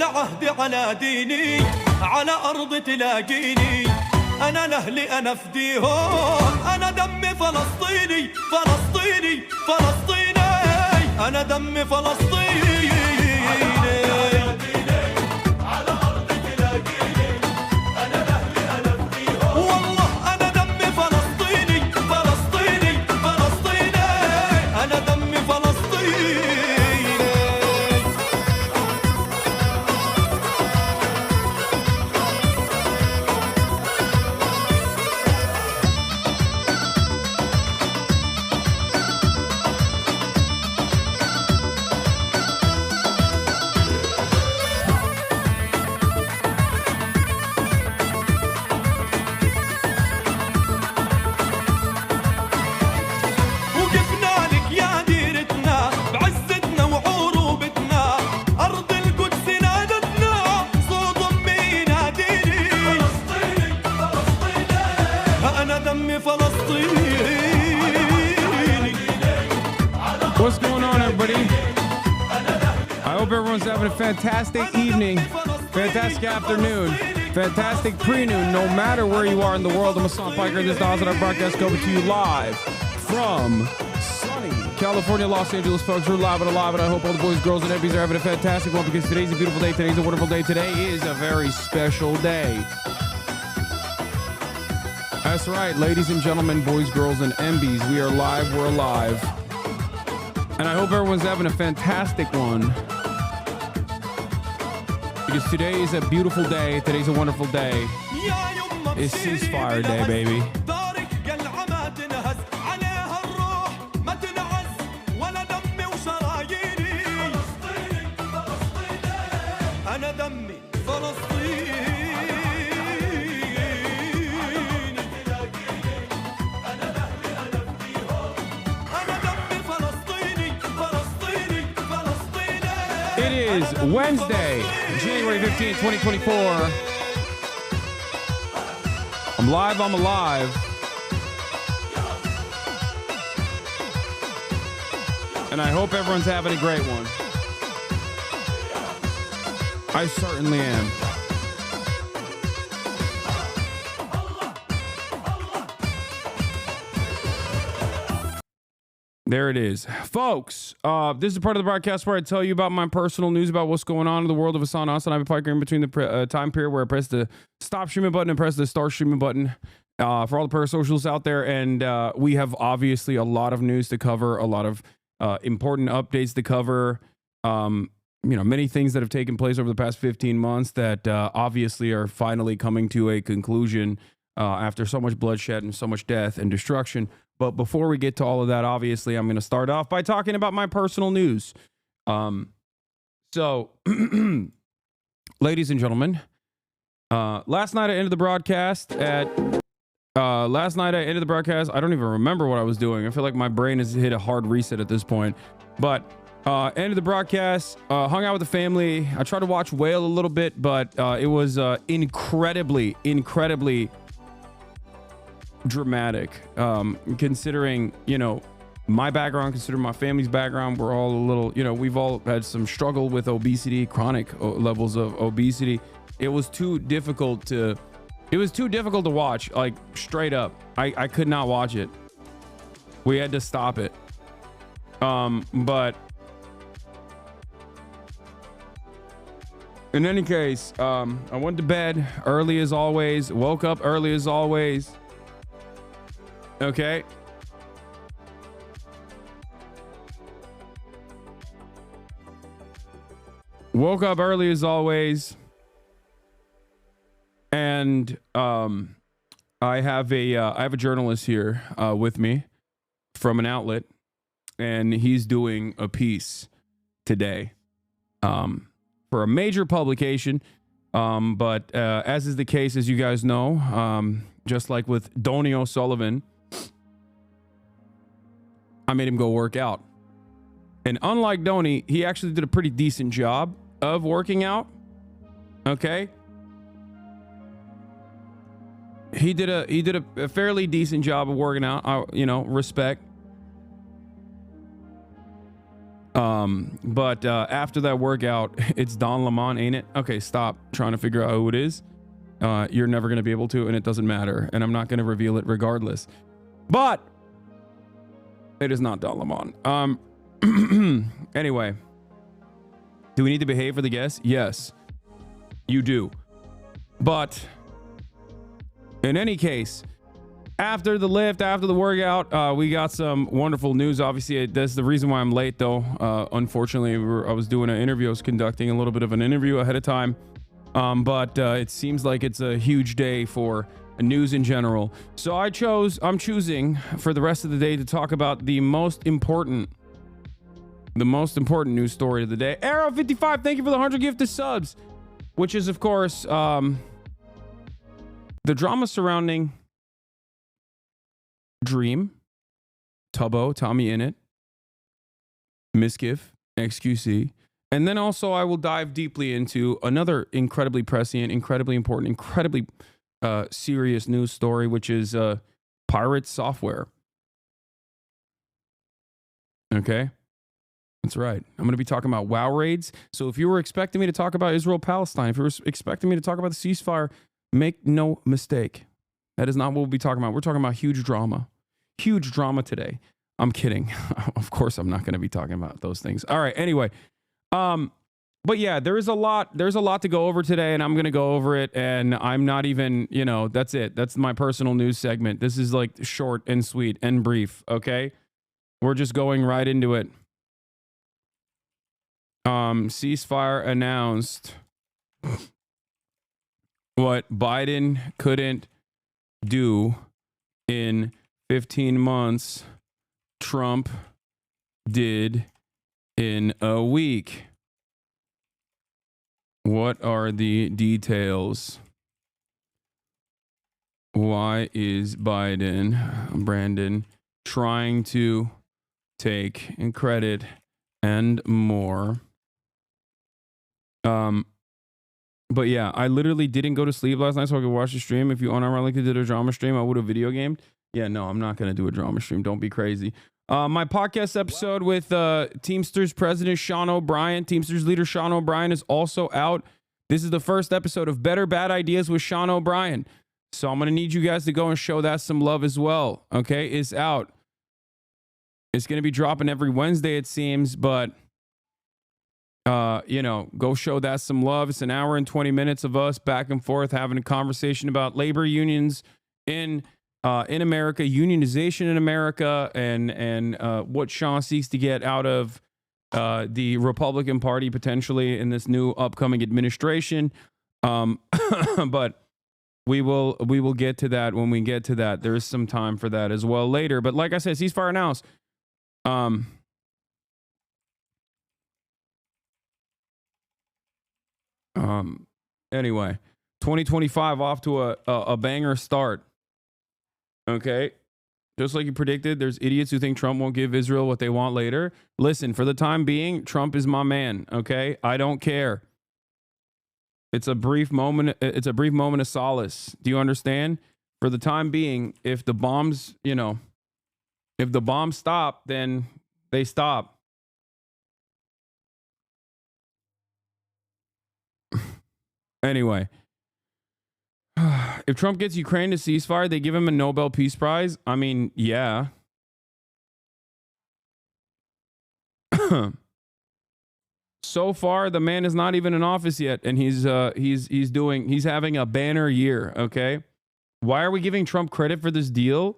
على عهدي على ديني على أرض تلاقيني أنا لأهلي أنا فديهم أنا دمي فلسطيني فلسطيني فلسطيني أنا دمي فلسطيني على أرض تلاقيني أنا لأهلي أنا فديهم والله أنا دمي فلسطيني فلسطيني فلسطيني أنا دمي فلسطيني What's going on, everybody? I hope everyone's having a fantastic evening, fantastic afternoon, fantastic pre-noon, no matter where you are in the world. I'm Hasan Piker. This is the Hasanabi broadcast coming to you live from sunny California, Los Angeles, folks. We're live and alive, and I hope all the boys, girls, and MPs are having a fantastic one because today's a beautiful day. Today's a wonderful day. Today is a very special day. That's right, ladies and gentlemen, boys, girls, and MBs. We are live. We're alive. And I hope everyone's having a fantastic one. Because today is a beautiful day. Today's a wonderful day. It's Ceasefire Day, baby. It is Wednesday, January 15th, 2024. I'm live, I'm alive. And I hope everyone's having a great one. I certainly am. There it is. Folks, this is part of the broadcast where I tell you about my personal news about what's going on in the world of Hasan. And I'm Piker in between the time period where I press the stop streaming button and press the start streaming button for all the parasocials out there. And we have obviously a lot of news to cover, a lot of important updates to cover. Many things that have taken place over the past 15 months that obviously are finally coming to a conclusion after so much bloodshed and so much death and destruction. But before we get to all of that, obviously, I'm going to start off by talking about my personal news. So, ladies and gentlemen, last night I ended the broadcast I don't even remember what I was doing. I feel like my brain has hit a hard reset at this point. But ended the broadcast, hung out with the family. I tried to watch Whale a little bit, but it was incredibly dramatic, considering my background, considering my family's background. We're all a little, we've all had some struggle with obesity, chronic levels of obesity. It was too difficult to watch, like straight up. I could not watch it. We had to stop it. But in any case, I went to bed early as always, woke up early as always. Okay. Woke up early as always. And I have a journalist here with me from an outlet, and he's doing a piece today for a major publication. But as is the case, as you guys know, just like with Donnie O'Sullivan, I made him go work out. And unlike Donnie, he actually did a pretty decent job of working out. Okay. He did a fairly decent job of working out. Respect. But after that workout, it's Don Lemon, ain't it? Okay, stop trying to figure out who it is. You're never going to be able to, and it doesn't matter. And I'm not going to reveal it regardless. But it is not Don Lemon. Anyway, do we need to behave for the guests? Yes, you do. But in any case, after the lift, after the workout, we got some wonderful news. Obviously, that's the reason why I'm late, though. Unfortunately, I was doing an interview. I was conducting a little bit of an interview ahead of time. But it seems like it's a huge day for news in general. So I'm choosing for the rest of the day to talk about the most important news story of the day. Arrow 55, thank you for the 100 gifted subs, which is, of course, the drama surrounding Dream, Tubbo, Tommy Innit, Miskiff, XQC. And then also I will dive deeply into another incredibly prescient, incredibly important, incredibly serious news story, which is pirate software. Okay? That's right. I'm going to be talking about WoW raids. So if you were expecting me to talk about Israel-Palestine, if you were expecting me to talk about the ceasefire, make no mistake. That is not what we'll be talking about. We're talking about huge drama. Huge drama today. I'm kidding. Of course, I'm not going to be talking about those things. All right. Anyway. But yeah, there's a lot to go over today, and I'm going to go over it. And I'm not even, that's it. That's my personal news segment. This is like short and sweet and brief. Okay. We're just going right into it. Ceasefire announced. What Biden couldn't do in 15 months, Trump did in a week. What are the details? Why is Brandon, trying to take credit and more? But yeah, I literally didn't go to sleep last night so I could watch the stream. If you unironically did a drama stream, I would have video gamed. Yeah, no, I'm not going to do a drama stream. Don't be crazy. My podcast episode with Teamsters President Sean O'Brien, Teamsters leader Sean O'Brien, is also out. This is the first episode of Better Bad Ideas with Sean O'Brien. So I'm going to need you guys to go and show that some love as well. Okay, it's out. It's going to be dropping every Wednesday, it seems, but go show that some love. It's an hour and 20 minutes of us back and forth having a conversation about labor unions in America, unionization in America, and what Sean seeks to get out of the Republican Party potentially in this new upcoming administration. But we will get to that when we get to that. There is some time for that as well later. But like I said, ceasefire announced. Anyway, 2025 off to a banger start. Okay. Just like you predicted, there's idiots who think Trump won't give Israel what they want later. Listen, for the time being, Trump is my man. Okay. I don't care. It's a brief moment. It's a brief moment of solace. Do you understand? For the time being, if the bombs, if the bombs stop, then they stop. Anyway, if Trump gets Ukraine to ceasefire, they give him a Nobel Peace Prize. I mean, yeah. So far, the man is not even in office yet, and he's having a banner year. Okay, why are we giving Trump credit for this deal?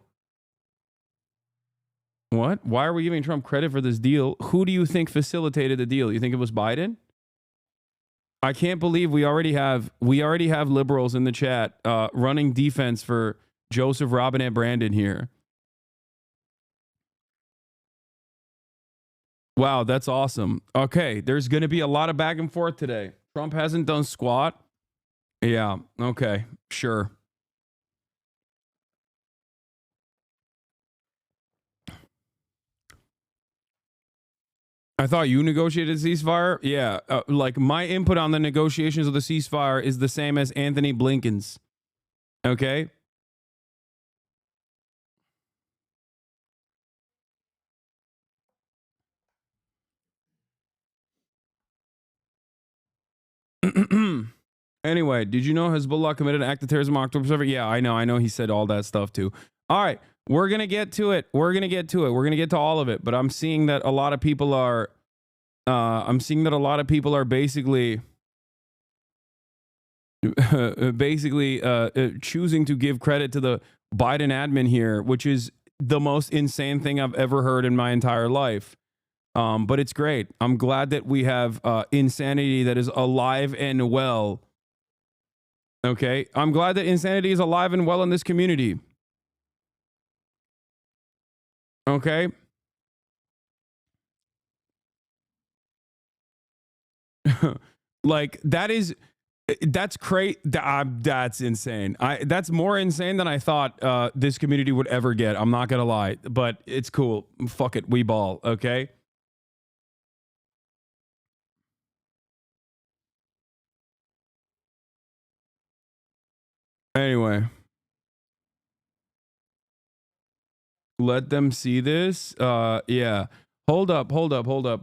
What? Why are we giving Trump credit for this deal? Who do you think facilitated the deal? You think it was Biden? I can't believe we already have liberals in the chat running defense for Joseph Robinette Brandon here. Wow, that's awesome. Okay, there's going to be a lot of back and forth today. Trump hasn't done squat. Yeah, okay, sure. I thought you negotiated a ceasefire. Yeah, like my input on the negotiations of the ceasefire is the same as Anthony Blinken's. Okay. Anyway, did you know Hezbollah committed an act of terrorism on October 7th? Yeah, I know. He said all that stuff too. All right, we're gonna get to it. We're gonna get to all of it. But I'm seeing that a lot of people are. Basically choosing to give credit to the Biden admin here, which is the most insane thing I've ever heard in my entire life. But it's great. I'm glad that we have insanity that is alive and well. Okay, I'm glad that insanity is alive and well in this community. Okay. Like that's crazy. That's insane. That's more insane than I thought this community would ever get. I'm not gonna lie, but it's cool. Fuck it, we ball. Okay. Anyway, let them see this. Yeah. Hold up.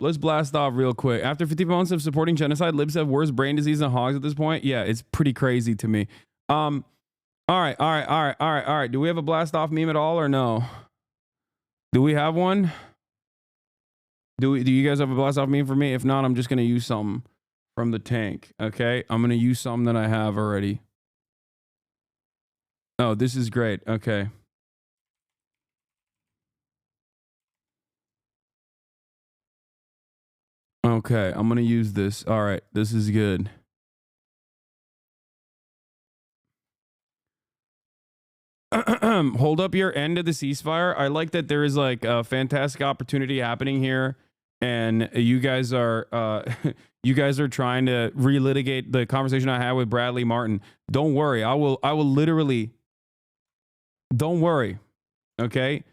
Let's blast off real quick. After 50 months of supporting genocide, libs have worse brain disease than hogs at this point. Yeah, it's pretty crazy to me. All right. Do we have a blast off meme at all or no? Do we have one? Do you guys have a blast off meme for me? If not, I'm just gonna use something from the tank. Okay, I'm gonna use something that I have already. Oh, this is great. Okay. Okay, I'm gonna use this. All right, this is good. Hold up your end of the ceasefire. I like that there is like a fantastic opportunity happening here, and you guys are you guys are trying to relitigate the conversation I had with Bradley Martin. Don't worry, I will literally. Don't worry, okay?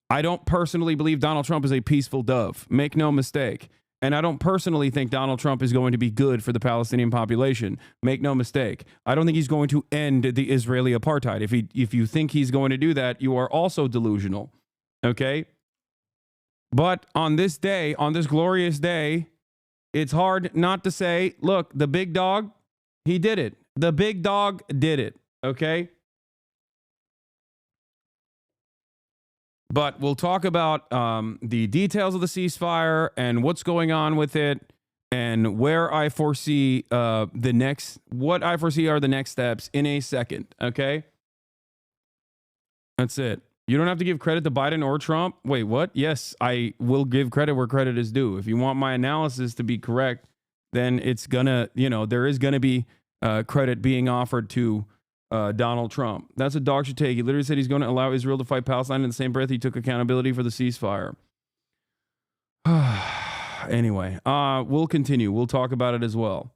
I don't personally believe Donald Trump is a peaceful dove. Make no mistake. And I don't personally think Donald Trump is going to be good for the Palestinian population. Make no mistake. I don't think he's going to end the Israeli apartheid. If you think he's going to do that, you are also delusional. Okay? But on this day, on this glorious day, it's hard not to say, look, the big dog, he did it. The big dog did it. Okay? But we'll talk about the details of the ceasefire and what's going on with it, and where I foresee what I foresee are the next steps in a second. Okay, that's it. You don't have to give credit to Biden or Trump. Wait, what? Yes, I will give credit where credit is due. If you want my analysis to be correct, then it's gonna, there is gonna be credit being offered to Donald Trump. That's a dog should take. He literally said he's going to allow Israel to fight Palestine. In the same breath, he took accountability for the ceasefire. Anyway, we'll continue. We'll talk about it as well.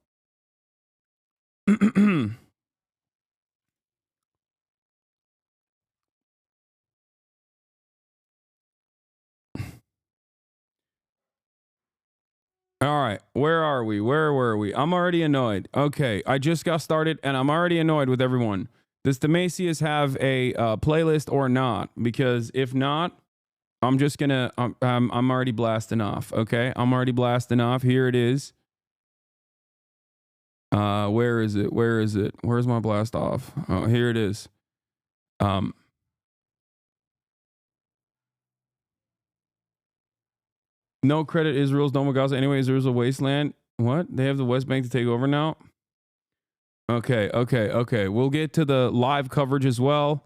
All right, where are we? Where were we? I'm already annoyed. Okay, I just got started and I'm already annoyed with everyone. Does Demasius have a playlist or not? Because if not, I'm just gonna, I'm already blasting off. Okay, I'm already blasting off. Here it is. Where is it? Where is it? Where's my blast off? Oh, here it is. No credit Israel's Dome of Gaza. Anyway, Israel's a wasteland. What? They have the West Bank to take over now? Okay. We'll get to the live coverage as well.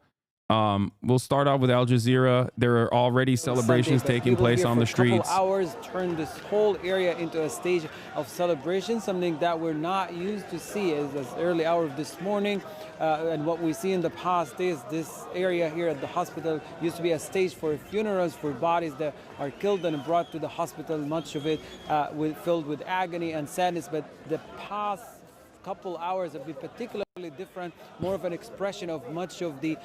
We'll start off with Al Jazeera. There are already celebrations taking place on the streets. A couple hours turned this whole area into a stage of celebration, something that we're not used to see as early hour of this morning. And what we see in the past days, this area here at the hospital used to be a stage for funerals for bodies that are killed and brought to the hospital, much of it filled with agony and sadness. But the past couple hours have been particularly different, more of an expression of much of the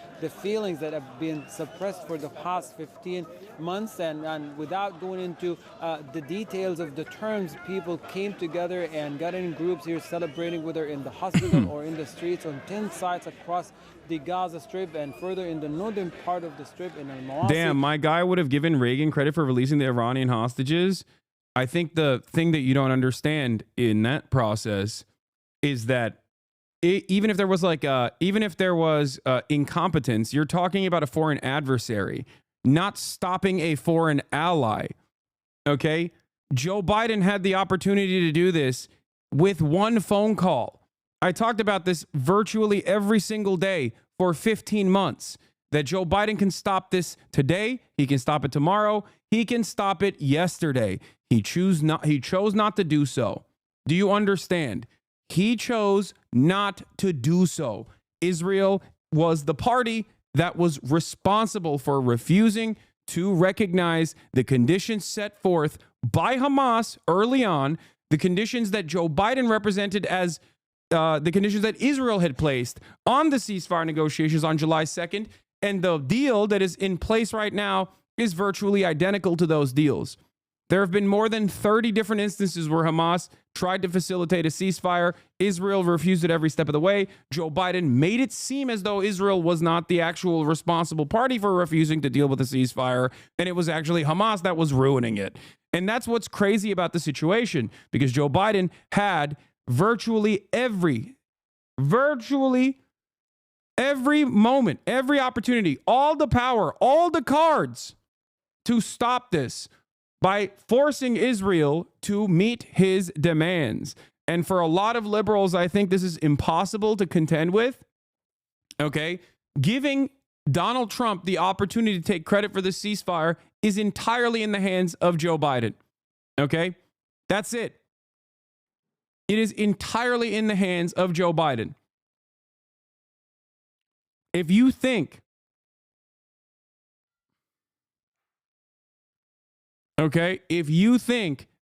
feelings that have been suppressed for the past 15 months. And without going into the details of the terms, people came together and got in groups here celebrating, whether in the hospital or in the streets on 10 sites across the Gaza Strip and further in the northern part of the Strip in Al-Mawasi. Damn, my guy would have given Reagan credit for releasing the Iranian hostages. I think the thing that you don't understand in that process is that even if there was incompetence, you're talking about a foreign adversary, not stopping a foreign ally. Okay? Joe Biden had the opportunity to do this with one phone call. I talked about this virtually every single day for 15 months, that Joe Biden can stop this today. He can stop it tomorrow. He can stop it yesterday. He chose not to do so. Do you understand? He chose not to do so. Israel was the party that was responsible for refusing to recognize the conditions set forth by Hamas early on, the conditions that Joe Biden represented as the conditions that Israel had placed on the ceasefire negotiations on July 2nd. And the deal that is in place right now is virtually identical to those deals. There have been more than 30 different instances where Hamas tried to facilitate a ceasefire. Israel refused it every step of the way. Joe Biden made it seem as though Israel was not the actual responsible party for refusing to deal with a ceasefire, and it was actually Hamas that was ruining it. And that's what's crazy about the situation, because Joe Biden had virtually every moment, every opportunity, all the power, all the cards to stop this by forcing Israel to meet his demands. And for a lot of liberals, I think this is impossible to contend with. Okay? Giving Donald Trump the opportunity to take credit for the ceasefire is entirely in the hands of Joe Biden. Okay? That's it. It is entirely in the hands of Joe Biden. If you think,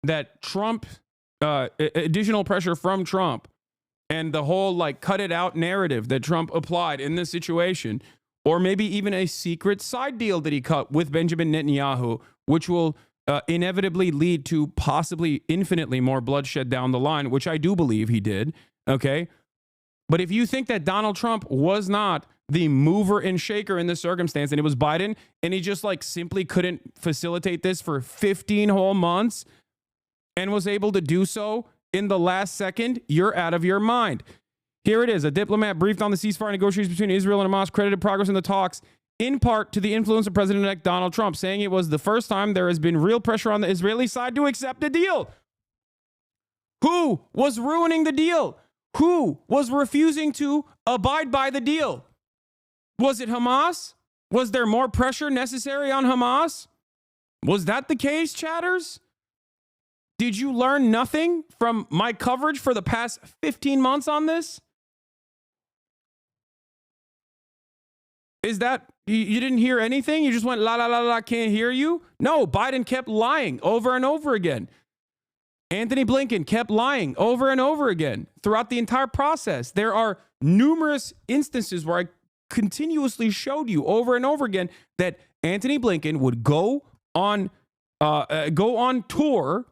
that Trump, additional pressure from Trump and the whole cut it out narrative that Trump applied in this situation, or maybe even a secret side deal that he cut with Benjamin Netanyahu, which will inevitably lead to possibly infinitely more bloodshed down the line, which I do believe he did. Okay. But if you think that Donald Trump was not the mover and shaker in this circumstance, and it was Biden, and he just simply couldn't facilitate this for 15 whole months and was able to do so in the last second, you're out of your mind. Here it is. A diplomat briefed on the ceasefire negotiations between Israel and Hamas credited progress in the talks in part to the influence of President-elect Donald Trump, saying it was the first time there has been real pressure on the Israeli side to accept a deal. Who was ruining the deal? Who was refusing to abide by the deal? Was it Hamas? Was there more pressure necessary on Hamas? Was that the case, chatters? Did you learn nothing from my coverage for the past 15 months on this? Is that, you didn't hear anything? You just went, la, la, la, la, can't hear you? No, Biden kept lying over and over again. Anthony Blinken kept lying over and over again throughout the entire process. There are numerous instances where I continuously showed you over and over again that Anthony Blinken would go on tour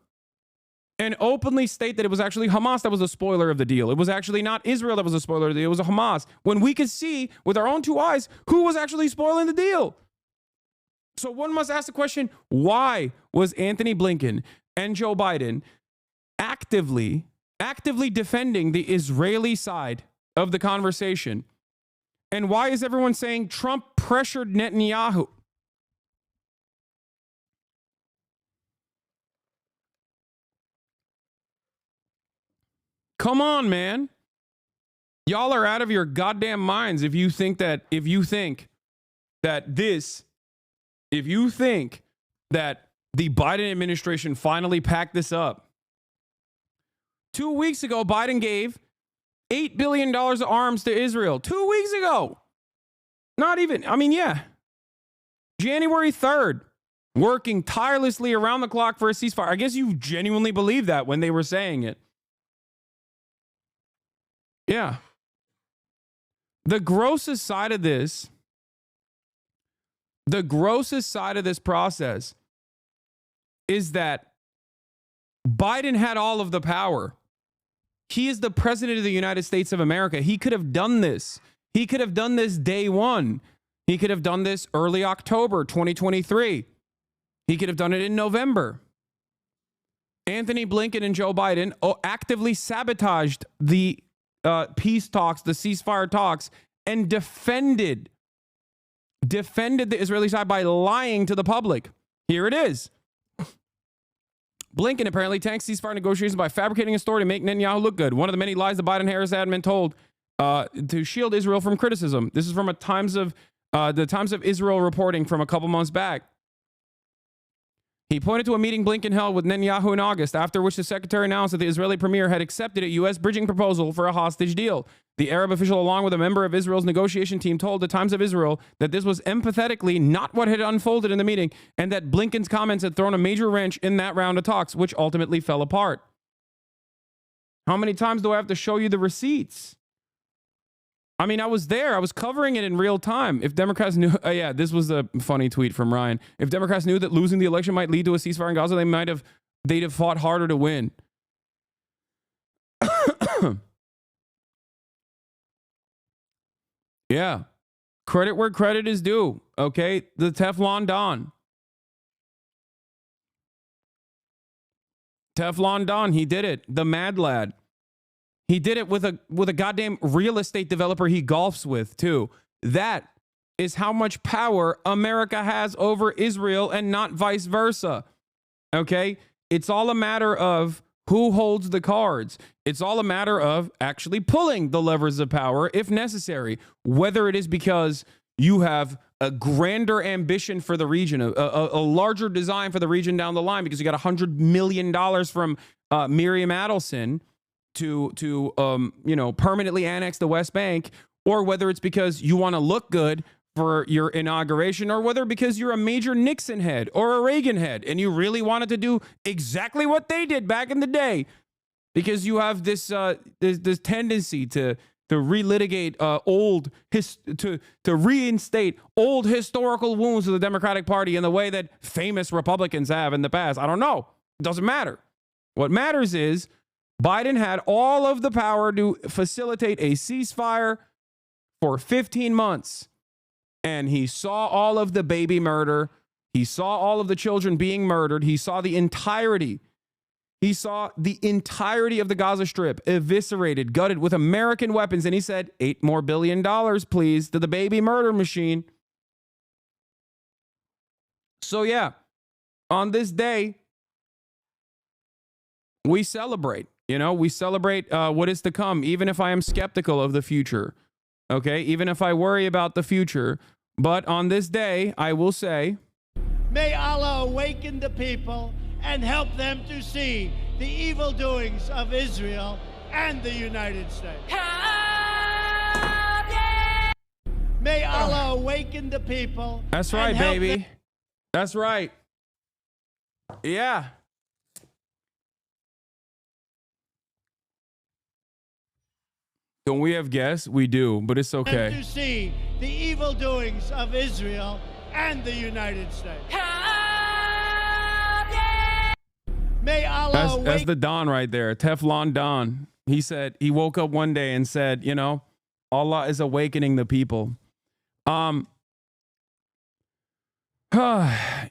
and openly state that it was actually Hamas that was the spoiler of the deal. It was actually not Israel that was the spoiler of the deal. It was Hamas. When we could see with our own two eyes who was actually spoiling the deal. So one must ask the question, why was Anthony Blinken and Joe Biden actively defending the Israeli side of the conversation? And why is everyone saying Trump pressured Netanyahu? Come on, man. Y'all are out of your goddamn minds if you think that the Biden administration finally packed this up. 2 weeks ago, Biden gave $8 billion of arms to Israel. 2 weeks ago. Not even, January 3rd, working tirelessly around the clock for a ceasefire. I guess you genuinely believe that when they were saying it. Yeah. The grossest side of this process is that Biden had all of the power. He is the president of the United States of America. He could have done this. He could have done this day one. He could have done this early October 2023. He could have done it in November. Anthony Blinken and Joe Biden actively sabotaged the peace talks, the ceasefire talks, and defended the Israeli side by lying to the public. Here it is. Blinken apparently tanks ceasefire negotiations by fabricating a story to make Netanyahu look good. One of the many lies the Biden-Harris admin told to shield Israel from criticism. This is from the Times of Israel reporting from a couple months back. He pointed to a meeting Blinken held with Netanyahu in August, after which the secretary announced that the Israeli premier had accepted a U.S. bridging proposal for a hostage deal. The Arab official, along with a member of Israel's negotiation team, told the Times of Israel that this was empathetically not what had unfolded in the meeting, and that Blinken's comments had thrown a major wrench in that round of talks, which ultimately fell apart. How many times do I have to show you the receipts? I mean, I was there. I was covering it in real time. If Democrats knew, this was a funny tweet from Ryan. If Democrats knew that losing the election might lead to a ceasefire in Gaza, they'd have fought harder to win. Yeah. Credit where credit is due. Okay. The Teflon Don. Teflon Don. He did it. The Mad Lad. He did it with a goddamn real estate developer he golfs with, too. That is how much power America has over Israel and not vice versa. Okay? It's all a matter of who holds the cards. It's all a matter of actually pulling the levers of power if necessary, whether it is because you have a grander ambition for the region, a larger design for the region down the line because you got $100 million from Miriam Adelson to permanently annex the West Bank, or whether it's because you want to look good for your inauguration, or whether because you're a major Nixon head or a Reagan head and you really wanted to do exactly what they did back in the day, because you have this tendency to relitigate to reinstate old historical wounds of the Democratic Party in the way that famous Republicans have in the past. I don't know. It doesn't matter. What matters is Biden had all of the power to facilitate a ceasefire for 15 months. And he saw all of the baby murder. He saw all of the children being murdered. He saw the entirety. He saw the entirety of the Gaza Strip eviscerated, gutted with American weapons. And he said, $8 more billion, please, to the baby murder machine. So, yeah, on this day, we celebrate. We celebrate what is to come, even if I am skeptical of the future. Okay, even if I worry about the future. But on this day, I will say, may Allah awaken the people and help them to see the evil doings of Israel and the United States. May Allah awaken the people. That's right, baby. That's right. Yeah. Don't we have guests? We do, but it's okay. To see the evil doings of Israel and the United States. May Allah that's the Don right there, Teflon Don. He said, he woke up one day and said, Allah is awakening the people.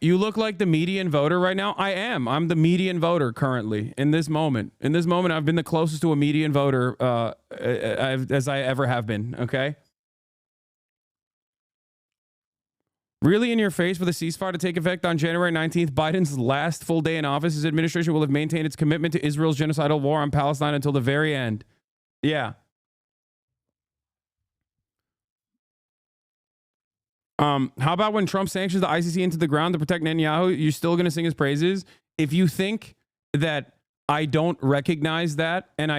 You look like the median voter right now. I am. I'm the median voter currently in this moment. In this moment, I've been the closest to a median voter as I ever have been. Okay. Really in your face for the ceasefire to take effect on January 19th, Biden's last full day in office. His administration will have maintained its commitment to Israel's genocidal war on Palestine until the very end. Yeah. How about when Trump sanctions the ICC into the ground to protect Netanyahu? You're still going to sing his praises? If you think that I don't recognize that, and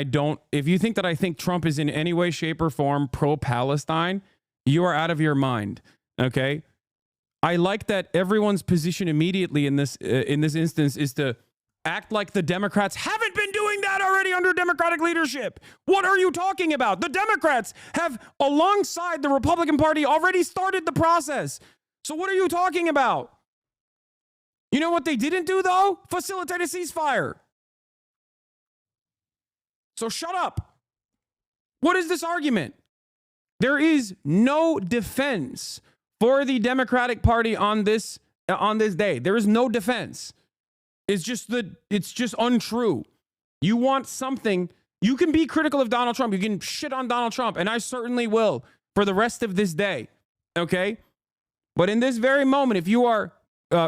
if you think that I think Trump is in any way, shape, or form pro-Palestine, you are out of your mind. Okay? I like that everyone's position immediately in this instance is to act like the Democrats haven't been doing that already under Democratic leadership. What are you talking about? The Democrats have, alongside the Republican Party, already started the process. So what are you talking about? You know what they didn't do, though? Facilitate a ceasefire. So shut up. What is this argument? There is no defense for the Democratic Party on this day. There is no defense. It's just untrue. You want something You can be critical of Donald Trump. You can shit on Donald Trump, and I certainly will for the rest of this day. Okay? But in this very moment, if you are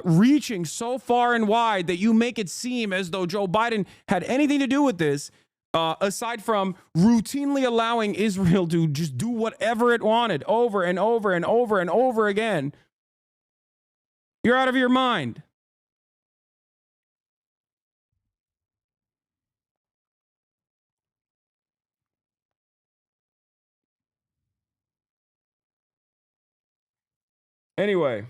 reaching so far and wide that you make it seem as though Joe Biden had anything to do with this, aside from routinely allowing Israel to just do whatever it wanted over and over and over and over again, you're out of your mind. Anyway.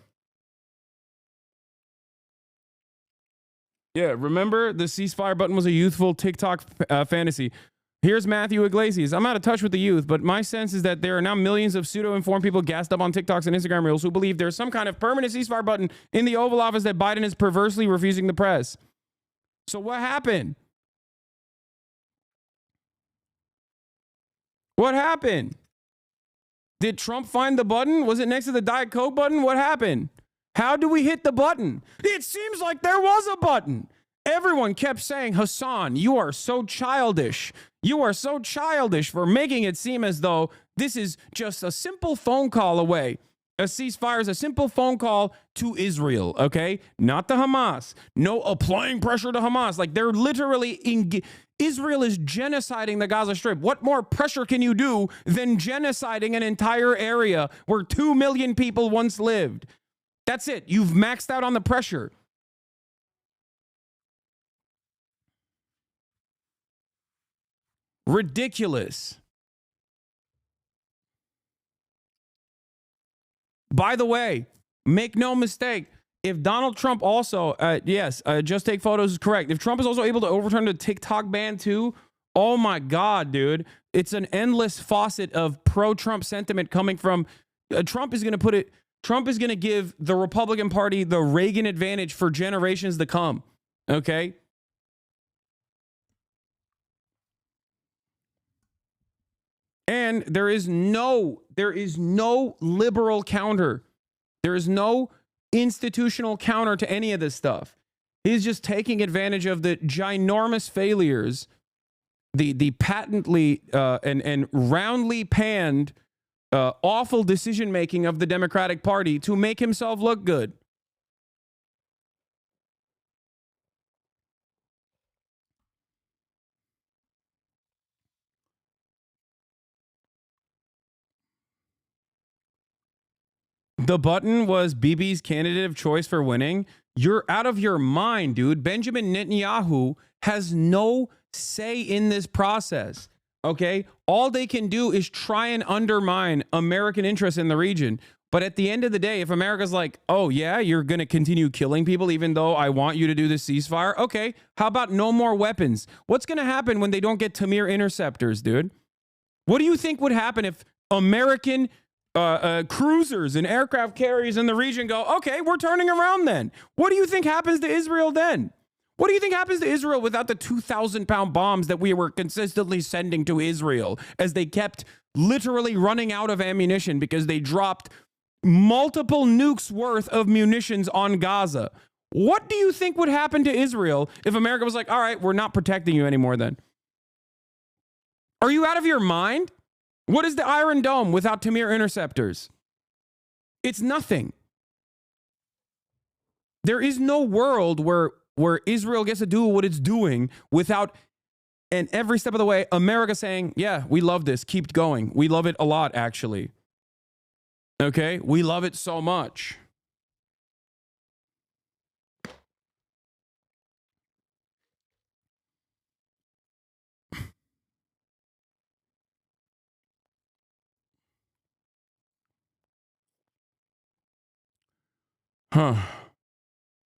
Yeah, remember the ceasefire button was a youthful TikTok fantasy. Here's Matthew Iglesias. I'm out of touch with the youth, but my sense is that there are now millions of pseudo-informed people gassed up on TikToks and Instagram Reels who believe there's some kind of permanent ceasefire button in the Oval Office that Biden is perversely refusing to press. So what happened? What happened? Did Trump find the button? Was it next to the Diet Coke button? What happened? How do we hit the button? It seems like there was a button. Everyone kept saying, Hasan, you are so childish. You are so childish for making it seem as though this is just a simple phone call away. A ceasefire is a simple phone call to Israel, okay? Not to Hamas. No applying pressure to Hamas. Like they're literally Israel is genociding the Gaza Strip. What more pressure can you do than genociding an entire area where 2 million people once lived? That's it. You've maxed out on the pressure. Ridiculous. By the way, make no mistake, if Donald Trump also, just take photos is correct. If Trump is also able to overturn the TikTok ban too, oh my God, dude. It's an endless faucet of pro-Trump sentiment coming from, Trump is going to give the Republican Party the Reagan advantage for generations to come. Okay? And there is no liberal counter. There is no institutional counter to any of this stuff. He's just taking advantage of the ginormous failures, the patently and roundly panned awful decision making of the Democratic Party to make himself look good. The button was Bibi's candidate of choice for winning. You're out of your mind, dude. Benjamin Netanyahu has no say in this process. Okay? All they can do is try and undermine American interests in the region. But at the end of the day, if America's like, oh, yeah, you're going to continue killing people even though I want you to do this ceasefire. Okay, how about no more weapons? What's going to happen when they don't get Tamir interceptors, dude? What do you think would happen if American cruisers and aircraft carriers in the region go, okay, we're turning around then? What do you think happens to Israel then? What do you think happens to Israel without the 2,000-pound bombs that we were consistently sending to Israel as they kept literally running out of ammunition because they dropped multiple nukes worth of munitions on Gaza? What do you think would happen to Israel if America was like, all right, we're not protecting you anymore then? Are you out of your mind? What is the Iron Dome without Tamir interceptors? It's nothing. There is no world where Israel gets to do what it's doing without, and every step of the way, America saying, yeah, we love this. Keep going. We love it a lot, actually. Okay? We love it so much. Huh.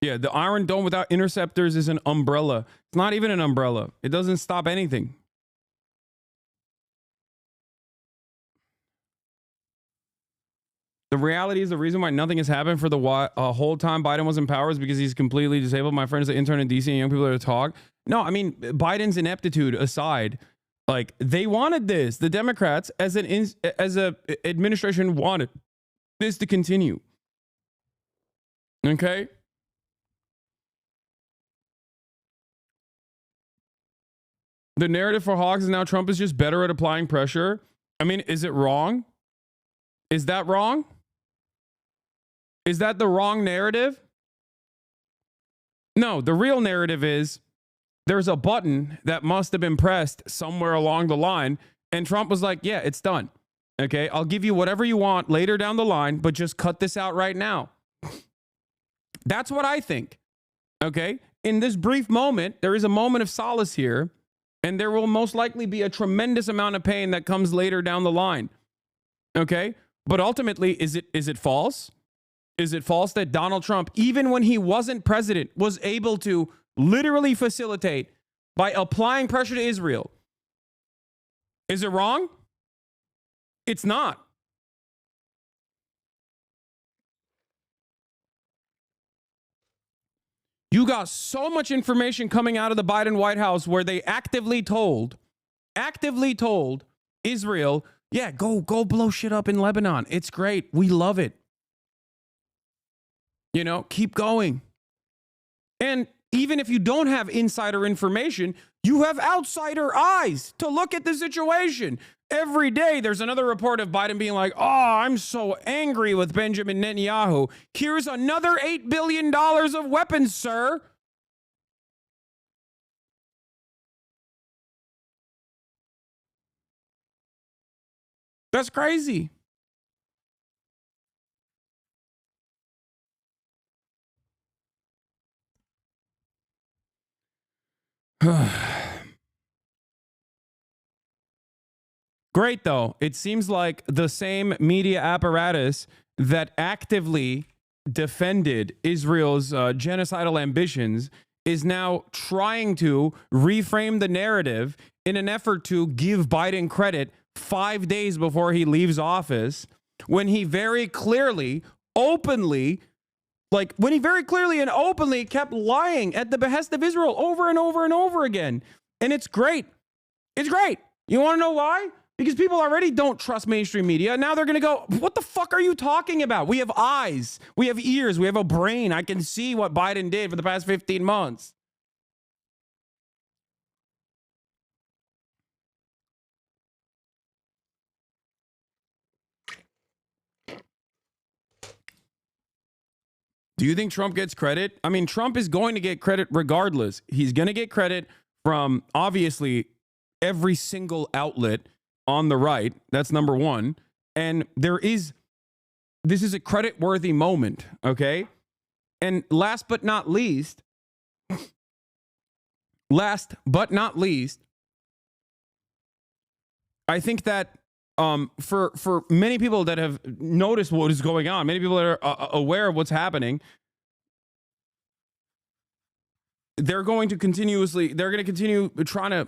Yeah, the Iron Dome without interceptors is an umbrella. It's not even an umbrella. It doesn't stop anything. The reality is the reason why nothing has happened for the whole time Biden was in power is because he's completely disabled. My friends, the intern in DC and young people that talk. No, I mean, Biden's ineptitude aside, like they wanted this. The Democrats as a administration wanted this to continue. Okay? The narrative for Hawks is now Trump is just better at applying pressure. I mean, is it wrong? Is that wrong? Is that the wrong narrative? No, the real narrative is there's a button that must have been pressed somewhere along the line, and Trump was like, yeah, it's done. Okay, I'll give you whatever you want later down the line, but just cut this out right now. That's what I think. Okay, in this brief moment, there is a moment of solace here, and there will most likely be a tremendous amount of pain that comes later down the line. Okay, but ultimately, is it false? Is it false that Donald Trump, even when he wasn't president, was able to literally facilitate by applying pressure to Israel? Is it wrong? It's not. You got so much information coming out of the Biden White House where they actively told Israel, yeah, go blow shit up in Lebanon. It's great. We love it. You know, keep going. And even if you don't have insider information, you have outsider eyes to look at the situation. Every day there's another report of Biden being like, oh, I'm so angry with Benjamin Netanyahu. Here's another $8 billion of weapons, sir. That's crazy. Great, though. It seems like the same media apparatus that actively defended Israel's genocidal ambitions is now trying to reframe the narrative in an effort to give Biden credit 5 days before he leaves office, when he very clearly, openly, and openly kept lying at the behest of Israel over and over and over again. And it's great. It's great. You want to know why? Because people already don't trust mainstream media. Now they're going to go, what the fuck are you talking about? We have eyes. We have ears. We have a brain. I can see what Biden did for the past 15 months. Do you think Trump gets credit? I mean, Trump is going to get credit regardless. He's going to get credit from, obviously, every single outlet on the right. That's number one. And this is a credit-worthy moment, okay? And last but not least, I think that for many people that have noticed what is going on, many people that are aware of what's happening, they're going to continue trying to,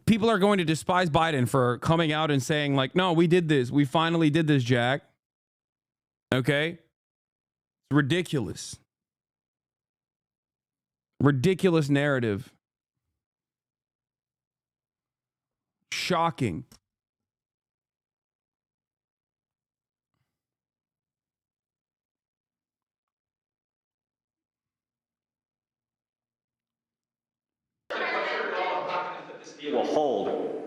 people are going to despise Biden for coming out and saying like, no, we did this. We finally did this, Jack. Okay. It's ridiculous. Ridiculous narrative. Shocking. Will hold.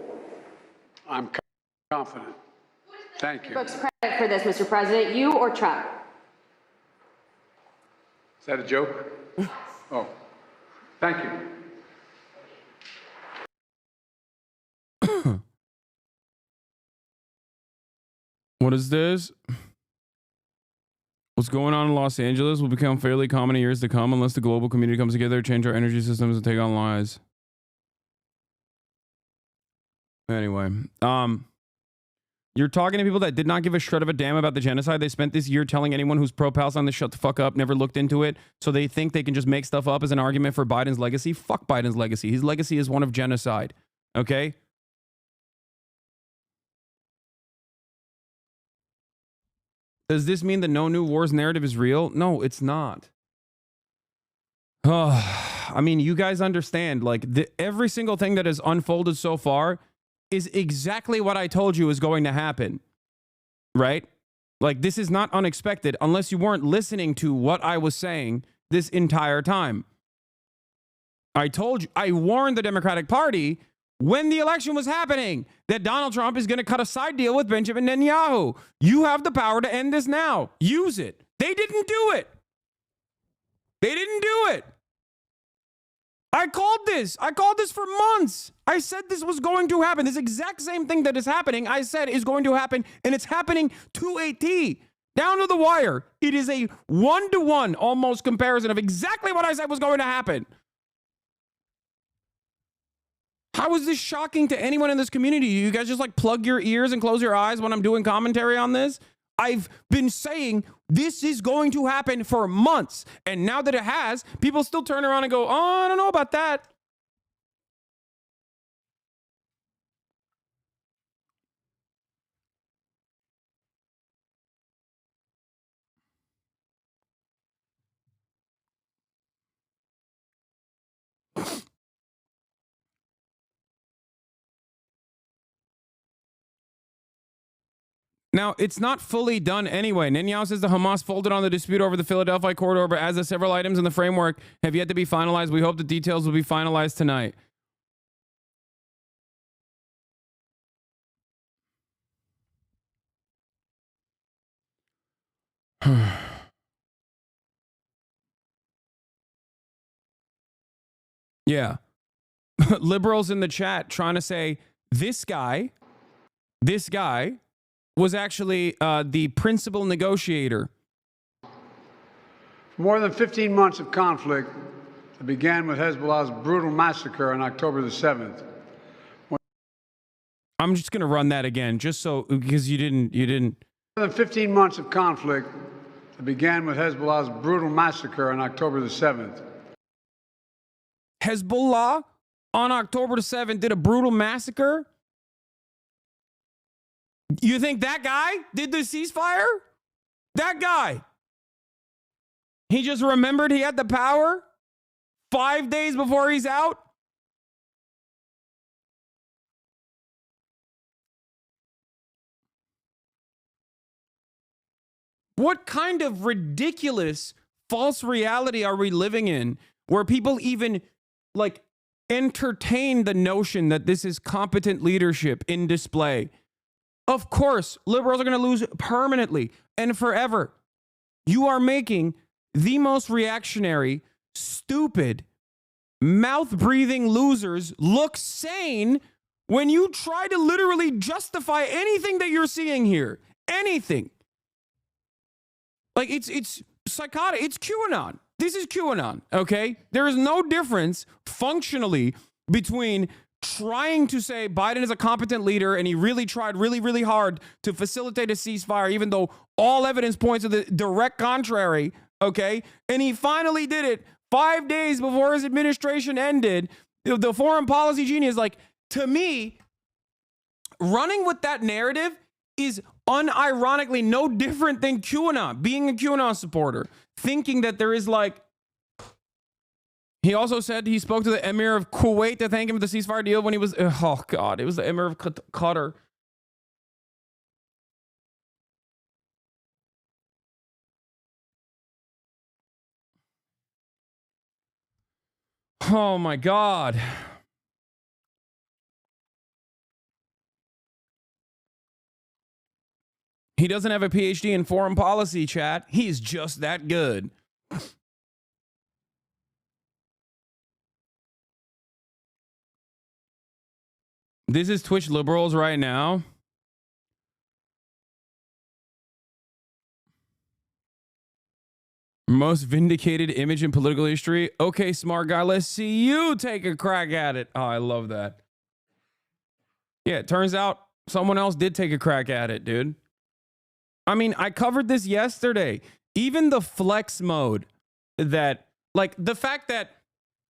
I'm confident. Thank you. Folks, credit for this, Mr. President, you or Trump? Is that a joke? Oh, thank you. What is this? What's going on in Los Angeles will become fairly common in years to come unless the global community comes together, change our energy systems, and take on lies. Anyway, you're talking to people that did not give a shred of a damn about the genocide. They spent this year telling anyone who's pro-Palestine to shut the fuck up, never looked into it, so they think they can just make stuff up as an argument for Biden's legacy. Fuck Biden's legacy. His legacy is one of genocide. Okay? Does this mean the no new wars narrative is real? No, it's not. I mean, you guys understand, like, every single thing that has unfolded so far is exactly what I told you is going to happen, right? Like, this is not unexpected unless you weren't listening to what I was saying this entire time. I told you, I warned the Democratic Party when the election was happening that Donald Trump is going to cut a side deal with Benjamin Netanyahu. You have the power to end this now. Use it. They didn't do it. They didn't do it. I called this. I called this for months. I said this was going to happen. This exact same thing that is happening, I said is going to happen, and it's happening to a T. Down to the wire. It is a 1-to-1 almost comparison of exactly what I said was going to happen. How is this shocking to anyone in this community? You guys just like plug your ears and close your eyes when I'm doing commentary on this? I've been saying this is going to happen for months. And now that it has, people still turn around and go, oh, I don't know about that. Now, it's not fully done anyway. Netanyahu says the Hamas folded on the dispute over the Philadelphia corridor, but as the several items in the framework have yet to be finalized, we hope the details will be finalized tonight. Yeah. Liberals in the chat trying to say this guy was actually the principal negotiator. More than 15 months of conflict that began with Hezbollah's brutal massacre on October the 7th. I'm just going to run that again, just so, because you didn't. More than 15 months of conflict that began with Hezbollah's brutal massacre on October the 7th. Hezbollah on October the 7th did a brutal massacre? You think that guy did the ceasefire? That guy. He just remembered he had the power 5 days before he's out? What kind of ridiculous false reality are we living in where people even like entertain the notion that this is competent leadership in display? Of course, liberals are going to lose permanently and forever. You are making the most reactionary, stupid, mouth-breathing losers look sane when you try to literally justify anything that you're seeing here. Anything. Like, it's psychotic. It's QAnon. This is QAnon, okay? There is no difference functionally between trying to say Biden is a competent leader and he really tried really, really hard to facilitate a ceasefire, even though all evidence points to the direct contrary, okay? And he finally did it 5 days before his administration ended. The foreign policy genius, like, to me, running with that narrative is unironically no different than QAnon, being a QAnon supporter, thinking that there is like, he also said he spoke to the Emir of Kuwait to thank him for the ceasefire deal when he was, oh God, it was the Emir of Qatar. Oh my God. He doesn't have a PhD in foreign policy, chat. He's just that good. This is Twitch liberals right now. Most vindicated image in political history. Okay, smart guy, let's see you take a crack at it. Oh, I love that. Yeah, it turns out someone else did take a crack at it, dude. I mean, I covered this yesterday. Even the flex mode that, like, the fact that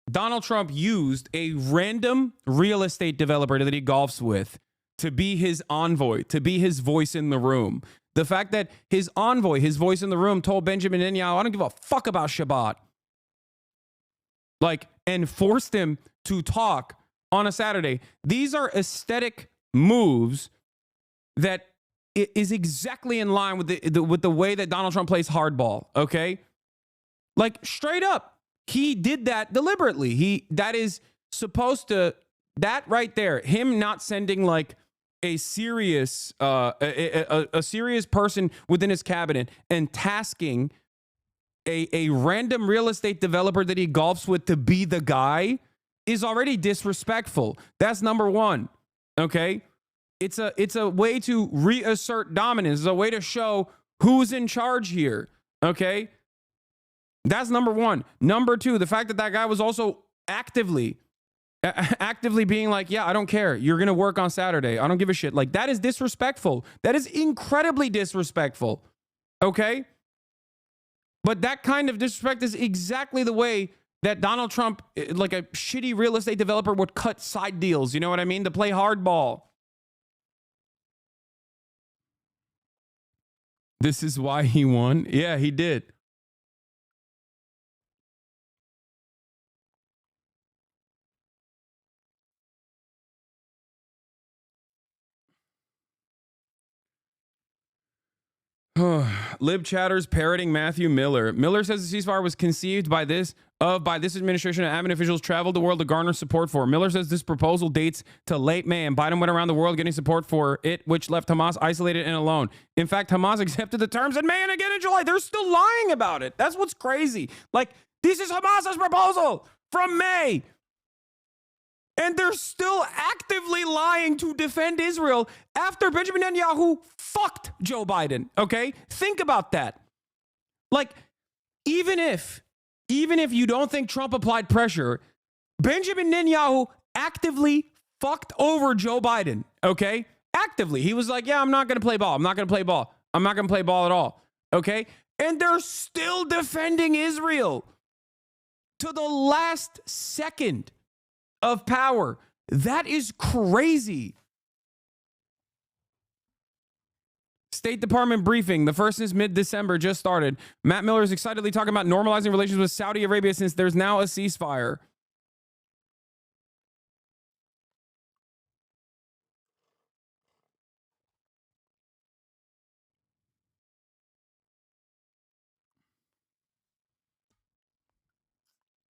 Donald Trump used a random real estate developer that he golfs with to be his envoy, to be his voice in the room. The fact that his envoy, his voice in the room, told Benjamin Netanyahu, I don't give a fuck about Shabbat. Like, and forced him to talk on a Saturday. These are aesthetic moves that is exactly in line with the way that Donald Trump plays hardball, okay? Like, straight up. he did that deliberately. That is supposed to, that right there, him not sending like a serious a serious person within his cabinet and tasking a random real estate developer that he golfs with to be the guy is already disrespectful. That's number one. Okay? It's a way to reassert dominance. It's a way to show who's in charge here. Okay? That's number one. Number two, the fact that that guy was also actively being like, yeah, I don't care. You're going to work on Saturday. I don't give a shit. Like, that is disrespectful. That is incredibly disrespectful. Okay? But that kind of disrespect is exactly the way that Donald Trump, like a shitty real estate developer, would cut side deals. You know what I mean? To play hardball. This is why he won. Yeah, he did. Lib chatters parroting Matthew Miller. Miller says the ceasefire was conceived by this administration, and admin officials traveled the world to garner support for. Miller says this proposal dates to late May, and Biden went around the world getting support for it, which left Hamas isolated and alone. In fact, Hamas accepted the terms in May and again in July. They're still lying about it. That's what's crazy. Like, this is Hamas's proposal from May. And they're still actively lying to defend Israel after Benjamin Netanyahu fucked Joe Biden. Okay? Think about that. Like, even if you don't think Trump applied pressure, Benjamin Netanyahu actively fucked over Joe Biden. Okay? Actively. He was like, yeah, I'm not going to play ball. I'm not going to play ball. I'm not going to play ball at all. Okay? And they're still defending Israel to the last second of power. That is crazy. State Department briefing. The first is mid-December, just started. Matt Miller is excitedly talking about normalizing relations with Saudi Arabia since there's now a ceasefire.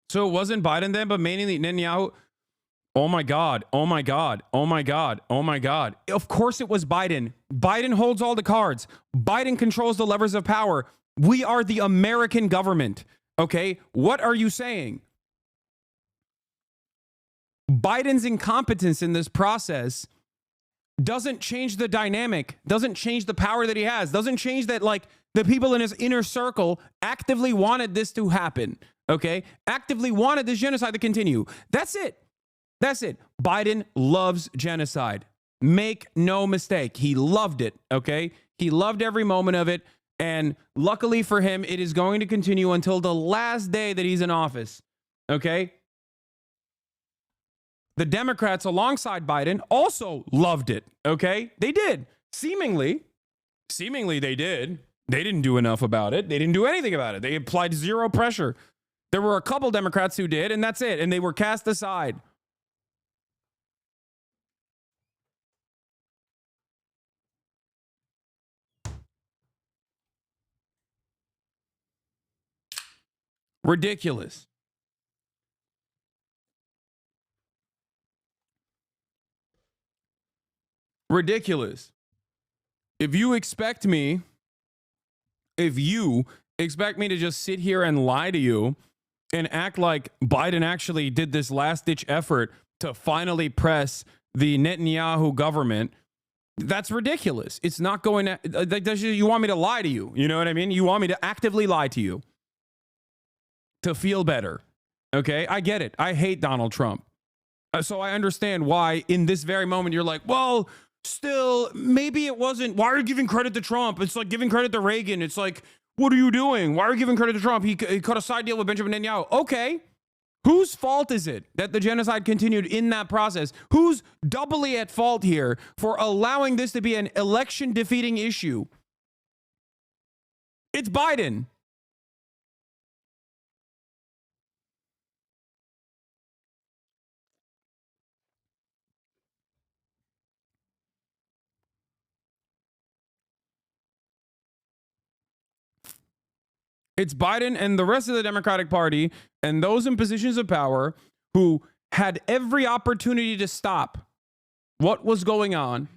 So it wasn't Biden then, but mainly Netanyahu. Oh my God. Oh my God. Oh my God. Oh my God. Of course it was Biden. Biden holds all the cards. Biden controls the levers of power. We are the American government. Okay? What are you saying? Biden's incompetence in this process doesn't change the dynamic, doesn't change the power that he has, doesn't change that, like, the people in his inner circle actively wanted this to happen. Okay? Actively wanted this genocide to continue. That's it. That's it. Biden loves genocide. Make no mistake. He loved it. Okay? He loved every moment of it. And luckily for him, it is going to continue until the last day that he's in office. Okay? The Democrats alongside Biden also loved it. Okay? They did. Seemingly they did. They didn't do enough about it. They didn't do anything about it. They applied zero pressure. There were a couple Democrats who did, and that's it. And they were cast aside. Ridiculous. Ridiculous. If you expect me to just sit here and lie to you and act like Biden actually did this last-ditch effort to finally press the Netanyahu government, that's ridiculous. It's not going to... You want me to lie to you. You know what I mean? You want me to actively lie to you to feel better. Okay? I get it. I hate Donald Trump. So I understand why in this very moment you're like, well, still, maybe it wasn't. Why are you giving credit to Trump? It's like giving credit to Reagan. It's like, what are you doing? Why are you giving credit to Trump? He cut a side deal with Benjamin Netanyahu. Okay. Whose fault is it that the genocide continued in that process? Who's doubly at fault here for allowing this to be an election defeating issue? It's Biden. It's Biden and the rest of the Democratic Party and those in positions of power who had every opportunity to stop what was going on,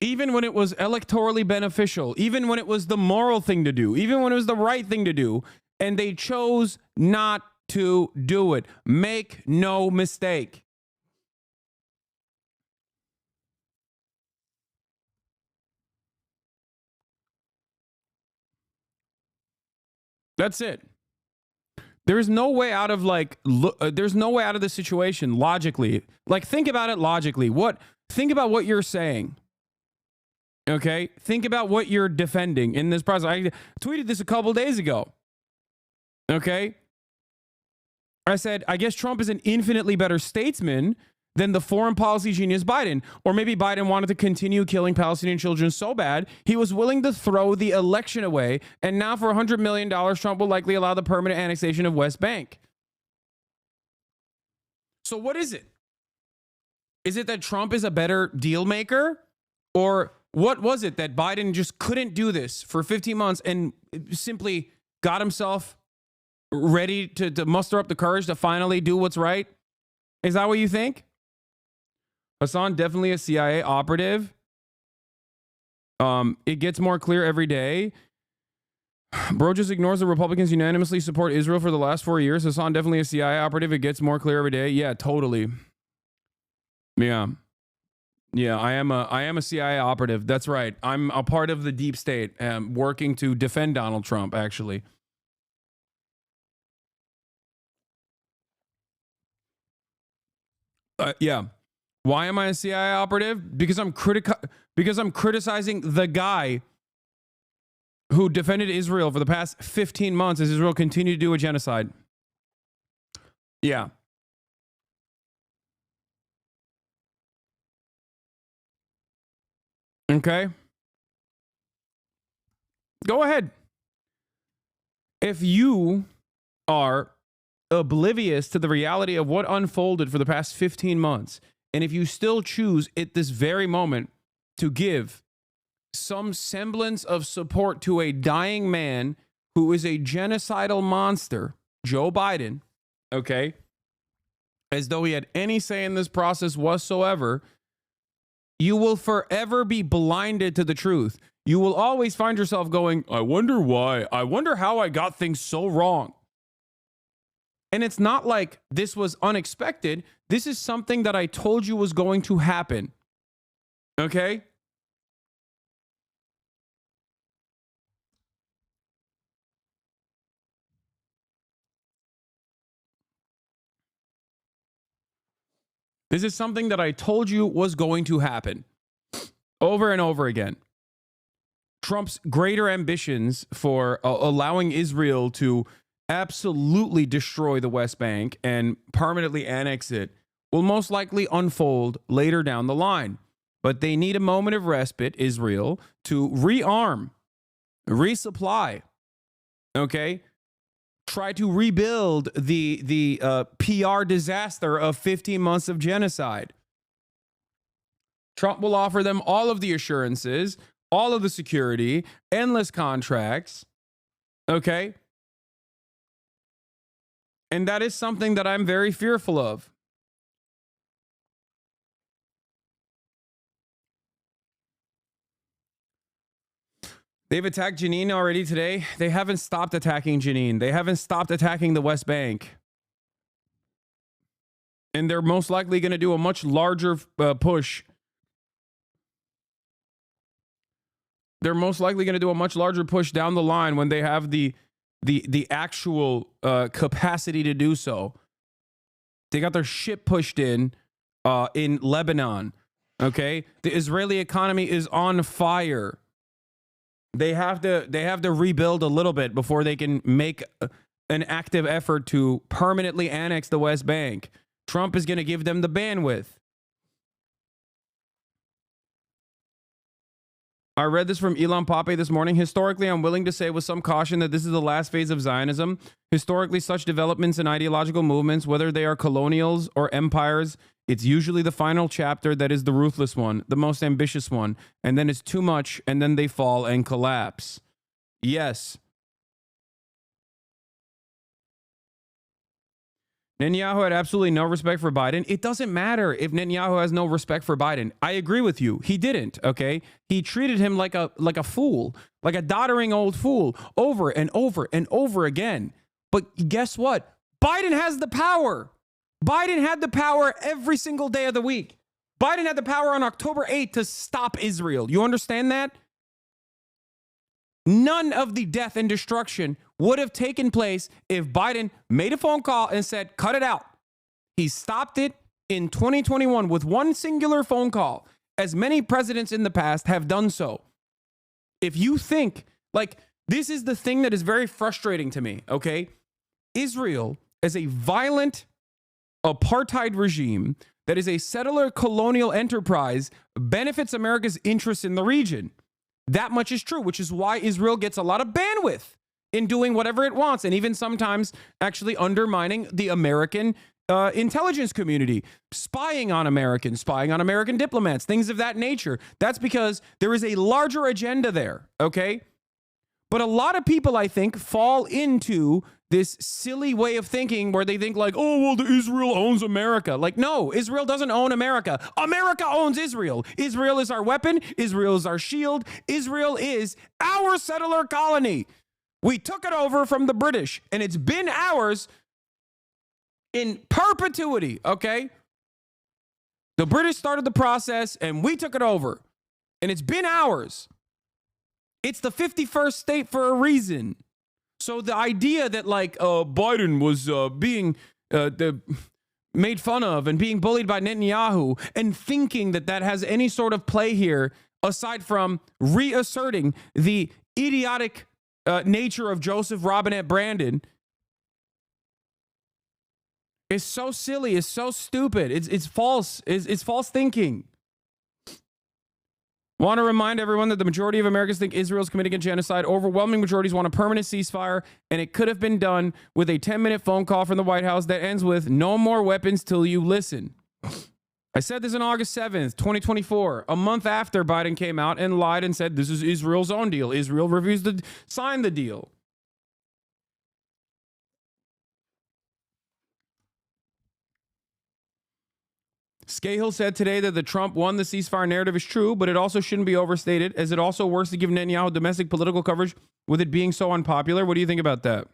even when it was electorally beneficial, even when it was the moral thing to do, even when it was the right thing to do, and they chose not to do it. Make no mistake. That's it. There's no way out of there's no way out of the situation logically. Like, think about it logically. Think about what you're saying. Okay? Think about what you're defending in this process. I tweeted this a couple days ago. Okay? I said, I guess Trump is an infinitely better statesman than the foreign policy genius Biden. Or maybe Biden wanted to continue killing Palestinian children so bad, he was willing to throw the election away. And now for $100 million, Trump will likely allow the permanent annexation of West Bank. So what is it? Is it that Trump is a better deal maker? Or what was it that Biden just couldn't do this for 15 months and simply got himself ready to muster up the courage to finally do what's right? Is that what you think? Hasan, definitely a CIA operative. It gets more clear every day. Bro just ignores the Republicans unanimously support Israel for the last 4 years. Hasan, definitely a CIA operative. It gets more clear every day. Yeah, totally. Yeah. Yeah, I am a CIA operative. That's right. I'm a part of the deep state, working to defend Donald Trump, actually. Yeah. Why am I a CIA operative? Because I'm criticizing the guy who defended Israel for the past 15 months as Israel continued to do a genocide. Yeah. Okay. Go ahead. If you are oblivious to the reality of what unfolded for the past 15 months, and if you still choose at this very moment to give some semblance of support to a dying man who is a genocidal monster, Joe Biden, okay, as though he had any say in this process whatsoever, you will forever be blinded to the truth. You will always find yourself going, I wonder why. I wonder how I got things so wrong. And it's not like this was unexpected. This is something that I told you was going to happen. Okay? This is something that I told you was going to happen over and over again. Trump's greater ambitions for allowing Israel to absolutely destroy the West Bank and permanently annex it will most likely unfold later down the line. But they need a moment of respite, Israel, to rearm, resupply, okay? Try to rebuild the PR disaster of 15 months of genocide. Trump will offer them all of the assurances, all of the security, endless contracts, okay? And that is something that I'm very fearful of. They've attacked Jenin already today. They haven't stopped attacking Jenin. They haven't stopped attacking the West Bank. And they're most likely going to do a much larger push. They're most likely going to do a much larger push down the line when they have the actual capacity to do so. They got their shit pushed in Lebanon. Okay, the Israeli economy is on fire. They have to rebuild a little bit before they can make an active effort to permanently annex the West Bank. Trump is going to give them the bandwidth. I read this from Elon Pape this morning. Historically, I'm willing to say with some caution that this is the last phase of Zionism. Historically, such developments and ideological movements, whether they are colonials or empires, it's usually the final chapter that is the ruthless one, the most ambitious one, and then it's too much, and then they fall and collapse. Yes, Netanyahu had absolutely no respect for Biden. It doesn't matter if Netanyahu has no respect for Biden. I agree with you. He didn't, okay? He treated him like a fool, like a doddering old fool over and over and over again. But guess what? Biden has the power. Biden had the power every single day of the week. Biden had the power on October 8th to stop Israel. You understand that? None of the death and destruction would have taken place if Biden made a phone call and said, cut it out. He stopped it in 2021 with one singular phone call, as many presidents in the past have done so. If you think, like, this is the thing that is very frustrating to me, okay? Israel is a violent apartheid regime that is a settler colonial enterprise, benefits America's interests in the region. That much is true, which is why Israel gets a lot of bandwidth in doing whatever it wants, and even sometimes actually undermining the American intelligence community, spying on Americans, spying on American diplomats, things of that nature. That's because there is a larger agenda there, okay? But a lot of people, I think, fall into this silly way of thinking where they think like, oh, well, Israel owns America. Like, no, Israel doesn't own America. America owns Israel. Israel is our weapon. Israel is our shield. Israel is our settler colony. We took it over from the British, and it's been ours in perpetuity, okay? The British started the process, and we took it over, and it's been ours. It's the 51st state for a reason. So the idea that like Biden was being made fun of and being bullied by Netanyahu and thinking that that has any sort of play here, aside from reasserting the idiotic nature of Joseph Robinette Brandon, is so silly, is so stupid. It's false. It's false thinking. Want to remind everyone that the majority of Americans think Israel's committing a genocide. Overwhelming majorities want a permanent ceasefire, and it could have been done with a 10-minute phone call from the White House that ends with no more weapons till you listen. I said this on August 7th, 2024, a month after Biden came out and lied and said this is Israel's own deal. Israel refused to sign the deal. Scahill said today that the Trump won the ceasefire narrative is true, but it also shouldn't be overstated, as it also works to give Netanyahu domestic political coverage with it being so unpopular. What do you think about that?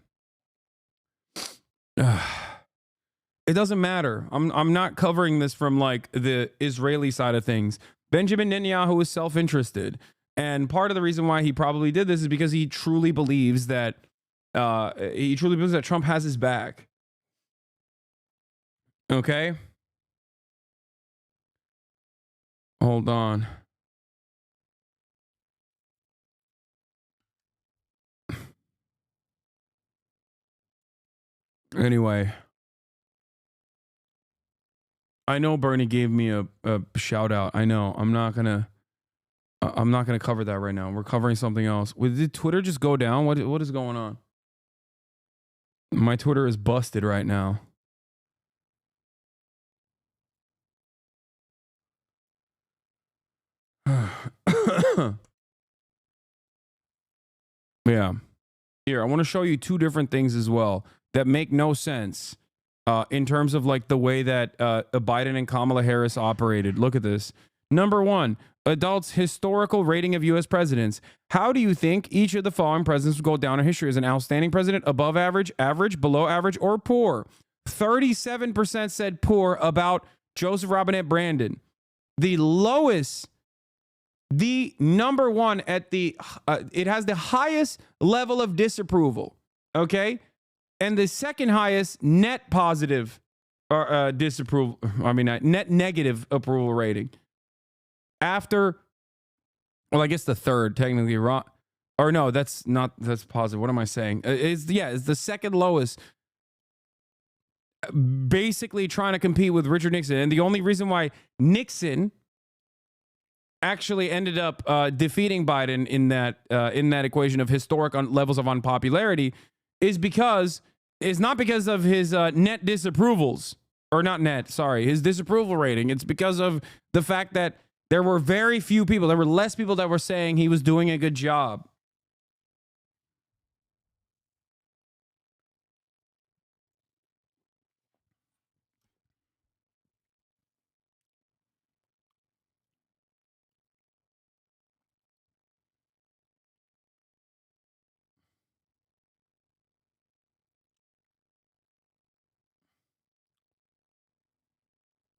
It doesn't matter. I'm not covering this from like the Israeli side of things. Benjamin Netanyahu is self-interested, and part of the reason why he probably did this is because he truly believes that Trump has his back. Okay. Hold on. Anyway, I know Bernie gave me a shout out. I know. I'm not gonna cover that right now. We're covering something else. Did Twitter just go down? What is going on? My Twitter is busted right now. Yeah. Here, I want to show you two different things as well that make no sense in terms of like the way that Biden and Kamala Harris operated. Look at this. Number one, adults' historical rating of U.S. presidents. How do you think each of the following presidents would go down in history as an outstanding president, above average, average, below average, or poor? 37% said poor about Joseph Robinette Brandon. The lowest, the number one at the, it has the highest level of disapproval, okay? And the second highest net positive or disapproval, net negative approval rating. After, well, I guess the third, technically wrong. Or no, that's positive. What am I saying? It's the second lowest. Basically trying to compete with Richard Nixon. And the only reason why Nixon actually ended up defeating Biden in that equation of historic levels of unpopularity is not because of his net disapprovals, or not net, sorry, his disapproval rating. It's because of the fact that there were very few people, there were less people that were saying he was doing a good job.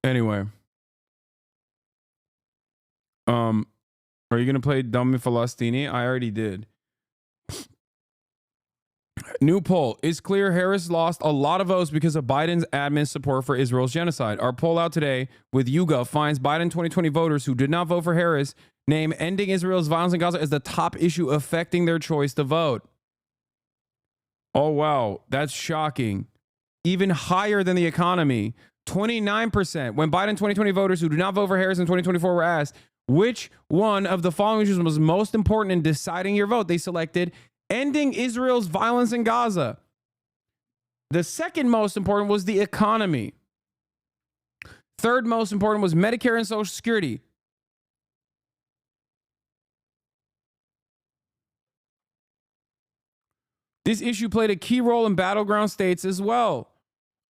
Anyway. Are you gonna play Dummy Falastini? I already did. New poll. It's clear Harris lost a lot of votes because of Biden's admin support for Israel's genocide. Our poll out today with YouGov finds Biden 2020 voters who did not vote for Harris name ending Israel's violence in Gaza as the top issue affecting their choice to vote. Oh, wow. That's shocking. Even higher than the economy. 29%. When Biden 2020 voters who do not vote for Harris in 2024 were asked which one of the following issues was most important in deciding your vote, they selected ending Israel's violence in Gaza. The second most important was the economy. Third most important was Medicare and Social Security. This issue played a key role in battleground states as well.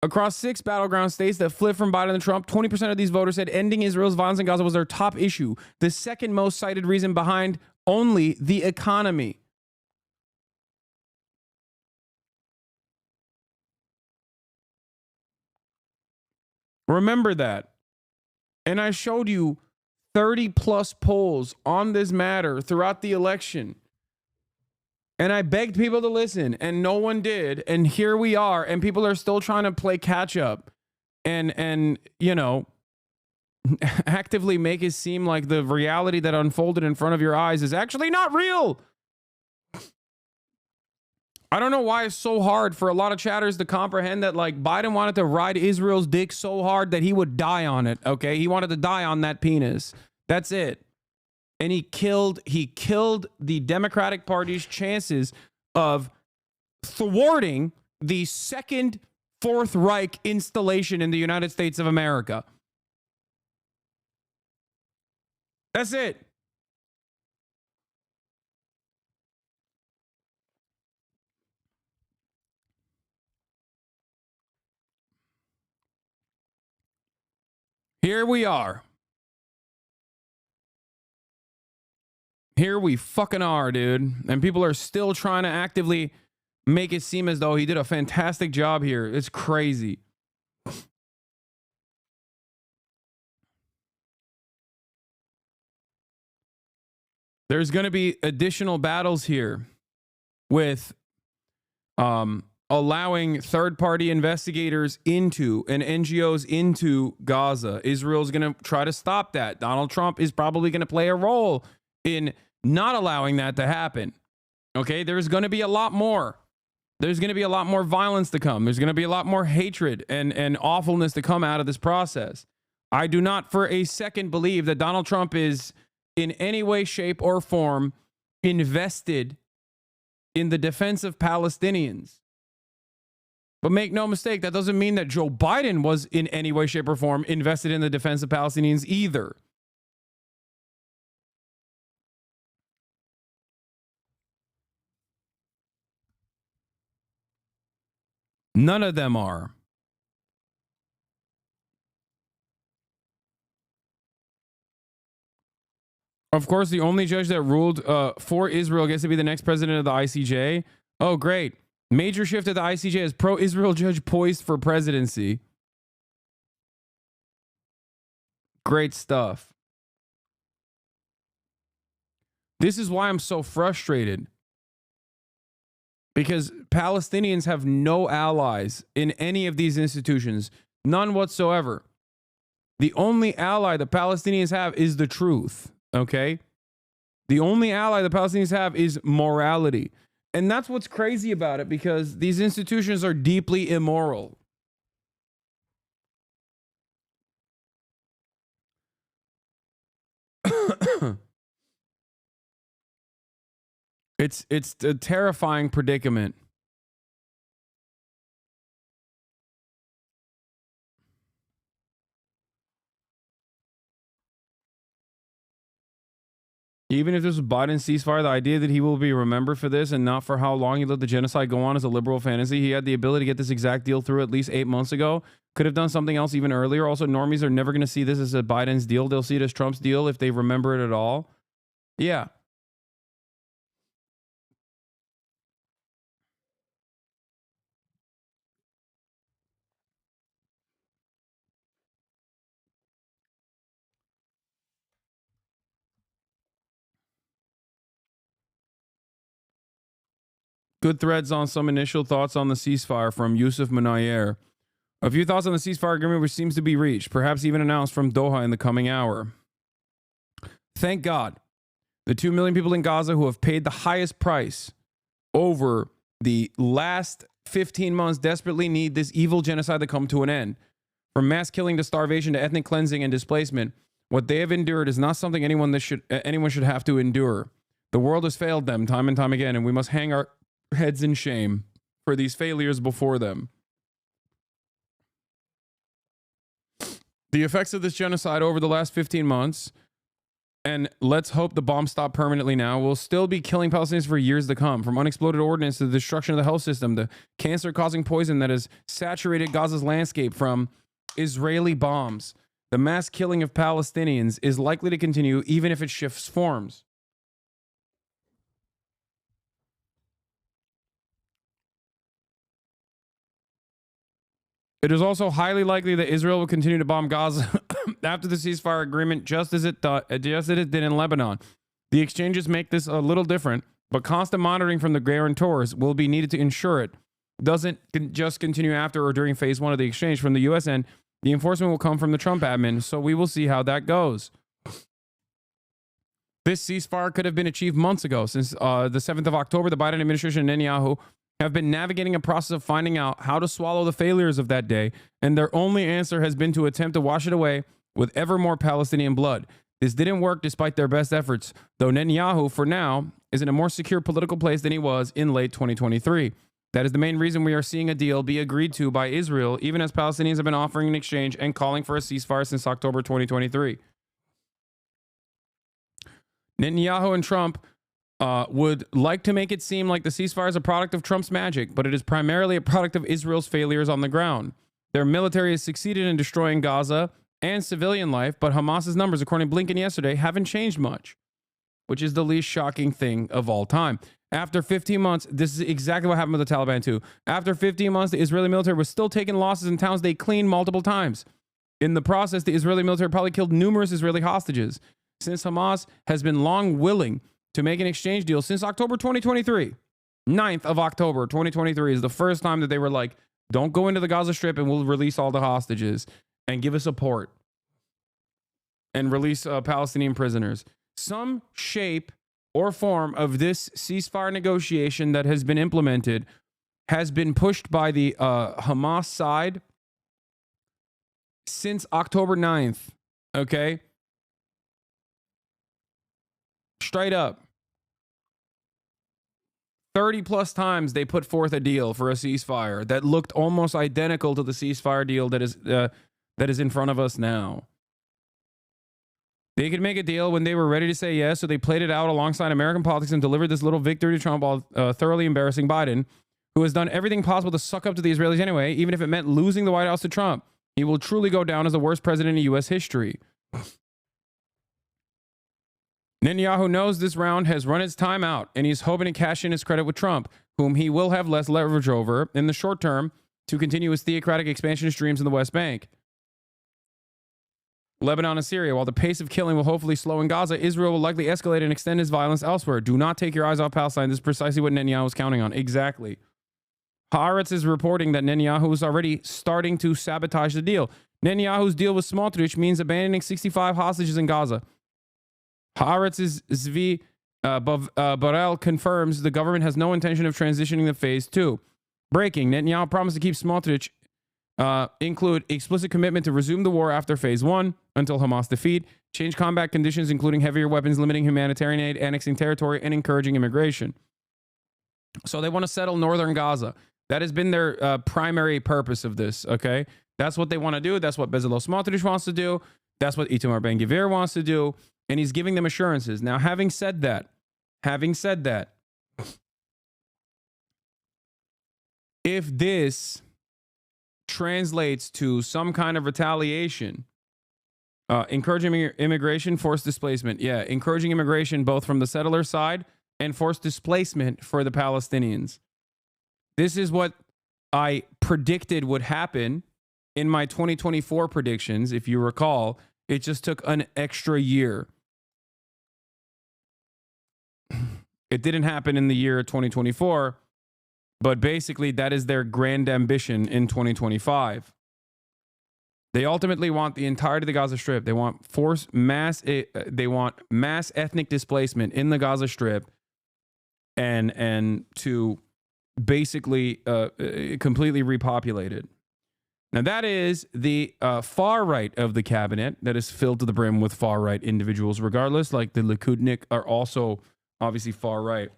Across 6 battleground states that flipped from Biden and Trump, 20% of these voters said ending Israel's violence in Gaza was their top issue. The second most cited reason behind only the economy. Remember that. And I showed you 30 plus polls on this matter throughout the election. And I begged people to listen and no one did. And here we are. And people are still trying to play catch up and you know, actively make it seem like the reality that unfolded in front of your eyes is actually not real. I don't know why it's so hard for a lot of chatters to comprehend that, like, Biden wanted to ride Israel's dick so hard that he would die on it. Okay. He wanted to die on that penis. That's it. And he killed the Democratic Party's chances of thwarting the second Fourth Reich installation in the United States of America. That's it. Here we are. Here we fucking are, dude. And people are still trying to actively make it seem as though he did a fantastic job here. It's crazy. There's going to be additional battles here with allowing third-party investigators into and NGOs into Gaza. Israel's going to try to stop that. Donald Trump is probably going to play a role in not allowing that to happen. Okay, there's going to be a lot more. There's going to be a lot more violence to come. There's going to be a lot more hatred and awfulness to come out of this process. I do not for a second believe that Donald Trump is in any way, shape, or form invested in the defense of Palestinians. But make no mistake, that doesn't mean that Joe Biden was in any way, shape, or form invested in the defense of Palestinians either. None of them are. Of course, the only judge that ruled for Israel gets to be the next president of the ICJ. Oh, great. Major shift at the ICJ as pro-Israel judge poised for presidency. Great stuff. This is why I'm so frustrated. Because Palestinians have no allies in any of these institutions. None whatsoever. The only ally the Palestinians have is the truth. Okay? The only ally the Palestinians have is morality. And that's what's crazy about it, because these institutions are deeply immoral. It's a terrifying predicament. Even if this was Biden's ceasefire, the idea that he will be remembered for this and not for how long he let the genocide go on is a liberal fantasy. He had the ability to get this exact deal through at least 8 months ago. Could have done something else even earlier. Also, normies are never going to see this as a Biden's deal. They'll see it as Trump's deal if they remember it at all. Yeah. Good threads on some initial thoughts on the ceasefire from Yusuf Menayer. A few thoughts on the ceasefire agreement which seems to be reached, perhaps even announced from Doha in the coming hour. Thank God. The 2 million people in Gaza who have paid the highest price over the last 15 months desperately need this evil genocide to come to an end. From mass killing to starvation to ethnic cleansing and displacement, what they have endured is not something anyone should have to endure. The world has failed them time and time again, and we must hang our heads in shame for these failures before them. The effects of this genocide over the last 15 months, and let's hope the bombs stop permanently now, will still be killing Palestinians for years to come. From unexploded ordnance to the destruction of the health system, the cancer-causing poison that has saturated Gaza's landscape from Israeli bombs. The mass killing of Palestinians is likely to continue even if it shifts forms. It is also highly likely that Israel will continue to bomb Gaza after the ceasefire agreement, just as it did in Lebanon. The exchanges make this a little different, but constant monitoring from the guarantors will be needed to ensure it doesn't just continue after or during phase one of the exchange. From the U.S. end, the enforcement will come from the Trump admin, so we will see how that goes. This ceasefire could have been achieved months ago. Since the 7th of October, the Biden administration and Netanyahu have been navigating a process of finding out how to swallow the failures of that day, and their only answer has been to attempt to wash it away with ever more Palestinian blood. This didn't work despite their best efforts, though Netanyahu, for now, is in a more secure political place than he was in late 2023. That is the main reason we are seeing a deal be agreed to by Israel, even as Palestinians have been offering an exchange and calling for a ceasefire since October 2023. Netanyahu and Trump would like to make it seem like the ceasefire is a product of Trump's magic, but it is primarily a product of Israel's failures on the ground. Their military has succeeded in destroying Gaza and civilian life, but Hamas's numbers, according to Blinken yesterday, haven't changed much, which is the least shocking thing of all time. After 15 months, this is exactly what happened with the Taliban too. After 15 months, the Israeli military was still taking losses in towns they cleaned multiple times. In the process, the Israeli military probably killed numerous Israeli hostages. Since Hamas has been long willing to make an exchange deal since October 2023, 9th of October 2023 is the first time that they were like, don't go into the Gaza Strip and we'll release all the hostages and give us a port and release Palestinian prisoners. Some shape or form of this ceasefire negotiation that has been implemented has been pushed by the Hamas side since October 9th. Okay? Straight up. 30 plus times they put forth a deal for a ceasefire that looked almost identical to the ceasefire deal that is in front of us now. They could make a deal when they were ready to say yes, so they played it out alongside American politics and delivered this little victory to Trump while thoroughly embarrassing Biden, who has done everything possible to suck up to the Israelis anyway, even if it meant losing the White House to Trump. He will truly go down as the worst president in U.S. history. Netanyahu knows this round has run its time out, and he's hoping to cash in his credit with Trump, whom he will have less leverage over in the short term to continue his theocratic expansionist dreams in the West Bank. Lebanon and Syria. While the pace of killing will hopefully slow in Gaza, Israel will likely escalate and extend its violence elsewhere. Do not take your eyes off Palestine. This is precisely what Netanyahu is counting on. Exactly. Haaretz is reporting that Netanyahu is already starting to sabotage the deal. Netanyahu's deal with Smotrich means abandoning 65 hostages in Gaza. Haaretz's Zvi Barel confirms the government has no intention of transitioning to phase 2. Breaking. Netanyahu promised to keep Smotrich include explicit commitment to resume the war after phase 1 until Hamas defeat, change combat conditions including heavier weapons, limiting humanitarian aid, annexing territory, and encouraging immigration. So they want to settle northern Gaza. That has been their primary purpose of this, okay? That's what they want to do. That's what Bezalel Smotrich wants to do. That's what Itamar Ben-Gvir wants to do. And he's giving them assurances. Now, having said that, if this translates to some kind of retaliation, encouraging immigration, forced displacement. Yeah, encouraging immigration both from the settler side and forced displacement for the Palestinians. This is what I predicted would happen in my 2024 predictions. If you recall, it just took an extra year. It didn't happen in the year 2024. But basically, that is their grand ambition in 2025. They ultimately want the entirety of the Gaza Strip. They want they want mass ethnic displacement in the Gaza Strip, and to basically completely repopulate it. Now, that is the far right of the cabinet that is filled to the brim with far right individuals, regardless. Like the Likudnik are also obviously far right.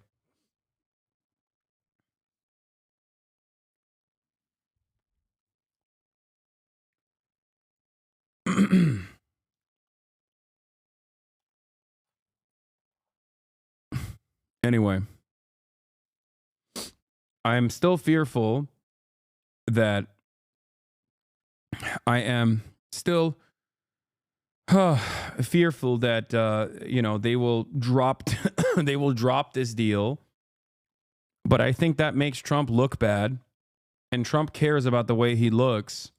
Anyway, I am still fearful that I am still fearful that they will drop they will drop this deal. But I think that makes Trump look bad, and Trump cares about the way he looks,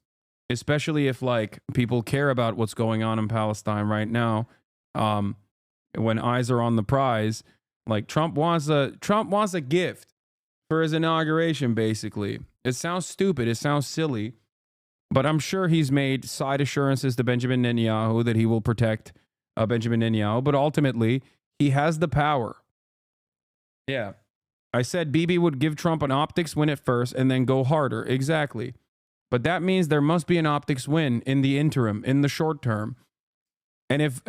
especially if like people care about what's going on in Palestine right now. When eyes are on the prize, like Trump wants a gift for his inauguration. Basically, it sounds stupid, it sounds silly, but I'm sure he's made side assurances to Benjamin Netanyahu that he will protect Benjamin Netanyahu. But ultimately, he has the power. Yeah, I said Bibi would give Trump an optics win at first and then go harder. Exactly. But that means there must be an optics win in the interim, in the short term. And if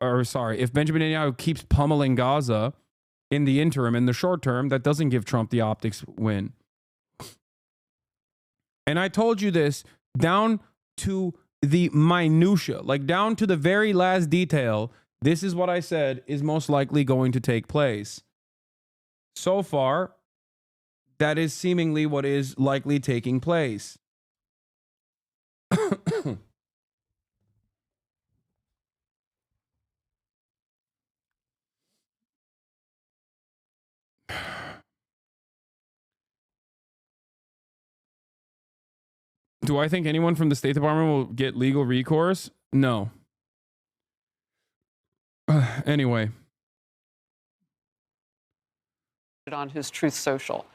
if Benjamin Netanyahu keeps pummeling Gaza in the interim, in the short term, that doesn't give Trump the optics win. And I told you this down to the minutia, like down to the very last detail. This is what I said is most likely going to take place. So far, that is seemingly what is likely taking place. Do I think anyone from the State Department will get legal recourse? No. Anyway. On his Truth Social.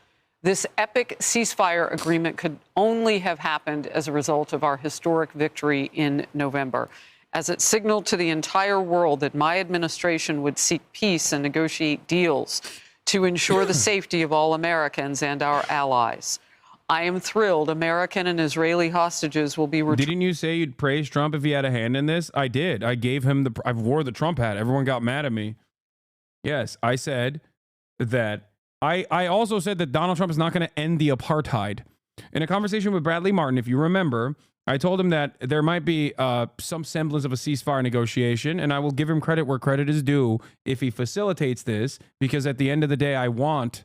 This epic ceasefire agreement could only have happened as a result of our historic victory in November, as it signaled to the entire world that my administration would seek peace and negotiate deals to ensure the safety of all Americans and our allies. I am thrilled American and Israeli hostages will be returned. Didn't you say you'd praise Trump if he had a hand in this? I did. I gave him I wore the Trump hat. Everyone got mad at me. Yes, I said that. I also said that Donald Trump is not going to end the apartheid. In a conversation with Bradley Martin, if you remember, I told him that there might be some semblance of a ceasefire negotiation, and I will give him credit where credit is due if he facilitates this, because at the end of the day, I want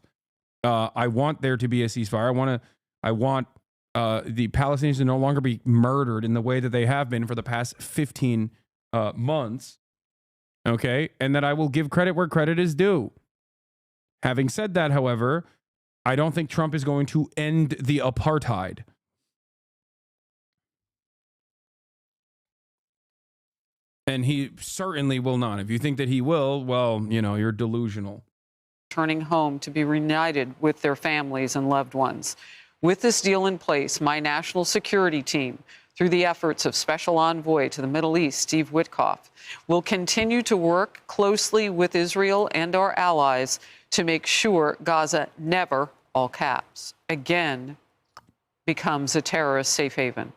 there to be a ceasefire. I want the Palestinians to no longer be murdered in the way that they have been for the past 15 months. Okay, and that I will give credit where credit is due. Having said that, however, I don't think Trump is going to end the apartheid. And he certainly will not. If you think that he will, well, you're delusional. Returning home to be reunited with their families and loved ones. With this deal in place, my national security team, through the efforts of Special Envoy to the Middle East, Steve Witkoff, will continue to work closely with Israel and our allies to make sure Gaza never, all caps, again becomes a terrorist safe haven.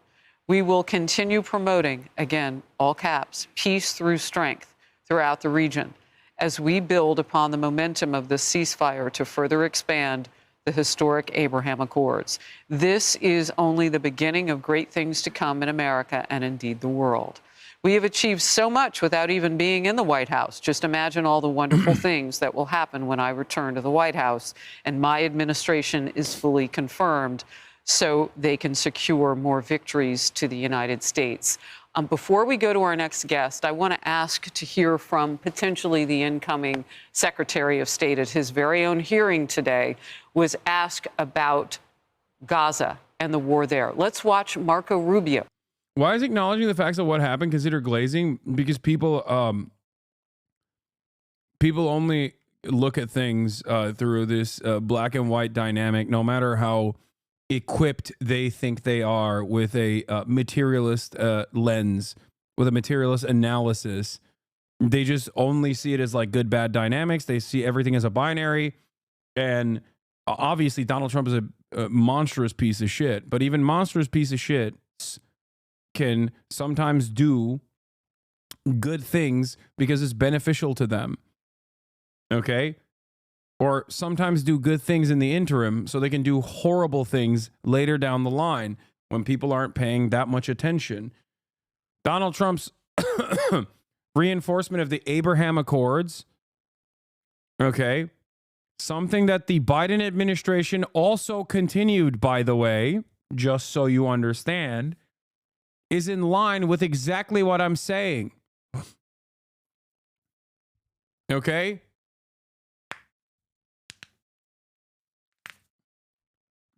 We will continue promoting, again, all caps, peace through strength throughout the region as we build upon the momentum of the ceasefire to further expand the historic Abraham Accords. This is only the beginning of great things to come in America and indeed the world. We have achieved so much without even being in the White House. Just imagine all the wonderful things that will happen when I return to the White House and my administration is fully confirmed so they can secure more victories to the United States. Before we go to our next guest, I want to ask to hear from potentially the incoming Secretary of State at his very own hearing today, was asked about Gaza and the war there. Let's watch Marco Rubio. Why is acknowledging the facts of what happened considered glazing? Because people only look at things through this black and white dynamic, no matter how equipped they think they are with a materialist lens, with a materialist analysis. They just only see it as like good, bad dynamics. They see everything as a binary. And obviously Donald Trump is a monstrous piece of shit, but even monstrous piece of shit can sometimes do good things because it's beneficial to them. Okay? Or sometimes do good things in the interim so they can do horrible things later down the line when people aren't paying that much attention. Donald Trump's reinforcement of the Abraham Accords, okay, something that the Biden administration also continued, by the way, just so you understand, is in line with exactly what I'm saying. Okay?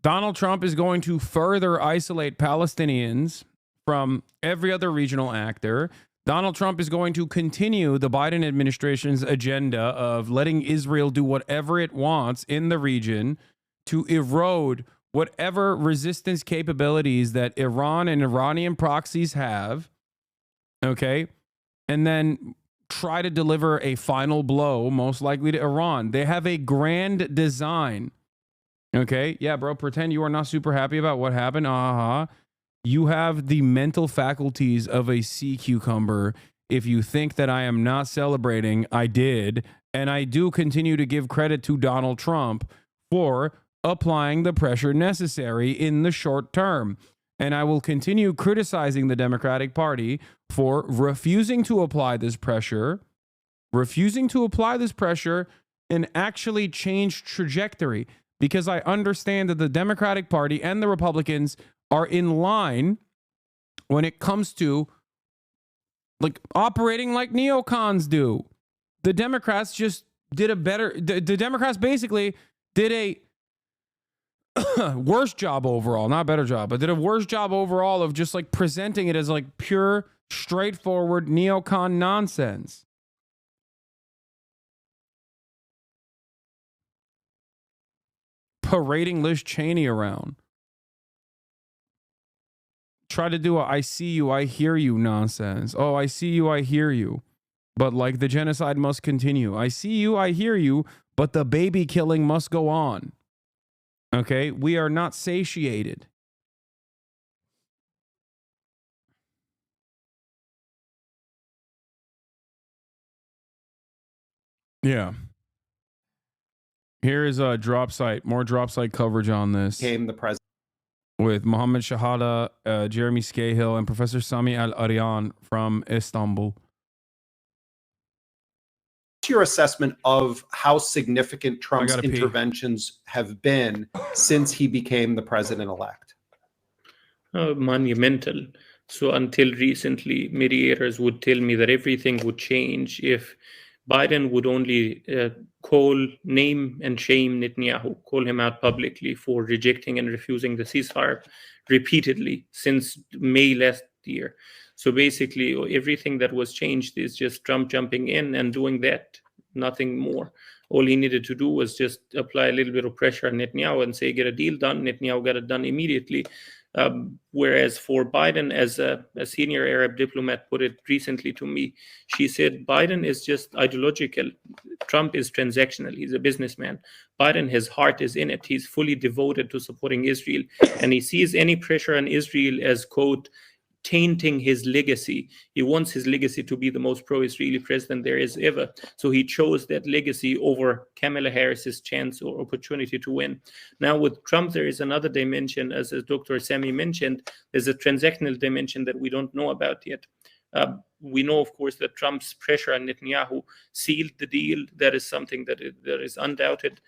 Donald Trump is going to further isolate Palestinians from every other regional actor. Donald Trump is going to continue the Biden administration's agenda of letting Israel do whatever it wants in the region to erode whatever resistance capabilities that Iran and Iranian proxies have. Okay? And then try to deliver a final blow, most likely to Iran. They have a grand design. Okay? Yeah, bro, pretend you are not super happy about what happened. You have the mental faculties of a sea cucumber. If you think that I am not celebrating, I did. And I do continue to give credit to Donald Trump for applying the pressure necessary in the short term. And I will continue criticizing the Democratic Party for refusing to apply this pressure, and actually change trajectory. Because I understand that the Democratic Party and the Republicans are in line when it comes to like operating like neocons do. The Democrats just did the Democrats basically did a worse job overall, not better job, but did a worse job overall of just like presenting it as like pure, straightforward neocon nonsense. Parading Liz Cheney around. Try to do a I see you, I hear you nonsense. Oh, I see you, I hear you. But like the genocide must continue. I see you, I hear you, but the baby killing must go on. Okay? We are not satiated. Yeah. Here is a drop site, more drop site coverage on this. Became the president. With Mohammed Shahada, Jeremy Scahill, and Professor Sami Al-Aryan from Istanbul. What's your assessment of how significant Trump's interventions have been since he became the president-elect? Monumental. So until recently, mediators would tell me that everything would change if Biden would only name and shame Netanyahu, call him out publicly for rejecting and refusing the ceasefire repeatedly since May last year. So basically, everything that was changed is just Trump jumping in and doing that, nothing more. All he needed to do was just apply a little bit of pressure on Netanyahu and say, get a deal done. Netanyahu got it done immediately. Whereas for Biden, as a senior Arab diplomat put it recently to me, she said, Biden is just ideological. Trump is transactional. He's a businessman. Biden, his heart is in it. He's fully devoted to supporting Israel. And he sees any pressure on Israel as, quote, tainting his legacy. He wants his legacy to be the most pro-Israeli president there is ever. So he chose that legacy over Kamala Harris's chance or opportunity to win. Now with Trump, there is another dimension, as Dr. Sami mentioned, there's a transactional dimension that we don't know about yet. We know, of course, that Trump's pressure on Netanyahu sealed the deal. That is something that is undoubted.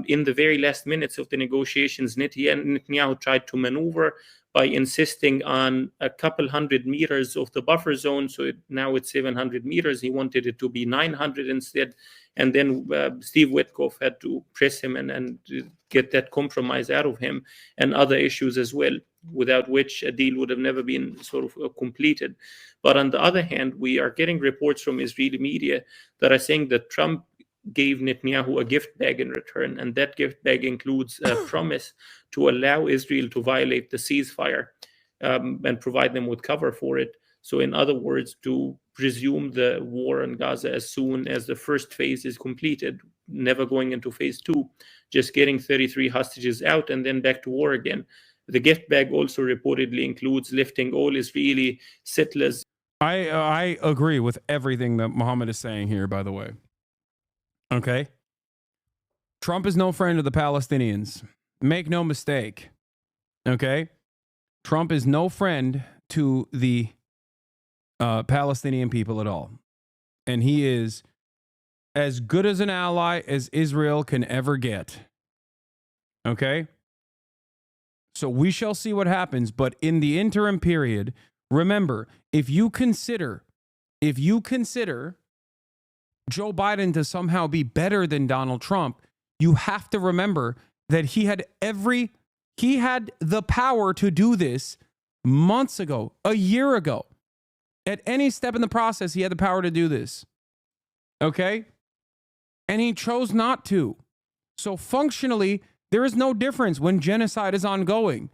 In the very last minutes of the negotiations, Netanyahu tried to maneuver by insisting on a couple hundred meters of the buffer zone. So now it's 700 meters. He wanted it to be 900 instead. And then Steve Witkoff had to press him and get that compromise out of him, and other issues as well, without which a deal would have never been sort of completed. But on the other hand, we are getting reports from Israeli media that are saying that Trump gave Netanyahu a gift bag in return, and that gift bag includes a promise to allow Israel to violate the ceasefire and provide them with cover for it. So in other words, to resume the war in Gaza as soon as the first phase is completed, never going into phase 2, just getting 33 hostages out and then back to war again. The gift bag also reportedly includes lifting all Israeli settlers. I agree with everything that Mohammed is saying here, by the way. Okay? Trump is no friend of the Palestinians. Make no mistake. Okay? Trump is no friend to the Palestinian people at all. And he is as good as an ally as Israel can ever get. Okay? So we shall see what happens. But in the interim period, remember, if you consider Joe Biden to somehow be better than Donald Trump, you have to remember that he had the power to do this months ago, a year ago. At any step in the process, he had the power to do this. Okay? And he chose not to. So functionally, there is no difference when genocide is ongoing.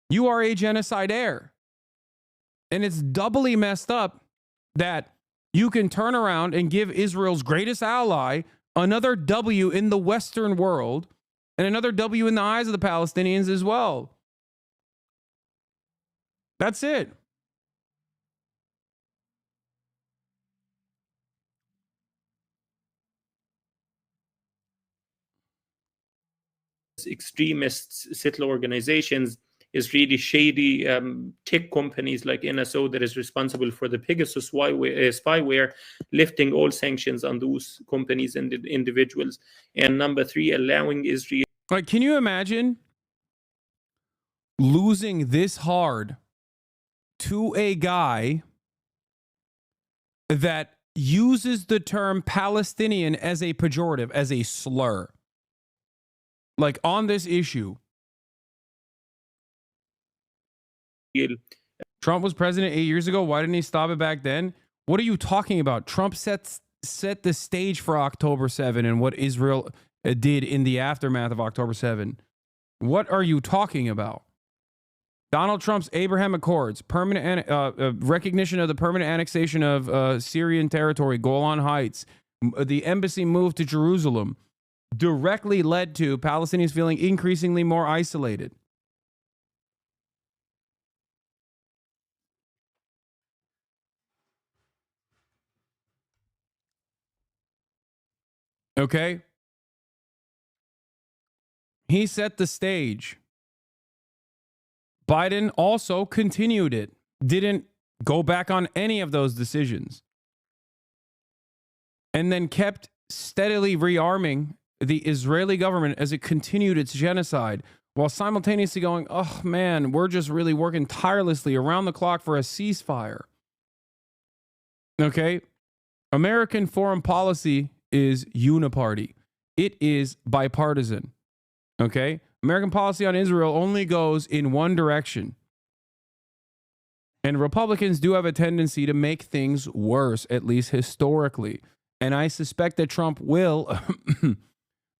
You are a genocidaire. And it's doubly messed up that you can turn around and give Israel's greatest ally another W in the Western world and another W in the eyes of the Palestinians as well. That's it. Extremist settler organizations is really shady tech companies like NSO that is responsible for the Pegasus spyware, lifting all sanctions on those companies and individuals. And number 3, allowing Israel. Like, can you imagine losing this hard to a guy that uses the term Palestinian as a pejorative, as a slur? Like, on this issue. Trump was president 8 years ago. Why didn't he stop it back then? What are you talking about? Trump set the stage for October 7 and what Israel did in the aftermath of October 7. What are you talking about? Donald Trump's Abraham Accords, permanent recognition of the permanent annexation of Syrian territory, Golan Heights, the embassy move to Jerusalem, directly led to Palestinians feeling increasingly more isolated. Okay? He set the stage. Biden also continued it. Didn't go back on any of those decisions. And then kept steadily rearming the Israeli government as it continued its genocide, while simultaneously going, oh man, we're just really working tirelessly around the clock for a ceasefire. Okay? American foreign policy is uniparty. It is bipartisan. Okay? American policy on Israel only goes in one direction. And Republicans do have a tendency to make things worse, at least historically. And I suspect that Trump will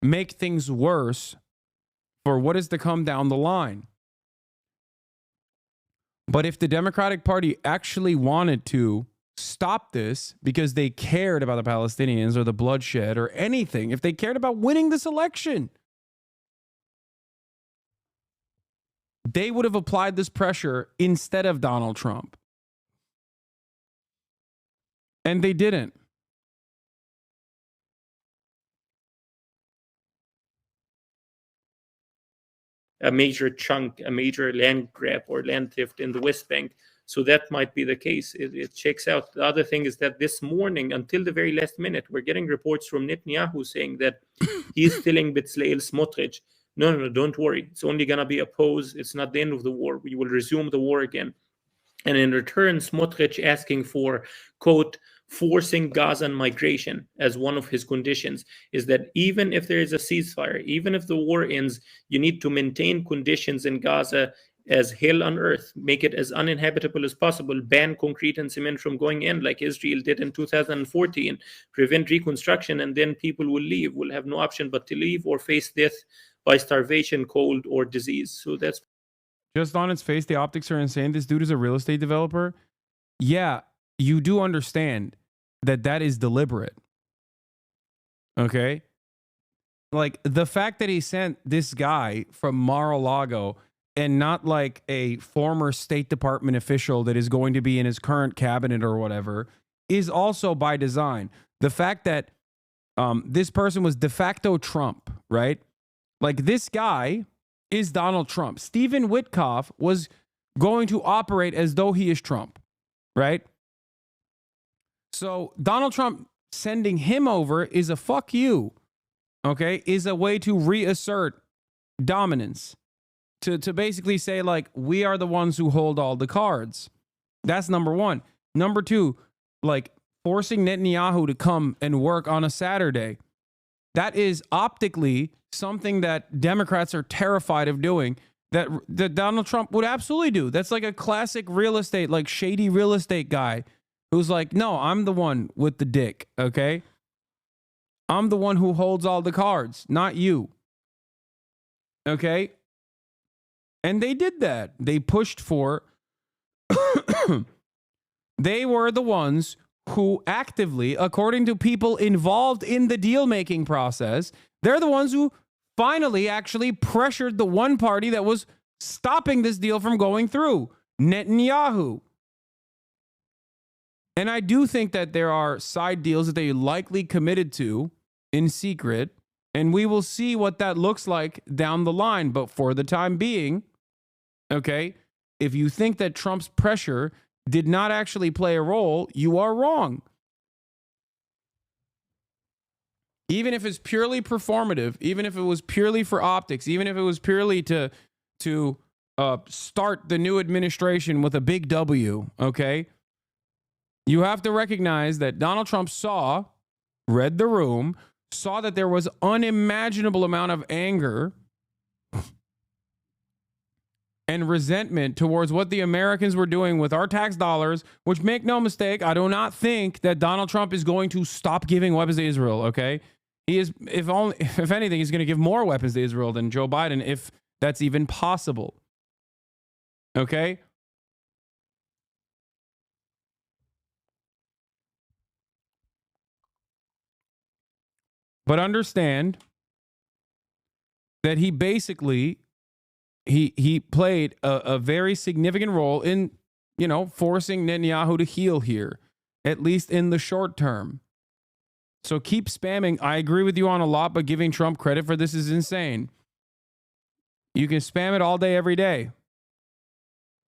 make things worse for what is to come down the line. But if the Democratic Party actually wanted to stop this because they cared about the Palestinians or the bloodshed or anything, if they cared about winning this election, they would have applied this pressure instead of Donald Trump. And they didn't. A major chunk, a major land grab or land theft in the West Bank. So that might be the case. It checks out. The other thing is that this morning, until the very last minute, we're getting reports from Netanyahu saying that he's stealing Bezalel Smotrich. No, don't worry. It's only going to be a pause. It's not the end of the war. We will resume the war again. And in return, Smotrich asking for, quote, forcing Gazan migration as one of his conditions, is that even if there is a ceasefire, even if the war ends, you need to maintain conditions in Gaza as hell on earth, make it as uninhabitable as possible, ban concrete and cement from going in like Israel did in 2014, prevent reconstruction, and then people will leave, will have no option but to leave or face death by starvation, cold, or disease. So that's just on its face, the optics are insane. This dude is a real estate developer. Yeah, you do understand that that is deliberate. Okay? Like the fact that he sent this guy from Mar-a-Lago and not like a former State Department official that is going to be in his current cabinet or whatever is also by design. The fact that this person was de facto Trump, right? Like this guy is Donald Trump. Stephen Witkoff was going to operate as though he is Trump, right? So Donald Trump sending him over is a fuck you, okay? Is a way to reassert dominance. To basically say, like, we are the ones who hold all the cards. That's number one. Number two, like, forcing Netanyahu to come and work on a Saturday. That is optically something that Democrats are terrified of doing, that Donald Trump would absolutely do. That's like a classic real estate, like, shady real estate guy who's like, no, I'm the one with the dick, okay? I'm the one who holds all the cards, not you. Okay? And they did that. They pushed for, they were the ones who actively, according to people involved in the deal-making process, they're the ones who finally actually pressured the one party that was stopping this deal from going through, Netanyahu. And I do think that there are side deals that they likely committed to in secret, and we will see what that looks like down the line. But for the time being, okay, if you think that Trump's pressure did not actually play a role, you are wrong. Even if it's purely performative, even if it was purely for optics, even if it was purely to start the new administration with a big W, okay, you have to recognize that Donald Trump read the room, saw that there was unimaginable amount of anger and resentment towards what the Americans were doing with our tax dollars, which, make no mistake, I do not think that Donald Trump is going to stop giving weapons to Israel, okay? He is, if anything, he's going to give more weapons to Israel than Joe Biden, if that's even possible. Okay? But understand that he basically he played a very significant role in, you know, forcing Netanyahu to heel here, at least in the short term. So keep spamming. I agree with you on a lot, but giving Trump credit for this is insane. You can spam it all day, every day.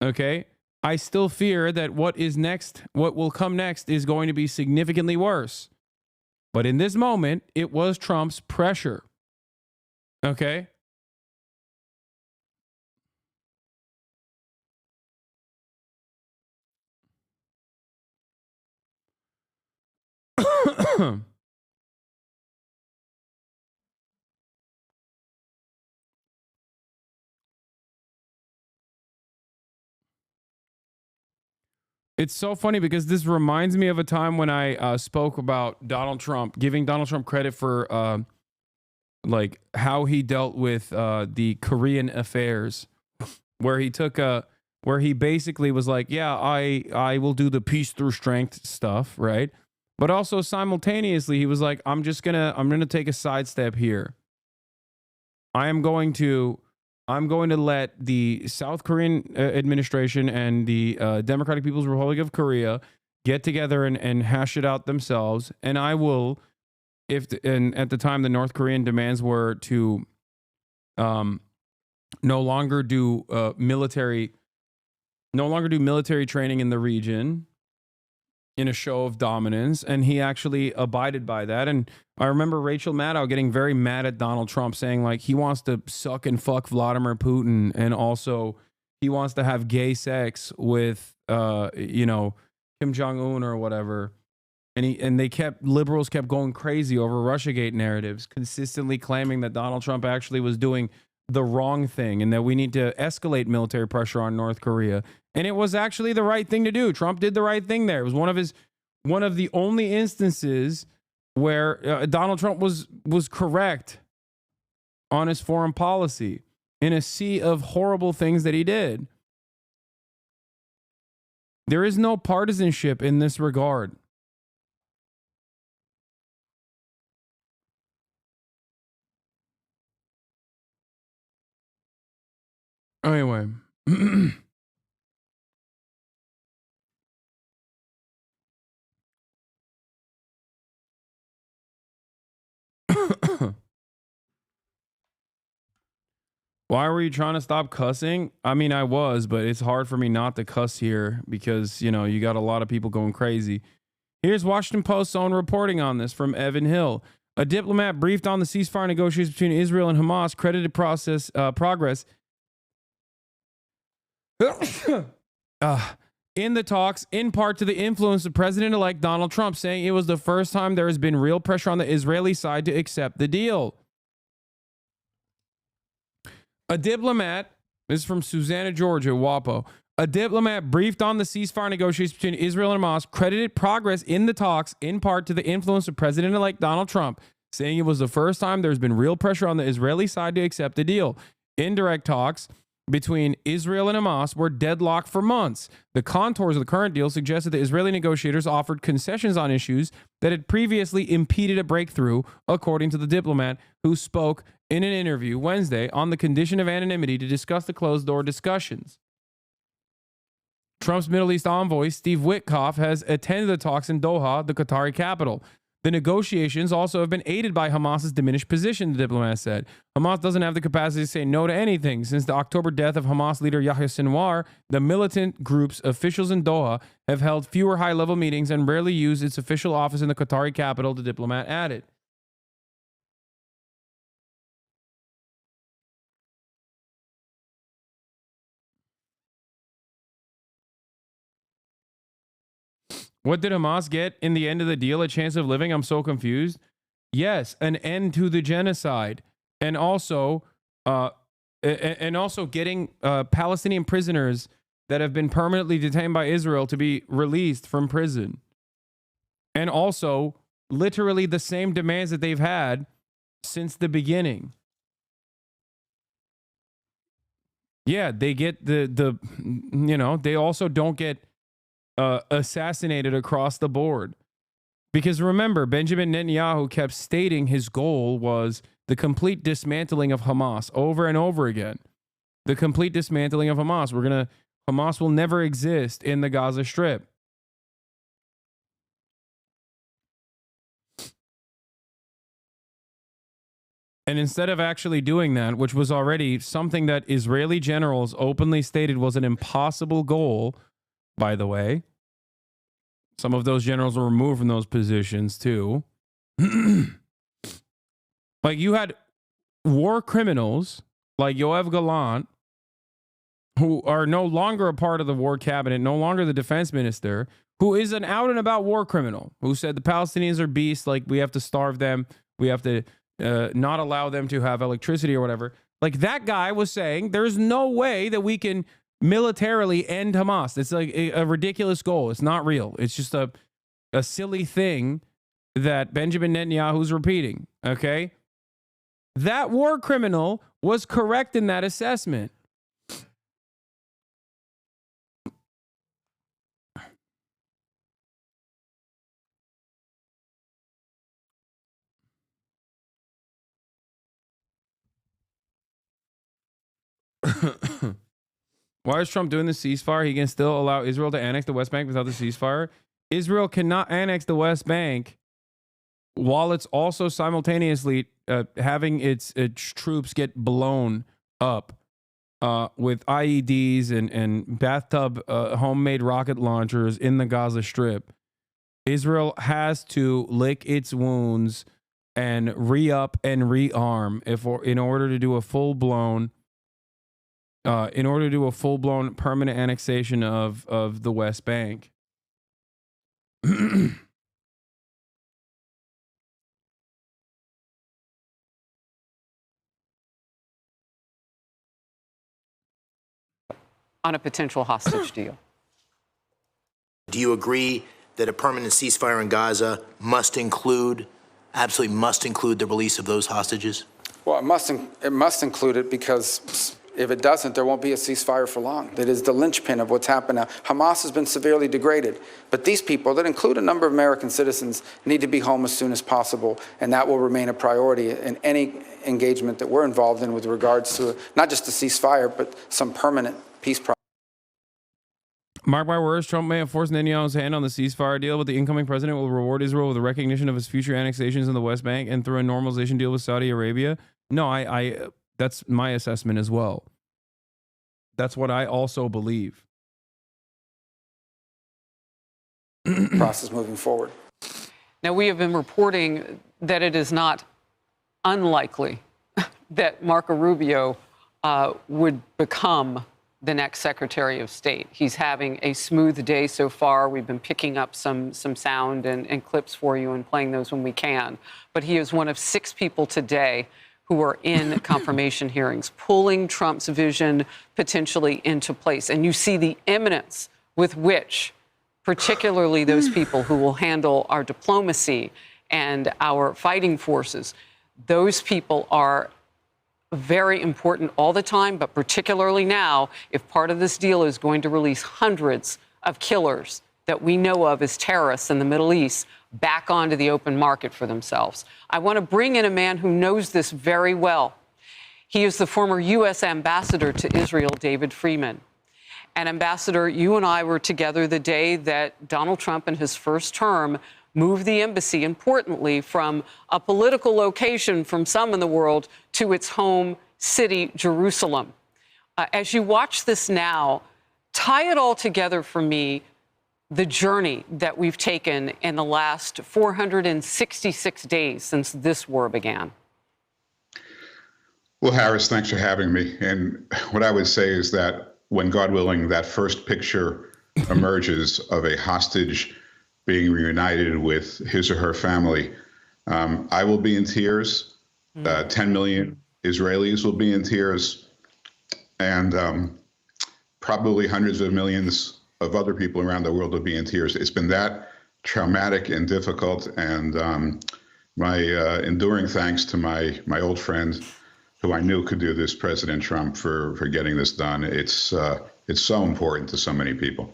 Okay? I still fear that what will come next is going to be significantly worse. But in this moment, it was Trump's pressure. Okay? It's so funny because this reminds me of a time when I spoke about Donald Trump, giving Donald Trump credit for like how he dealt with the Korean affairs, where he basically was like, yeah, I will do the peace through strength stuff, right? But also simultaneously, he was like, I'm gonna take a sidestep here. I'm going to let the South Korean administration and the Democratic People's Republic of Korea get together and hash it out themselves. And I will, and at the time, the North Korean demands were to no longer do military training in the region in a show of dominance, and he actually abided by that. And I remember Rachel Maddow getting very mad at Donald Trump, saying like he wants to suck and fuck Vladimir Putin, and also he wants to have gay sex with Kim Jong-un or whatever. And liberals kept going crazy over Russiagate narratives, consistently claiming that Donald Trump actually was doing the wrong thing and that we need to escalate military pressure on North Korea. And it was actually the right thing to do. Trump did the right thing there. It was one of the only instances where Donald Trump was correct on his foreign policy in a sea of horrible things that he did. There is no partisanship in this regard. Anyway. Why were you trying to stop cussing? I mean, I was, but it's hard for me not to cuss here because, you know, you got a lot of people going crazy. Here's Washington Post's own reporting on this from Evan Hill. A diplomat briefed on the ceasefire negotiations between Israel and Hamas credited progress in the talks, in part to the influence of President-elect Donald Trump, saying it was the first time there has been real pressure on the Israeli side to accept the deal. A diplomat, this is from Susanna, Georgia, WAPO. A diplomat briefed on the ceasefire negotiations between Israel and Hamas credited progress in the talks in part to the influence of President-elect Donald Trump, saying it was the first time there's been real pressure on the Israeli side to accept the deal. Indirect talks between Israel and Hamas were deadlocked for months. The contours of the current deal suggested the Israeli negotiators offered concessions on issues that had previously impeded a breakthrough, according to the diplomat who spoke in an interview Wednesday on the condition of anonymity to discuss the closed-door discussions. Trump's Middle East envoy, Steve Witkoff, has attended the talks in Doha, the Qatari capital. The negotiations also have been aided by Hamas's diminished position, the diplomat said. Hamas doesn't have the capacity to say no to anything. Since the October death of Hamas leader Yahya Sinwar, the militant group's officials in Doha have held fewer high-level meetings and rarely used its official office in the Qatari capital, the diplomat added. What did Hamas get in the end of the deal? A chance of living? I'm so confused. Yes, an end to the genocide, and also getting Palestinian prisoners that have been permanently detained by Israel to be released from prison, and also literally the same demands that they've had since the beginning. Yeah, they get they also don't get assassinated across the board. Because remember, Benjamin Netanyahu kept stating his goal was the complete dismantling of Hamas over and over again. The complete dismantling of Hamas. Hamas will never exist in the Gaza Strip. And instead of actually doing that, which was already something that Israeli generals openly stated was an impossible goal, by the way. Some of those generals were removed from those positions too. Like you had war criminals like Yoav Gallant, who are no longer a part of the war cabinet, no longer the defense minister, who is an out and about war criminal, who said the Palestinians are beasts, like we have to starve them, we have to not allow them to have electricity or whatever. Like that guy was saying, there's no way that we can militarily end Hamas. It's like a ridiculous goal. It's not real. It's just a silly thing that Benjamin Netanyahu's repeating. Okay? That war criminal was correct in that assessment. Why is Trump doing the ceasefire? He can still allow Israel to annex the West Bank without the ceasefire. Israel cannot annex the West Bank while it's also simultaneously having its troops get blown up with IEDs and bathtub homemade rocket launchers in the Gaza Strip. Israel has to lick its wounds and re-up and rearm in order to do a full-blown permanent annexation of the West Bank. on a potential hostage deal. Do you agree that a permanent ceasefire in Gaza absolutely must include the release of those hostages? Well, it must include it, because if it doesn't, there won't be a ceasefire for long. That is the linchpin of what's happened now. Hamas has been severely degraded, but these people, that include a number of American citizens, need to be home as soon as possible, and that will remain a priority in any engagement that we're involved in with regards to not just a ceasefire, but some permanent peace process. Mark my words, Trump may have forced Netanyahu's hand on the ceasefire deal, but the incoming president will reward Israel with the recognition of his future annexations in the West Bank and through a normalization deal with Saudi Arabia. No, I that's my assessment as well. That's what I also believe. Process moving forward. Now, we have been reporting that it is not unlikely that Marco Rubio would become the next Secretary of State. He's having a smooth day so far. We've been picking up some sound and clips for you and playing those when we can. But he is one of 6 people today who are in confirmation hearings, pulling Trump's vision potentially into place. And you see the imminence with which, particularly those people who will handle our diplomacy and our fighting forces, those people are very important all the time, but particularly now, if part of this deal is going to release hundreds of killers that we know of as terrorists in the Middle East back onto the open market for themselves. I want to bring in a man who knows this very well. He is the former U.S. ambassador to Israel, David Freeman. And Ambassador, you and I were together the day that Donald Trump in his first term moved the embassy, importantly, from a political location from some in the world to its home city, Jerusalem. As you watch this now, tie it all together for me, the journey that we've taken in the last 466 days since this war began. Well, Harris, thanks for having me. And what I would say is that when, God willing, that first picture emerges of a hostage being reunited with his or her family, I will be in tears. 10 million Israelis will be in tears. And probably hundreds of millions of other people around the world will be in tears. It's been that traumatic and difficult. And my enduring thanks to my old friend, who I knew could do this, President Trump, for getting this done. It's so important to so many people.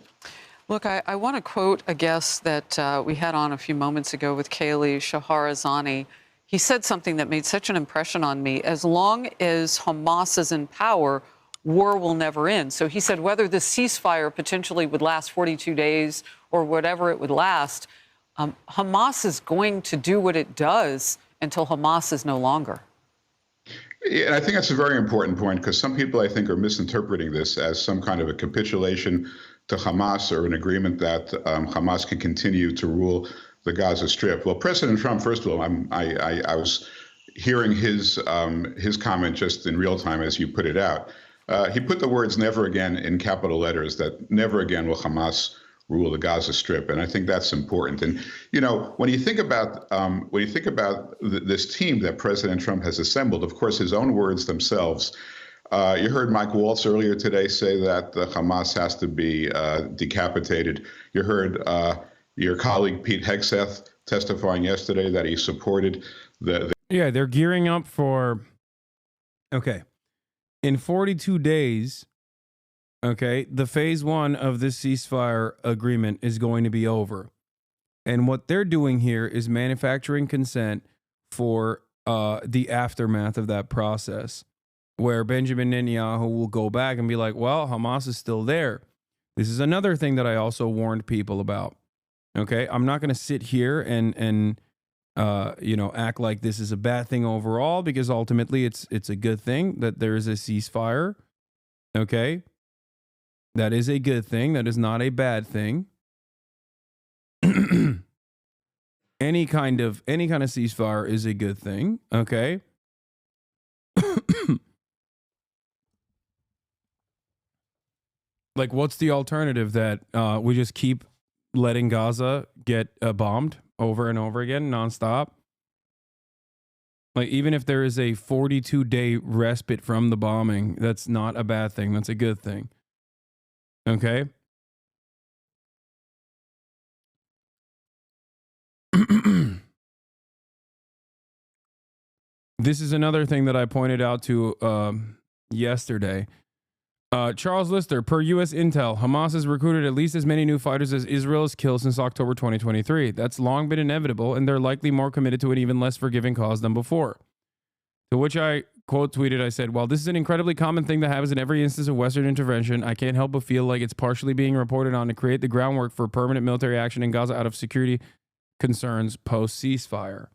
Look, I want to quote a guest that we had on a few moments ago with Kaylee Shahrazani. He said something that made such an impression on me. As long as Hamas is in power, war will never end. So he said whether the ceasefire potentially would last 42 days or whatever it would last, Hamas is going to do what it does until Hamas is no longer. Yeah, and I think that's a very important point, because some people, I think, are misinterpreting this as some kind of a capitulation to Hamas or an agreement that Hamas can continue to rule the Gaza Strip. Well, President Trump, first of all, I was hearing his comment just in real time as you put it out. He put the words "never again" in capital letters, that never again will Hamas rule the Gaza Strip, and I think that's important. And you know, when you think about this team that President Trump has assembled, of course, his own words themselves. You heard Mike Waltz earlier today say that Hamas has to be decapitated. You heard your colleague Pete Hegseth testifying yesterday that he supported the. Yeah, they're gearing up for. Okay, in 42 days. Okay, the phase 1 of this ceasefire agreement is going to be over. And what they're doing here is manufacturing consent for the aftermath of that process, where Benjamin Netanyahu will go back and be like, well, Hamas is still there. This is another thing that I also warned people about. Okay, I'm not going to sit here and act like this is a bad thing overall, because ultimately it's a good thing that there is a ceasefire. Okay. That is a good thing. That is not a bad thing. Any kind of ceasefire is a good thing. Okay. Like, what's the alternative? That we just keep letting Gaza get bombed over and over again, nonstop? Like, even if there is a 42-day respite from the bombing, that's not a bad thing. That's a good thing. Okay. This is another thing that I pointed out to yesterday. Charles Lister, per U.S. intel, Hamas has recruited at least as many new fighters as Israel has killed since October 2023. That's long been inevitable, and they're likely more committed to an even less forgiving cause than before. To which I quote tweeted, I said, while this is an incredibly common thing that happens in every instance of Western intervention, I can't help but feel like it's partially being reported on to create the groundwork for permanent military action in Gaza out of security concerns post ceasefire.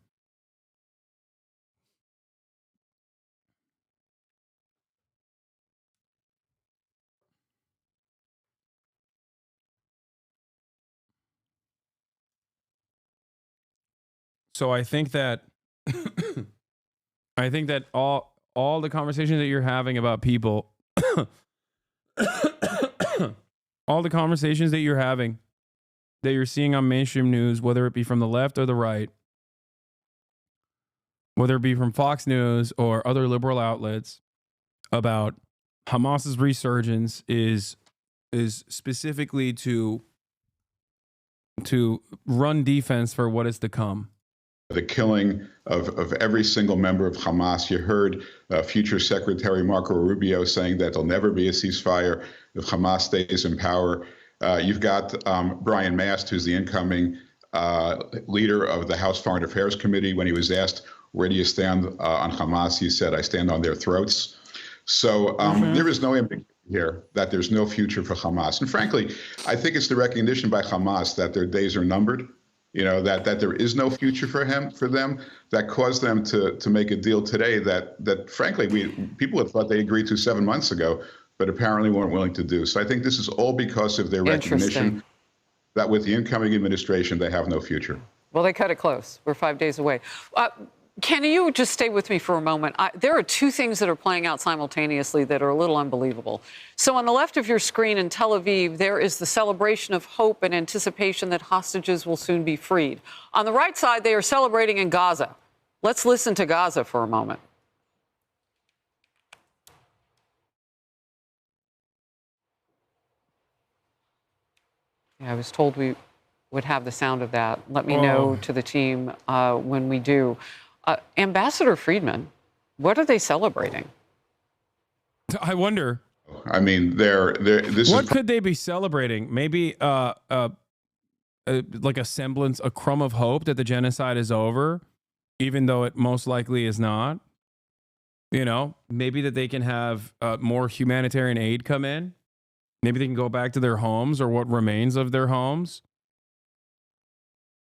So I think that all the conversations that you're having about people all the conversations that you're having that you're seeing on mainstream news, whether it be from the left or the right, whether it be from Fox News or other liberal outlets, about Hamas's resurgence is specifically to run defense for what is to come. The killing of every single member of Hamas. You heard future Secretary Marco Rubio saying that there'll never be a ceasefire if Hamas stays in power. You've got Brian Mast, who's the incoming leader of the House Foreign Affairs Committee. When he was asked, where do you stand on Hamas? He said, I stand on their throats. So there is no ambiguity here that there's no future for Hamas. And frankly, I think it's the recognition by Hamas that their days are numbered. You know, that there is no future for them, that caused them to make a deal today that frankly, people had thought they agreed to 7 months ago, but apparently weren't willing to do. So I think this is all because of their recognition that with the incoming administration, they have no future. Well, they cut it close. We're 5 days away. Can you just stay with me for a moment? There are two things that are playing out simultaneously that are a little unbelievable. So on the left of your screen in Tel Aviv, there is the celebration of hope and anticipation that hostages will soon be freed. On the right side, they are celebrating in Gaza. Let's listen to Gaza for a moment. Yeah, I was told we would have the sound of that. Let me know to the team when we do. Ambassador Friedman, what are they celebrating? I wonder. I mean, what could they be celebrating? Maybe like a semblance, a crumb of hope that the genocide is over, even though it most likely is not. You know, maybe that they can have more humanitarian aid come in. Maybe they can go back to their homes or what remains of their homes.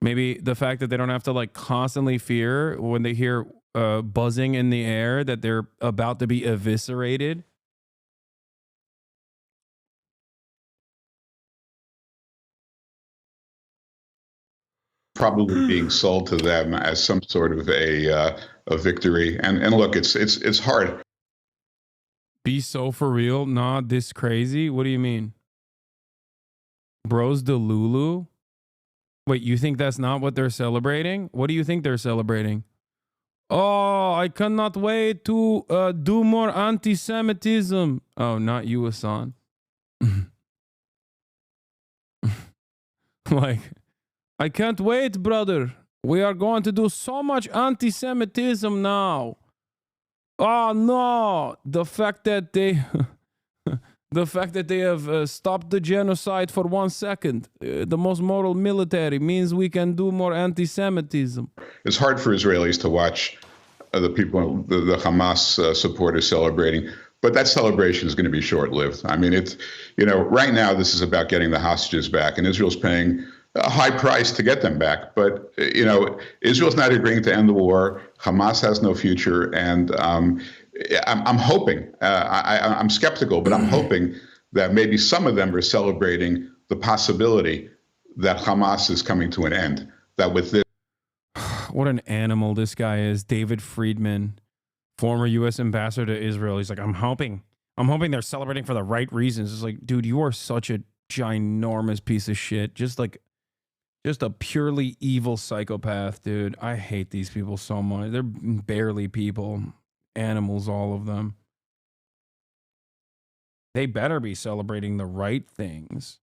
Maybe the fact that they don't have to like constantly fear when they hear buzzing in the air that they're about to be eviscerated. Probably being sold to them as some sort of a victory. And look, it's hard. Be so for real? Not this crazy? What do you mean? Bros Delulu? Wait, you think that's not what they're celebrating? What do you think they're celebrating? Oh, I cannot wait to do more anti-Semitism. Oh, not you, Hasan. Like, I can't wait, brother. We are going to do so much anti-Semitism now. Oh, no. The fact that they... The fact that they have stopped the genocide for 1 second, the most moral military, means we can do more anti-Semitism. It's hard for Israelis to watch the people, the Hamas supporters celebrating, but that celebration is going to be short-lived. I mean, right now this is about getting the hostages back, and Israel's paying a high price to get them back. But, Israel's not agreeing to end the war. Hamas has no future, and I'm hoping, I'm skeptical, but I'm hoping that maybe some of them are celebrating the possibility that Hamas is coming to an end. That with this. What an animal this guy is. David Friedman, former U.S. ambassador to Israel. He's like, I'm hoping they're celebrating for the right reasons. It's like, dude, you are such a ginormous piece of shit. Just a purely evil psychopath, dude. I hate these people so much. They're barely people. Animals, all of them. They better be celebrating the right things.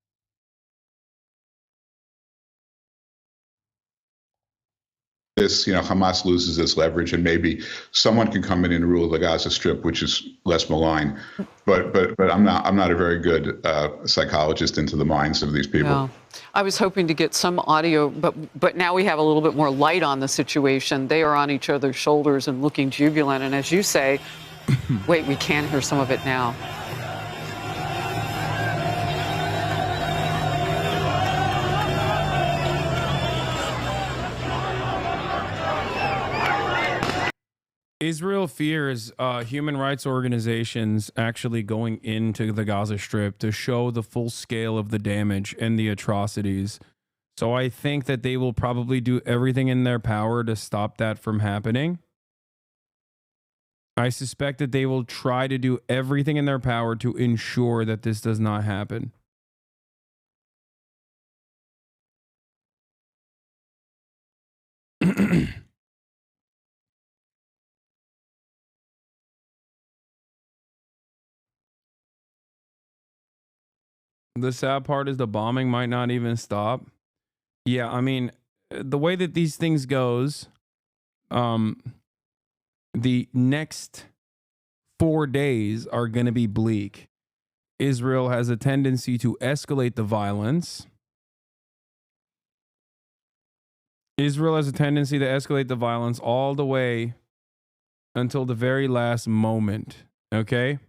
This, Hamas loses its leverage, and maybe someone can come in and rule the Gaza Strip, which is less malign. But I'm not a very good psychologist into the minds of these people. Yeah. I was hoping to get some audio, but now we have a little bit more light on the situation. They are on each other's shoulders and looking jubilant. And as you say, wait, we can hear some of it now. Israel fears human rights organizations actually going into the Gaza Strip to show the full scale of the damage and the atrocities. So I think that they will probably do everything in their power to stop that from happening. I suspect that they will try to do everything in their power to ensure that this does not happen. The sad part is the bombing might not even stop. Yeah, I mean, the way that these things goes, the next 4 days are going to be bleak. Israel has a tendency to escalate the violence. Israel has a tendency to escalate the violence all the way until the very last moment. Okay?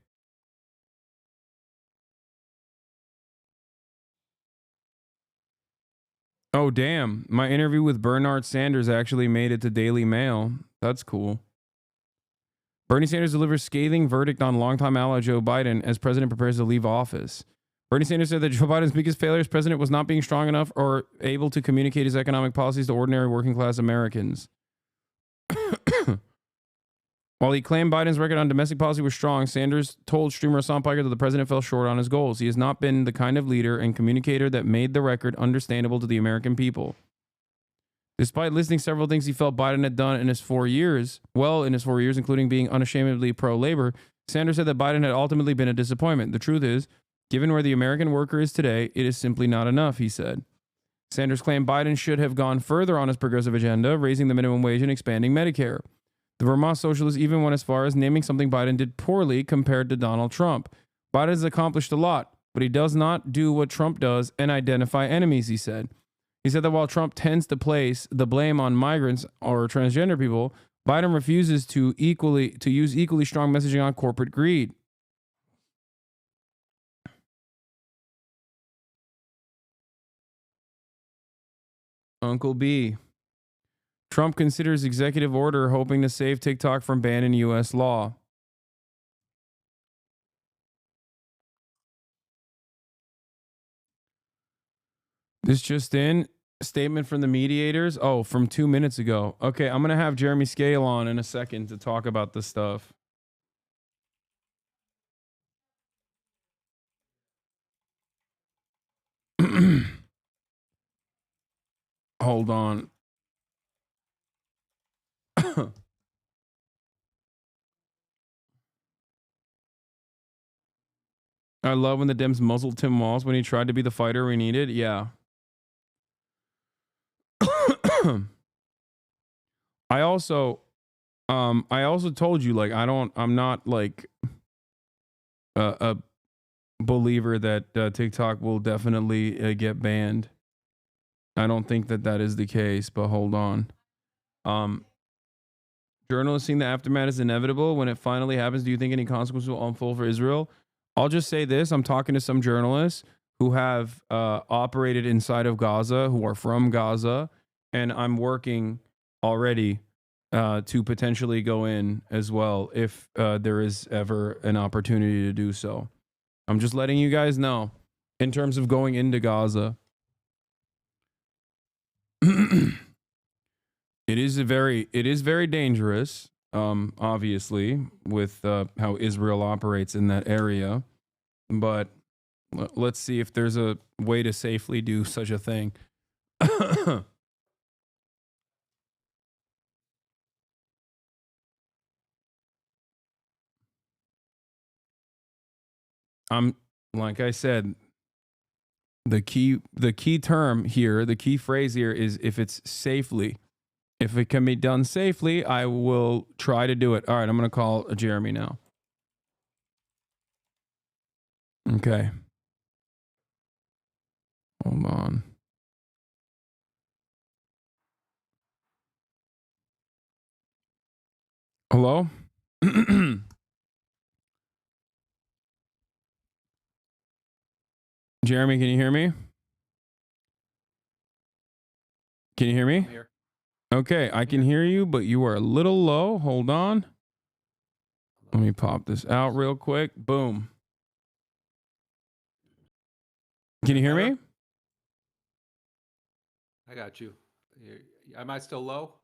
Oh, damn. My interview with Bernard Sanders actually made it to Daily Mail. That's cool. Bernie Sanders delivers scathing verdict on longtime ally Joe Biden as president prepares to leave office. Bernie Sanders said that Joe Biden's biggest failure as president was not being strong enough or able to communicate his economic policies to ordinary working class Americans. While he claimed Biden's record on domestic policy was strong, Sanders told streamer Hasan Piker that the president fell short on his goals. He has not been the kind of leader and communicator that made the record understandable to the American people. Despite listing several things he felt Biden had done in his 4 years, including being unashamedly pro-labor, Sanders said that Biden had ultimately been a disappointment. The truth is, given where the American worker is today, it is simply not enough, he said. Sanders claimed Biden should have gone further on his progressive agenda, raising the minimum wage and expanding Medicare. The Vermont socialist even went as far as naming something Biden did poorly compared to Donald Trump. Biden has accomplished a lot, but he does not do what Trump does and identify enemies, he said. He said that while Trump tends to place the blame on migrants or transgender people, Biden refuses to use equally strong messaging on corporate greed. Uncle B. Trump considers executive order hoping to save TikTok from ban in U.S. law. This just in. Statement from the mediators. Oh, from 2 minutes ago. Okay, I'm going to have Jeremy Scale on in a second to talk about this stuff. Hold on. I love when the Dems muzzled Tim Walz when he tried to be the fighter we needed. Yeah. I also told you, like, I'm not like a believer that TikTok will definitely get banned. I don't think that is the case, but hold on. Journalists saying the aftermath is inevitable. When it finally happens, do you think any consequences will unfold for Israel? I'll just say this. I'm talking to some journalists who have operated inside of Gaza, who are from Gaza, and I'm working already to potentially go in as well if there is ever an opportunity to do so. I'm just letting you guys know in terms of going into Gaza. It is very dangerous, obviously, with how Israel operates in that area. But let's see if there's a way to safely do such a thing. I'm like I said, the key term here, the key phrase here is if it's safely. If it can be done safely, I will try to do it. All right, I'm going to call Jeremy now. Okay. Hold on. Hello? Jeremy, can you hear me? Can you hear me? Okay, I can hear you, but you are a little low. Hold on. Let me pop this out real quick. Boom. Can you hear me? I got you. Am I still low?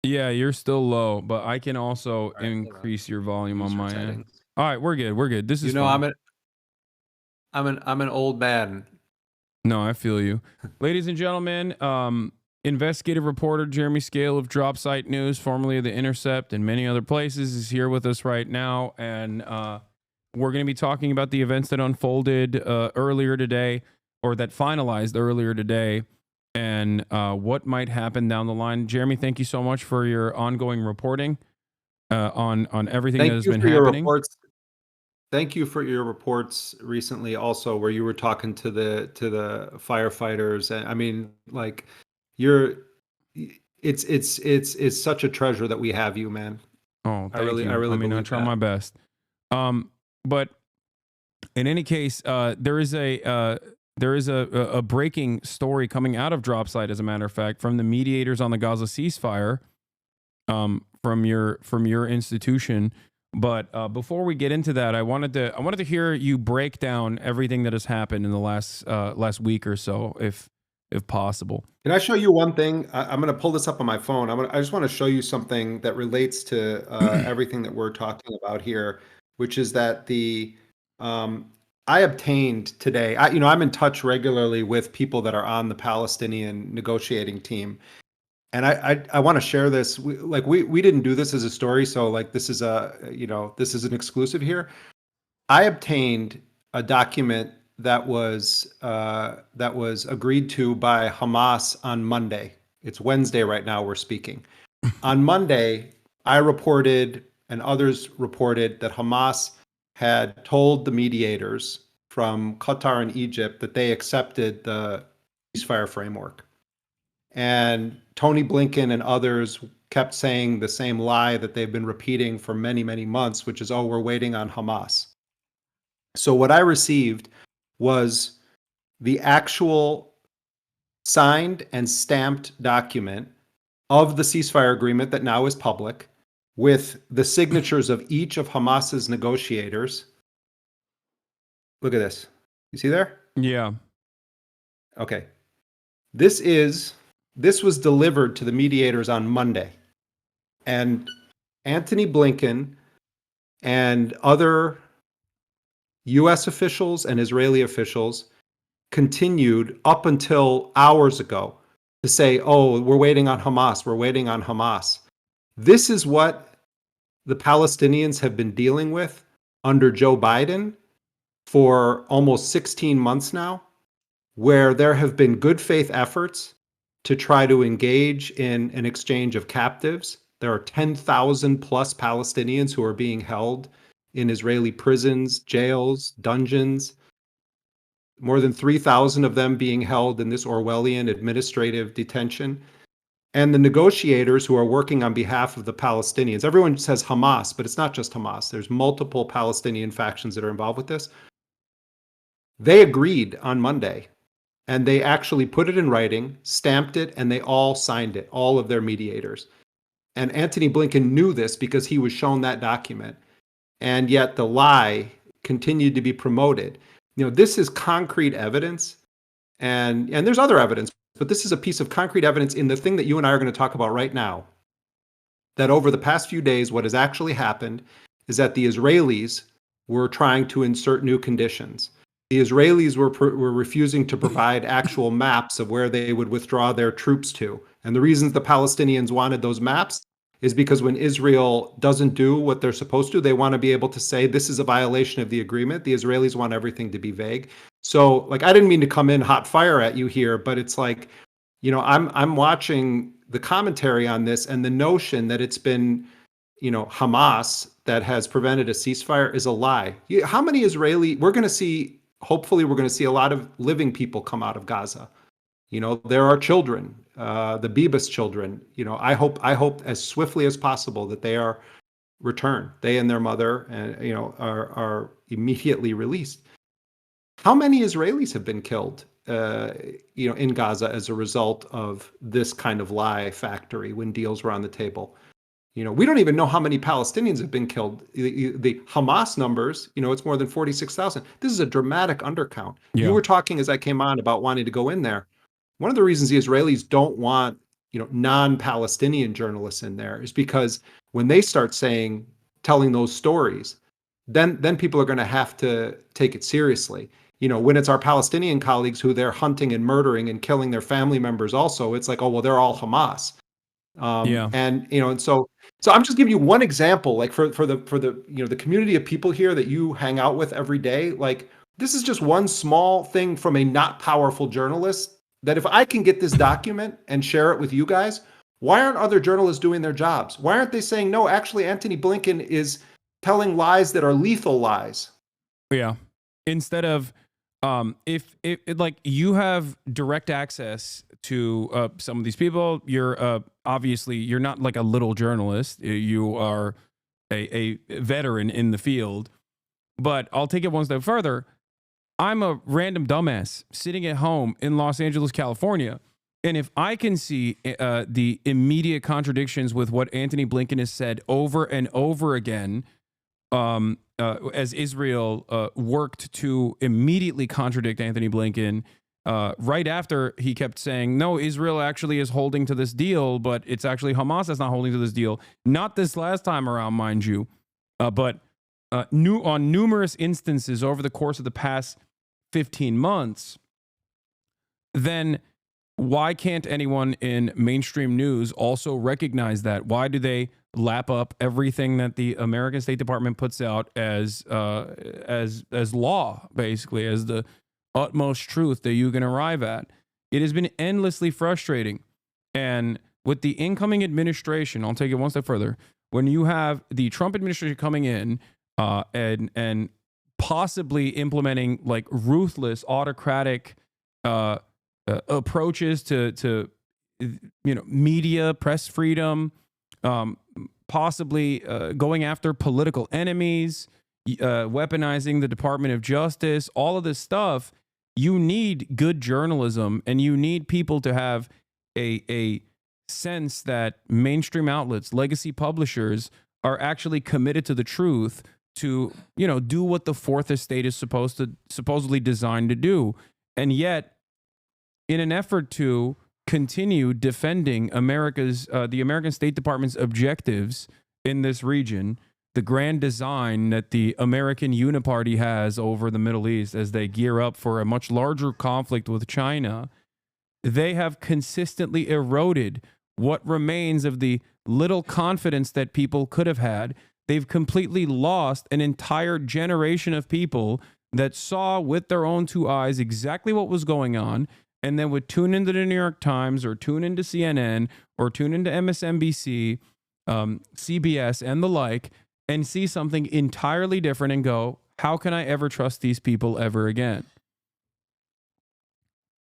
Yeah, you're still low, but I can also increase your volume on my end. All right, we're good. We're good. This is fine. I'm an old man. No, I feel you. Ladies and gentlemen, investigative reporter Jeremy Scale of Drop Site News, formerly of The Intercept and many other places, is here with us right now. And we're going to be talking about the events that unfolded earlier today, or that finalized earlier today, and what might happen down the line. Jeremy, thank you so much for your ongoing reporting on everything that has been happening. Thank you for your reports recently also, where you were talking to the firefighters. And I mean, like, it's such a treasure that we have you, man. Oh, thank you. I mean, I try my best. But in any case, there is a breaking story coming out of Drop Site, as a matter of fact, from the mediators on the Gaza ceasefire, from your institution. But before we get into that, I wanted to hear you break down everything that has happened in the last week or so, if possible. Can I show you one thing? I'm going to pull this up on my phone. I just want to show you something that relates to everything that we're talking about here, which is that I obtained today. I'm in touch regularly with people that are on the Palestinian negotiating team. And I want to share this. We didn't do this as a story, so like this is an exclusive here. I obtained a document that was agreed to by Hamas on Monday. It's Wednesday right now. We're speaking. On Monday, I reported and others reported that Hamas had told the mediators from Qatar and Egypt that they accepted the ceasefire framework. And Tony Blinken and others kept saying the same lie that they've been repeating for many, many months, which is, oh, we're waiting on Hamas. So what I received was the actual signed and stamped document of the ceasefire agreement that now is public, with the signatures of each of Hamas's negotiators. Look at this. You see there? Yeah. Okay. This was delivered to the mediators on Monday. And Antony Blinken and other U.S. officials and Israeli officials continued up until hours ago to say, oh, we're waiting on Hamas, we're waiting on Hamas. This is what the Palestinians have been dealing with under Joe Biden for almost 16 months now, where there have been good faith efforts to try to engage in an exchange of captives. There are 10,000 plus Palestinians who are being held in Israeli prisons, jails, dungeons, more than 3,000 of them being held in this Orwellian administrative detention. And the negotiators who are working on behalf of the Palestinians, everyone says Hamas, but it's not just Hamas. There's multiple Palestinian factions that are involved with this. They agreed on Monday, and they actually put it in writing, stamped it, and they all signed it, all of their mediators. And Antony Blinken knew this because he was shown that document. And yet the lie continued to be promoted. This is concrete evidence, and there's other evidence, but this is a piece of concrete evidence in the thing that you and I are going to talk about right now, that over the past few days, what has actually happened is that the Israelis were trying to insert new conditions. The Israelis were refusing to provide actual maps of where they would withdraw their troops to. And the reasons the Palestinians wanted those maps is because when Israel doesn't do what they're supposed to, they want to be able to say this is a violation of the agreement. The Israelis want everything to be vague. So, like, I didn't mean to come in hot fire at you here, but it's like, I'm watching the commentary on this, and the notion that it's been, Hamas that has prevented a ceasefire is a lie. How many we're going to see, hopefully we're going to see a lot of living people come out of Gaza. There are children, the Bebas children. I hope as swiftly as possible that they are returned. They and their mother, and are immediately released. How many Israelis have been killed, in Gaza as a result of this kind of lie factory when deals were on the table? We don't even know how many Palestinians have been killed. The Hamas numbers, it's more than 46,000. This is a dramatic undercount. Yeah. You were talking as I came on about wanting to go in there. One of the reasons the Israelis don't want, non-Palestinian journalists in there is because when they start telling those stories, then people are going to have to take it seriously. When it's our Palestinian colleagues who they're hunting and murdering and killing their family members also, it's like, oh, well, they're all Hamas. And so I'm just giving you one example, like for the the community of people here that you hang out with every day. Like, this is just one small thing from a not powerful journalist that if I can get this document and share it with you guys, why aren't other journalists doing their jobs? Why aren't they saying, no, actually, Antony Blinken is telling lies that are lethal lies? Yeah. Instead of, if like you have direct access to some of these people, you're obviously you're not like a little journalist. You are a veteran in the field. But I'll take it one step further. I'm a random dumbass sitting at home in Los Angeles, California. And if I can see the immediate contradictions with what Antony Blinken has said over and over again, as Israel worked to immediately contradict Antony Blinken, right after he kept saying, no, Israel actually is holding to this deal, but it's actually Hamas that's not holding to this deal. Not this last time around, mind you, but on numerous instances over the course of the past 15 months, then why can't anyone in mainstream news also recognize that? Why do they lap up everything that the American State Department puts out as law, basically, as the utmost truth that you can arrive at? It has been endlessly frustrating. And with the incoming administration, I'll take it one step further. When you have the Trump administration coming in and possibly implementing like ruthless autocratic approaches to media, press freedom, possibly going after political enemies, weaponizing the Department of Justice, all of this stuff, you need good journalism, and you need people to have a sense that mainstream outlets, legacy publishers, are actually committed to the truth, to do what the Fourth Estate is supposedly designed to do. And yet, in an effort to continue defending the American State Department's objectives in this region, the grand design that the American Uniparty has over the Middle East as they gear up for a much larger conflict with China, they have consistently eroded what remains of the little confidence that people could have had. They've completely lost an entire generation of people that saw with their own two eyes exactly what was going on, and then would tune into the New York Times or tune into CNN or tune into MSNBC, CBS, and the like, and see something entirely different and go, how can I ever trust these people ever again?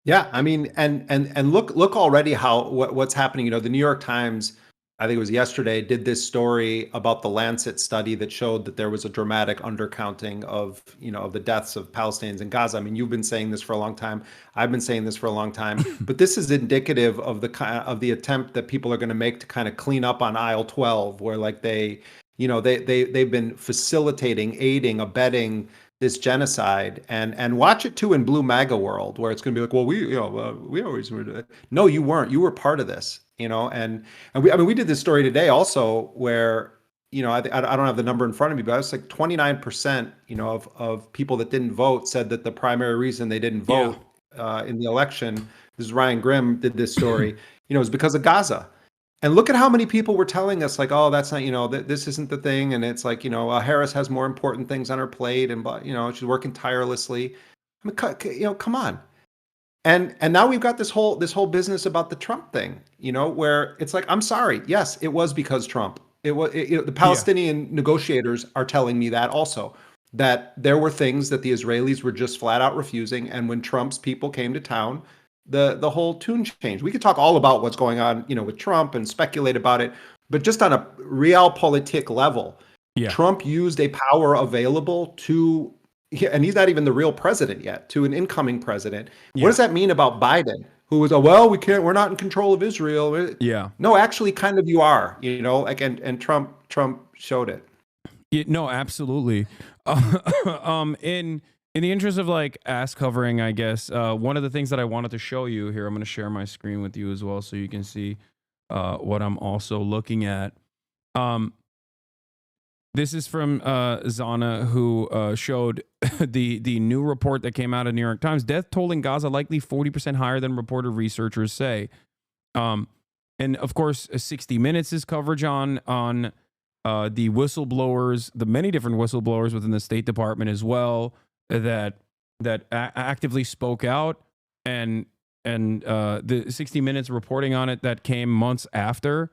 Yeah, I mean, and look already what's happening. The New York Times, I think it was yesterday, did this story about the Lancet study that showed that there was a dramatic undercounting of the deaths of Palestinians in Gaza. I mean, you've been saying this for a long time. I've been saying this for a long time. But this is indicative of the attempt that people are going to make to kind of clean up on aisle 12, where like they've been facilitating, aiding, abetting this genocide, and watch it too in blue MAGA world, where it's going to be like, well, we always were. No, you weren't. You were part of this. And we did this story today also where, I don't have the number in front of me, but it's like 29%, of people that didn't vote said that the primary reason they didn't vote in the election, this is Ryan Grimm did this story, is because of Gaza. And look at how many people were telling us, like, oh, that's not, this isn't the thing. And it's like, Harris has more important things on her plate, and, she's working tirelessly. I mean, come on. And now we've got this whole business about the Trump thing, where it's like, I'm sorry. Yes, it was because Trump. The Palestinian negotiators are telling me that also, that there were things that the Israelis were just flat out refusing. And when Trump's people came to town, the whole tune changed. We could talk all about what's going on, with Trump and speculate about it, but just on a realpolitik level, Trump used a power available to, and he's not even the real president yet, to an incoming president. What does that mean about Biden, who was, we're not in control of Israel? Yeah. No, actually, kind of you are, and Trump showed it. Yeah, no, absolutely. In the interest of like ass covering, I guess, one of the things that I wanted to show you here, I'm going to share my screen with you as well so you can see what I'm also looking at. This is from Zana, who showed the new report that came out of New York Times. Death toll in Gaza likely 40% higher than reported researchers say. And of course, 60 Minutes' coverage on the whistleblowers, the many different whistleblowers within the State Department as well, that actively spoke out, and the 60 Minutes reporting on it that came months after.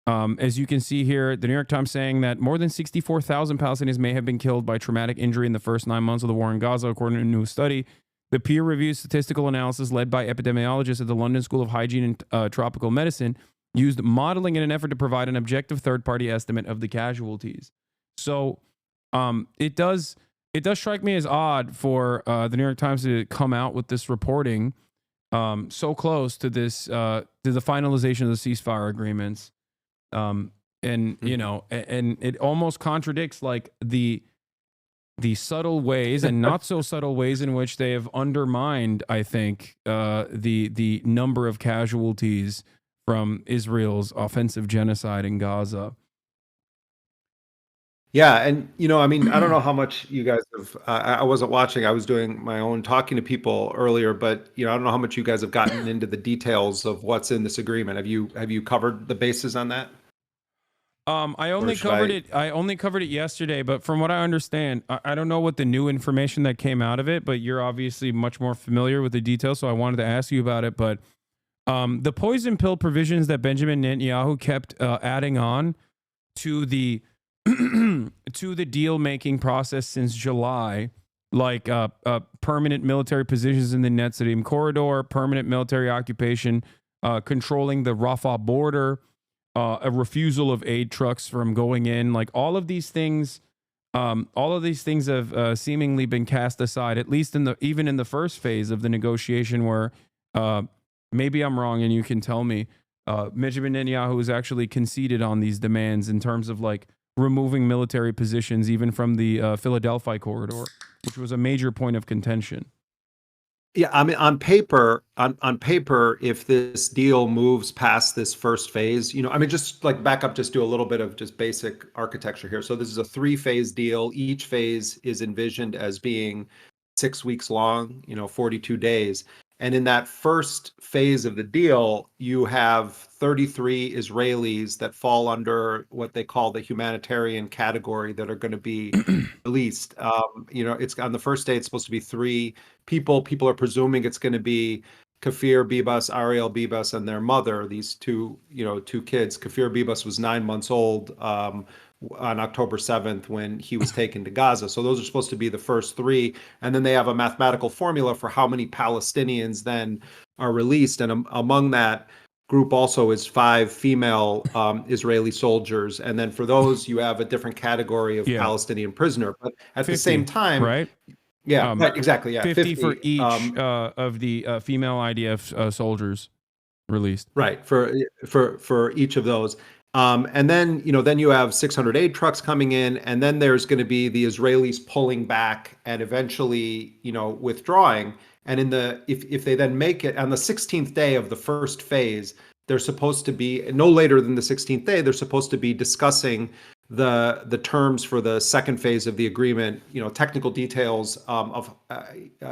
As you can see here, the New York Times saying that more than 64,000 Palestinians may have been killed by traumatic injury in the first 9 months of the war in Gaza, according to a new study. The peer-reviewed statistical analysis led by epidemiologists at the London School of Hygiene and Tropical Medicine used modeling in an effort to provide an objective third-party estimate of the casualties. So it does strike me as odd for the New York Times to come out with this reporting so close to this to the finalization of the ceasefire agreements. And it almost contradicts like the subtle ways and not so subtle ways in which they have undermined, I think, the number of casualties from Israel's offensive genocide in Gaza. Yeah, and I mean, I don't know how much you guys have. I wasn't watching. I was doing my own talking to people earlier, but I don't know how much you guys have gotten into the details of what's in this agreement. Have you covered the bases on that? I only covered it. I only covered it yesterday, but from what I understand, I don't know what the new information that came out of it. But you're obviously much more familiar with the details, so I wanted to ask you about it. But the poison pill provisions that Benjamin Netanyahu kept adding on to the to the deal making process since July, like permanent military positions in the Netzarim corridor, permanent military occupation, controlling the Rafah border, a refusal of aid trucks from going in, like all of these things have seemingly been cast aside, at least even in the first phase of the negotiation, where maybe I'm wrong and you can tell me. Benjamin Netanyahu has actually conceded on these demands in terms of like removing military positions, even from the Philadelphia corridor, which was a major point of contention. Yeah, I mean, on paper, if this deal moves past this first phase, I mean, just like back up, just do a little bit of just basic architecture here. So this is a 3-phase deal. Each phase is envisioned as being 6 weeks long, 42 days. And in that first phase of the deal, you have 33 Israelis that fall under what they call the humanitarian category that are going to be released. It's on the first day, it's supposed to be 3 people. People are presuming it's going to be Kafir Bibas, Ariel Bibas, and their mother, these two kids. Kafir Bibas was 9 months old on October 7th when he was taken to Gaza. So those are supposed to be the first 3. And then they have a mathematical formula for how many Palestinians then are released. And among that group also is 5 female Israeli soldiers. And then for those, you have a different category of Palestinian prisoner. But at 50, the same time, right? Yeah, right, exactly. Yeah, 50 for each of the female IDF soldiers released. Right, for each of those. And then, then you have 600 aid trucks coming in, and then there's going to be the Israelis pulling back and eventually, withdrawing. And if they then make it on the 16th day of the first phase, they're supposed to be no later than the 16th day. They're supposed to be discussing the terms for the second phase of the agreement, technical details of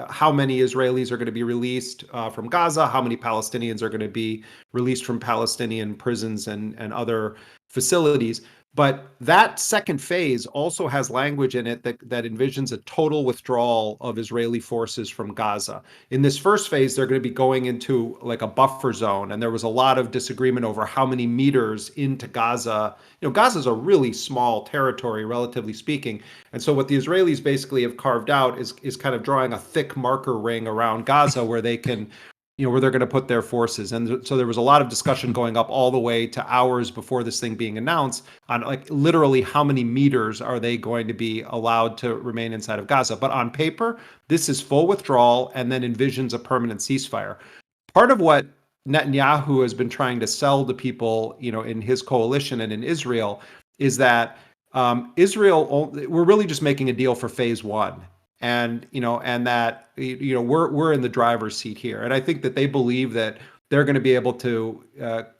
how many Israelis are going to be released from Gaza, how many Palestinians are going to be released from Palestinian prisons and other facilities. But that second phase also has language in it that envisions a total withdrawal of Israeli forces from Gaza. In this first phase, they're going to be going into like a buffer zone, and there was a lot of disagreement over how many meters into Gaza. Gaza is a really small territory, relatively speaking, and so what the Israelis basically have carved out is kind of drawing a thick marker ring around Gaza where they can where they're going to put their forces. And so there was a lot of discussion going up all the way to hours before this thing being announced on like literally how many meters are they going to be allowed to remain inside of Gaza. But on paper, this is full withdrawal and then envisions a permanent ceasefire. Part of what Netanyahu has been trying to sell to people, in his coalition and in Israel is that Israel, we're really just making a deal for phase one. And that we're in the driver's seat here, and I think that they believe that they're going to be able to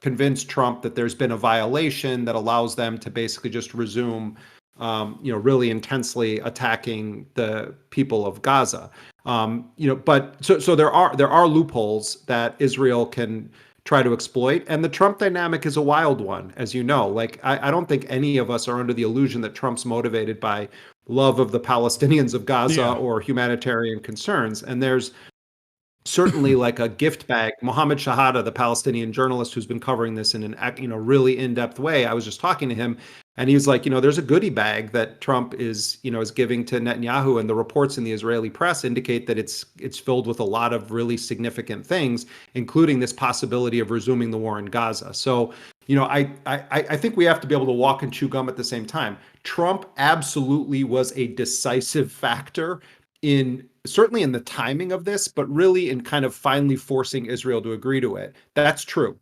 convince Trump that there's been a violation that allows them to basically just resume, really intensely attacking the people of Gaza. But so there are loopholes that Israel can try to exploit, and the Trump dynamic is a wild one, as you know. Like I don't think any of us are under the illusion that Trump's motivated by love of the Palestinians of Gaza or humanitarian concerns. And there's certainly like a gift bag. Mohammed Shahada, the Palestinian journalist who's been covering this in an really in-depth way, I was just talking to him, and he was like, there's a goodie bag that Trump is giving to Netanyahu, and the reports in the Israeli press indicate that it's filled with a lot of really significant things, including this possibility of resuming the war in Gaza. So, I think we have to be able to walk and chew gum at the same time. Trump absolutely was a decisive factor certainly in the timing of this, but really in kind of finally forcing Israel to agree to it. That's true.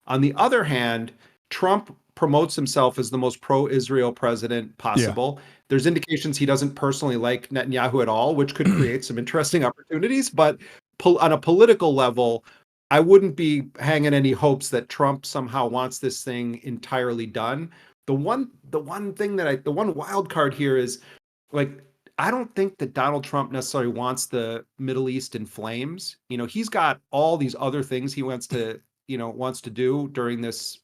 On the other hand, Trump promotes himself as the most pro-Israel president possible. Yeah. There's indications he doesn't personally like Netanyahu at all, which could create some interesting opportunities. But on a political level, I wouldn't be hanging any hopes that Trump somehow wants this thing entirely done. The one wild card here is, like, I don't think that Donald Trump necessarily wants the Middle East in flames. He's got all these other things he wants to do during this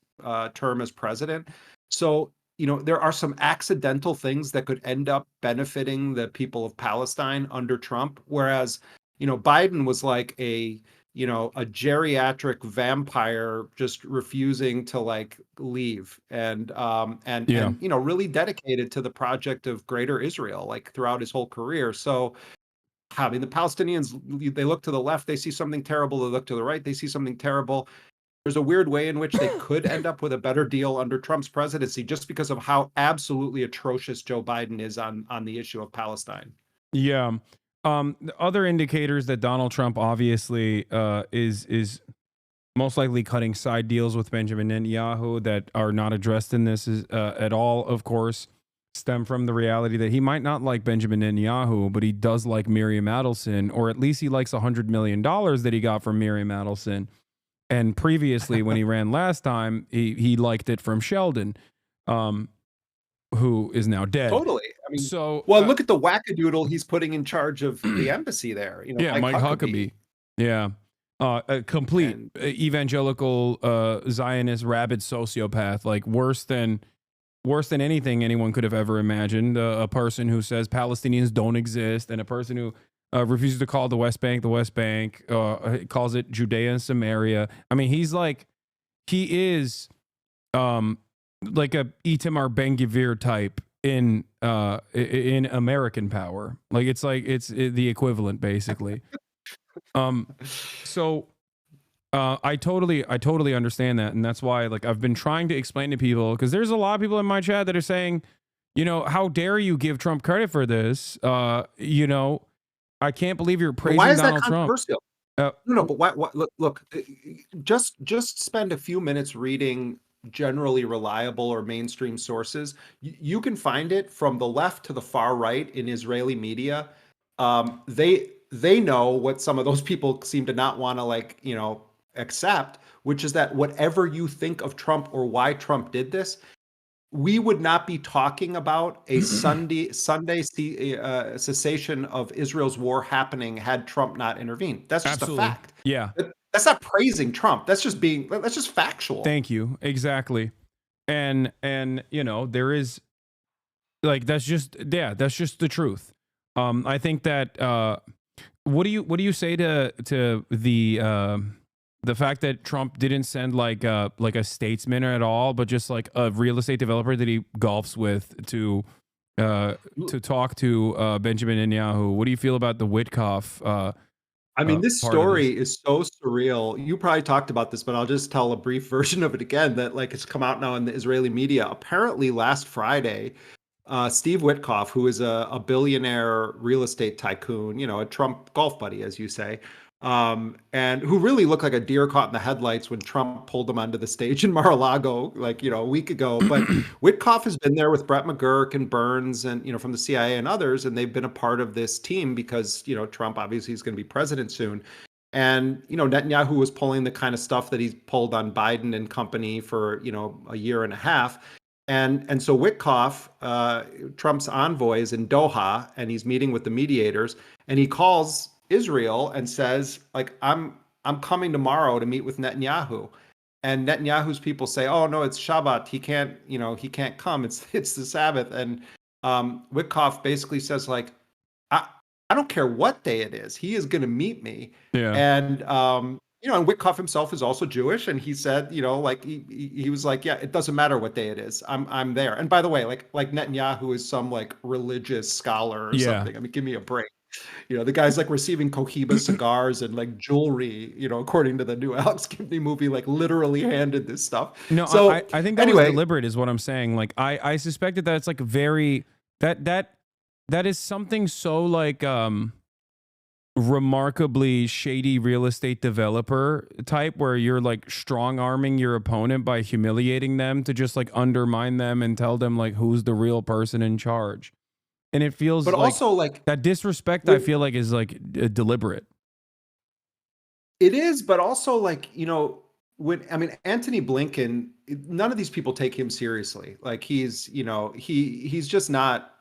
term as president. So, there are some accidental things that could end up benefiting the people of Palestine under Trump. Whereas, Biden was like a geriatric vampire just refusing to leave and really dedicated to the project of Greater Israel, throughout his whole career. So, I mean, the Palestinians, they look to the left, they see something terrible. They look to the right, they see something terrible. There's a weird way in which they could end up with a better deal under Trump's presidency, just because of how absolutely atrocious Joe Biden is on the issue of Palestine. Yeah. The other indicators that Donald Trump obviously is most likely cutting side deals with Benjamin Netanyahu that are not addressed in this at all, of course, stem from the reality that he might not like Benjamin Netanyahu, but he does like Miriam Adelson, or at least he likes $100 million that he got from Miriam Adelson. And previously, when he ran last time, he liked it from Sheldon, who is now dead. Totally. I mean, look at the wackadoodle he's putting in charge of the embassy there. Mike Huckabee. Yeah. A complete evangelical Zionist rabid sociopath, like worse than anything anyone could have ever imagined. A person who says Palestinians don't exist, and a person who refuses to call the West Bank, calls it Judea and Samaria. I mean, he is like a Itamar Ben-Gvir type in American Power. It's the equivalent, basically. So I totally understand that, and that's why I've been trying to explain to people, because there's a lot of people in my chat that are saying, how dare you give Trump credit for this? I can't believe you're praising Donald Trump. Controversial? No, but why, look, just spend a few minutes reading generally reliable or mainstream sources. You can find it from the left to the far right in Israeli media. They know what some of those people seem to not want to accept, which is that whatever you think of Trump or why Trump did this, we would not be talking about a Sunday cessation of Israel's war happening had Trump not intervened. That's just Absolutely. a fact. Yeah. That's not praising Trump. That's just factual. Thank you. Exactly. And you know, there is like that's just the truth. I think that what do you say to the fact that Trump didn't send like a statesman at all, but just like a real estate developer that he golfs with to talk to Benjamin Netanyahu? What do you feel about the Witkoff? I mean, this story is so surreal. You probably talked about this, but I'll just tell a brief version of it again that like it's come out now in the Israeli media. Apparently last Friday, Steve Witkoff, who is a billionaire real estate tycoon, you know, a Trump golf buddy, as you say, and who really looked like a deer caught in the headlights when Trump pulled him onto the stage in Mar-a-Lago, like, you know, a week ago. But Witkoff has been there with Brett McGurk and Burns and, you know, from the CIA and others, and they've been a part of this team because, you know, Trump obviously is going to be president soon. And, you know, Netanyahu was pulling the kind of stuff that he's pulled on Biden and company for, you know, a year and a half. And so Witkoff, Trump's envoy, is in Doha, and he's meeting with the mediators, and he calls Israel and says, like, I'm coming tomorrow to meet with Netanyahu. And Netanyahu's people say, oh no, it's Shabbat. He can't come. It's the Sabbath. And Witkoff basically says, like, I don't care what day it is. He is going to meet me. Yeah. And you know, and Witkoff himself is also Jewish, and he said, you know, like he was like, yeah, it doesn't matter what day it is. I'm there. And by the way, like Netanyahu is some like religious scholar or something. I mean, give me a break. You know, the guy's like receiving Cohiba cigars and like jewelry, you know, according to the new Alex Gibney movie, like literally handed this stuff. No, so I think that was deliberate is what I'm saying. Like I suspected that it's like a very that is something so like remarkably shady real estate developer type where you're like strong arming your opponent by humiliating them to just like undermine them and tell them like who's the real person in charge. And it feels but also like that disrespect I feel like is like deliberate. It is, but also like, you know, Antony Blinken, none of these people take him seriously. Like he's, you know, he's just not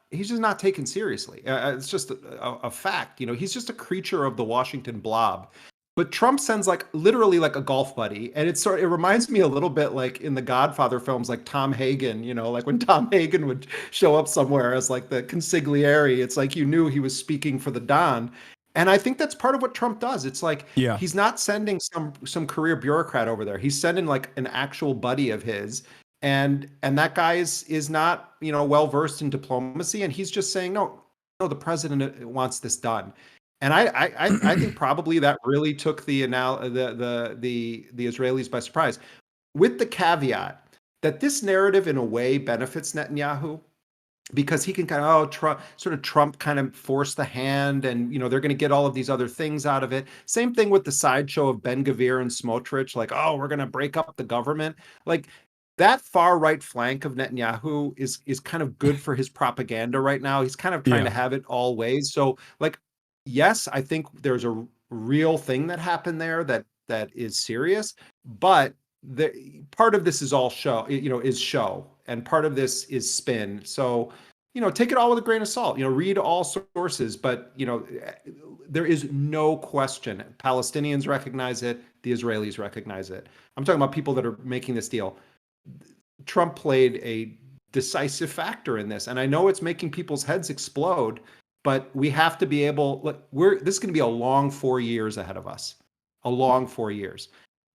taken seriously. It's just a fact. You know, he's just a creature of the Washington blob. But Trump sends like literally like a golf buddy, and it reminds me a little bit like in the Godfather films, like Tom Hagen. You know, like when Tom Hagen would show up somewhere as like the consigliere, it's like you knew he was speaking for the Don. And I think that's part of what Trump does. It's like he's not sending some career bureaucrat over there. He's sending like an actual buddy of his. And that guy is not, you know, well versed in diplomacy, and he's just saying no, the president wants this done. And I think probably that really took the Israelis by surprise, with the caveat that this narrative in a way benefits Netanyahu because he can kind of Trump kind of force the hand, and you know they're going to get all of these other things out of it. Same thing with the sideshow of Ben Gvir and Smotrich, like, oh, we're going to break up the government. Like that far right flank of Netanyahu is kind of good for his propaganda right now. He's kind of trying to have it all ways. So like, yes, I think there's a real thing that happened there that is serious, but the part of this is all show, you know, is show, and part of this is spin. So, you know, take it all with a grain of salt, you know, read all sources, but you know, there is no question. Palestinians recognize it. The Israelis recognize it. I'm talking about people that are making this deal. Trump played a decisive factor in this, and I know it's making people's heads explode, but we have to be able, this is going to be a long 4 years ahead of us, a long 4 years.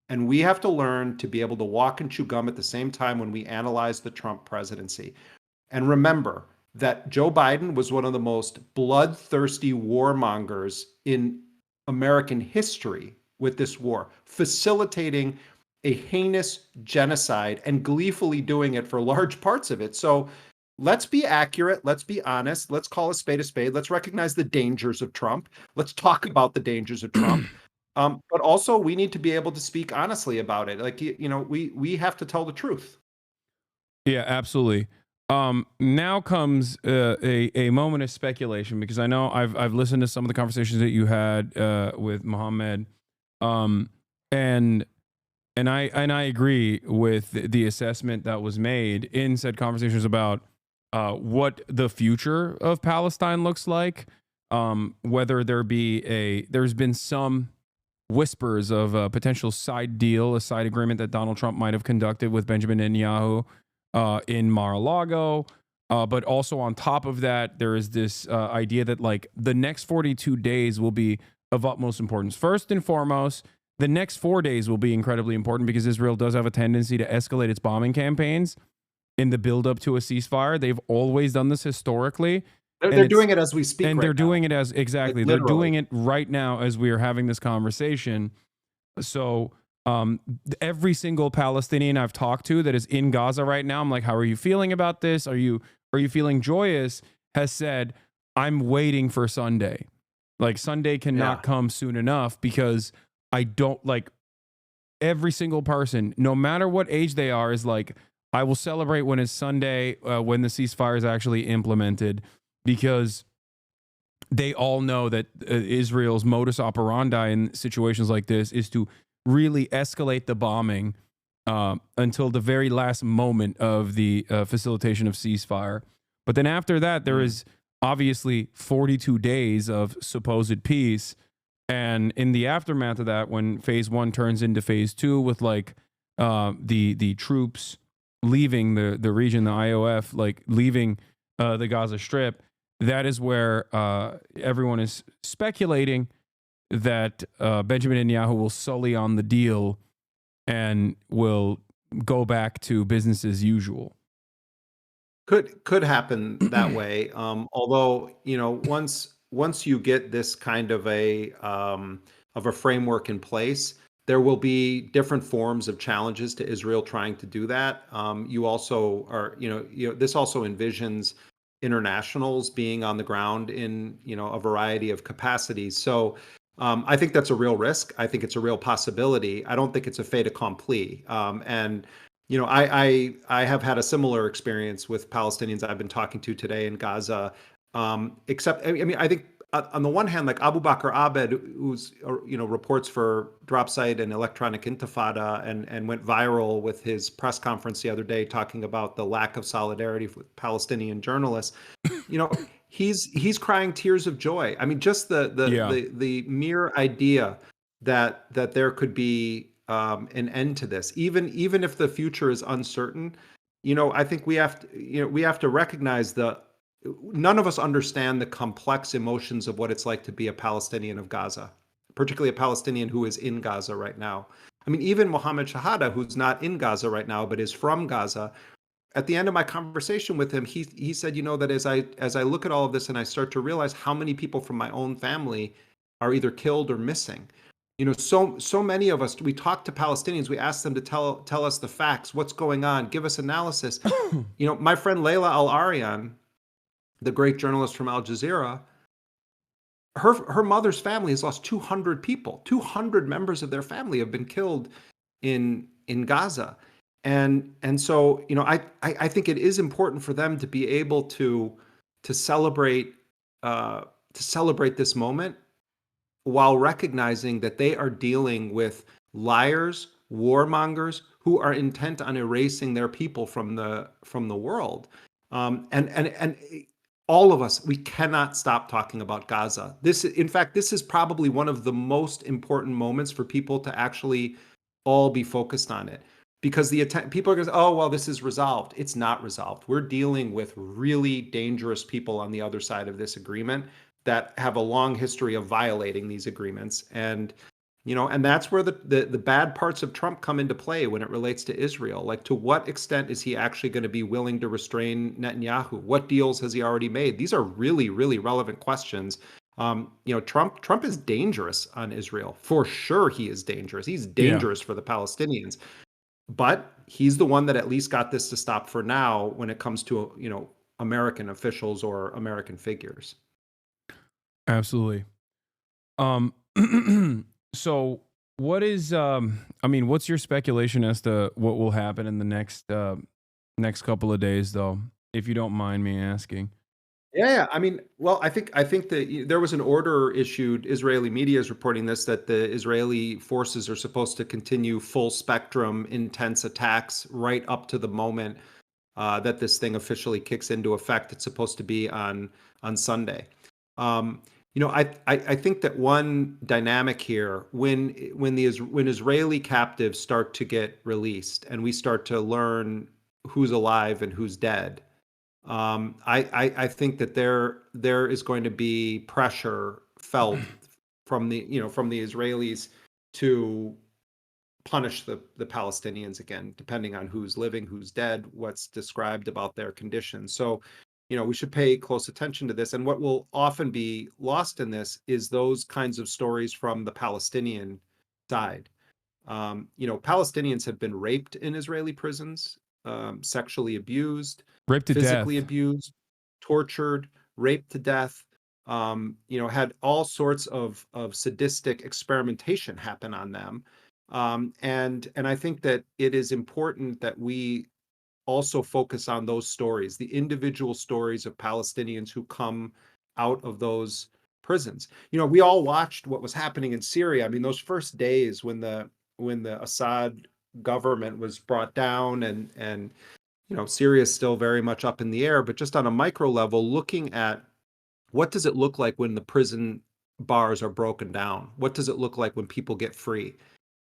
And we have to learn to be able to walk and chew gum at the same time when we analyze the Trump presidency. And remember that Joe Biden was one of the most bloodthirsty warmongers in American history with this war, facilitating a heinous genocide and gleefully doing it for large parts of it. So let's be accurate. Let's be honest. Let's call a spade a spade. Let's recognize the dangers of Trump. Let's talk about the dangers of Trump. But also we need to be able to speak honestly about it. Like, you know, we have to tell the truth. Yeah, absolutely. Now comes a moment of speculation, because I know I've listened to some of the conversations that you had with Mohammed, and And I agree with the assessment that was made in said conversations about what the future of Palestine looks like. Whether there's been some whispers of a potential side deal, a side agreement that Donald Trump might have conducted with Benjamin Netanyahu in Mar-a-Lago. But also on top of that, there is this idea that like the next 42 days will be of utmost importance. First and foremost, the next 4 days will be incredibly important because Israel does have a tendency to escalate its bombing campaigns in the buildup to a ceasefire. They've always done this historically. They're doing it as we speak. And right they're now. doing it as exactly. Like, they're literally. doing it right now as we are having this conversation. So every single Palestinian I've talked to that is in Gaza right now, I'm like, how are you feeling about this? Are you feeling joyous? Has said, I'm waiting for Sunday. Like Sunday cannot come soon enough because I don't like every single person, no matter what age they are, is like, I will celebrate when it's Sunday, when the ceasefire is actually implemented, because they all know that Israel's modus operandi in situations like this is to really escalate the bombing until the very last moment of the facilitation of ceasefire. But then after that, there is obviously 42 days of supposed peace. And in the aftermath of that, when phase 1 turns into phase 2 with like the troops leaving the region, the IOF, like leaving the Gaza Strip, that is where everyone is speculating that Benjamin Netanyahu will sully on the deal and will go back to business as usual. Could happen that way. Although, you know, once you get this kind of a framework in place, there will be different forms of challenges to Israel trying to do that. You also are, this also envisions internationals being on the ground in, a variety of capacities. So I think that's a real risk. I think it's a real possibility. I don't think it's a fait accompli. And I have had a similar experience with Palestinians I've been talking to today in Gaza. Except, I mean, I think on the one hand, like Abu Bakr Abed, who's reports for Dropsite and Electronic Intifada, and went viral with his press conference the other day talking about the lack of solidarity with Palestinian journalists. He's crying tears of joy. I mean, just the mere idea that there could be an end to this, even if the future is uncertain. I think we have to recognize none of us understand the complex emotions of what it's like to be a Palestinian of Gaza, particularly a Palestinian who is in Gaza right now. I mean, even Mohammed Shahada, who's not in Gaza right now, but is from Gaza, at the end of my conversation with him, he said, that as I look at all of this and I start to realize how many people from my own family are either killed or missing. So many of us, we talk to Palestinians, we ask them to tell us the facts, what's going on, give us analysis. My friend Layla Al-Aryan, the great journalist from Al Jazeera, her mother's family has lost 200 people. 200 members of their family have been killed in Gaza. And so, I think it is important for them to be able to celebrate this moment while recognizing that they are dealing with liars, warmongers who are intent on erasing their people from the world. And all of us, we cannot stop talking about Gaza. This is probably one of the most important moments for people to actually all be focused on it, because people are going to say, oh, well, this is resolved. It's not resolved. We're dealing with really dangerous people on the other side of this agreement that have a long history of violating these agreements. And that's where the bad parts of Trump come into play when it relates to Israel. Like, to what extent is he actually going to be willing to restrain Netanyahu? What deals has he already made? These are really, really relevant questions. Trump is dangerous on Israel. For sure, he is dangerous. He's dangerous for the Palestinians. But he's the one that at least got this to stop for now when it comes to, American officials or American figures. Absolutely. So what is, what's your speculation as to what will happen in the next couple of days, though, if you don't mind me asking? Yeah, I mean, well, I think that there was an order issued. Israeli media is reporting this, that the Israeli forces are supposed to continue full spectrum intense attacks right up to the moment that this thing officially kicks into effect. It's supposed to be on Sunday. Um, I think that one dynamic here, when Israeli captives start to get released and we start to learn who's alive and who's dead, I think that there is going to be pressure felt from the Israelis to punish the Palestinians again, depending on who's living, who's dead, what's described about their conditions. So, we should pay close attention to this. And what will often be lost in this is those kinds of stories from the Palestinian side. Palestinians have been raped in Israeli prisons, sexually abused, Raped to physically death. abused, tortured, raped to death. Had all sorts of sadistic experimentation happen on them. And I think that it is important that we also focus on those stories, the individual stories of Palestinians who come out of those prisons. We all watched what was happening in Syria. I mean, those first days when the Assad government was brought down, and Syria is still very much up in the air, but just on a micro level, looking at what does it look like when the prison bars are broken down? What does it look like when people get free?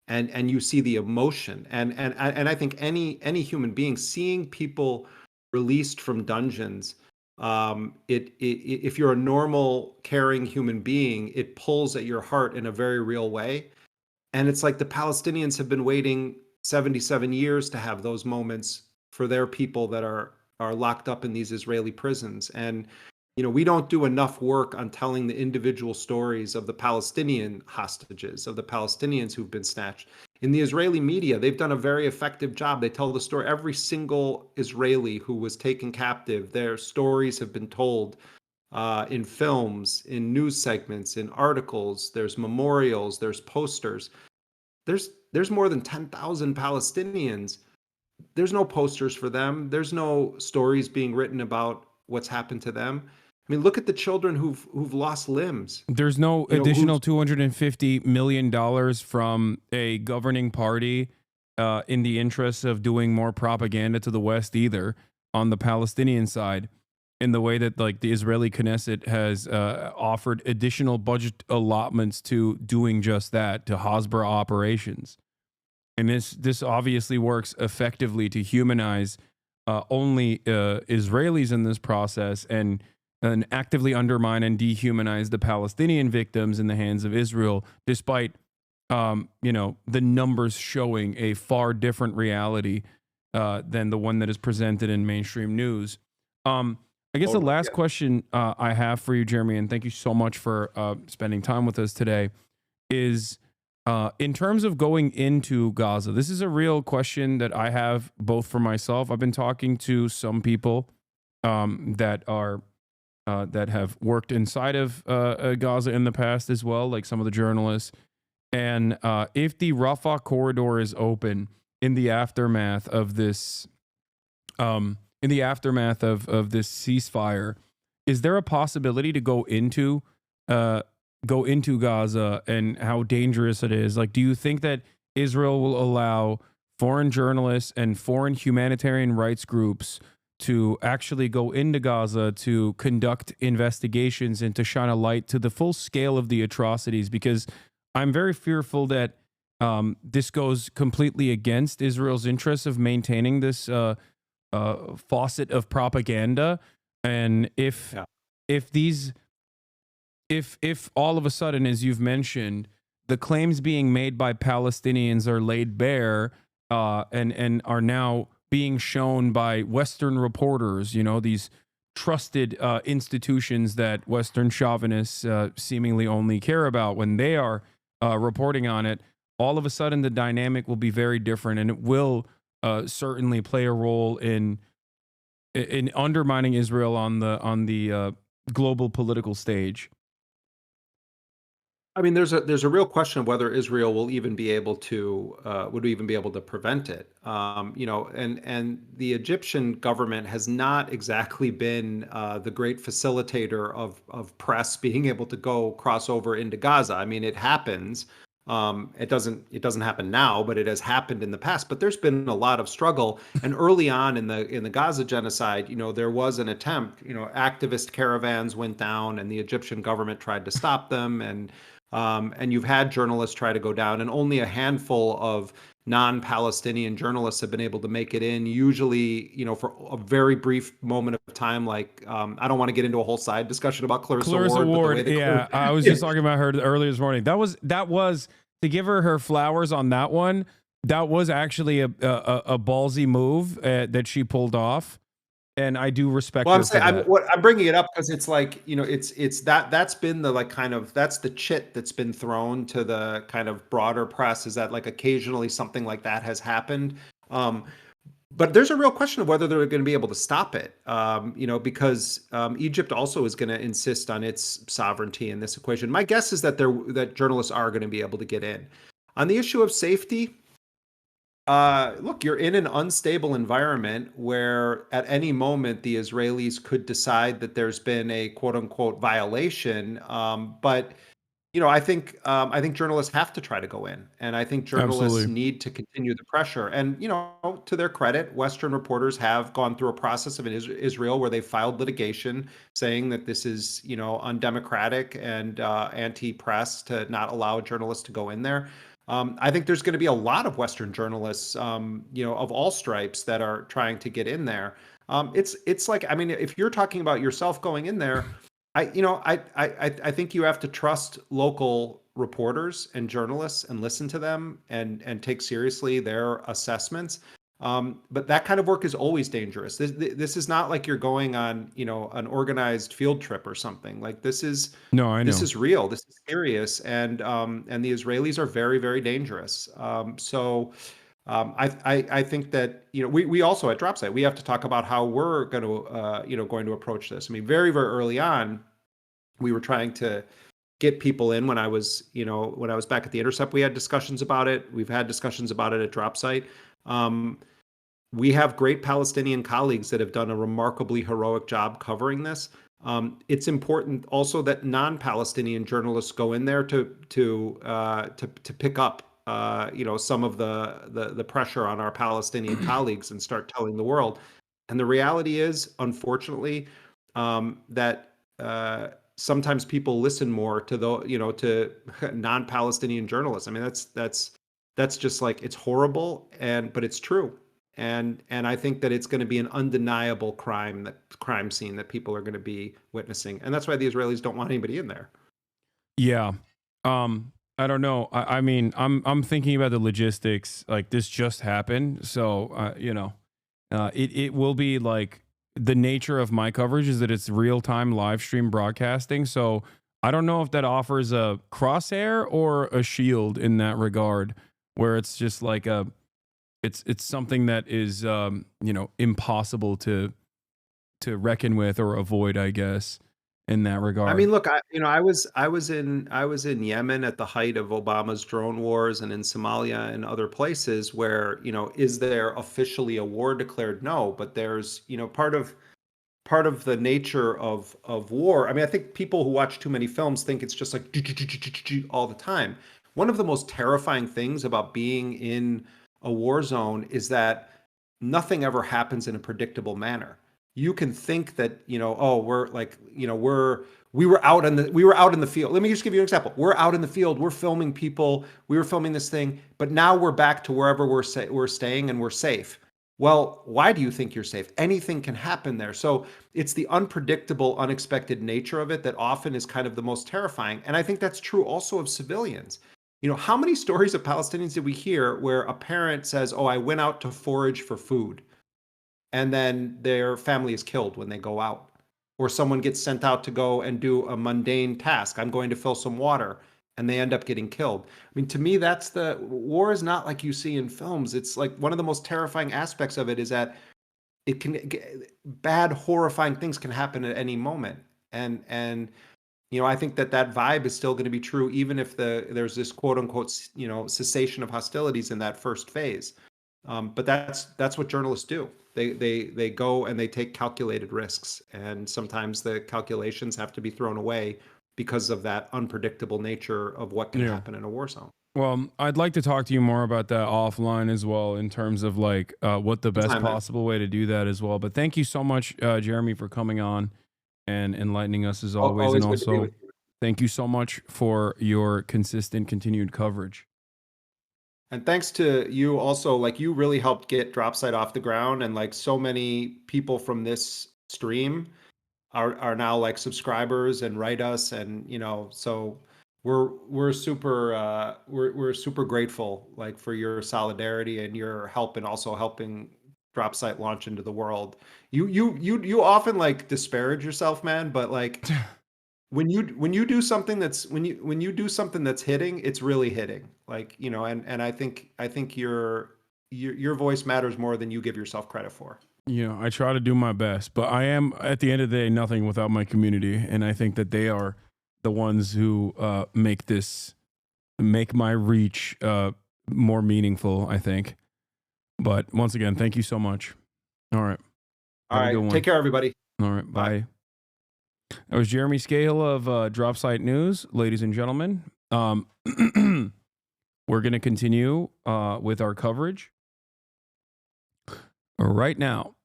And you see the emotion, and I think any human being seeing people released from dungeons, if you're a normal caring human being, it pulls at your heart in a very real way. And it's like the Palestinians have been waiting 77 years to have those moments for their people that are locked up in these Israeli prisons. And we don't do enough work on telling the individual stories of the Palestinian hostages, of the Palestinians who've been snatched. In the Israeli media, they've done a very effective job. They tell the story. Every single Israeli who was taken captive, their stories have been told in films, in news segments, in articles. There's memorials, there's posters. There's more than 10,000 Palestinians. There's no posters for them. There's no stories being written about what's happened to them. I mean, look at the children who've lost limbs. There's no additional $250 million from a governing party in the interest of doing more propaganda to the West either on the Palestinian side, in the way that like the Israeli Knesset has offered additional budget allotments to doing just that, to Hasbara operations. And this obviously works effectively to humanize only Israelis in this process, and actively undermine and dehumanize the Palestinian victims in the hands of Israel, despite the numbers showing a far different reality than the one that is presented in mainstream news. I guess the last question I have for you, Jeremy, and thank you so much for spending time with us today, is in terms of going into Gaza. This is a real question that I have both for myself. I've been talking to some people that have worked inside of Gaza in the past as well, like some of the journalists. And if the Rafah corridor is open in the aftermath of this, ceasefire, is there a possibility to go into Gaza, and how dangerous it is? Like, do you think that Israel will allow foreign journalists and foreign humanitarian rights groups to actually go into Gaza to conduct investigations and to shine a light to the full scale of the atrocities? Because I'm very fearful that this goes completely against Israel's interests of maintaining this faucet of propaganda. And if all of a sudden, as you've mentioned, the claims being made by Palestinians are laid bare and are now being shown by Western reporters, these trusted institutions that Western chauvinists seemingly only care about when they are reporting on it, all of a sudden the dynamic will be very different, and it will certainly play a role in undermining Israel on the global political stage. I mean, there's a real question of whether Israel will even be able to would even be able to prevent it. And the Egyptian government has not exactly been the great facilitator of press being able to go cross over into Gaza. I mean, it happens. It doesn't happen now, but it has happened in the past. But there's been a lot of struggle. And early on in the Gaza genocide, there was an attempt. Activist caravans went down, and the Egyptian government tried to stop them. And you've had journalists try to go down, and only a handful of non-Palestinian journalists have been able to make it in, usually, for a very brief moment of time. Like, I don't want to get into a whole side discussion about Clarissa Ward. Yeah, I was just talking about her earlier this morning. That was to give her flowers on that one. That was actually a ballsy move that she pulled off. And I do respect. Well, I'm bringing it up because it's like, it's that's been the that's the chit that's been thrown to the kind of broader press, is that like occasionally something like that has happened. But there's a real question of whether they're going to be able to stop it. Because Egypt also is going to insist on its sovereignty in this equation. My guess is that that journalists are going to be able to get in. On the issue of safety, look, you're in an unstable environment where at any moment the Israelis could decide that there's been a quote unquote violation. But I think journalists have to try to go in, and I think journalists need to continue the pressure. And to their credit, Western reporters have gone through a process of Israel where they filed litigation saying that this is undemocratic and anti-press to not allow journalists to go in there. I think there's going to be a lot of Western journalists, of all stripes, that are trying to get in there. It's like, I mean, if you're talking about yourself going in there, I think you have to trust local reporters and journalists and listen to them and take seriously their assessments. But that kind of work is always dangerous. This is not like you're going on, an organized field trip or something. Like this is this is real. This is serious, and the Israelis are very, very dangerous. I think that we also at Dropsite we have to talk about how we're going to approach this. I mean, very, very early on, we were trying to get people in. When I was back at the Intercept, we had discussions about it. We've had discussions about it at Dropsite. We have great Palestinian colleagues that have done a remarkably heroic job covering this. It's important also that non-Palestinian journalists go in there to pick up some of the pressure on our Palestinian colleagues and start telling the world. And the reality is, unfortunately, that sometimes people listen more to to non-Palestinian journalists. I mean, that's just like, it's horrible, but it's true. And I think that it's going to be an undeniable crime scene that people are going to be witnessing, and that's why the Israelis don't want anybody in there. Yeah, I don't know. I mean, I'm thinking about the logistics. Like, this just happened, so it will be like, the nature of my coverage is that it's real time live stream broadcasting. So I don't know if that offers a crosshair or a shield in that regard, where it's just like it's something that is impossible to reckon with or avoid, I guess, in that regard. I mean, look, I was in Yemen at the height of Obama's drone wars, and in Somalia and other places where, is there officially a war declared? No, but there's, part of the nature of war. I mean, I think people who watch too many films think it's just like all the time. One of the most terrifying things about being in a war zone is that nothing ever happens in a predictable manner. You can think that, we were out in the field. Let me just give you an example. We're out in the field. We're filming people. We were filming this thing, but now we're back to wherever we're staying, and we're safe. Well, why do you think you're safe? Anything can happen there. So it's the unpredictable, unexpected nature of it that often is kind of the most terrifying. And I think that's true also of civilians. How many stories of Palestinians did we hear where a parent says, "Oh, I went out to forage for food," and then their family is killed when they go out? Or someone gets sent out to go and do a mundane task. "I'm going to fill some water," and they end up getting killed. I mean, to me, that's the war is not like you see in films. It's like one of the most terrifying aspects of it is that bad, horrifying things can happen at any moment. And I think that vibe is still going to be true, even if there's this quote unquote, cessation of hostilities in that first phase. But that's what journalists do. They go and they take calculated risks, and sometimes the calculations have to be thrown away because of that unpredictable nature of what can happen in a war zone. Well, I'd like to talk to you more about that offline as well, in terms of like what the best possible way to do that as well. But thank you so much, Jeremy, for coming on and enlightening us as always. And also, thank you so much for your consistent, continued coverage. And thanks to you also, like, you really helped get Dropsite off the ground, and like so many people from this stream are now like subscribers and write us, and so we're super grateful, like, for your solidarity and your help, and also helping Dropsite launch into the world. You often like disparage yourself, man, but like when you do something that's when you do something that's hitting, it's really hitting. Like, and I think your voice matters more than you give yourself credit for. I try to do my best, but I am, at the end of the day, nothing without my community, and I think that they are the ones who make my reach more meaningful, I think. But once again, thank you so much. All right. All right. Take care, everybody. All right. Bye. That was Jeremy Scahill of Dropsite News, ladies and gentlemen. We're going to continue with our coverage right now.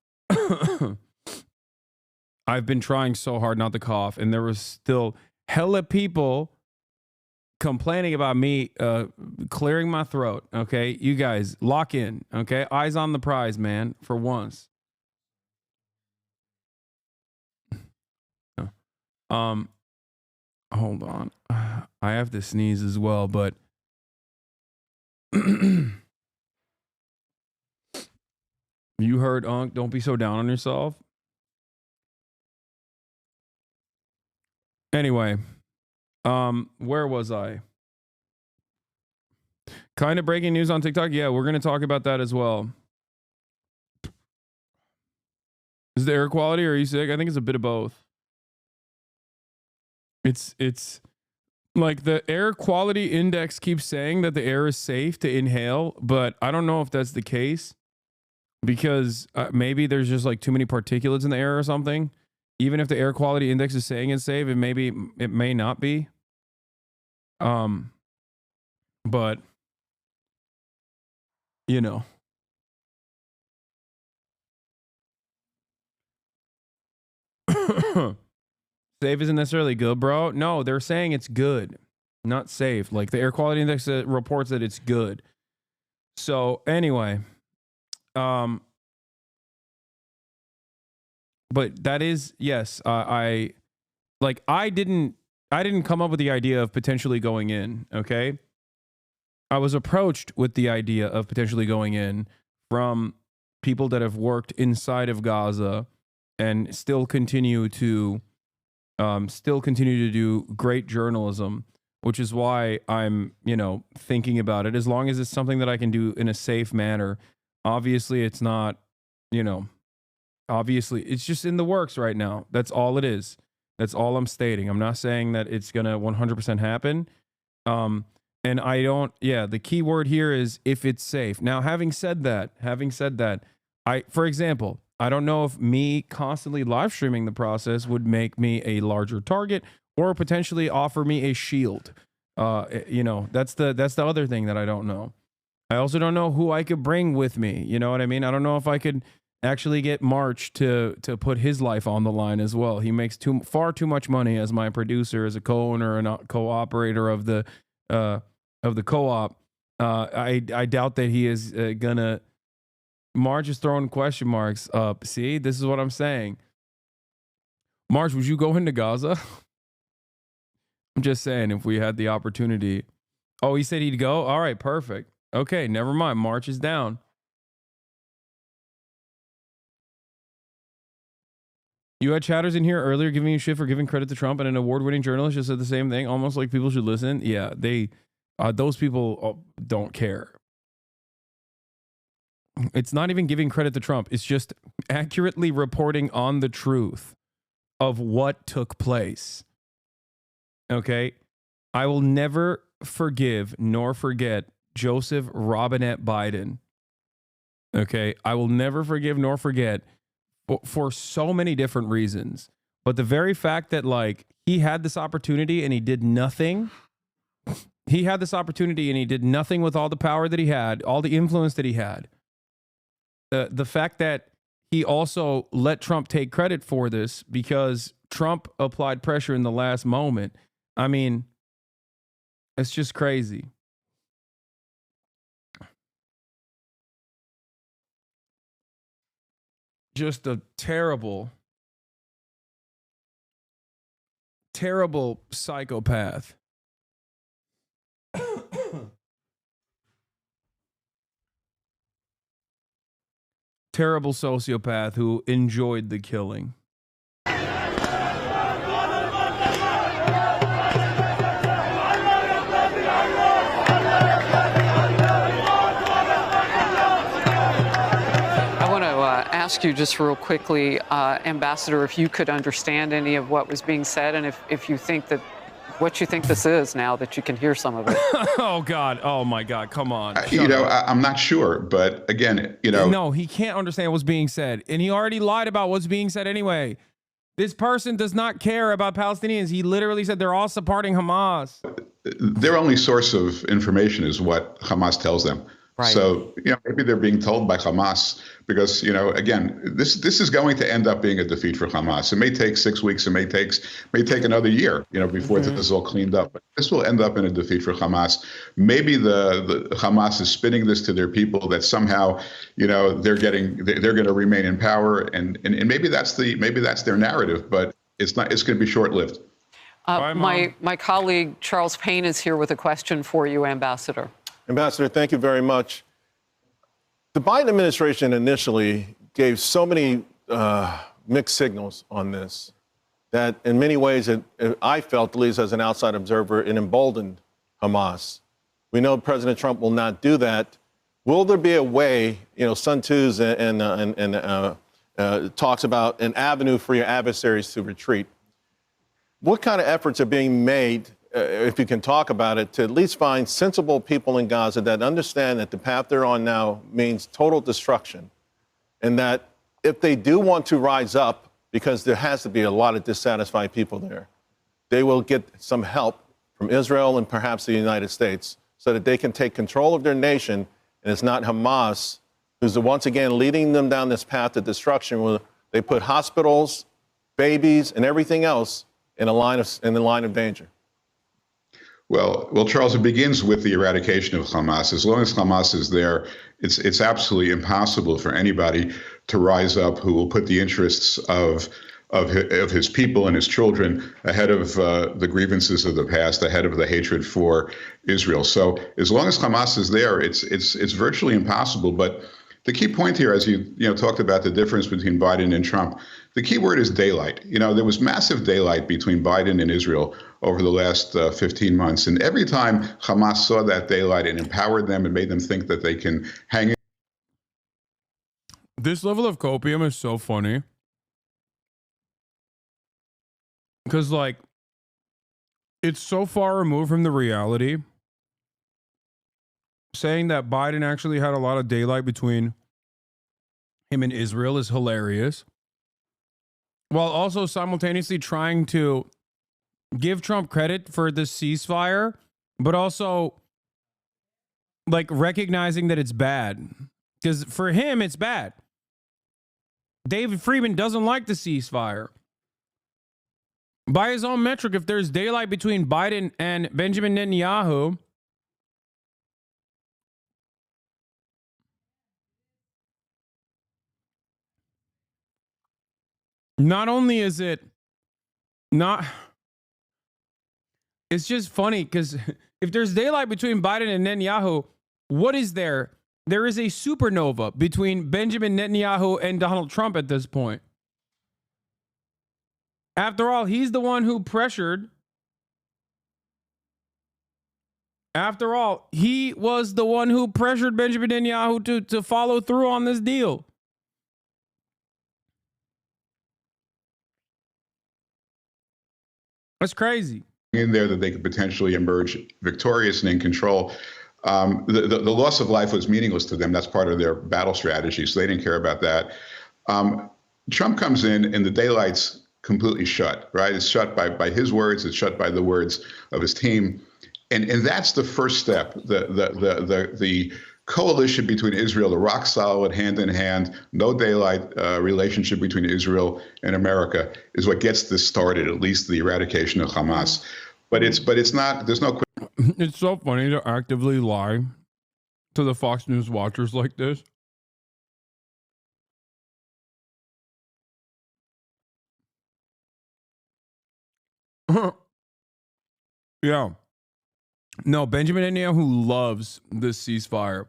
I've been trying so hard not to cough, and there was still hella people complaining about me clearing my throat. Okay, you guys lock in. Okay, eyes on the prize, man, for once. Hold on. I have to sneeze as well, but you heard Unc, don't be so down on yourself. Anyway, where was I? Kind of breaking news on TikTok. Yeah, we're going to talk about that as well. Is the air quality, or are you sick? I think it's a bit of both. It's like the air quality index keeps saying that the air is safe to inhale, but I don't know if that's the case, because maybe there's just like too many particulates in the air or something. Even if the air quality index is saying it's safe, it may not be. But safe isn't necessarily good, bro. No, they're saying it's good, not safe. Like the air quality index reports that it's good. So anyway, but that is, yes, I didn't come up with the idea of potentially going in. Okay, I was approached with the idea of potentially going in from people that have worked inside of Gaza and still continue to do great journalism, which is why I'm, thinking about it, as long as it's something that I can do in a safe manner. Obviously, it's not, obviously it's just in the works right now. That's all it is. That's all I'm stating. I'm not saying that it's going to 100% happen. And the key word here is if it's safe. Now, having said that, for example, I don't know if me constantly live streaming the process would make me a larger target or potentially offer me a shield. That's the other thing that I don't know. I also don't know who I could bring with me. You know what I mean? I don't know if I could actually get March to put his life on the line as well. He makes far too much money as my producer, as a co-owner and a co-operator of the co-op. I doubt that he is gonna. March is throwing question marks up. See, this is what I'm saying. March, would you go into Gaza? I'm just saying, if we had the opportunity. Oh, he said he'd go? All right, perfect. Okay, never mind. March is down. You had chatters in here earlier giving you shit for giving credit to Trump, and an award-winning journalist just said the same thing, almost like people should listen. Yeah, those people don't care. It's not even giving credit to Trump. It's just accurately reporting on the truth of what took place. Okay. I will never forgive nor forget Joseph Robinette Biden. Okay. I will never forgive nor forget for so many different reasons. But the very fact that, like, he had this opportunity and he did nothing. He had this opportunity and he did nothing with all the power that he had, all the influence that he had. The fact that he also let Trump take credit for this because Trump applied pressure in the last moment. I mean, it's just crazy. Just a terrible, terrible psychopath. Terrible sociopath who enjoyed the killing. Ask you just real quickly, Ambassador, if you could understand any of what was being said, and if you think that what you think this is now that you can hear some of it. Oh God! Oh my God! Come on! I'm not sure, but again, no, he can't understand what's being said, and he already lied about what's being said anyway. This person does not care about Palestinians. He literally said they're all supporting Hamas. Their only source of information is what Hamas tells them. Right. So, maybe they're being told by Hamas because, again, this is going to end up being a defeat for Hamas. It may take 6 weeks. It may take another year, before this is all cleaned up. But this will end up in a defeat for Hamas. Maybe the Hamas is spinning this to their people that somehow, they're going to remain in power, and maybe that's their narrative. But it's not. It's going to be short lived. My colleague Charles Payne is here with a question for you, Ambassador. Ambassador, thank you very much. The Biden administration initially gave so many mixed signals on this that in many ways I felt, at least as an outside observer, it emboldened Hamas. We know President Trump will not do that. Will there be a way, Sun Tzu's and talks about an avenue for your adversaries to retreat? What kind of efforts are being made, if you can talk about it, to at least find sensible people in Gaza that understand that the path they're on now means total destruction, and that if they do want to rise up, because there has to be a lot of dissatisfied people there, they will get some help from Israel and perhaps the United States so that they can take control of their nation, and it's not Hamas who's once again leading them down this path to destruction where they put hospitals, babies, and everything else in the line of danger. Well, Charles, it begins with the eradication of Hamas. As long as Hamas is there, it's absolutely impossible for anybody to rise up who will put the interests of his people and his children ahead of the grievances of the past, ahead of the hatred for Israel. So as long as Hamas is there, it's virtually impossible. But the key point here, as you talked about the difference between Biden and Trump, the key word is daylight. There was massive daylight between Biden and Israel over the last 15 months. And every time Hamas saw that daylight, it empowered them and made them think that they can hang in. This level of copium is so funny. Because, like, it's so far removed from the reality. Saying that Biden actually had a lot of daylight between him and Israel is hilarious. While also simultaneously trying to give Trump credit for the ceasefire, but also, like, recognizing that it's bad. Because for him, it's bad. David Friedman doesn't like the ceasefire. By his own metric, if there's daylight between Biden and Benjamin Netanyahu, not only is it not, it's just funny because if there's daylight between Biden and Netanyahu, what is there? There is a supernova between Benjamin Netanyahu and Donald Trump at this point. After all, he's the one who pressured. After all, he was the one who pressured Benjamin Netanyahu to follow through on this deal. That's crazy. in there that they could potentially emerge victorious and in control. The loss of life was meaningless to them. That's part of their battle strategy, so they didn't care about that. Trump comes in and the daylight's completely shut, right? It's shut by his words. It's shut by the words of his team. And that's the first step. The coalition between Israel, the rock solid, hand in hand, no daylight relationship between Israel and America is what gets this started, at least the eradication of Hamas. But it's not, there's no. It's so funny to actively lie to the Fox News watchers like this. Yeah. No, Benjamin Netanyahu loves this ceasefire.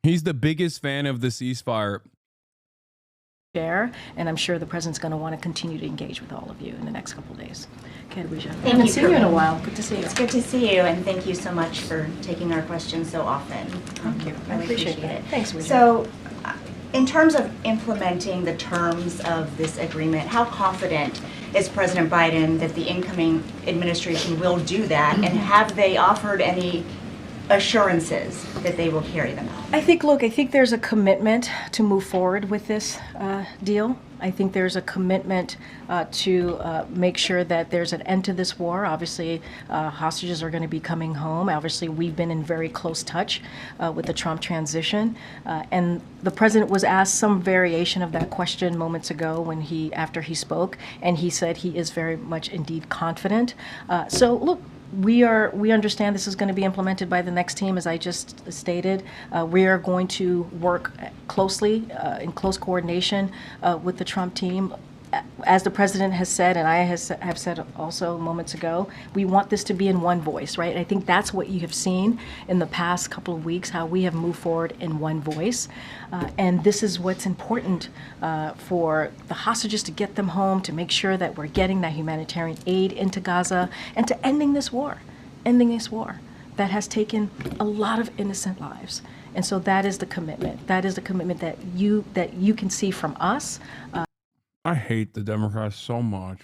He's the biggest fan of the ceasefire. And I'm sure the president's going to want to continue to engage with all of you in the next couple of days. Okay, we should. Thank you. See you in a while. Good to see you. It's good to see you, and thank you so much for taking our questions so often. Thank you. I really appreciate it. Thanks, Rita. So, in terms of implementing the terms of this agreement, how confident is President Biden that the incoming administration will do that, and have they offered any assurances that they will carry them out? I think there's a commitment to move forward with this deal. I think there's a commitment to make sure that there's an end to this war. Obviously, hostages are going to be coming home. Obviously, we've been in very close touch with the Trump transition. And the president was asked some variation of that question moments ago after he spoke, and he said he is very much indeed confident. So look, we understand this is going to be implemented by the next team, as I just stated. We are going to work closely, in close coordination with the Trump team. As the president has said, and I have said also moments ago, we want this to be in one voice, right? I think that's what you have seen in the past couple of weeks, how we have moved forward in one voice. And this is what's important for the hostages, to get them home, to make sure that we're getting that humanitarian aid into Gaza, and to ending this war that has taken a lot of innocent lives. And so that is the commitment. That is the commitment that you can see from us. I hate the Democrats so much.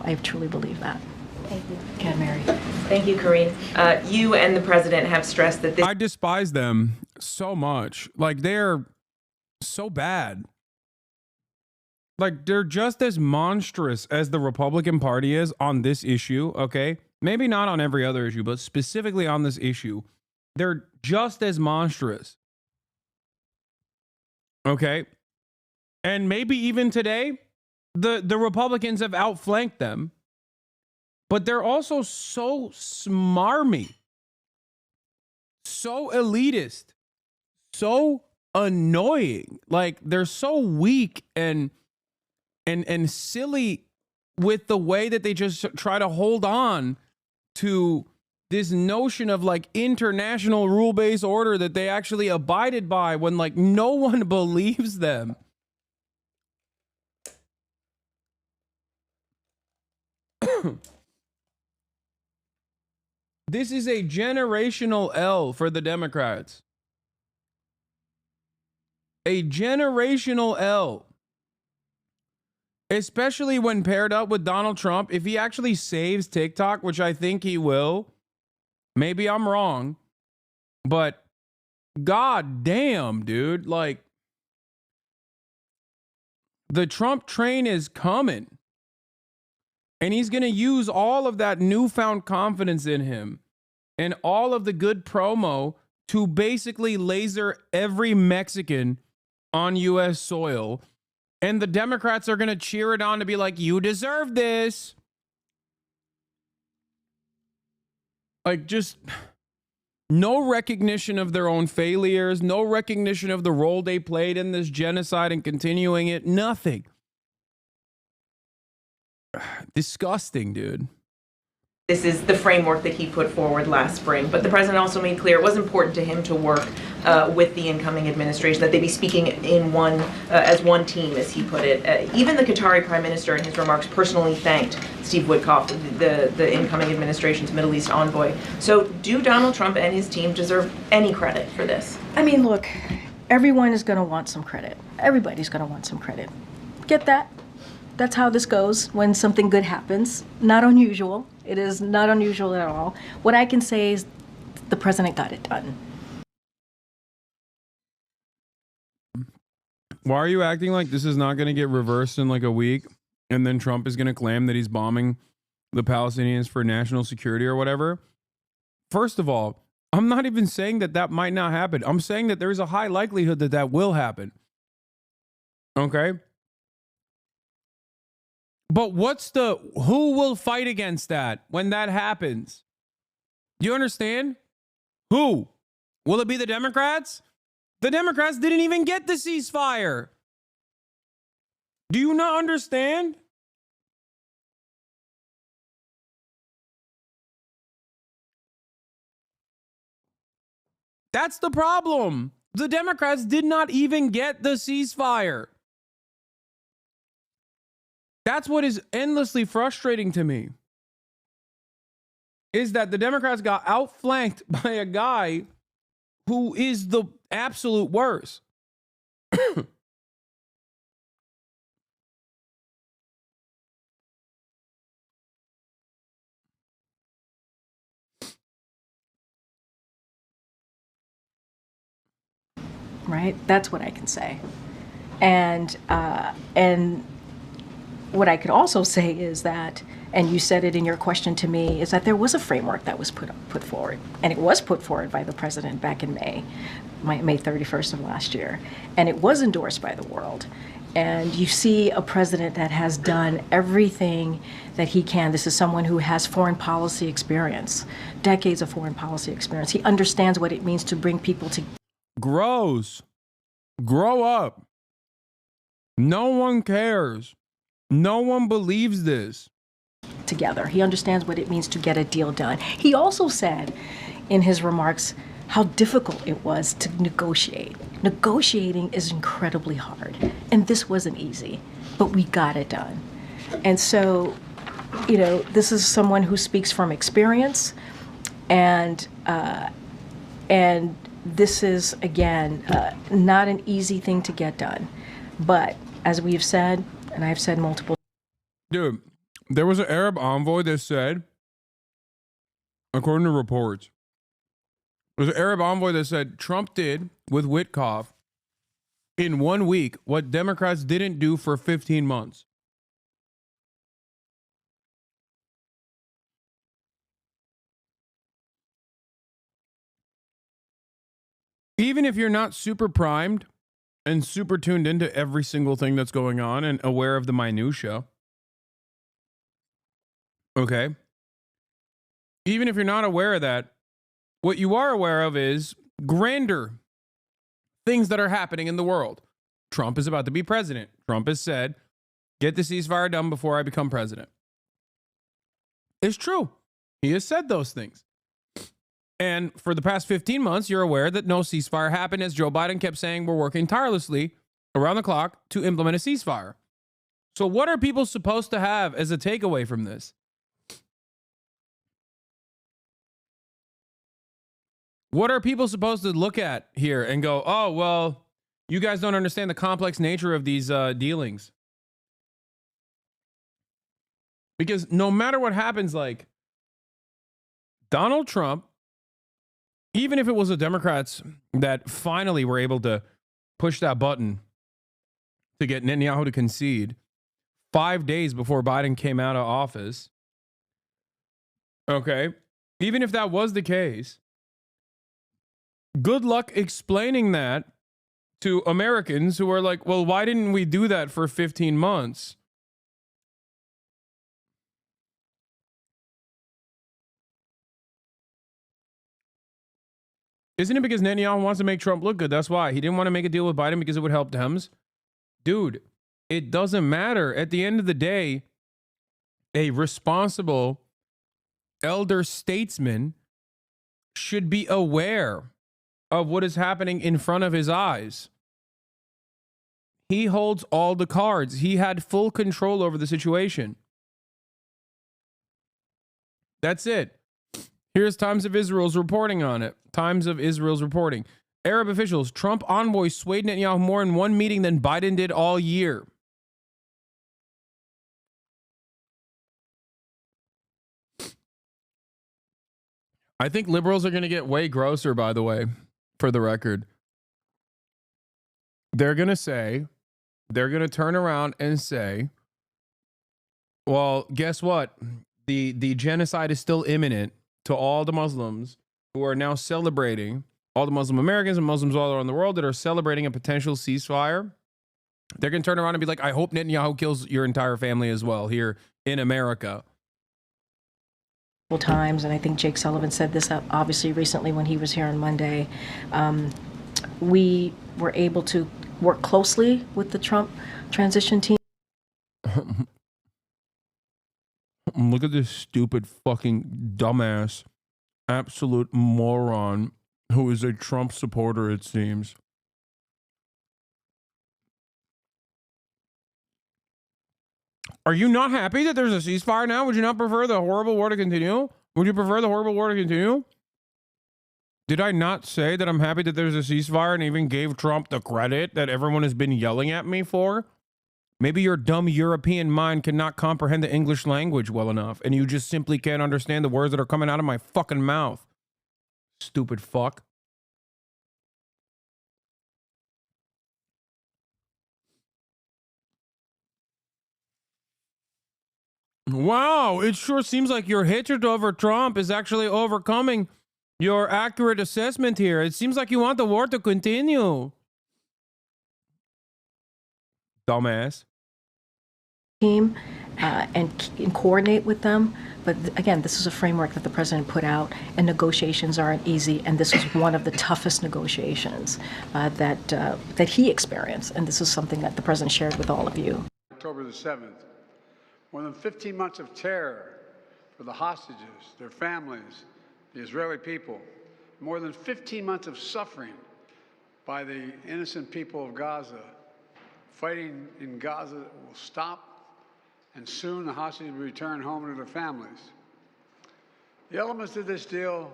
I truly believe that. Thank you. Okay, Mary. Thank you, Karine. You and the president have stressed that this. I despise them so much. Like, they're so bad. Like, they're just as monstrous as the Republican Party is on this issue, okay? Maybe not on every other issue, but specifically on this issue. They're just as monstrous. Okay? And maybe even today, the Republicans have outflanked them. But they're also so smarmy, so elitist, so annoying. Like, they're so weak and silly with the way that they just try to hold on to this notion of like international rule-based order that they actually abided by when like no one believes them. This is a generational L for the Democrats. A generational L. Especially when paired up with Donald Trump. If he actually saves TikTok, which I think he will, maybe I'm wrong, but god damn, dude, like, the Trump train is coming. And he's going to use all of that newfound confidence in him and all of the good promo to basically laser every Mexican on U.S. soil. And the Democrats are going to cheer it on to be like, you deserve this. Like, just no recognition of their own failures, no recognition of the role they played in this genocide and continuing it, nothing. Disgusting, dude. This is the framework that he put forward last spring. But the president also made clear it was important to him to work with the incoming administration, that they be speaking in one as one team, as he put it. Even the Qatari prime minister in his remarks personally thanked Steve Witkoff, the incoming administration's Middle East envoy. So do Donald Trump and his team deserve any credit for this? I mean, look, everyone is going to want some credit. Everybody's going to want some credit. Get that? that's how this goes when something good happens. Not unusual. It is not unusual at all. What I can say is the president got it done. Why are you acting like this is not going to get reversed in like a week, and then Trump is going to claim that he's bombing the Palestinians for national security or whatever? First of all, I'm not even saying that that might not happen. I'm saying that there's a high likelihood that that will happen. Okay? But who will fight against that when that happens? Do you understand? Who? Will it be the Democrats? The Democrats didn't even get the ceasefire. Do you not understand? That's the problem. The Democrats did not even get the ceasefire. That's what is endlessly frustrating to me. Is that the Democrats got outflanked by a guy who is the absolute worst. Right? That's what I can say. And what I could also say is that, and you said it in your question to me, is that there was a framework that was put forward, and it was put forward by the president back in May 31st of last year, and it was endorsed by the world. And you see a president that has done everything that he can. This is someone who has foreign policy experience, decades of foreign policy experience. He understands what it means to bring people together. Grow up. No one cares. No one believes this. Together. He understands what it means to get a deal done. He also said in his remarks how difficult it was to negotiate. Negotiating is incredibly hard, and this wasn't easy, but we got it done. And so, you know, this is someone who speaks from experience, and this is, again, not an easy thing to get done. But as we've said, and I've said multiple times. Dude, there was an Arab envoy that said, according to reports, there's an Arab envoy that said Trump did with Witkoff in 1 week what Democrats didn't do for 15 months. Even if you're not super primed and super tuned into every single thing that's going on and aware of the minutia, okay? Even if you're not aware of that, what you are aware of is grander things that are happening in the world. Trump is about to be president. Trump has said, get the ceasefire done before I become president. It's true. He has said those things. And for the past 15 months, you're aware that no ceasefire happened, as Joe Biden kept saying we're working tirelessly around the clock to implement a ceasefire. So what are people supposed to have as a takeaway from this? What are people supposed to look at here and go, oh, well, you guys don't understand the complex nature of these dealings? Because no matter what happens, like Donald Trump, even if it was the Democrats that finally were able to push that button to get Netanyahu to concede 5 days before Biden came out of office, okay, even if that was the case, good luck explaining that to Americans who are like, well, why didn't we do that for 15 months? Isn't it because Netanyahu wants to make Trump look good? That's why. He didn't want to make a deal with Biden because it would help Dems. Dude, it doesn't matter. At the end of the day, a responsible elder statesman should be aware of what is happening in front of his eyes. He holds all the cards. He had full control over the situation. That's it. Here's Times of Israel's reporting on it. Times of Israel's reporting. Arab officials, Trump envoys swayed Netanyahu more in one meeting than Biden did all year. I think liberals are going to get way grosser, by the way, for the record. They're going to turn around and say, well, guess what? The genocide is still imminent to all the Muslims who are now celebrating, all the Muslim Americans and Muslims all around the world that are celebrating a potential ceasefire. They're going to turn around and be like, I hope Netanyahu kills your entire family as well here in America. Times, and I think Jake Sullivan said this obviously recently when he was here on Monday. We were able to work closely with the Trump transition team. Look at this stupid fucking dumbass, absolute moron who is a Trump supporter, it seems. Are you not happy that there's a ceasefire now? Would you not prefer the horrible war to continue? Would you prefer the horrible war to continue? Did I not say that I'm happy that there's a ceasefire and even gave Trump the credit that everyone has been yelling at me for? Maybe your dumb European mind cannot comprehend the English language well enough, and you just simply can't understand the words that are coming out of my fucking mouth. Stupid fuck. Wow, it sure seems like your hatred over Trump is actually overcoming your accurate assessment here. It seems like you want the war to continue. Dumbass. Team and coordinate with them. But again, this is a framework that the president put out, and negotiations aren't easy. And this was one of the toughest negotiations that he experienced. And this is something that the president shared with all of you. October the 7th, more than 15 months of terror for the hostages, their families, the Israeli people, more than 15 months of suffering by the innocent people of Gaza. Fighting in Gaza will stop, and soon the hostages will return home to their families. The elements of this deal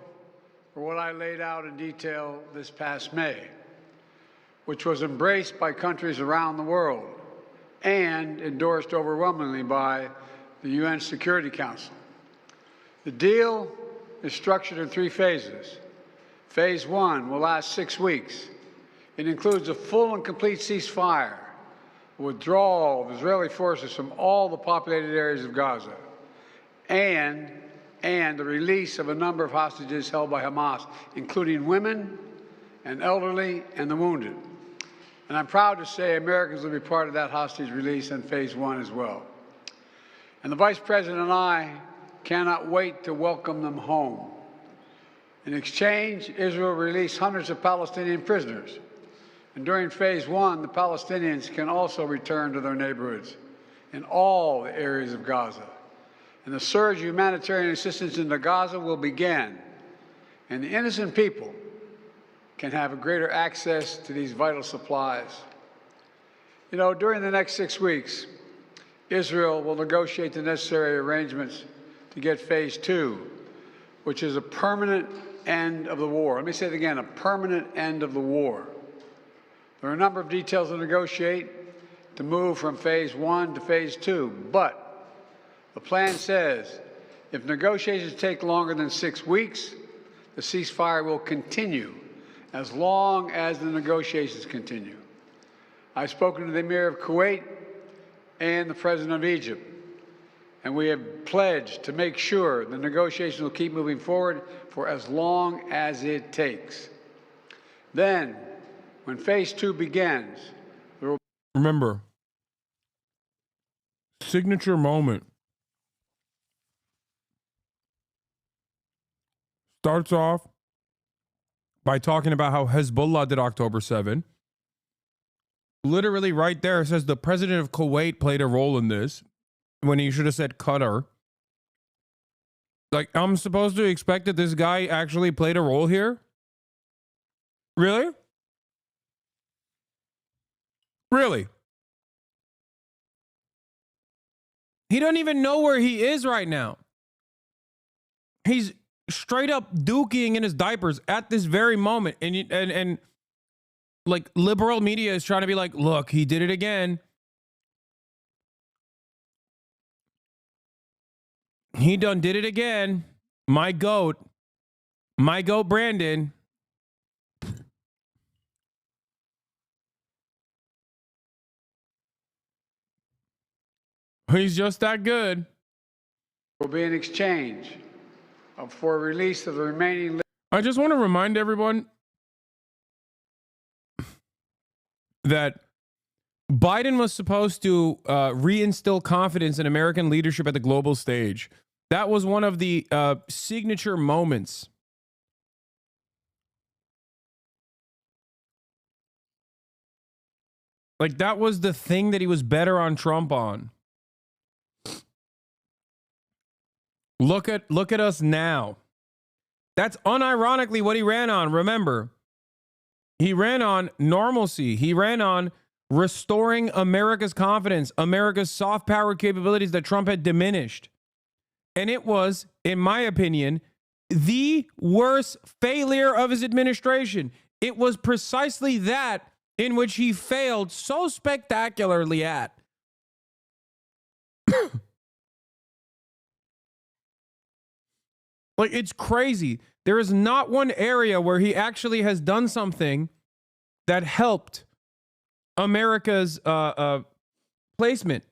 were what I laid out in detail this past May, which was embraced by countries around the world and endorsed overwhelmingly by the UN Security Council. The deal is structured in 3 phases. Phase 1 will last 6 weeks. It includes a full and complete ceasefire, withdrawal of Israeli forces from all the populated areas of Gaza, and the release of a number of hostages held by Hamas, including women and elderly and the wounded. And I'm proud to say Americans will be part of that hostage release in Phase 1 as well. And the Vice President and I cannot wait to welcome them home. In exchange, Israel released hundreds of Palestinian prisoners. And during Phase 1, the Palestinians can also return to their neighborhoods in all the areas of Gaza. And the surge of humanitarian assistance into Gaza will begin. And the innocent people can have a greater access to these vital supplies. You know, during the next 6 weeks, Israel will negotiate the necessary arrangements to get Phase 2, which is a permanent end of the war. Let me say it again, a permanent end of the war. There are a number of details to negotiate to move from Phase 1 to Phase 2, but the plan says if negotiations take longer than 6 weeks, the ceasefire will continue as long as the negotiations continue. I've spoken to the Emir of Kuwait and the President of Egypt, and we have pledged to make sure the negotiations will keep moving forward for as long as it takes. Then, when Phase 2 begins, there will Remember, signature moment. Starts off by talking about how Hezbollah did October 7. Literally right there, it says the president of Kuwait played a role in this when he should have said Qatar. Like, I'm supposed to expect that this guy actually played a role here? Really? Really? He don't even know where he is right now. He's straight up dookie in his diapers at this very moment. And like liberal media is trying to be like, look, he did it again. He done did it again. My goat. My goat, Brandon. He's just that good. Will be an exchange for release of the remaining. I just want to remind everyone that Biden was supposed to reinstill confidence in American leadership at the global stage. That was one of the signature moments. Like, that was the thing that he was better on Trump on. Look at us now. That's unironically what he ran on. Remember, he ran on normalcy. He ran on restoring America's confidence, America's soft power capabilities that Trump had diminished. And it was, in my opinion, the worst failure of his administration. It was precisely that in which he failed so spectacularly at. Like, it's crazy. There is not one area where he actually has done something that helped America's placement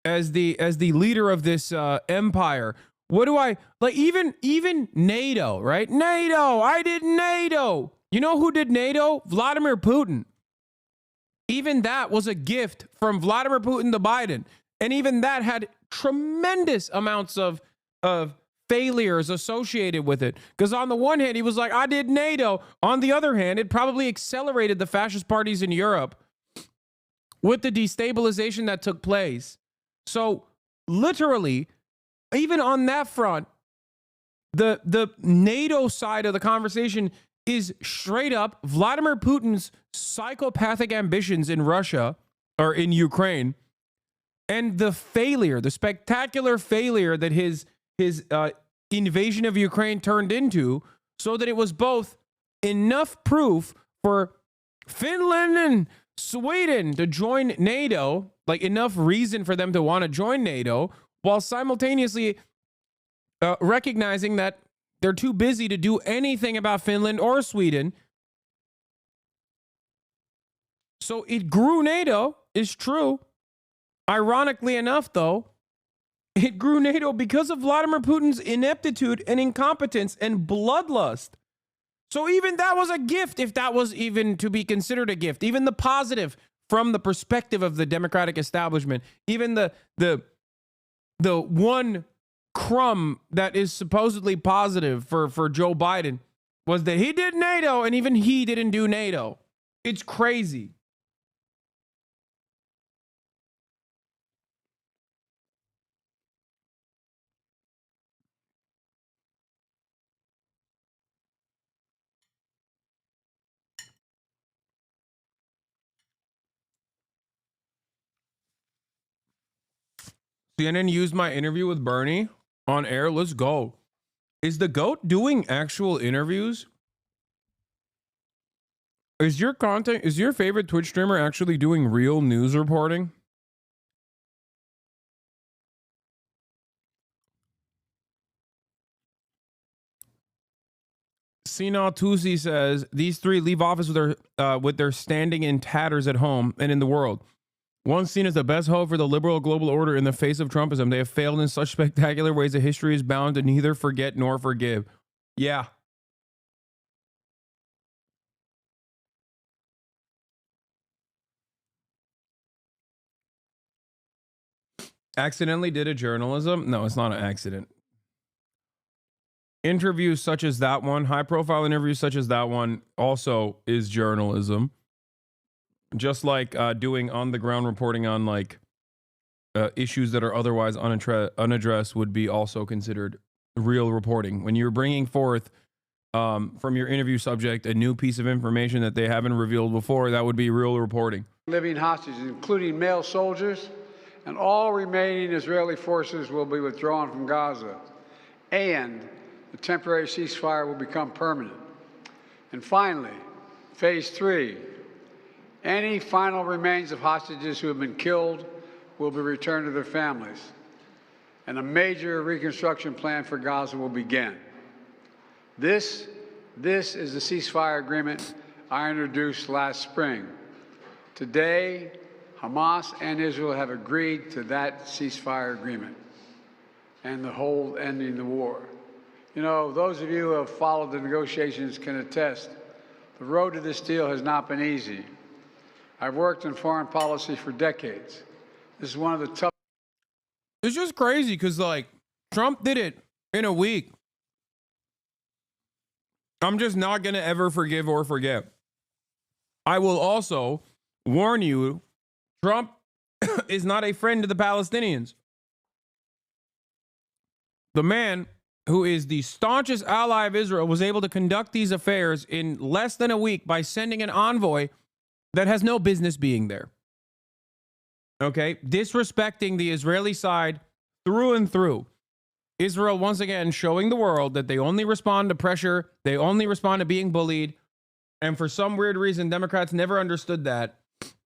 as the leader of this empire. What do I like? Even NATO, right? NATO. I did NATO. You know who did NATO? Vladimir Putin. Even that was a gift from Vladimir Putin to Biden, and even that had tremendous amounts of failures associated with it. Because on the one hand, he was like, I did NATO. On the other hand, it probably accelerated the fascist parties in Europe with the destabilization that took place. So literally, even on that front, the NATO side of the conversation is straight up Vladimir Putin's psychopathic ambitions in Russia or in Ukraine, and the failure, the spectacular failure that his invasion of Ukraine turned into, so that it was both enough proof for Finland and Sweden to join NATO, like enough reason for them to want to join NATO, while simultaneously recognizing that they're too busy to do anything about Finland or Sweden. So it grew NATO, is true. Ironically enough, though, it grew NATO because of Vladimir Putin's ineptitude and incompetence and bloodlust. So even that was a gift, if that was even to be considered a gift. Even the positive from the perspective of the Democratic establishment, even the one crumb that is supposedly positive for Joe Biden was that he did NATO, and even he didn't do NATO. It's crazy. CNN used my interview with Bernie on air. Let's go. Is the GOAT doing actual interviews? Is your favorite Twitch streamer actually doing real news reporting? Sina Tusi says these three leave office with their standing in tatters at home and in the world. Once seen as the best hope for the liberal global order in the face of Trumpism, they have failed in such spectacular ways that history is bound to neither forget nor forgive. Yeah. Accidentally did a journalism? No, it's not an accident. Interviews such as that one, high profile interviews such as that one also is journalism. Just like doing on the ground reporting on like issues that are otherwise unaddressed would be also considered real reporting. When you're bringing forth from your interview subject a new piece of information that they haven't revealed before, that would be real reporting. Living hostages, including male soldiers, and all remaining Israeli forces will be withdrawn from Gaza, and the temporary ceasefire will become permanent. And finally, phase 3, any final remains of hostages who have been killed will be returned to their families, and a major reconstruction plan for Gaza will begin. This is the ceasefire agreement I introduced last spring. Today, Hamas and Israel have agreed to that ceasefire agreement and the whole ending the war. You know, those of you who have followed the negotiations can attest, the road to this deal has not been easy. I've worked in foreign policy for decades. This is one of the tough. It's just crazy because, like, Trump did it in a week. I'm just not going to ever forgive or forget. I will also warn you, Trump is not a friend to the Palestinians. The man who is the staunchest ally of Israel was able to conduct these affairs in less than a week by sending an envoy that has no business being there. Okay? Disrespecting the Israeli side through and through. Israel, once again, showing the world that they only respond to pressure. They only respond to being bullied. And for some weird reason, Democrats never understood that.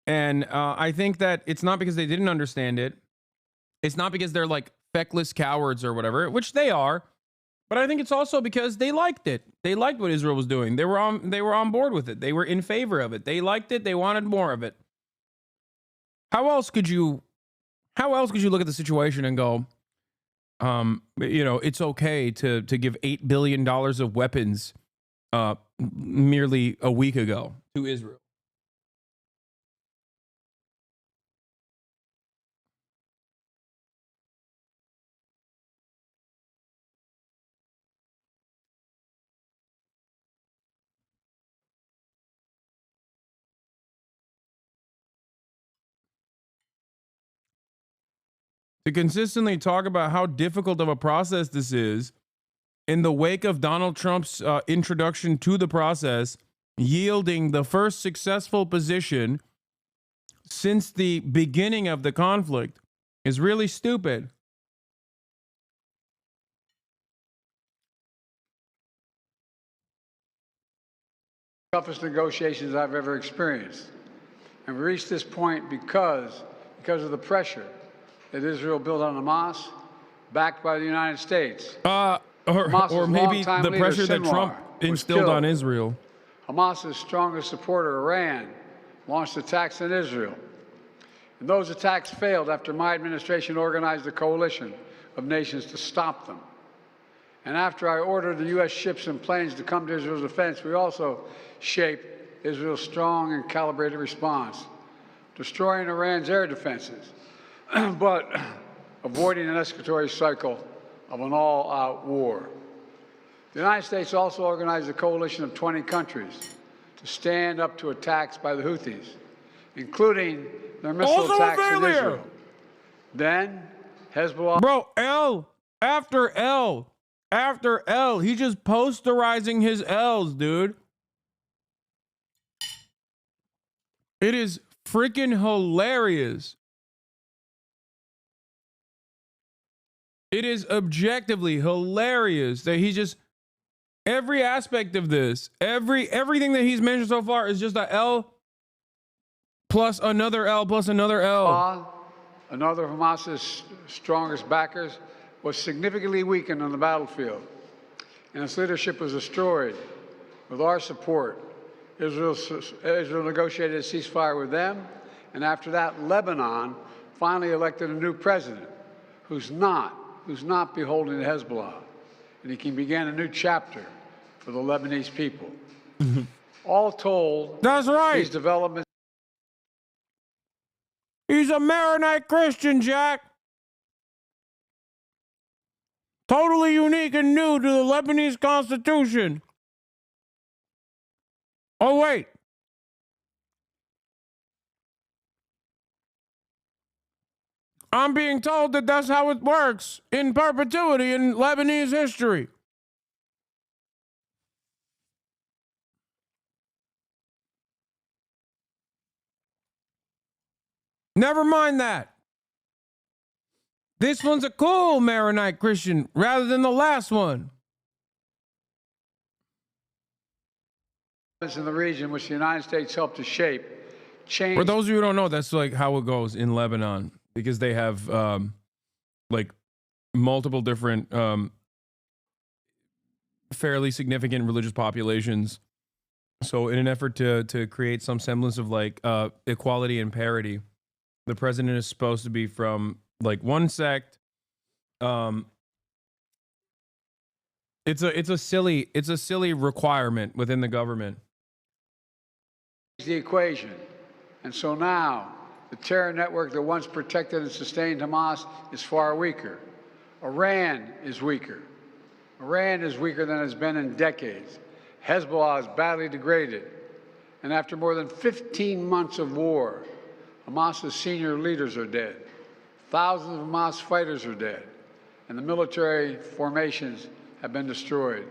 And I think that it's not because they didn't understand it. It's not because they're like feckless cowards or whatever, which they are. But I think it's also because they liked it. They liked what Israel was doing. They were on board with it. They were in favor of it. They liked it. They wanted more of it. How else could you look at the situation and go, you know, it's okay to give $8 billion of weapons merely a week ago to Israel? To consistently talk about how difficult of a process this is in the wake of Donald Trump's introduction to the process, yielding the first successful position since the beginning of the conflict, is really stupid. Toughest negotiations I've ever experienced. And we reached this point because of the pressure that Israel built on Hamas, backed by the United States. Or maybe the pressure that Trump instilled on Israel. Hamas's strongest supporter, Iran, launched attacks on Israel. And those attacks failed after my administration organized a coalition of nations to stop them. And after I ordered the U.S. ships and planes to come to Israel's defense, we also shaped Israel's strong and calibrated response, destroying Iran's air defenses, but avoiding an escalatory cycle of an all-out war. The United States also organized a coalition of 20 countries to stand up to attacks by the Houthis, including their missile Also attacks a in failure. Israel. Then Hezbollah. Bro, L after L after L. He just posterizing his L's, dude. It is freaking hilarious. It is objectively hilarious that he just, every aspect of this, everything that he's mentioned so far is just a L plus another L plus another L. Another of Hamas's strongest backers, was significantly weakened on the battlefield, and its leadership was destroyed. With our support, Israel negotiated a ceasefire with them, and after that, Lebanon finally elected a new president who's not beholden to Hezbollah, and he can begin a new chapter for the Lebanese people. All told, that's right. These developments. He's a Maronite Christian, Jack. Totally unique and new to the Lebanese Constitution. Oh, wait. I'm being told that that's how it works in perpetuity in Lebanese history. Never mind that. This one's a cool Maronite Christian rather than the last one. In the region which the United States helped to shape, changed. For those of you who don't know, that's like how it goes in Lebanon, because they have like multiple different fairly significant religious populations. So in an effort to create some semblance of like equality and parity, the president is supposed to be from like one sect. It's a silly requirement within the government. The equation. And so now the terror network that once protected and sustained Hamas is far weaker. Iran is weaker. Iran is weaker than it's been in decades. Hezbollah is badly degraded. And after more than 15 months of war, Hamas's senior leaders are dead. Thousands of Hamas fighters are dead. And the military formations have been destroyed.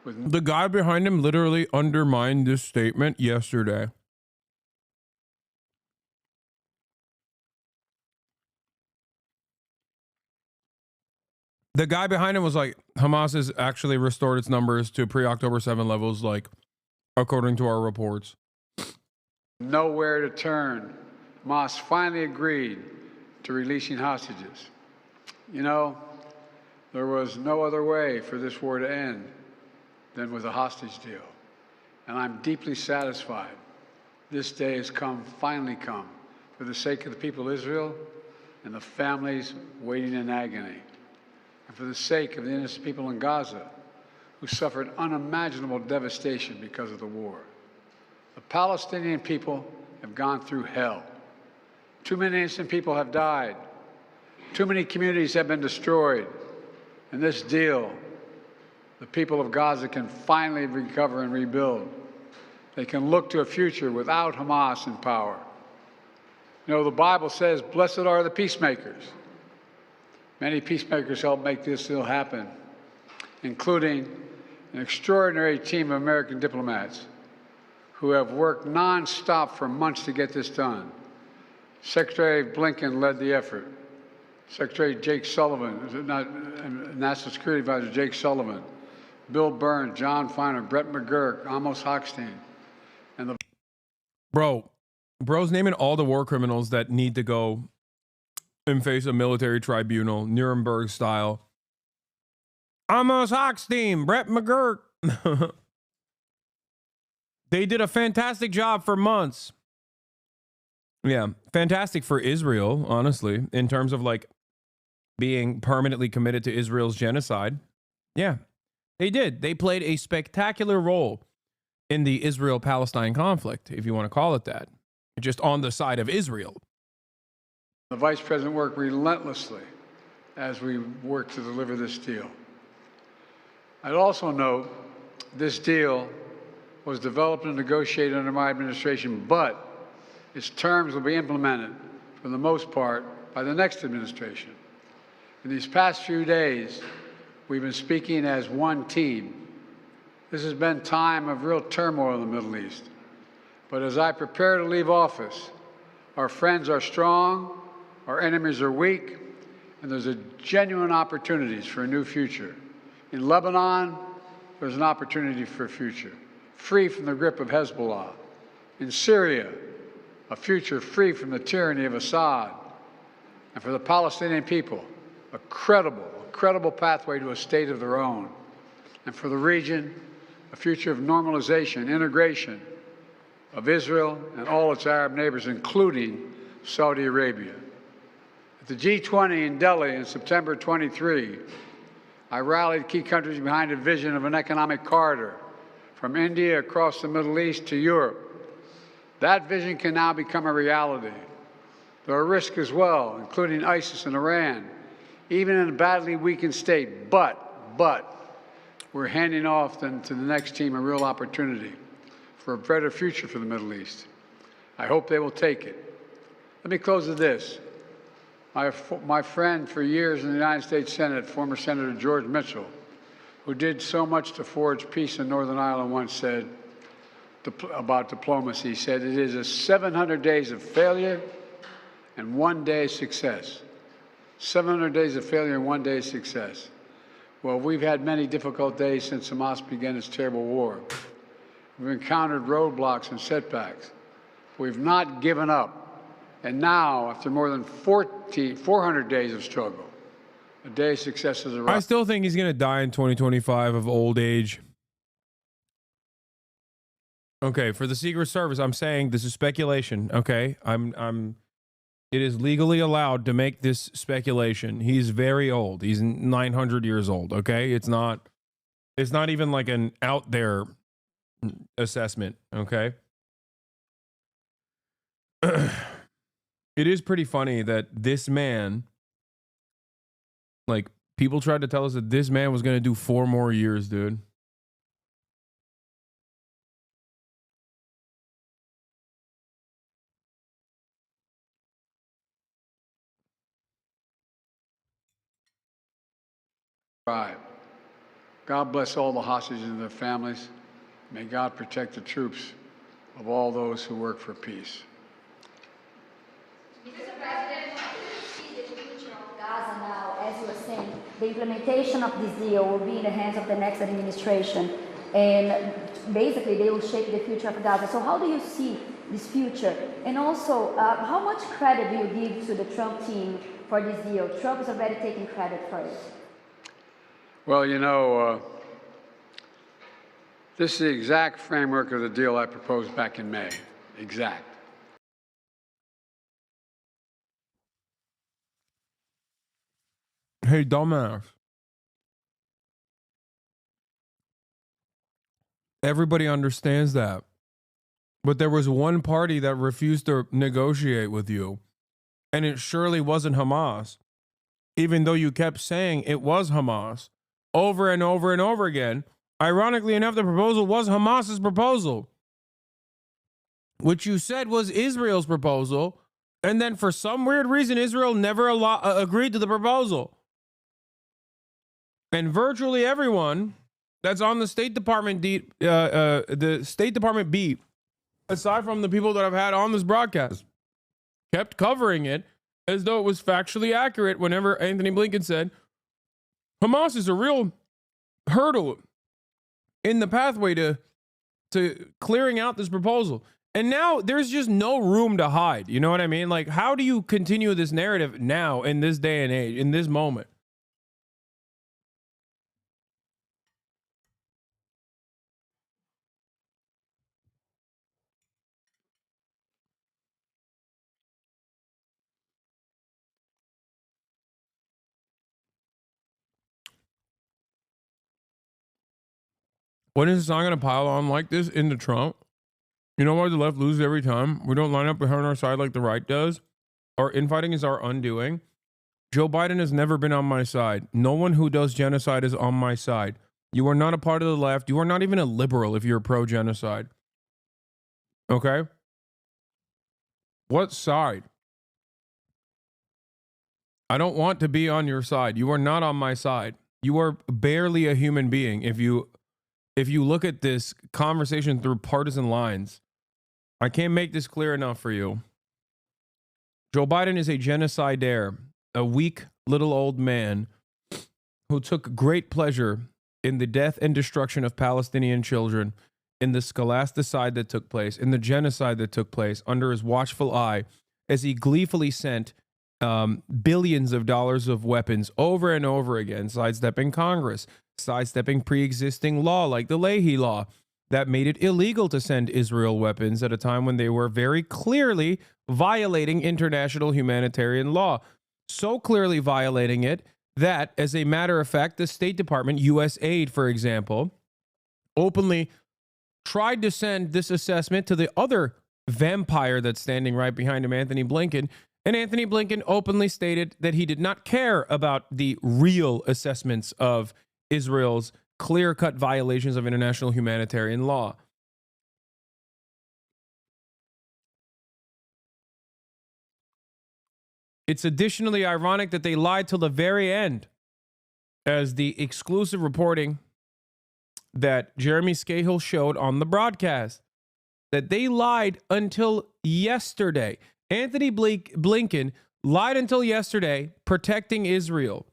The guy behind him literally undermined this statement yesterday. The guy behind him was like, Hamas has actually restored its numbers to pre-October 7 levels, like, according to our reports. Nowhere to turn. Hamas finally agreed to releasing hostages. You know, there was no other way for this war to end than with a hostage deal. And I'm deeply satisfied this day has finally come, for the sake of the people of Israel and the families waiting in agony, and for the sake of the innocent people in Gaza who suffered unimaginable devastation because of the war. The Palestinian people have gone through hell. Too many innocent people have died. Too many communities have been destroyed. In this deal, the people of Gaza can finally recover and rebuild. They can look to a future without Hamas in power. You know, the Bible says, blessed are the peacemakers. Many peacemakers helped make this deal happen, including an extraordinary team of American diplomats who have worked nonstop for months to get this done. Secretary Blinken led the effort. Secretary Jake Sullivan, National Security Advisor Jake Sullivan, Bill Burns, John Feiner, Brett McGurk, Amos Hochstein, and the... Bro's naming all the war criminals that need to go and face a military tribunal, Nuremberg style. Amos Hochstein, Brett McGurk. They did a fantastic job for months. Yeah, fantastic for Israel, honestly, in terms of like being permanently committed to Israel's genocide. Yeah, they did. They played a spectacular role in the Israel-Palestine conflict, if you want to call it that, just on the side of Israel. The Vice President worked relentlessly as we work to deliver this deal. I'd also note this deal was developed and negotiated under my administration, but its terms will be implemented, for the most part, by the next administration. In these past few days, we've been speaking as one team. This has been time of real turmoil in the Middle East. But as I prepare to leave office, our friends are strong, our enemies are weak, and there's a genuine opportunities for a new future. In Lebanon, there's an opportunity for a future, free from the grip of Hezbollah. In Syria, a future free from the tyranny of Assad. And for the Palestinian people, a credible pathway to a state of their own. And for the region, a future of normalization, integration of Israel and all its Arab neighbors, including Saudi Arabia. At the G20 in Delhi in September 23, I rallied key countries behind a vision of an economic corridor from India across the Middle East to Europe. That vision can now become a reality. There are risks as well, including ISIS and Iran, even in a badly weakened state. But we're handing off to the next team a real opportunity for a better future for the Middle East. I hope they will take it. Let me close with this. My friend for years in the United States Senate, former Senator George Mitchell, who did so much to forge peace in Northern Ireland, once said about diplomacy, he said, it is 700 days of failure and 1 day of success. 700 days of failure and 1 day of success. Well, we've had many difficult days since Hamas began its terrible war. We've encountered roadblocks and setbacks. We've not given up. And now, after more than 400 days of struggle, A day of success is I arrived. still think he's gonna die in 2025 of old age. Okay, for the Secret Service, I'm saying this is speculation. Okay, it is legally allowed to make this speculation. He's very old. He's 900 years old. Okay, it's not even like an out there assessment. Okay. It is pretty funny that this man, like, people tried to tell us that this man was going to do 4 more years, dude. Right. God bless all the hostages and their families. May God protect the troops of all those who work for peace. Mr. President, how do you see the future of Gaza now? As you were saying, the implementation of this deal will be in the hands of the next administration, and basically they will shape the future of Gaza. So how do you see this future? And also, how much credit do you give to the Trump team for this deal? Trump is already taking credit for it. Well, you know, this is the exact framework of the deal I proposed back in May. Exact. Hey, dumbass. Everybody understands that. But there was one party that refused to negotiate with you, and it surely wasn't Hamas, even though you kept saying it was Hamas over and over and over again. Ironically enough, the proposal was Hamas's proposal, which you said was Israel's proposal, and then for some weird reason, Israel never agreed to the proposal. And virtually everyone that's on the State Department beat, aside from the people that I've had on this broadcast, kept covering it as though it was factually accurate whenever Anthony Blinken said, Hamas is a real hurdle in the pathway to clearing out this proposal. And now there's just no room to hide. You know what I mean? Like, how do you continue this narrative now in this day and age, in this moment? When is Hasan going to pile on like this into Trump? You know why the left loses every time? We don't line up behind our side like the right does. Our infighting is our undoing. Joe Biden has never been on my side. No one who does genocide is on my side. You are not a part of the left. You are not even a liberal if you're pro-genocide. Okay? What side? I don't want to be on your side. You are not on my side. You are barely a human being if you look at this conversation through partisan lines. I can't make this clear enough for you. Joe Biden is a genocidaire, a weak little old man who took great pleasure in the death and destruction of Palestinian children, in the scholasticide that took place, in the genocide that took place under his watchful eye, as he gleefully sent billions of dollars of weapons over and over again, sidestepping Congress, sidestepping pre-existing law like the Leahy Law that made it illegal to send Israel weapons at a time when they were very clearly violating international humanitarian law. So clearly violating it that, as a matter of fact, the State Department, USAID, for example, openly tried to send this assessment to the other vampire that's standing right behind him, Anthony Blinken. And Anthony Blinken openly stated that he did not care about the real assessments of Israel's clear-cut violations of international humanitarian law. It's additionally ironic that they lied till the very end, as the exclusive reporting that Jeremy Scahill showed on the broadcast, that they lied until yesterday. Anthony Blinken lied until yesterday, protecting Israel,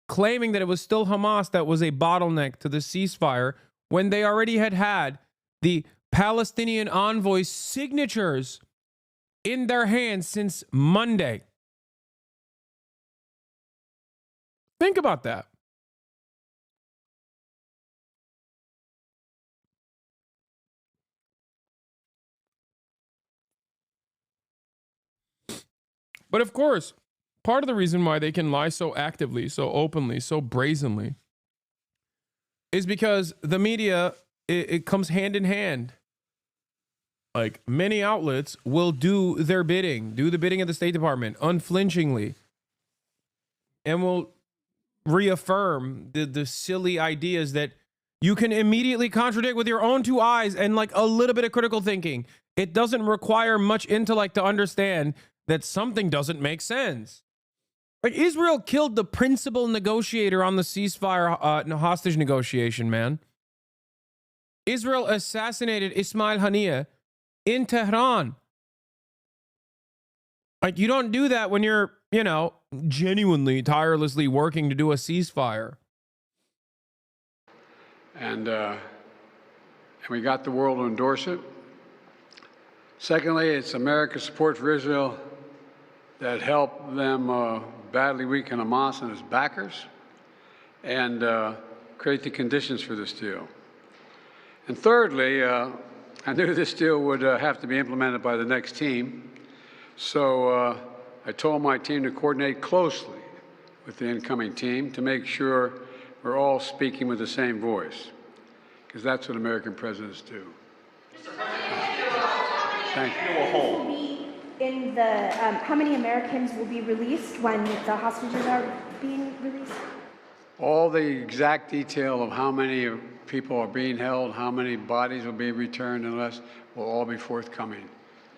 claiming that it was still Hamas that was a bottleneck to the ceasefire when they already had the Palestinian envoy's signatures in their hands since Monday. Think about that. But of course, part of the reason why they can lie so actively, so openly, so brazenly is because the media, it comes hand in hand. Like, many outlets will do their bidding, do the bidding of the State Department unflinchingly, and will reaffirm the silly ideas that you can immediately contradict with your own two eyes and like a little bit of critical thinking. It doesn't require much intellect to understand that something doesn't make sense. Like, Israel killed the principal negotiator on the ceasefire hostage negotiation, man. Israel assassinated Ismail Haniyeh in Tehran. Like, you don't do that when you're, you know, genuinely, tirelessly working to do a ceasefire. And we got the world to endorse it. Secondly, it's America's support for Israel that helped them badly weaken Hamas and its backers and create the conditions for this deal. And thirdly, I knew this deal would have to be implemented by the next team. So I told my team to coordinate closely with the incoming team to make sure we're all speaking with the same voice, because that's what American presidents do. Thank you. In the, how many Americans will be released when the hostages are being released? All the exact detail of how many people are being held, how many bodies will be returned and less, will all be forthcoming.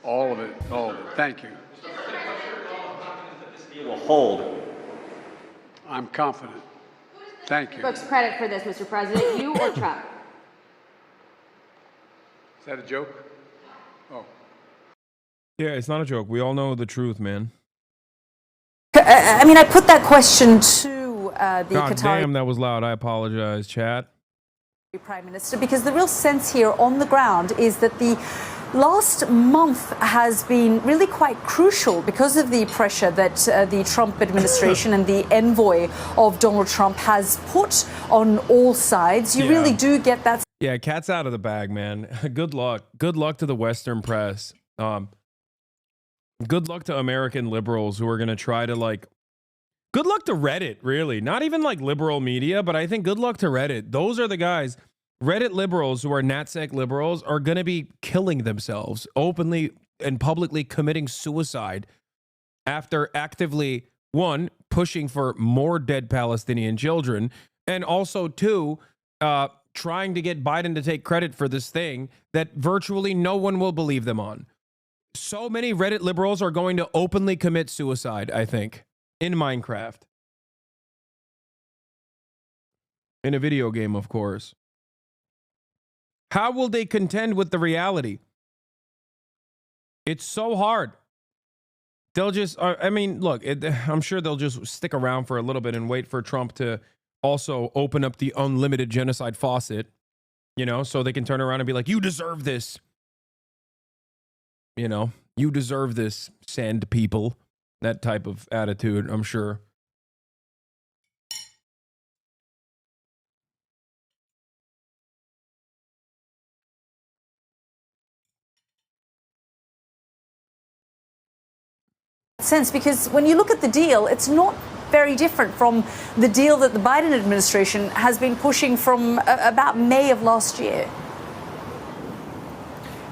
All of it, all of it. Thank you. This deal will hold. I'm confident. Thank you. Folks, credit for this, Mr. President, you or Trump? Is that a joke? Oh. Yeah, it's not a joke. We all know the truth, man. I mean, I put that question to the God Qatari damn, that was loud. I apologize, chat. Prime Minister, because the real sense here on the ground is that the last month has been really quite crucial because of the pressure that the Trump administration and the envoy of Donald Trump has put on all sides. You really do get that. Yeah, cat's out of the bag, man. Good luck. Good luck to the Western press. Good luck to American liberals who are going to try to, like, good luck to Reddit, really. Not even like liberal media, but I think good luck to Reddit. Those are the guys. Reddit liberals who are NatSec liberals are going to be killing themselves, openly and publicly committing suicide after actively, one, pushing for more dead Palestinian children, and also, two, trying to get Biden to take credit for this thing that virtually no one will believe them on. So many Reddit liberals are going to openly commit suicide, I think, in Minecraft. In a video game, of course. How will they contend with the reality? It's so hard. They'll just, I mean, look, I'm sure they'll just stick around for a little bit and wait for Trump to also open up the unlimited genocide faucet, you know, so they can turn around and be like, you deserve this. You know, you deserve this, sand people. That type of attitude, I'm sure. Sense, because when you look at the deal, it's not very different from the deal that the Biden administration has been pushing from about May of last year.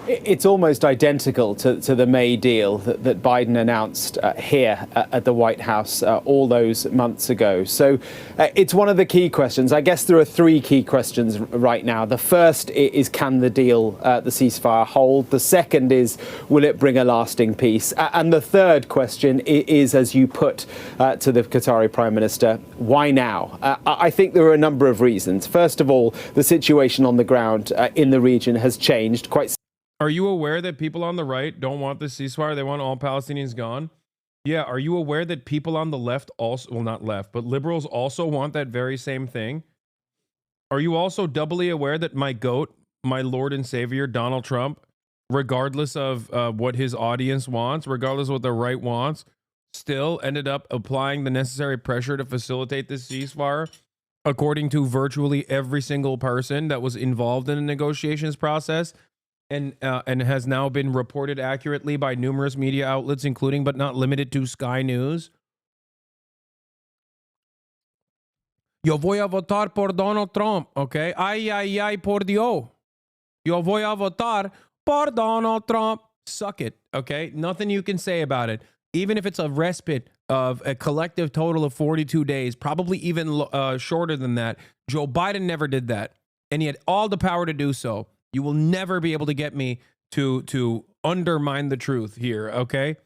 It's almost identical to the May deal that Biden announced here at the White House all those months ago. So it's one of the key questions. I guess there are three key questions right now. The first is, can the deal, the ceasefire, hold? The second is, will it bring a lasting peace? And the third question is, as you put to the Qatari Prime Minister, why now? I think there are a number of reasons. First of all, the situation on the ground in the region has changed quite. Are you aware that people on the right don't want the ceasefire? They want all Palestinians gone? Yeah, are you aware that people on the left also, well, not left, but liberals also want that very same thing? Are you also doubly aware that my GOAT, my Lord and Savior, Donald Trump, regardless of what his audience wants, regardless of what the right wants, still ended up applying the necessary pressure to facilitate this ceasefire, according to virtually every single person that was involved in the negotiations process, and has now been reported accurately by numerous media outlets, including but not limited to Sky News. Yo voy a votar por Donald Trump, okay? Ay, ay, ay, por Dios. Yo voy a votar por Donald Trump. Suck it, okay? Nothing you can say about it. Even if it's a respite of a collective total of 42 days, probably even shorter than that. Joe Biden never did that, and he had all the power to do so. You will never be able to get me to undermine the truth here, okay?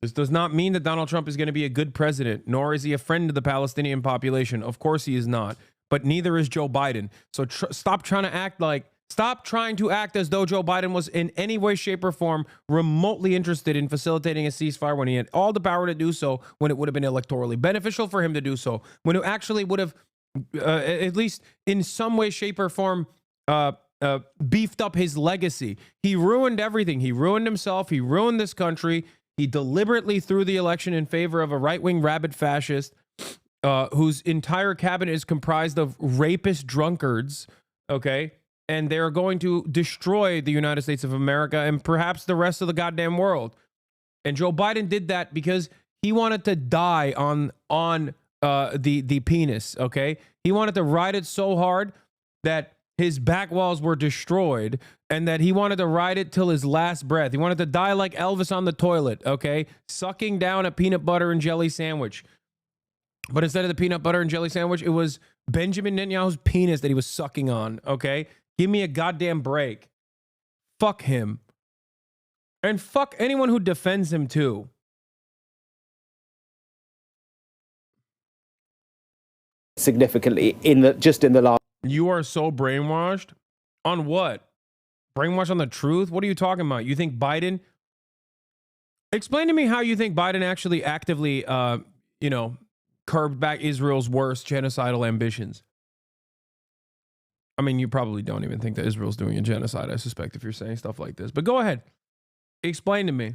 This does not mean that Donald Trump is going to be a good president, nor is he a friend to the Palestinian population. Of course he is not, but neither is Joe Biden. So stop trying to act as though Joe Biden was in any way, shape, or form remotely interested in facilitating a ceasefire when he had all the power to do so, when it would have been electorally beneficial for him to do so, when it actually would have, at least in some way, shape, or form, beefed up his legacy. He ruined everything. He ruined himself. He ruined this country. He deliberately threw the election in favor of a right-wing rabid fascist whose entire cabinet is comprised of rapist drunkards, okay? And they're going to destroy the United States of America and perhaps the rest of the goddamn world. And Joe Biden did that because he wanted to die on the penis, okay? He wanted to ride it so hard that his back walls were destroyed, and that he wanted to ride it till his last breath. He wanted to die like Elvis on the toilet, okay? Sucking down a peanut butter and jelly sandwich. But instead of the peanut butter and jelly sandwich, it was Benjamin Netanyahu's penis that he was sucking on, okay? Give me a goddamn break. Fuck him. And fuck anyone who defends him too. Significantly in the last. You are so brainwashed? On what? Brainwashed on the truth? What are you talking about? You think Biden... Explain to me how you think Biden actually actively, curbed back Israel's worst genocidal ambitions. I mean, you probably don't even think that Israel's doing a genocide, I suspect, if you're saying stuff like this. But go ahead. Explain to me.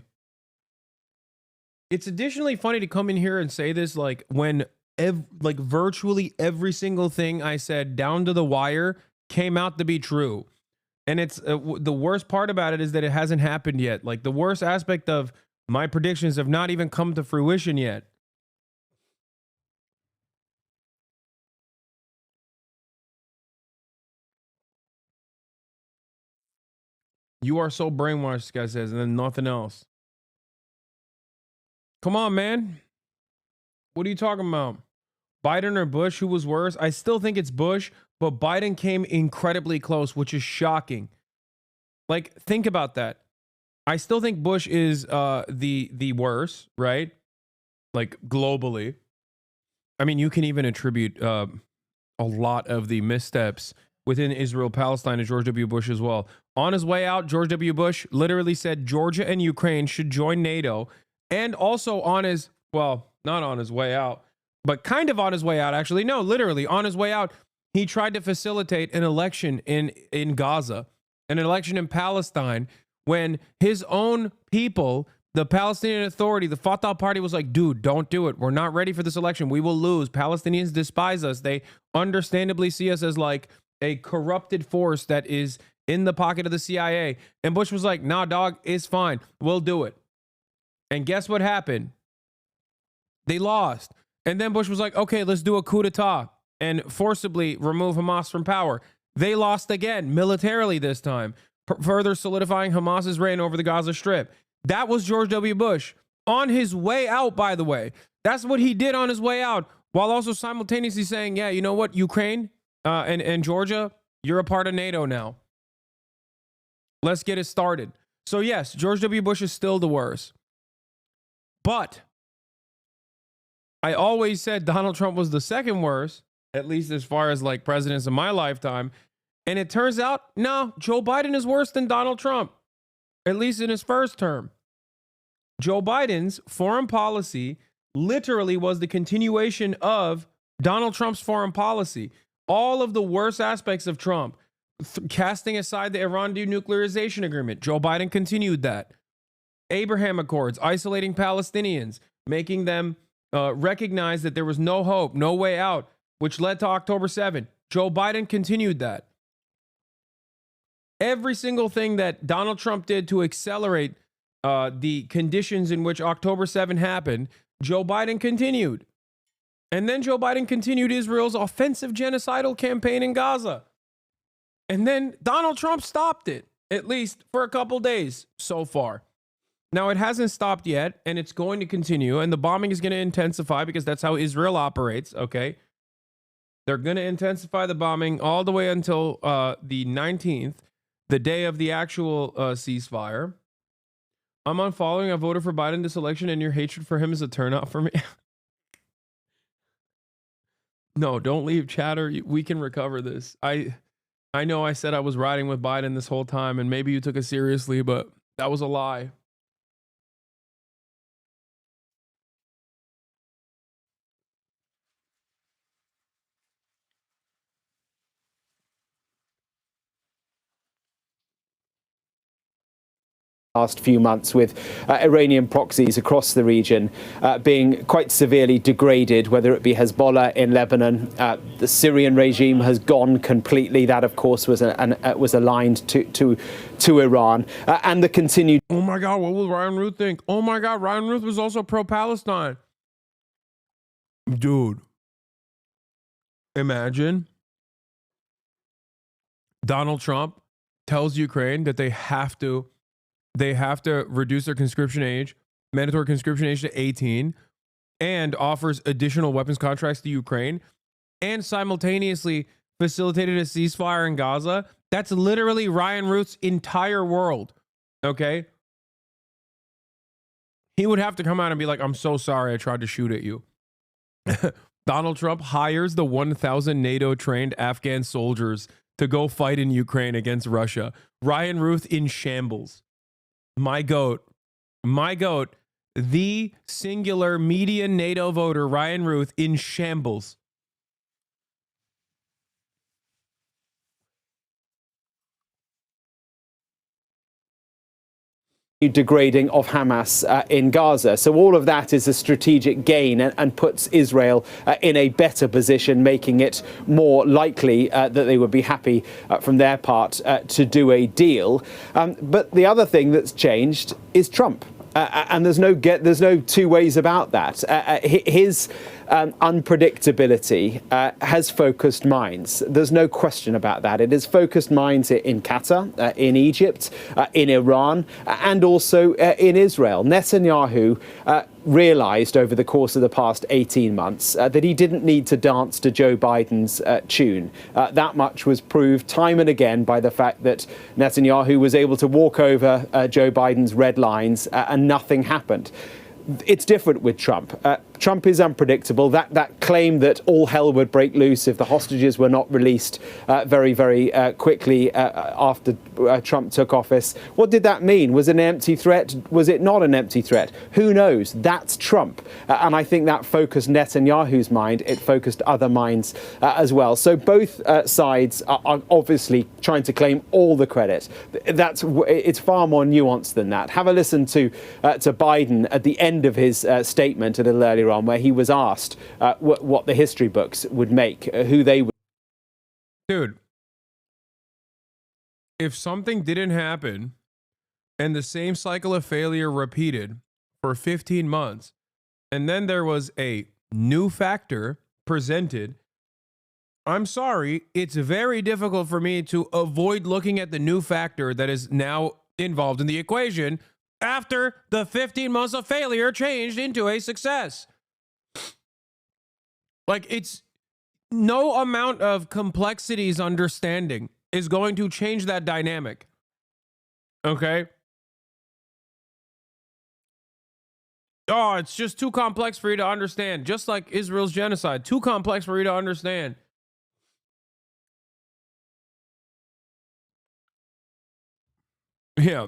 It's additionally funny to come in here and say this like when... virtually every single thing I said down to the wire came out to be true. And it's the worst part about it is that it hasn't happened yet. Like the worst aspect of my predictions have not even come to fruition yet. You are so brainwashed, this guy says, and then nothing else. Come on, man. What are you talking about? Biden or Bush, who was worse? I still think it's Bush, but Biden came incredibly close, which is shocking. Like, think about that. I still think Bush is the worst, right? Like, globally. I mean, you can even attribute a lot of the missteps within Israel-Palestine to George W. Bush as well. On his way out, George W. Bush literally said Georgia and Ukraine should join NATO. And also on his, well, not on his way out, but kind of on his way out, actually. No, literally on his way out, he tried to facilitate an election in Gaza, an election in Palestine, when his own people, the Palestinian Authority, the Fatah party was like, dude, don't do it. We're not ready for this election. We will lose. Palestinians despise us. They understandably see us as like a corrupted force that is in the pocket of the CIA. And Bush was like, nah, dog, it's fine. We'll do it. And guess what happened? They lost. And then Bush was like, okay, let's do a coup d'etat and forcibly remove Hamas from power. They lost again, militarily this time, further solidifying Hamas's reign over the Gaza Strip. That was George W. Bush on his way out, by the way. That's what he did on his way out, while also simultaneously saying, yeah, you know what, Ukraine and Georgia, you're a part of NATO now. Let's get it started. So yes, George W. Bush is still the worst. But I always said Donald Trump was the second worst, at least as far as like presidents in my lifetime. And it turns out, no, Joe Biden is worse than Donald Trump, at least in his first term. Joe Biden's foreign policy literally was the continuation of Donald Trump's foreign policy. All of the worst aspects of Trump, casting aside the Iran denuclearization agreement, Joe Biden continued that. Abraham Accords, isolating Palestinians, making them recognize that there was no hope, no way out, which led to October 7. Joe Biden continued that. Every single thing that Donald Trump did to accelerate the conditions in which October 7 happened, Joe Biden continued. And then Joe Biden continued Israel's offensive genocidal campaign in Gaza. And then Donald Trump stopped it, at least for a couple days so far. Now, it hasn't stopped yet, and it's going to continue, and the bombing is going to intensify because that's how Israel operates, okay? They're going to intensify the bombing all the way until the 19th, the day of the actual ceasefire. I'm unfollowing. I voted for Biden this election, and your hatred for him is a turnout for me. No, don't leave, chatter. We can recover this. I know I said I was riding with Biden this whole time, and maybe you took it seriously, but that was a lie. Last few months with Iranian proxies across the region being quite severely degraded, whether it be Hezbollah in Lebanon. The Syrian regime has gone completely. That, of course, was aligned to Iran. And the continued... Oh, my God, what will Ryan Ruth think? Oh, my God, Ryan Ruth was also pro-Palestine. Dude. Imagine Donald Trump tells Ukraine that they have to reduce their conscription age, mandatory conscription age to 18, and offers additional weapons contracts to Ukraine, and simultaneously facilitated a ceasefire in Gaza. That's literally Ryan Ruth's entire world, okay? He would have to come out and be like, I'm so sorry I tried to shoot at you. Donald Trump hires the 1,000 NATO-trained Afghan soldiers to go fight in Ukraine against Russia. Ryan Ruth in shambles. My goat, the singular median NATO voter, Ryan Ruth, in shambles. Degrading of Hamas in Gaza. So all of that is a strategic gain and puts Israel in a better position, making it more likely that they would be happy from their part to do a deal. But the other thing that's changed is Trump. And there's no two ways about that. His unpredictability has focused minds. There's no question about that. It has focused minds in Qatar, in Egypt, in Iran, and also in Israel. Netanyahu realized over the course of the past 18 months that he didn't need to dance to Joe Biden's tune. That much was proved time and again by the fact that Netanyahu was able to walk over Joe Biden's red lines and nothing happened. It's different with Trump. Trump is unpredictable. That claim that all hell would break loose if the hostages were not released very, very quickly after Trump took office. What did that mean? Was it an empty threat? Was it not an empty threat? Who knows? That's Trump. And I think that focused Netanyahu's mind. It focused other minds as well. So both sides are obviously trying to claim all the credit. It's far more nuanced than that. Have a listen to Biden at the end of his statement a little earlier on, where he was asked what the history books would make, who they would. Dude, if something didn't happen and the same cycle of failure repeated for 15 months, and then there was a new factor presented, I'm sorry, it's very difficult for me to avoid looking at the new factor that is now involved in the equation after the 15 months of failure changed into a success. Like, it's no amount of complexity's understanding is going to change that dynamic. Okay? Oh, it's just too complex for you to understand. Just like Israel's genocide. Too complex for you to understand. Yeah.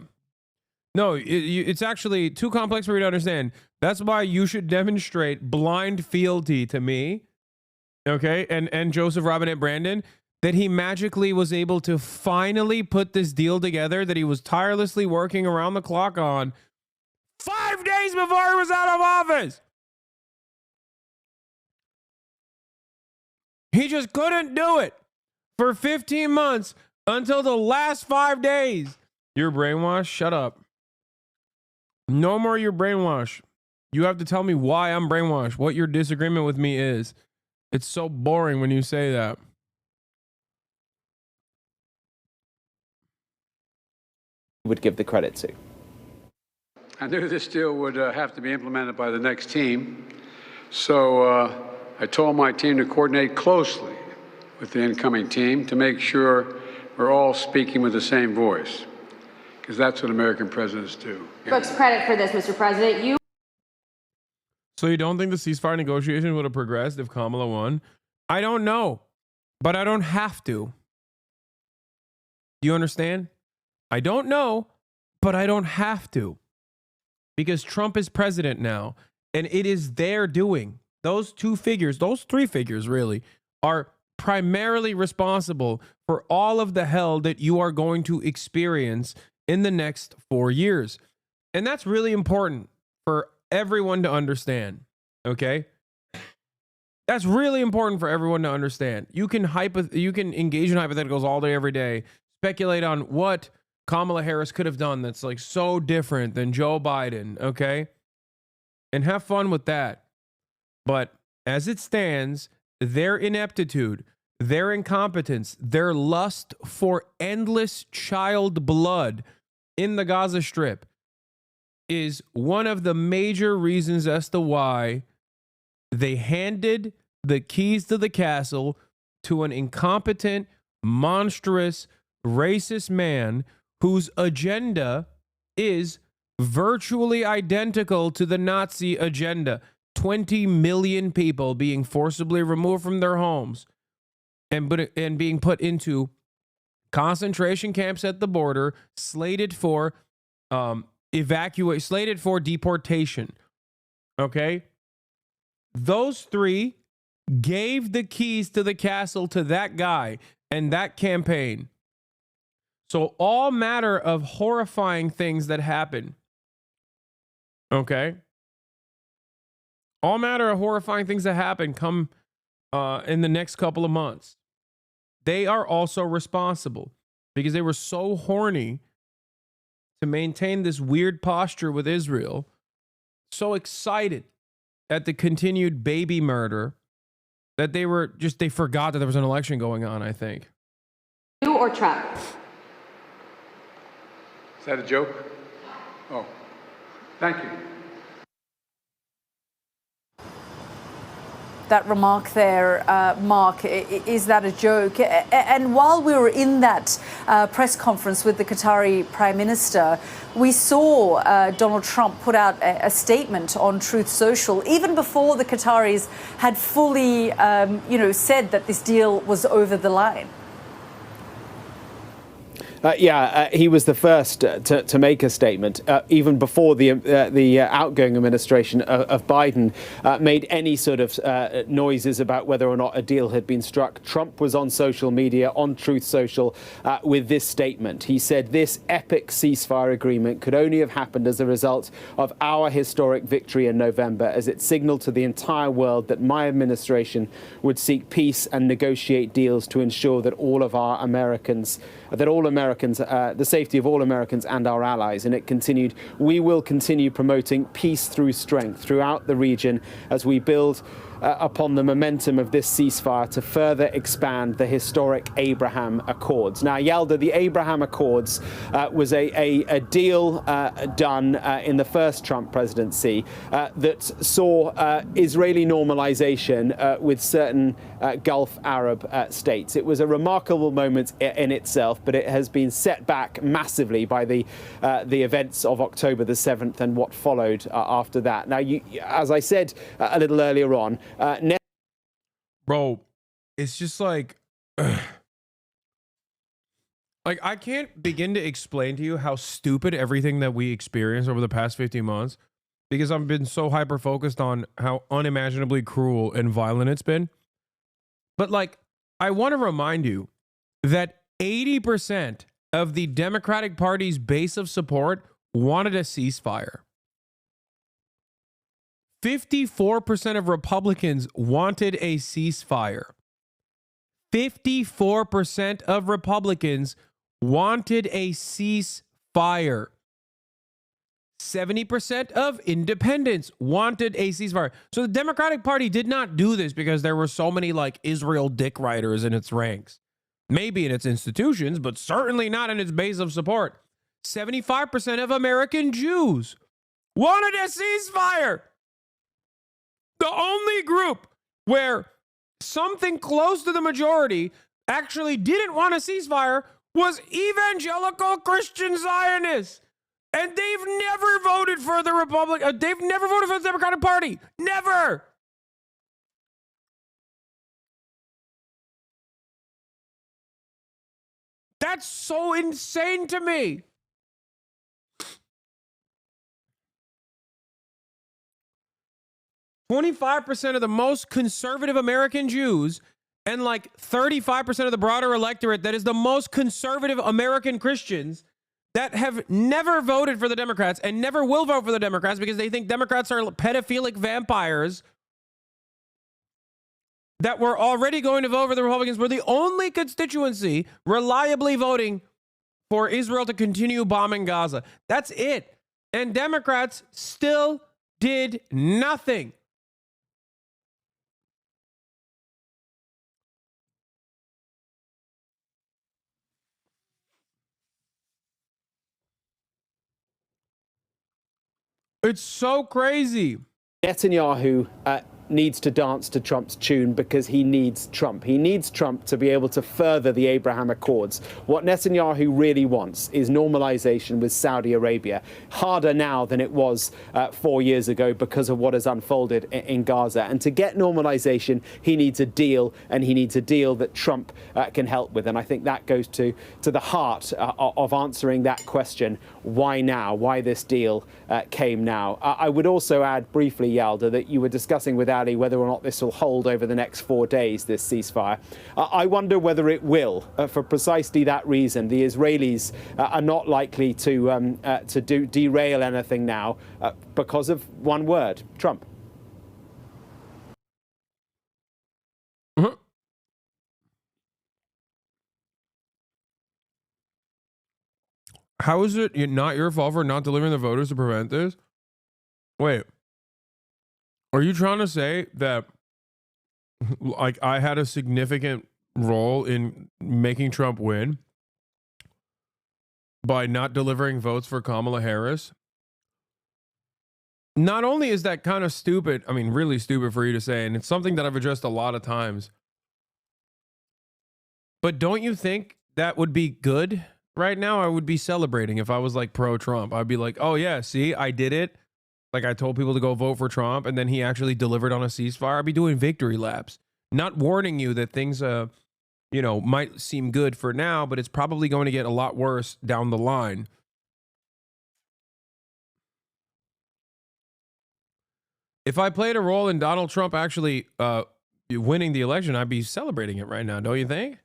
No, it's actually too complex for you to understand. That's why you should demonstrate blind fealty to me, okay, and Joseph Robinette Brandon, that he magically was able to finally put this deal together that he was tirelessly working around the clock on 5 days before he was out of office. He just couldn't do it for 15 months until the last 5 days. You're brainwashed? Shut up. No more you're brainwashed. You have to tell me why I'm brainwashed, what your disagreement with me is. It's so boring when you say that. Would give the credit to. I knew this deal would have to be implemented by the next team, so I told my team to coordinate closely with the incoming team to make sure we're all speaking with the same voice, because that's what American presidents do. Folks, credit for this, Mr. President. So you don't think the ceasefire negotiation would have progressed if Kamala won? I don't know, but I don't have to. Do you understand? I don't know, but I don't have to. Because Trump is president now, and it is their doing. Those two figures, those three figures really, are primarily responsible for all of the hell that you are going to experience in the next 4 years. And that's really important for everyone to understand, okay? That's really important for everyone to understand. You can engage in hypotheticals all day, every day, speculate on what Kamala Harris could have done that's like so different than Joe Biden, okay? And have fun with that. But as it stands, their ineptitude, their incompetence, their lust for endless child blood in the Gaza Strip is one of the major reasons as to why they handed the keys to the castle to an incompetent, monstrous, racist man whose agenda is virtually identical to the Nazi agenda. 20 million people being forcibly removed from their homes and being put into concentration camps at the border, slated for slated for deportation. Okay? Those three gave the keys to the castle to that guy and that campaign. So all matter of horrifying things that happen, okay? All matter of horrifying things that happen come in the next couple of months. They are also responsible because they were so horny to maintain this weird posture with Israel, so excited at the continued baby murder that they forgot that there was an election going on, I think. You or Trump? Is that a joke? Oh, thank you. That remark there, Mark, is that a joke? And while we were in that press conference with the Qatari Prime Minister, we saw Donald Trump put out a statement on Truth Social, even before the Qataris had fully, said that this deal was over the line. He was the first to make a statement, even before the outgoing administration of Biden made any sort of noises about whether or not a deal had been struck. Trump was on social media, on Truth Social, with this statement. He said this epic ceasefire agreement could only have happened as a result of our historic victory in November, as it signaled to the entire world that my administration would seek peace and negotiate deals to ensure that the safety of all Americans and our allies. And it continued, we will continue promoting peace through strength throughout the region as we build upon the momentum of this ceasefire to further expand the historic Abraham Accords. Now, Yalda, the Abraham Accords was a deal done in the first Trump presidency that saw Israeli normalization with certain Gulf Arab states. It was a remarkable moment in itself, but it has been set back massively by the events of October the 7th and what followed after that. Now, as I said a little earlier on, bro, it's just like I can't begin to explain to you how stupid everything that we experienced over the past 15 months, because I've been so hyper focused on how unimaginably cruel and violent it's been. But like, I want to remind you that 80% of the Democratic Party's base of support wanted a ceasefire. 54% of Republicans wanted a ceasefire. 54% of Republicans wanted a ceasefire. 70% of independents wanted a ceasefire. So the Democratic Party did not do this because there were so many like Israel dick riders in its ranks. Maybe in its institutions, but certainly not in its base of support. 75% of American Jews wanted a ceasefire. The only group where something close to the majority actually didn't want a ceasefire was evangelical Christian Zionists. And they've never voted for the they've never voted for the Democratic Party. Never. That's so insane to me. "25% of the most conservative American Jews and like 35% of the broader electorate that is the most conservative American Christians that have never voted for the Democrats and never will vote for the Democrats because they think Democrats are pedophilic vampires that were already going to vote for the Republicans were the only constituency reliably voting for Israel to continue bombing Gaza. That's it. And Democrats still did nothing. It's so crazy. Netanyahu needs to dance to Trump's tune because he needs Trump. He needs Trump to be able to further the Abraham Accords. What Netanyahu really wants is normalization with Saudi Arabia. Harder now than it was 4 years ago because of what has unfolded in Gaza. And to get normalization, he needs a deal, and he needs a deal that Trump can help with. And I think that goes to the heart of answering that question. Why now? Why this deal came now? I would also add briefly, Yalda, that you were discussing with Ali whether or not this will hold over the next 4 days, this ceasefire. I wonder whether it will, for precisely that reason. The Israelis are not likely to derail anything now because of one word, Trump. How is it not your fault for not delivering the voters to prevent this? Wait, are you trying to say that like I had a significant role in making Trump win by not delivering votes for Kamala Harris? Not only is that kind of stupid, I mean, really stupid for you to say, and it's something that I've addressed a lot of times, but don't you think that would be good? Right now, I would be celebrating if I was like pro-Trump. I'd be like, oh yeah, see, I did it. Like I told people to go vote for Trump and then he actually delivered on a ceasefire. I'd be doing victory laps, not warning you that things, might seem good for now, but it's probably going to get a lot worse down the line. If I played a role in Donald Trump actually winning the election, I'd be celebrating it right now. Don't you think?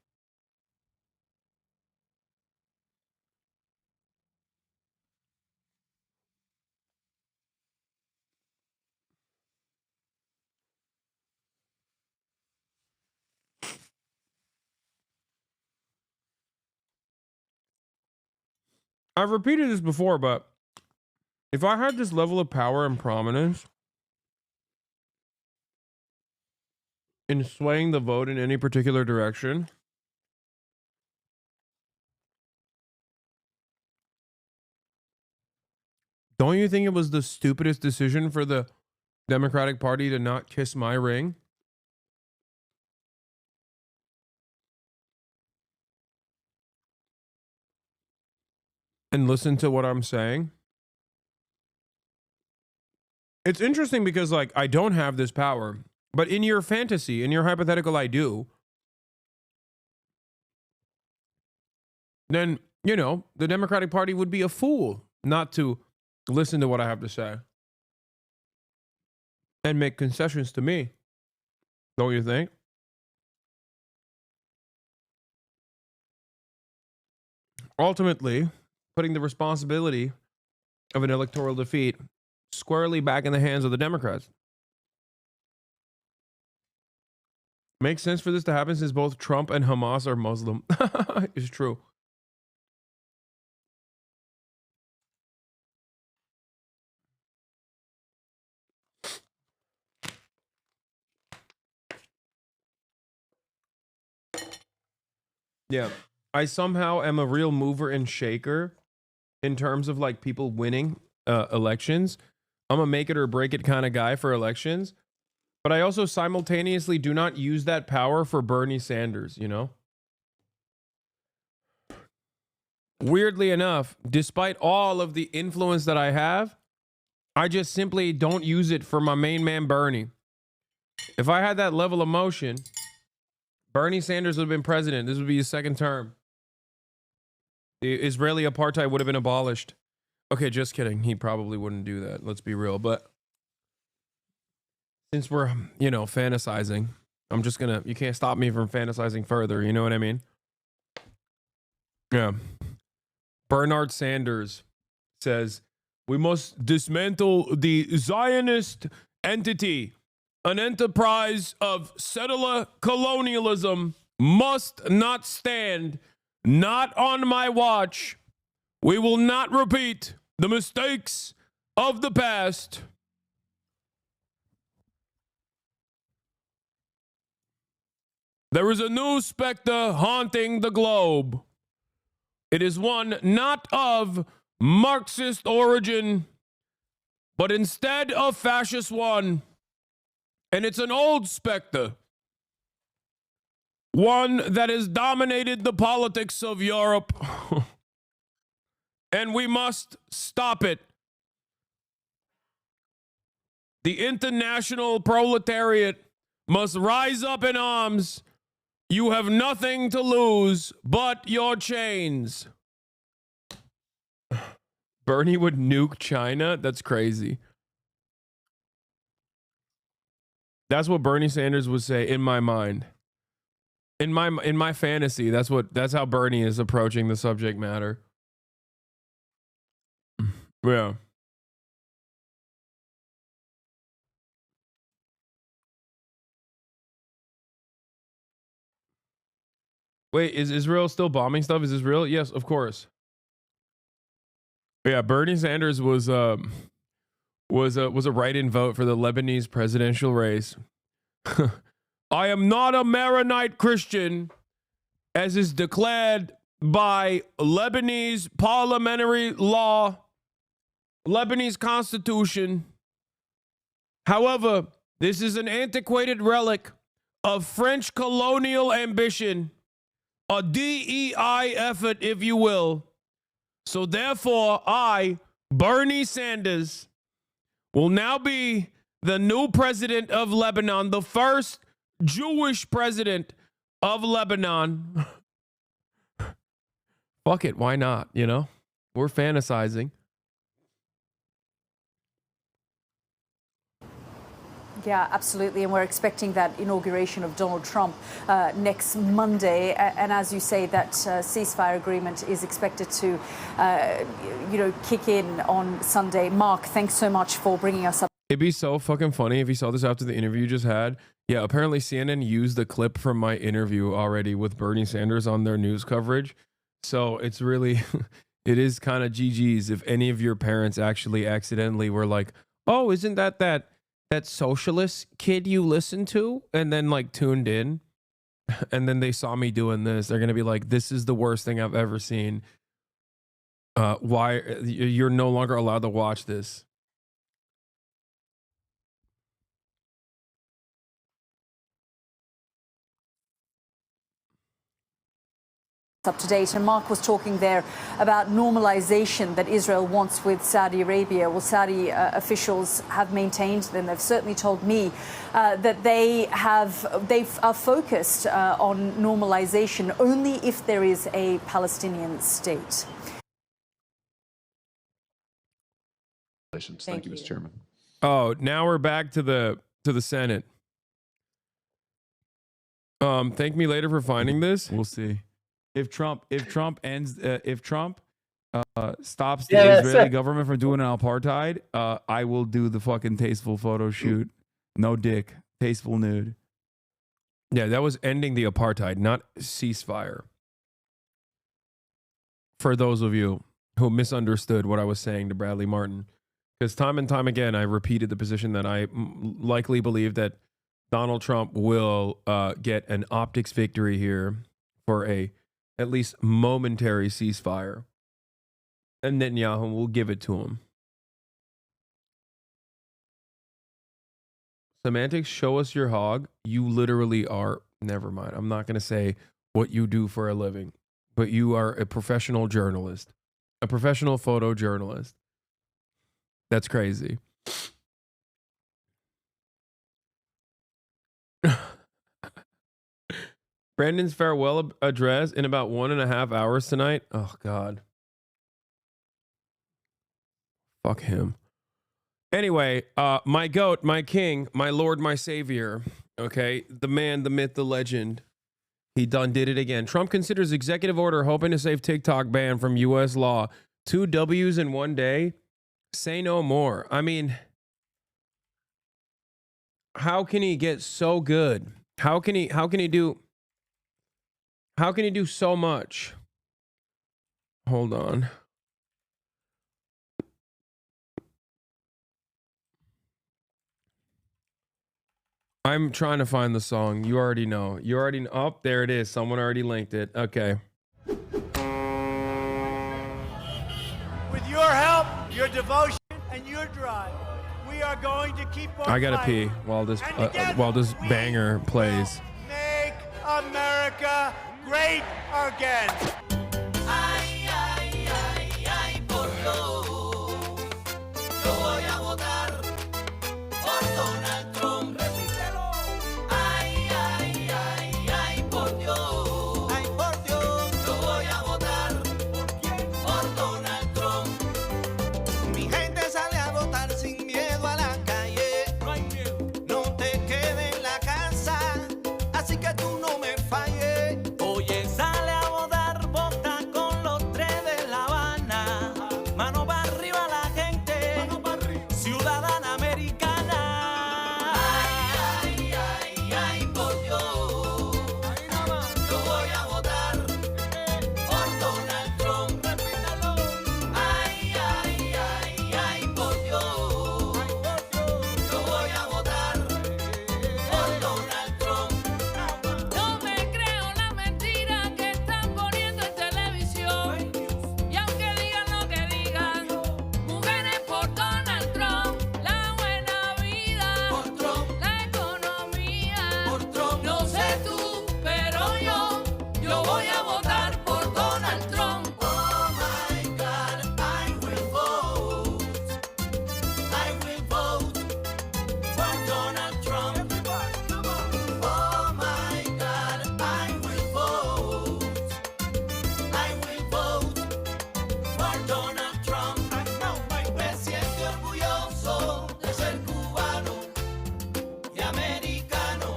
I've repeated this before, but if I had this level of power and prominence in swaying the vote in any particular direction, don't you think it was the stupidest decision for the Democratic Party to not kiss my ring? And listen to what I'm saying? It's interesting because like I don't have this power, but in your fantasy, in your hypothetical, I do. Then, the Democratic Party would be a fool not to listen to what I have to say and make concessions to me. Don't you think? Ultimately, putting the responsibility of an electoral defeat squarely back in the hands of the Democrats. Makes sense for this to happen since both Trump and Hamas are Muslim. It's true. Yeah. I somehow am a real mover and shaker in terms of like people winning elections. I'm a make it or break it kind of guy for elections. But I also simultaneously do not use that power for Bernie Sanders, you know? Weirdly enough, despite all of the influence that I have, I just simply don't use it for my main man, Bernie. If I had that level of motion, Bernie Sanders would have been president. This would be his second term. The Israeli apartheid would have been abolished. Okay, just kidding. He probably wouldn't do that. Let's be real. But since we're, you know, fantasizing, I'm just gonna, you can't stop me from fantasizing further. You know what I mean? Yeah. Bernard Sanders says, we must dismantle the Zionist entity. An enterprise of settler colonialism must not stand. Not on my watch. We will not repeat the mistakes of the past. There is a new specter haunting the globe. It is one not of Marxist origin, but instead a fascist one. And it's an old specter. One that has dominated the politics of Europe. And we must stop it. The international proletariat must rise up in arms. You have nothing to lose but your chains. Bernie would nuke China? That's crazy. That's what Bernie Sanders would say in my mind. In my fantasy, that's how Bernie is approaching the subject matter. Yeah. Wait, is Israel still bombing stuff? Is this real? Yes, of course. Yeah, Bernie Sanders was a write-in vote for the Lebanese presidential race. I am not a Maronite Christian, as is declared by Lebanese parliamentary law, Lebanese constitution. However, this is an antiquated relic of French colonial ambition, a DEI effort, if you will. So therefore, I, Bernie Sanders, will now be the new president of Lebanon, the first Jewish president of Lebanon. Fuck it, why not? You know, we're fantasizing. Yeah, absolutely. And we're expecting that inauguration of Donald Trump next Monday. And as you say, that ceasefire agreement is expected to, kick in on Sunday. Mark, thanks so much for bringing us up. It'd be so fucking funny if you saw this after the interview you just had. Yeah, apparently CNN used the clip from my interview already with Bernie Sanders on their news coverage. So it's really, it is kind of GG's if any of your parents actually accidentally were like, oh, isn't that socialist kid you listened to? And then like tuned in. And then they saw me doing this. They're going to be like, this is the worst thing I've ever seen. Why? You're no longer allowed to watch this. Up to date, and Mark was talking there about normalization that Israel wants with Saudi Arabia. Well, Saudi officials have maintained, and they've certainly told me that they are focused on normalization only if there is a Palestinian state. Thank you, Mr. Chairman. Oh, now we're back to the Senate. Thank me later for finding this. We'll see. If Trump stops the Yeah, Israeli government from doing an apartheid, I will do the fucking tasteful photo shoot. No dick, tasteful nude. Yeah, that was ending the apartheid, not ceasefire. For those of you who misunderstood what I was saying to Bradley Martin, because time and time again, I repeated the position that I likely believe that Donald Trump will get an optics victory here for a at least momentary ceasefire, and Netanyahu will give it to him. Semantics, show us your hog. You literally are, never mind. I'm not going to say what you do for a living, but you are a professional journalist, a professional photojournalist. That's crazy. Brandon's farewell address in about 1.5 hours tonight. Oh, God. Fuck him. Anyway, my goat, my king, my lord, my savior. Okay, the man, the myth, the legend. He done did it again. Trump considers executive order hoping to save TikTok ban from U.S. law. 2 W's in one day. Say no more. I mean, how can he get so good? How can he do so much? Hold on. I'm trying to find the song. You already know. Oh, there it is. Someone already linked it. Okay. With your help, your devotion, and your drive, we are going to keep on I gotta pee fighting. while this banger plays. Make America great again. Ay, ay, ay, ay, por Dios. Yo voy a votar por Donald Trump. Repítelo. Ay, ay, ay, ay, por Dios. Ay, por Dios. Yo voy a votar. ¿Por quién? Por Donald Trump. Mi gente sale a votar sin miedo a la calle. No hay miedo. No te quedes en la casa. Así que tú no me falles. Oye, sale a votar, vota con los 3 de La Habana. Mano para arriba la gente, ciudadana americana. Ay, ay, ay, ay, por Dios. Yo voy a votar por Donald Trump. Repítalo. Ay, ay, ay, ay, por Dios. Yo voy a votar por Donald Trump. No me creo la mentira que están poniendo en televisión. Y aunque digan lo que digan, mujeres por Donald Trump, la buena vida, por Trump, la economía, por Trump. No sé tú, pero yo voy a votar por Donald Trump. Oh my God, I will vote. I will vote for Donald Trump. Oh my God, I will vote. I will vote for Donald Trump. Me siento orgulloso de ser cubano y americano.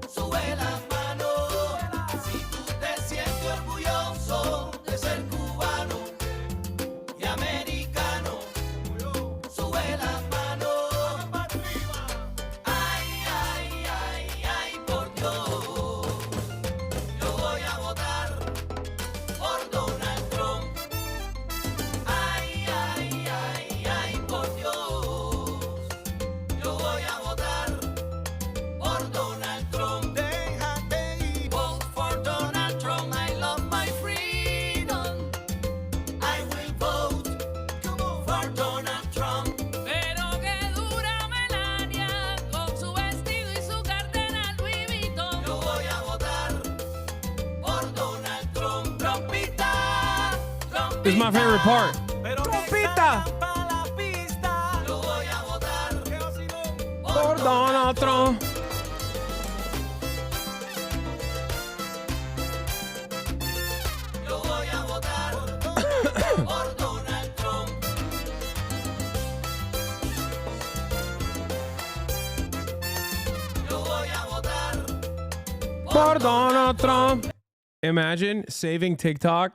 Sube las manos. Si tú te sientes orgulloso de ser cubano y americano, sube las manos. Ay, ay, ay, ay, por Dios. Yo voy a votar por Donald Trump. Ay, ay, ay, ay, por Dios. Yo voy a votar por Donald Trump. Déjate ir. Vote for Donald Trump. I love my freedom. I will vote for Donald Trump. Pero que dura Melania con su vestido y su cartera Louis Vuitton. Yo voy a votar por Donald Trump. Trompita, trompita. This is my favorite part. Trompita. Yo voy a votar Por Donald Trump. Yo voy a votar por Donald Trump. Yo voy a votar Por Donald Trump. Imagine saving TikTok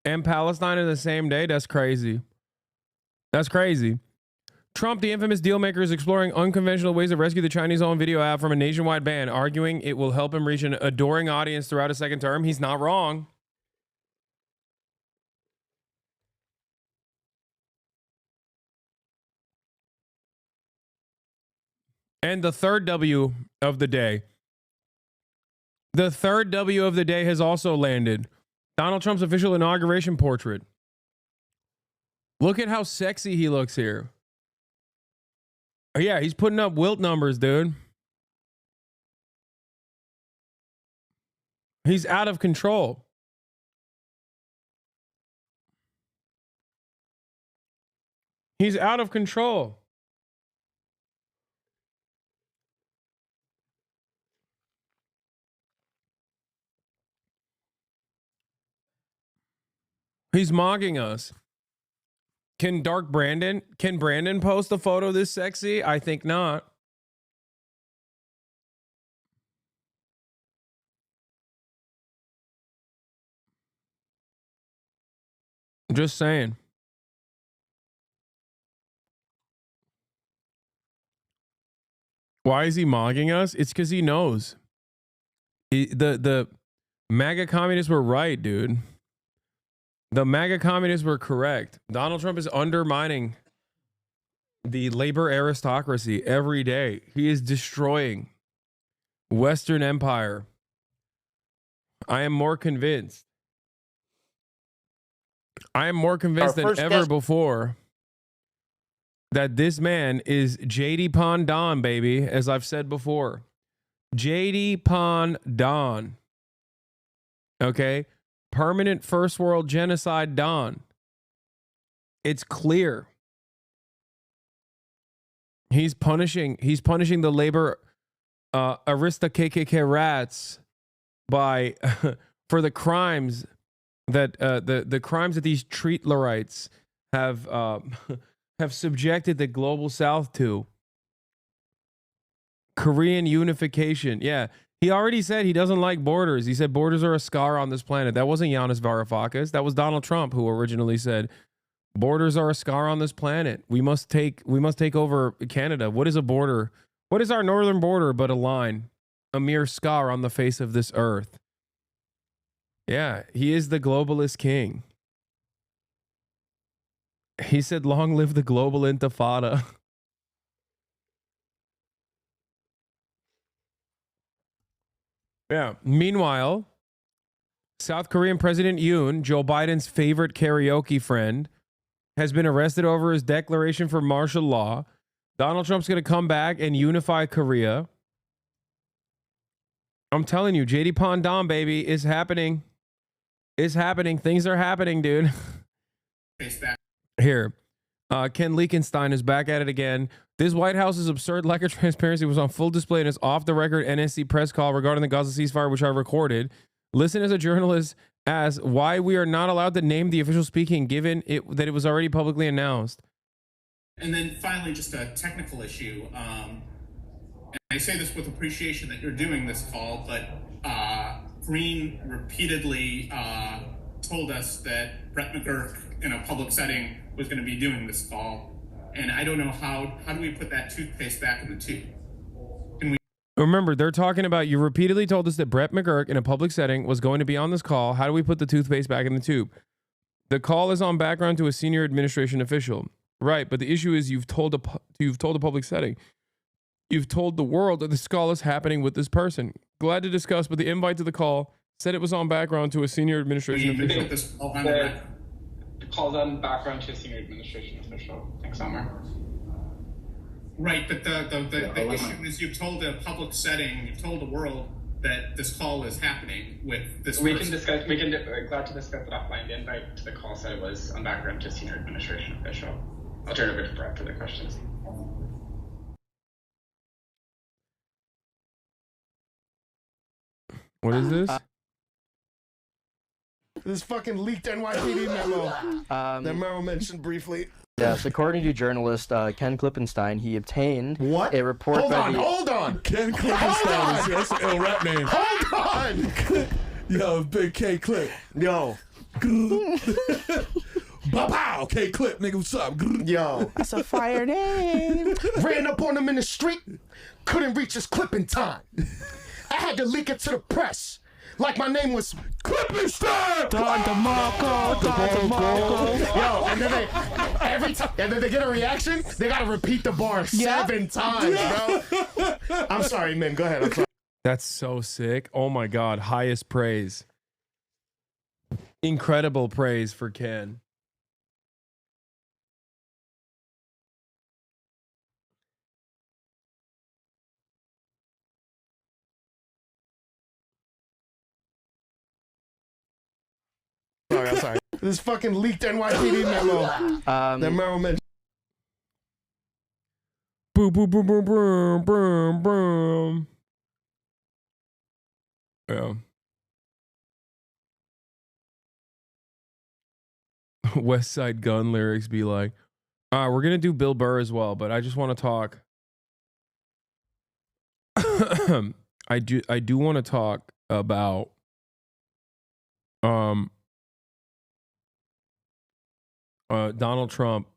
and Palestine in the same day. That's crazy. That's crazy. Trump, the infamous deal maker, is exploring unconventional ways to rescue the Chinese-owned video app from a nationwide ban, arguing it will help him reach an adoring audience throughout a second term. He's not wrong. And the third W of the day. The third W of the day has also landed. Donald Trump's official inauguration portrait. Look at how sexy he looks here. Oh, yeah, he's putting up wilt numbers, dude. He's out of control. He's out of control. He's mocking us. Can Brandon post a photo this sexy? I think not. Just saying. Why is he mocking us? It's because he knows. The MAGA communists were right, dude. The MAGA communists were correct. Donald Trump is undermining the labor aristocracy every day. He is destroying Western Empire. I am more convinced. I am more convinced than ever before that this man is JD Pondon, baby, as I've said before. JD Pondon. Okay? Permanent first world genocide Don. It's clear. He's punishing the labor arista KKK rats by for the crimes that the crimes that these Treatlerites have subjected the global South to. Korean unification. Yeah. He already said he doesn't like borders. He said borders are a scar on this planet. That wasn't Giannis Varoufakis. That was Donald Trump who originally said borders are a scar on this planet. We must take over Canada. What is a border? What is our northern border but a line? A mere scar on the face of this earth. Yeah, he is the globalist king. He said, long live the global intifada. Yeah. Meanwhile, South Korean President Yoon, Joe Biden's favorite karaoke friend, has been arrested over his declaration for martial law. Donald Trump's going to come back and unify Korea. I'm telling you, JD Pondon, baby, is happening. Is happening. Things are happening, dude. Here. Ken Leakenstein is back at it again. This White House's absurd lack of transparency was on full display in his off-the-record NSC press call regarding the Gaza ceasefire, which I recorded. Listen as a journalist as why we are not allowed to name the official speaking, given that it was already publicly announced. And then finally, just a technical issue. And I say this with appreciation that you're doing this call, but Green repeatedly told us that Brett McGurk in a public setting was going to be doing this call. And I don't know how do we put that toothpaste back in the tube? Remember, they're talking about, you repeatedly told us that Brett McGurk in a public setting was going to be on this call. How do we put the toothpaste back in the tube? The call is on background to a senior administration official. Right, but the issue is you've told a public setting. You've told the world that this call is happening with this person. Glad to discuss, but the invite to the call said it was on background to a senior administration official. The call's on background to a senior administration official. Thanks, Omar. Right, but the issue is you've told a public setting, you've told the world that this call is happening with this person. Glad to discuss it offline. The invite to the call said it was on background to a senior administration official. I'll turn it over to Brett for the questions. What is this? This fucking leaked NYPD memo that Merrill mentioned briefly. Yes, according to journalist Ken Klippenstein, he obtained a report Hold on. Ken Klippenstein. That's an ill rap name. Hold on. Yo, Big K Clip. Yo. Pow! Okay, clip, nigga, what's up? Yo, that's a fire name. Ran up on him in the street, couldn't reach his clip in time. I had to leak it to the press, like my name was Clippenstein. Don DeMarco, Don DeMarco. Yo, and then they every time, and then they get a reaction, they gotta repeat the bar 7 times, bro. I'm sorry, man. Go ahead. I'm sorry. That's so sick. Oh my God. Highest praise. Incredible praise for Ken. Sorry, I'm sorry. This fucking leaked NYPD memo that Merrill mentioned. Boom, boom, boom, boom, boom, boom, boom. Yeah. West Side Gun lyrics be like, all right, we're going to do Bill Burr as well, but I just want to talk. I do want to talk about Donald Trump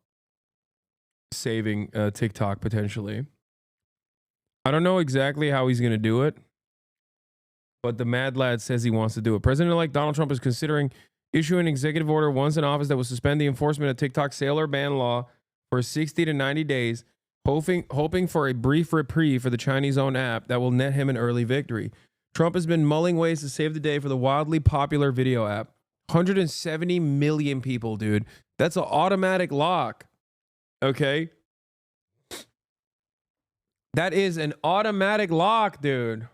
saving TikTok potentially. I don't know exactly how he's going to do it, but the Mad Lad says he wants to do it. President-elect Donald Trump is considering issuing an executive order once in office that will suspend the enforcement of TikTok's sailor ban law for 60 to 90 days, hoping for a brief reprieve for the Chinese-owned app that will net him an early victory. Trump has been mulling ways to save the day for the wildly popular video app. 170 million people, dude. That's an automatic lock. Okay? That is an automatic lock, dude.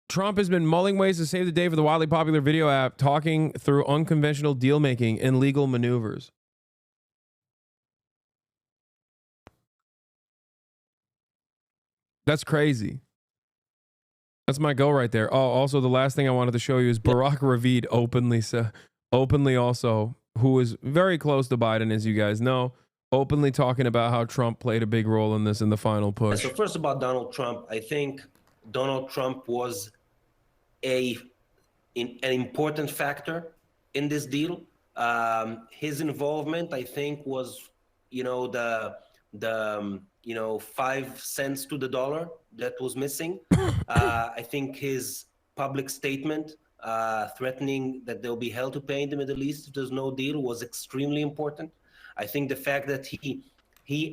Trump has been mulling ways to save the day for the wildly popular video app, talking through unconventional deal-making and legal maneuvers. That's crazy. That's my go right there. Oh, also the last thing I wanted to show you is Barack Ravid openly also, who is very close to Biden, as you guys know, openly talking about how Trump played a big role in this in the final push. So first about Donald Trump, I think Donald Trump was an important factor in this deal. His involvement, I think, was, the 5 cents to the dollar that was missing. I think his public statement threatening that they'll be hell to pay in the Middle East if there's no deal was extremely important. I think the fact that he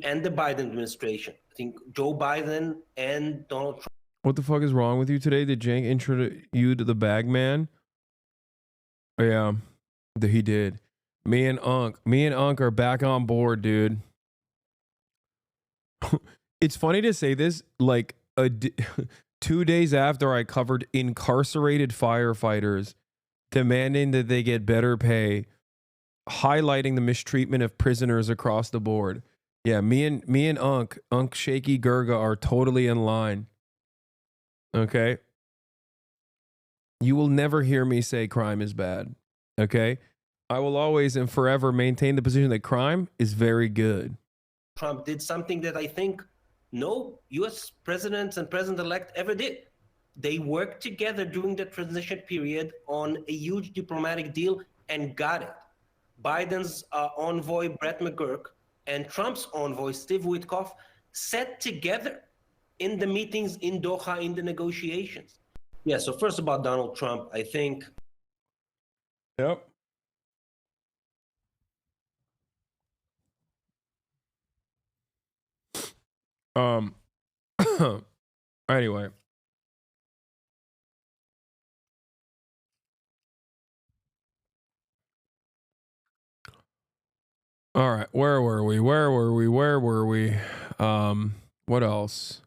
and the Biden administration, I think Joe Biden and Donald Trump. What the fuck is wrong with you today? Did Jank introduce you to the bag man? Oh, yeah, he did. Me and Unc are back on board, dude. It's funny to say this, like 2 days after I covered incarcerated firefighters demanding that they get better pay, highlighting the mistreatment of prisoners across the board. Yeah, me and Unc Shaky Gurga are totally in line. Okay? You will never hear me say crime is bad. Okay? I will always and forever maintain the position that crime is very good. Trump did something that I think no U.S. presidents and president-elect ever did. They worked together during the transition period on a huge diplomatic deal and got it. Biden's envoy, Brett McGurk, and Trump's envoy, Steve Witkoff, sat together in the meetings in Doha in the negotiations. Yeah, so first about Donald Trump, I think. Yep. Anyway. All right, where were we? What else?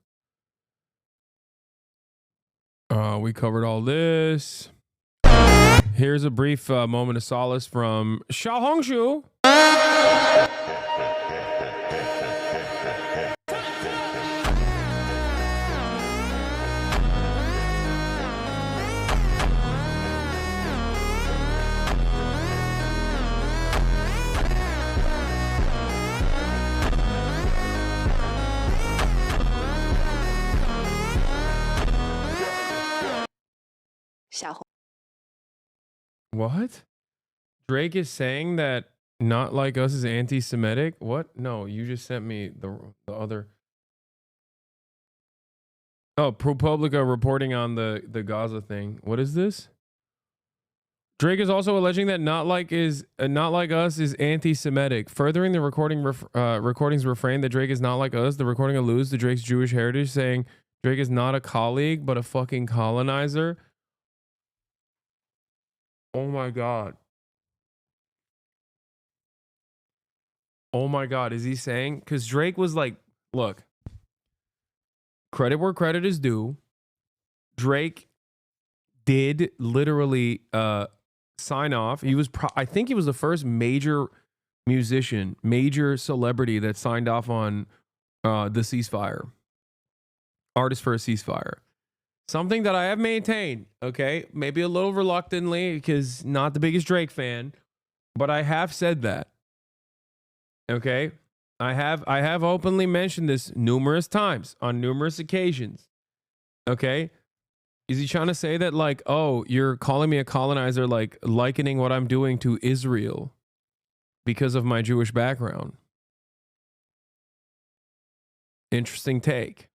We covered all this. Here's a brief moment of solace from Xiaohongshu. What? Drake is saying that Not Like Us is anti-Semitic. What? No, you just sent me the other. Oh, ProPublica reporting on the Gaza thing. What is this? Drake is also alleging that Not Like Us is anti-Semitic, furthering the recording's refrain that Drake is not like us. The recording alludes to Drake's Jewish heritage, saying Drake is not a colleague but a fucking colonizer. Oh my god. Oh my god, is he saying? Because Drake was like, look, credit where credit is due. Drake did literally sign off. He was, I think he was the first major musician, major celebrity that signed off on the ceasefire. Artist for a ceasefire. Something that I have maintained, okay? Maybe a little reluctantly because not the biggest Drake fan, but I have said that. Okay? I have openly mentioned this numerous times on numerous occasions. Okay? Is he trying to say that, like, oh, you're calling me a colonizer, like likening what I'm doing to Israel because of my Jewish background? Interesting take.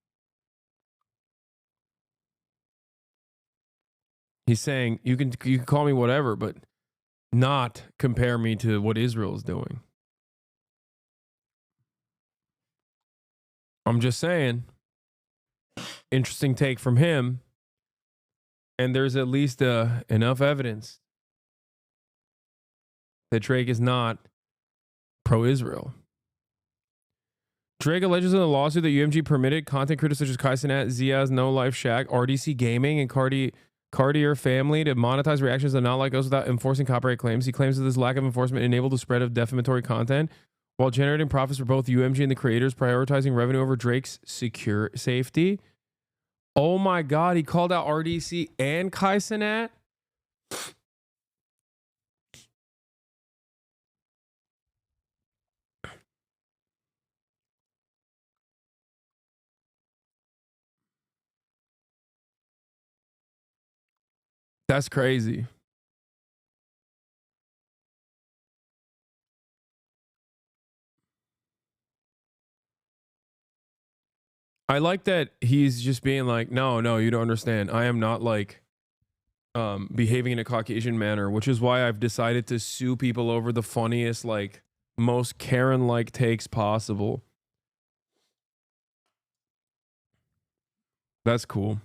He's saying you can call me whatever, but not compare me to what Israel is doing. I'm just saying. Interesting take from him. And there's at least enough evidence that Drake is not pro-Israel. Drake alleges in the lawsuit that UMG permitted content creators such as Kaisenat, Ziaz, No Life Shack, RDC Gaming, and Cartier Family to monetize reactions that Not Like Us without enforcing copyright claims. He claims that this lack of enforcement enabled the spread of defamatory content while generating profits for both UMG and the creators, prioritizing revenue over Drake's safety. Oh my God, he called out RDC and Kaisenat? That's crazy. I like that he's just being like, no, you don't understand. I am not like behaving in a Caucasian manner, which is why I've decided to sue people over the funniest, like, most Karen-like takes possible. That's cool.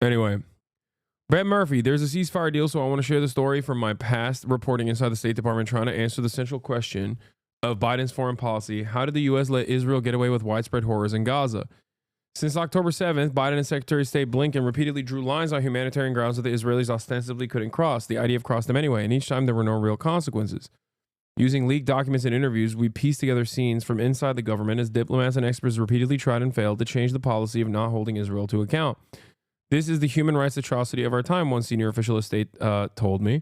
Anyway, Brett Murphy, there's a ceasefire deal, so I want to share the story from my past reporting inside the State Department trying to answer the central question of Biden's foreign policy. How did the U.S. let Israel get away with widespread horrors in Gaza? Since October 7th, Biden and Secretary of State Blinken repeatedly drew lines on humanitarian grounds that the Israelis ostensibly couldn't cross. The IDF crossed them anyway, and each time there were no real consequences. Using leaked documents and interviews, we pieced together scenes from inside the government as diplomats and experts repeatedly tried and failed to change the policy of not holding Israel to account. This is the human rights atrocity of our time, one senior official of state told me.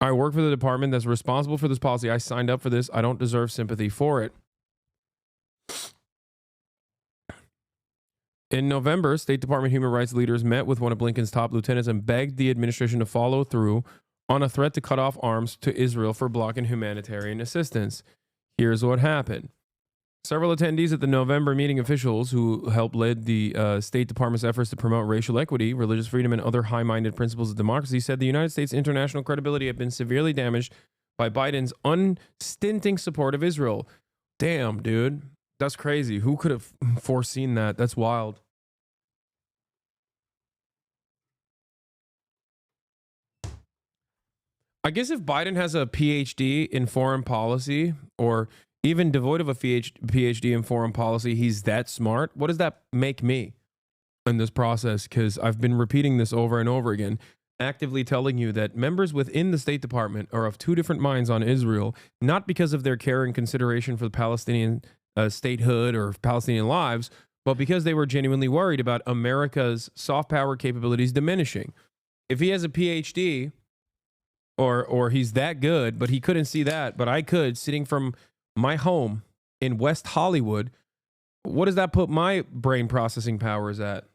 I work for the department that's responsible for this policy. I signed up for this. I don't deserve sympathy for it. In November, State Department human rights leaders met with one of Blinken's top lieutenants and begged the administration to follow through on a threat to cut off arms to Israel for blocking humanitarian assistance. Here's what happened. Several attendees at the November meeting, officials who helped lead the State Department's efforts to promote racial equity, religious freedom, and other high-minded principles of democracy, said the United States' international credibility had been severely damaged by Biden's unstinting support of Israel. Damn, dude. That's crazy. Who could have foreseen that? That's wild. I guess if Biden has a PhD in foreign policy, or even devoid of a PhD in foreign policy, he's that smart. What does that make me in this process? Because I've been repeating this over and over again, actively telling you that members within the State Department are of two different minds on Israel, not because of their care and consideration for the Palestinian statehood or Palestinian lives, but because they were genuinely worried about America's soft power capabilities diminishing. If he has a PhD or he's that good, but he couldn't see that, but I could, sitting from my home in West Hollywood, what does that put my brain processing powers at?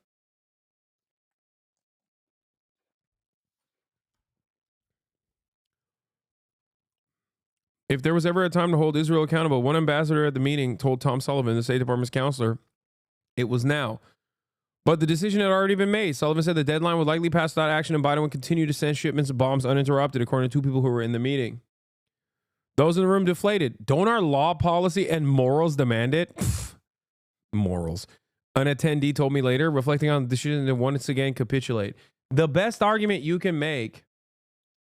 If there was ever a time to hold Israel accountable, one ambassador at the meeting told Tom Sullivan, the State Department's counselor, it was now. But the decision had already been made. Sullivan said the deadline would likely pass without action and Biden would continue to send shipments of bombs uninterrupted, according to two people who were in the meeting. Those in the room deflated. Don't our law, policy, and morals demand it? Pfft, morals. An attendee told me later, reflecting on the decision to once again capitulate. The best argument you can make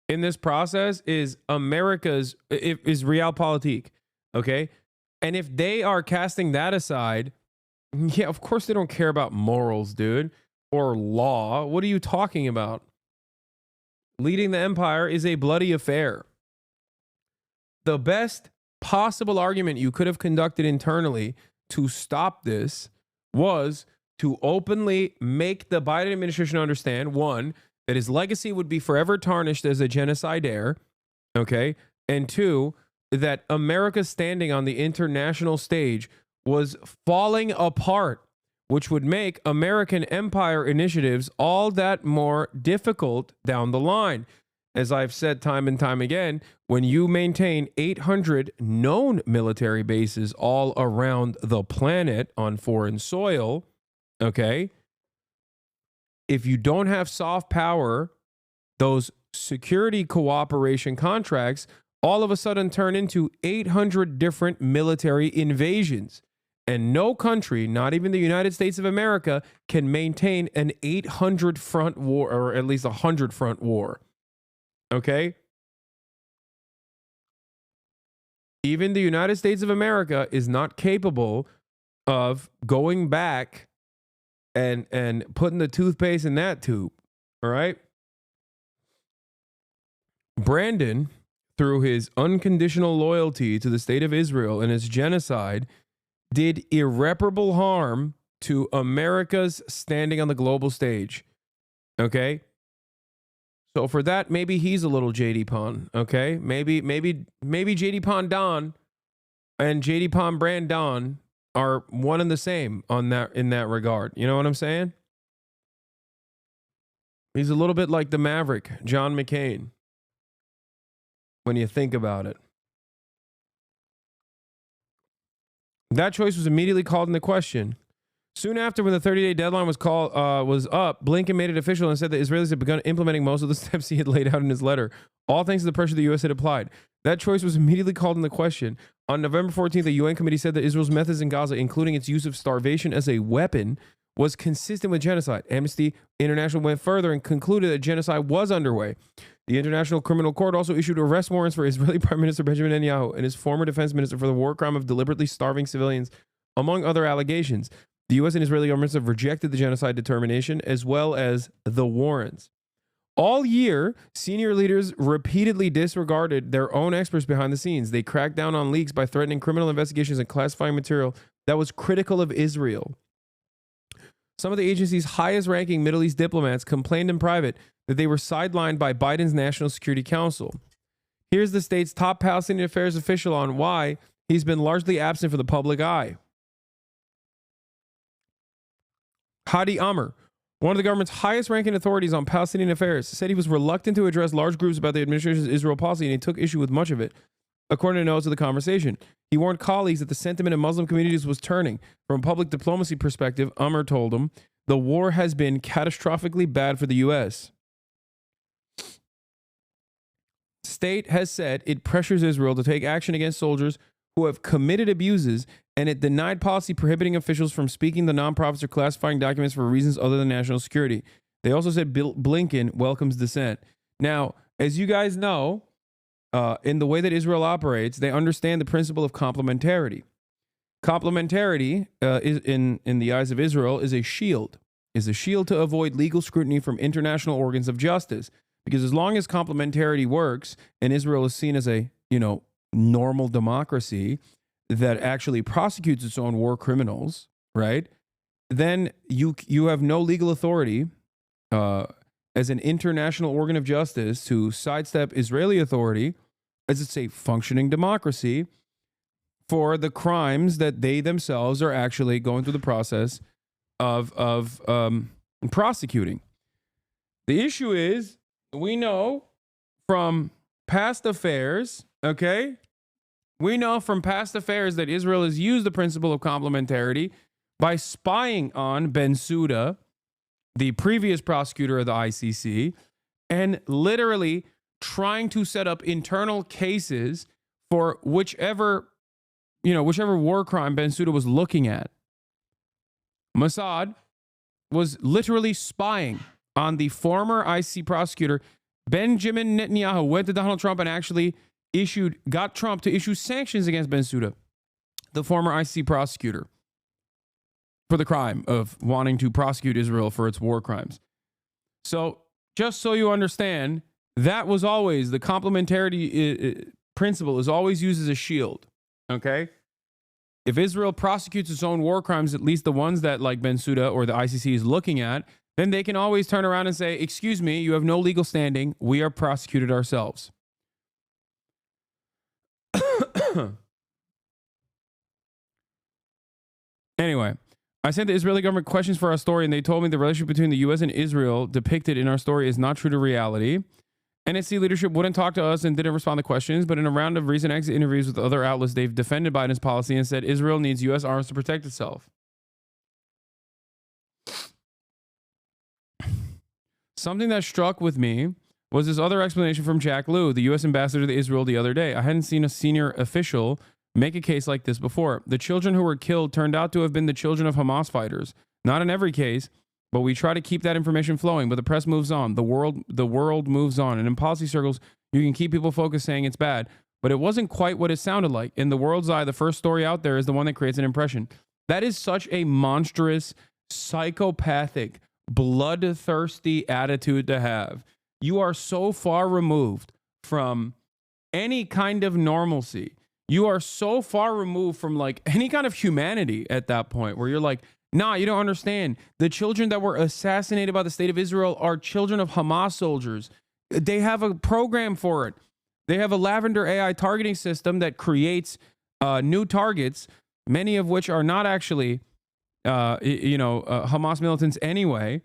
in this process is America's, is realpolitik, okay? And if they are casting that aside, yeah, of course they don't care about morals, dude, or law. What are you talking about? Leading the empire is a bloody affair. The best possible argument you could have conducted internally to stop this was to openly make the Biden administration understand, one, that his legacy would be forever tarnished as a genocide heir, okay? And two, that America's standing on the international stage was falling apart, which would make American empire initiatives all that more difficult down the line. As I've said time and time again, when you maintain 800 known military bases all around the planet on foreign soil, okay? If you don't have soft power, those security cooperation contracts all of a sudden turn into 800 different military invasions. And no country, not even the United States of America, can maintain an 800 front war, or at least 100 front war. Okay? Even the United States of America is not capable of going back and putting the toothpaste in that tube. All right? Brandon, through his unconditional loyalty to the state of Israel and his genocide, did irreparable harm to America's standing on the global stage. Okay? So for that, maybe he's a little JD Pon. Okay? Maybe JD Pon Don and JD Pon Brandon are one and the same on that, in that regard. You know what I'm saying? He's a little bit like the Maverick, John McCain, when you think about it. That choice was immediately called into question. Soon after, when the 30-day deadline was up, Blinken made it official and said that Israelis had begun implementing most of the steps he had laid out in his letter, all thanks to the pressure the U.S. had applied. That choice was immediately called into question. On November 14th, the UN committee said that Israel's methods in Gaza, including its use of starvation as a weapon, was consistent with genocide. Amnesty International went further and concluded that genocide was underway. The International Criminal Court also issued arrest warrants for Israeli Prime Minister Benjamin Netanyahu and his former defense minister for the war crime of deliberately starving civilians, among other allegations. The U.S. and Israeli governments have rejected the genocide determination as well as the warrants. All year, senior leaders repeatedly disregarded their own experts behind the scenes. They cracked down on leaks by threatening criminal investigations and classifying material that was critical of Israel. Some of the agency's highest-ranking Middle East diplomats complained in private that they were sidelined by Biden's National Security Council. Here's the state's top Palestinian affairs official on why he's been largely absent from the public eye. Hadi Amr, one of the government's highest-ranking authorities on Palestinian affairs, said he was reluctant to address large groups about the administration's Israel policy, and he took issue with much of it, according to notes of the conversation. He warned colleagues that the sentiment in Muslim communities was turning. From a public diplomacy perspective, Amr told him, the war has been catastrophically bad for the U.S. State has said it pressures Israel to take action against soldiers who have committed abuses, and it denied policy prohibiting officials from speaking to nonprofits or classifying documents for reasons other than national security. They also said Blinken welcomes dissent. Now, as you guys know, in the way that Israel operates, they understand the principle of complementarity. Complementarity, is in the eyes of Israel, is a shield to avoid legal scrutiny from international organs of justice. Because as long as complementarity works and Israel is seen as a, normal democracy, that actually prosecutes its own war criminals, right? Then you have no legal authority as an international organ of justice to sidestep Israeli authority, as it's a functioning democracy, for the crimes that they themselves are actually going through the process of prosecuting. The issue is, we know from past affairs, okay? We know from past affairs that Israel has used the principle of complementarity by spying on Bensouda, the previous prosecutor of the ICC, and literally trying to set up internal cases for whichever war crime Bensouda was looking at. Mossad was literally spying on the former ICC prosecutor. Benjamin Netanyahu went to Donald Trump and actually got Trump to issue sanctions against Bensouda, the former ICC prosecutor, for the crime of wanting to prosecute Israel for its war crimes. So just so you understand, that was always the complementarity principle is always used as a shield. Okay? If Israel prosecutes its own war crimes, at least the ones that like Bensouda or the ICC is looking at, then they can always turn around and say, excuse me, you have no legal standing. We are prosecuted ourselves. Anyway, I sent the Israeli government questions for our story, and they told me the relationship between the U.S. and Israel depicted in our story is not true to reality. NSC leadership wouldn't talk to us and didn't respond to questions, but in a round of recent exit interviews with other outlets, they've defended Biden's policy and said Israel needs U.S. arms to protect itself. Something that struck with me was this other explanation from Jack Lew, the U.S. ambassador to Israel, the other day. I hadn't seen a senior official make a case like this before. The children who were killed turned out to have been the children of Hamas fighters. Not in every case, but we try to keep that information flowing. But the press moves on. The world moves on. And in policy circles, you can keep people focused saying it's bad. But it wasn't quite what it sounded like. In the world's eye, the first story out there is the one that creates an impression. That is such a monstrous, psychopathic, bloodthirsty attitude to have. You are so far removed from any kind of normalcy. You are so far removed from like any kind of humanity at that point where you're like, nah, you don't understand. The children that were assassinated by the state of Israel are children of Hamas soldiers. They have a program for it. They have a Lavender AI targeting system that creates new targets, many of which are not actually, Hamas militants anyway.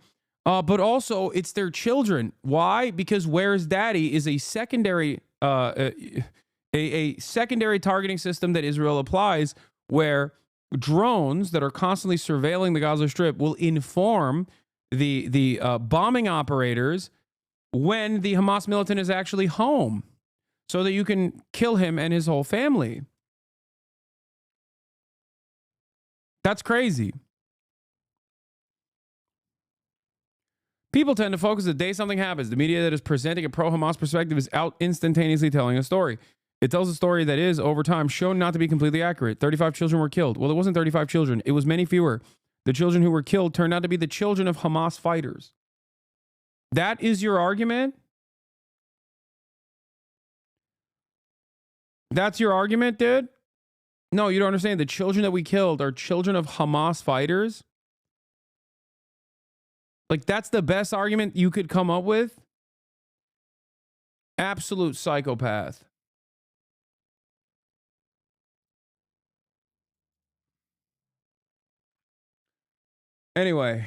But also, it's their children. Why? Because Where's Daddy is a secondary, a secondary targeting system that Israel applies, where drones that are constantly surveilling the Gaza Strip will inform the bombing operators when the Hamas militant is actually home, so that you can kill him and his whole family. That's crazy. People tend to focus the day something happens. The media that is presenting a pro-Hamas perspective is out instantaneously telling a story. It tells a story that is, over time, shown not to be completely accurate. 35 children were killed. Well, it wasn't 35 children. It was many fewer. The children who were killed turned out to be the children of Hamas fighters. That is your argument? That's your argument, dude? No, you don't understand. The children that we killed are children of Hamas fighters. Like, that's the best argument you could come up with? Absolute psychopath. Anyway.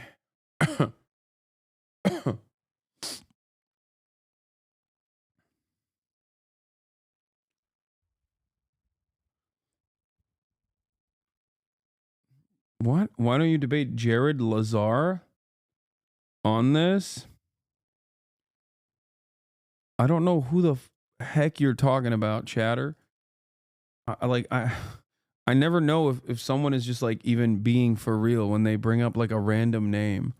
What? Why don't you debate Jared Lazar on this? I don't know who the heck you're talking about, chatter. I never know if someone is just like even being for real when they bring up like a random name.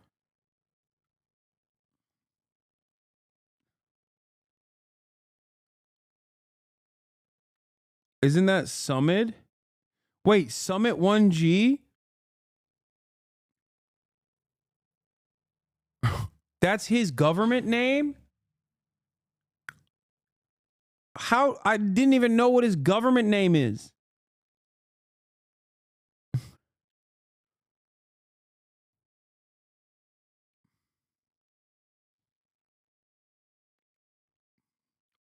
Isn't that Summit? Wait, Summit 1G? That's his government name? How? I didn't even know what his government name is.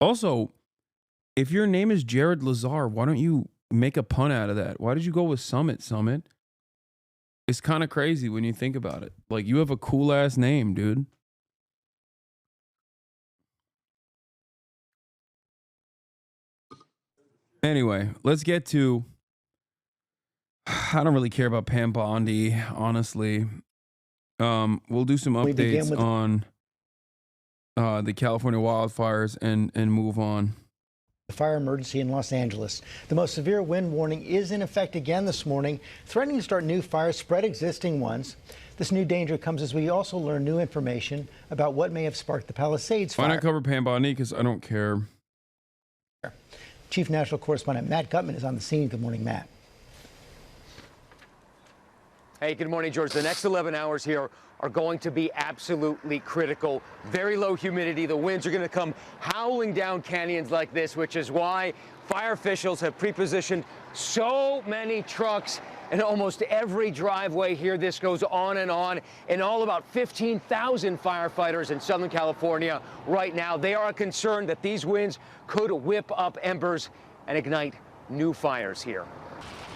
Also, if your name is Jared Lazar, why don't you make a pun out of that? Why did you go with Summit? It's kind of crazy when you think about it. Like, you have a cool ass name, dude. Anyway, let's get to, I don't really care about Pam Bondi, honestly. We'll do some updates on the California wildfires and move on. The fire emergency in Los Angeles. The most severe wind warning is in effect again this morning, threatening to start new fires, spread existing ones. This new danger comes as we also learn new information about what may have sparked the Palisades fire. Why not cover Pam Bondi? Because I don't care. Chief National Correspondent Matt Gutman is on the scene. Good morning, Matt. Hey, good morning, George. The next 11 hours here are going to be absolutely critical. Very low humidity. The winds are going to come howling down canyons like this, which is why fire officials have pre-positioned so many trucks in almost every driveway here. This goes on, and all about 15,000 firefighters in Southern California right now. They are concerned that these winds could whip up embers and ignite new fires here.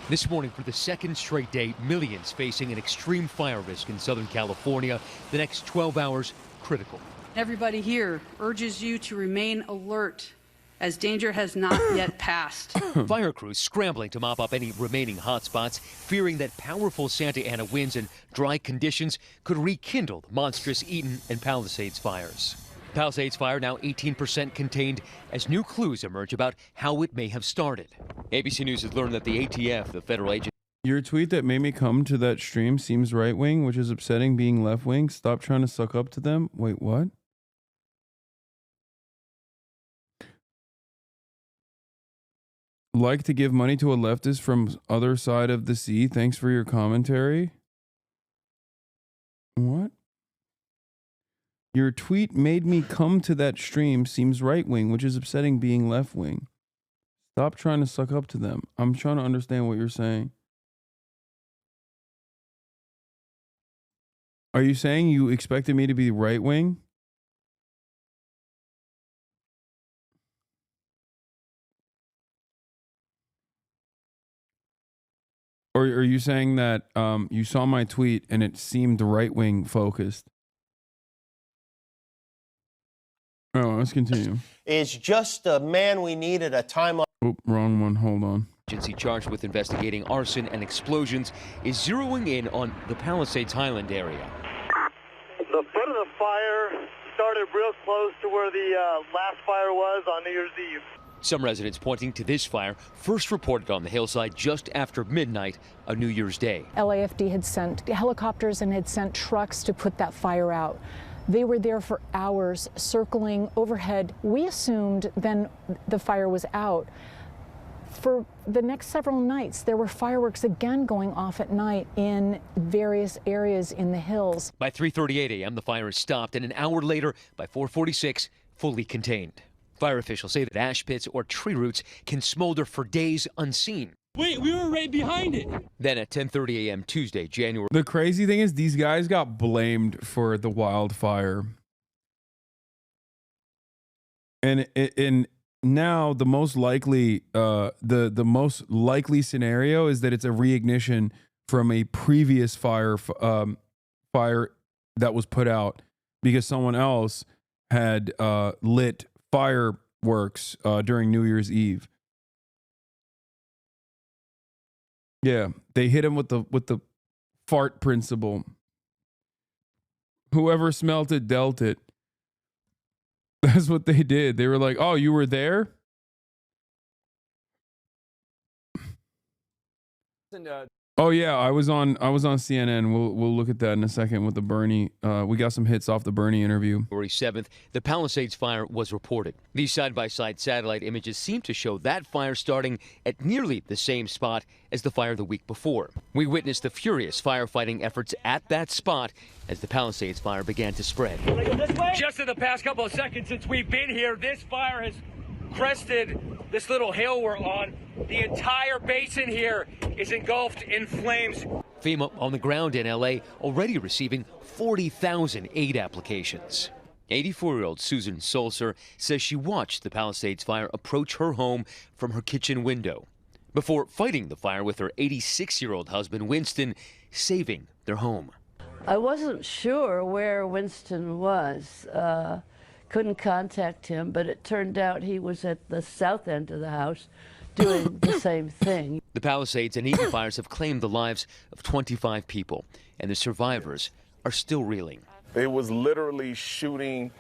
This morning, for the second straight day, millions facing an extreme fire risk in Southern California. The next 12 hours, critical. Everybody here urges you to remain alert, as danger has not yet passed. Fire crews scrambling to mop up any remaining hotspots, fearing that powerful Santa Ana winds and dry conditions could rekindle the monstrous Eaton and Palisades fires. Palisades fire now 18% contained as new clues emerge about how it may have started. ABC News has learned that the ATF, the federal agency... Your tweet that made me come to that stream seems right-wing, which is upsetting being left-wing. Stop trying to suck up to them. Wait, what? Like to give money to a leftist from other side of the sea. Thanks for your commentary. What? Your tweet made me come to that stream seems right-wing, which is upsetting being left-wing. Stop trying to suck up to them. I'm trying to understand what you're saying. Are you saying you expected me to be right-wing? Or are you saying that you saw my tweet and it seemed right-wing focused? Oh, let's continue. Is just a man we need at a time. Oh, wrong one. Hold on. Agency charged with investigating arson and explosions is zeroing in on the Palisades Highland area. The foot of the fire started real close to where the last fire was on New Year's Eve. Some residents pointing to this fire, first reported on the hillside just after midnight on New Year's Day. LAFD had sent helicopters and had sent trucks to put that fire out. They were there for hours, circling overhead. We assumed then the fire was out. For the next several nights, there were fireworks again going off at night in various areas in the hills. By 3:38 a.m., the fire is stopped, and an hour later, by 4:46, fully contained. Fire officials say that ash pits or tree roots can smolder for days unseen. Wait, we were right behind it. Then at 10:30 a.m. Tuesday, January. The crazy thing is these guys got blamed for the wildfire. And now the most likely the most likely scenario is that it's a reignition from a previous fire that was put out because someone else had lit fireworks during New Year's Eve. Yeah, they hit him with the fart principle. Whoever smelt it dealt it. That's what they did. They were like, "Oh, you were there?" Oh yeah, I was on CNN. We'll look at that in a second with the Bernie. We got some hits off the Bernie interview. February 7th, the Palisades fire was reported. These side-by-side satellite images seem to show that fire starting at nearly the same spot as the fire the week before. We witnessed the furious firefighting efforts at that spot as the Palisades fire began to spread. Just in the past couple of seconds since we've been here, this fire has crested this little hill we're on. The entire basin here is engulfed in flames. FEMA on the ground in LA already receiving 40,000 aid applications. 84-year-old Susan Solser says she watched the Palisades fire approach her home from her kitchen window before fighting the fire with her 86-year-old husband, Winston, saving their home. I wasn't sure where Winston was. Couldn't contact him, but it turned out he was at the south end of the house doing the same thing. The Palisades and Eaton fires have claimed the lives of 25 people, and the survivors are still reeling. It was literally shooting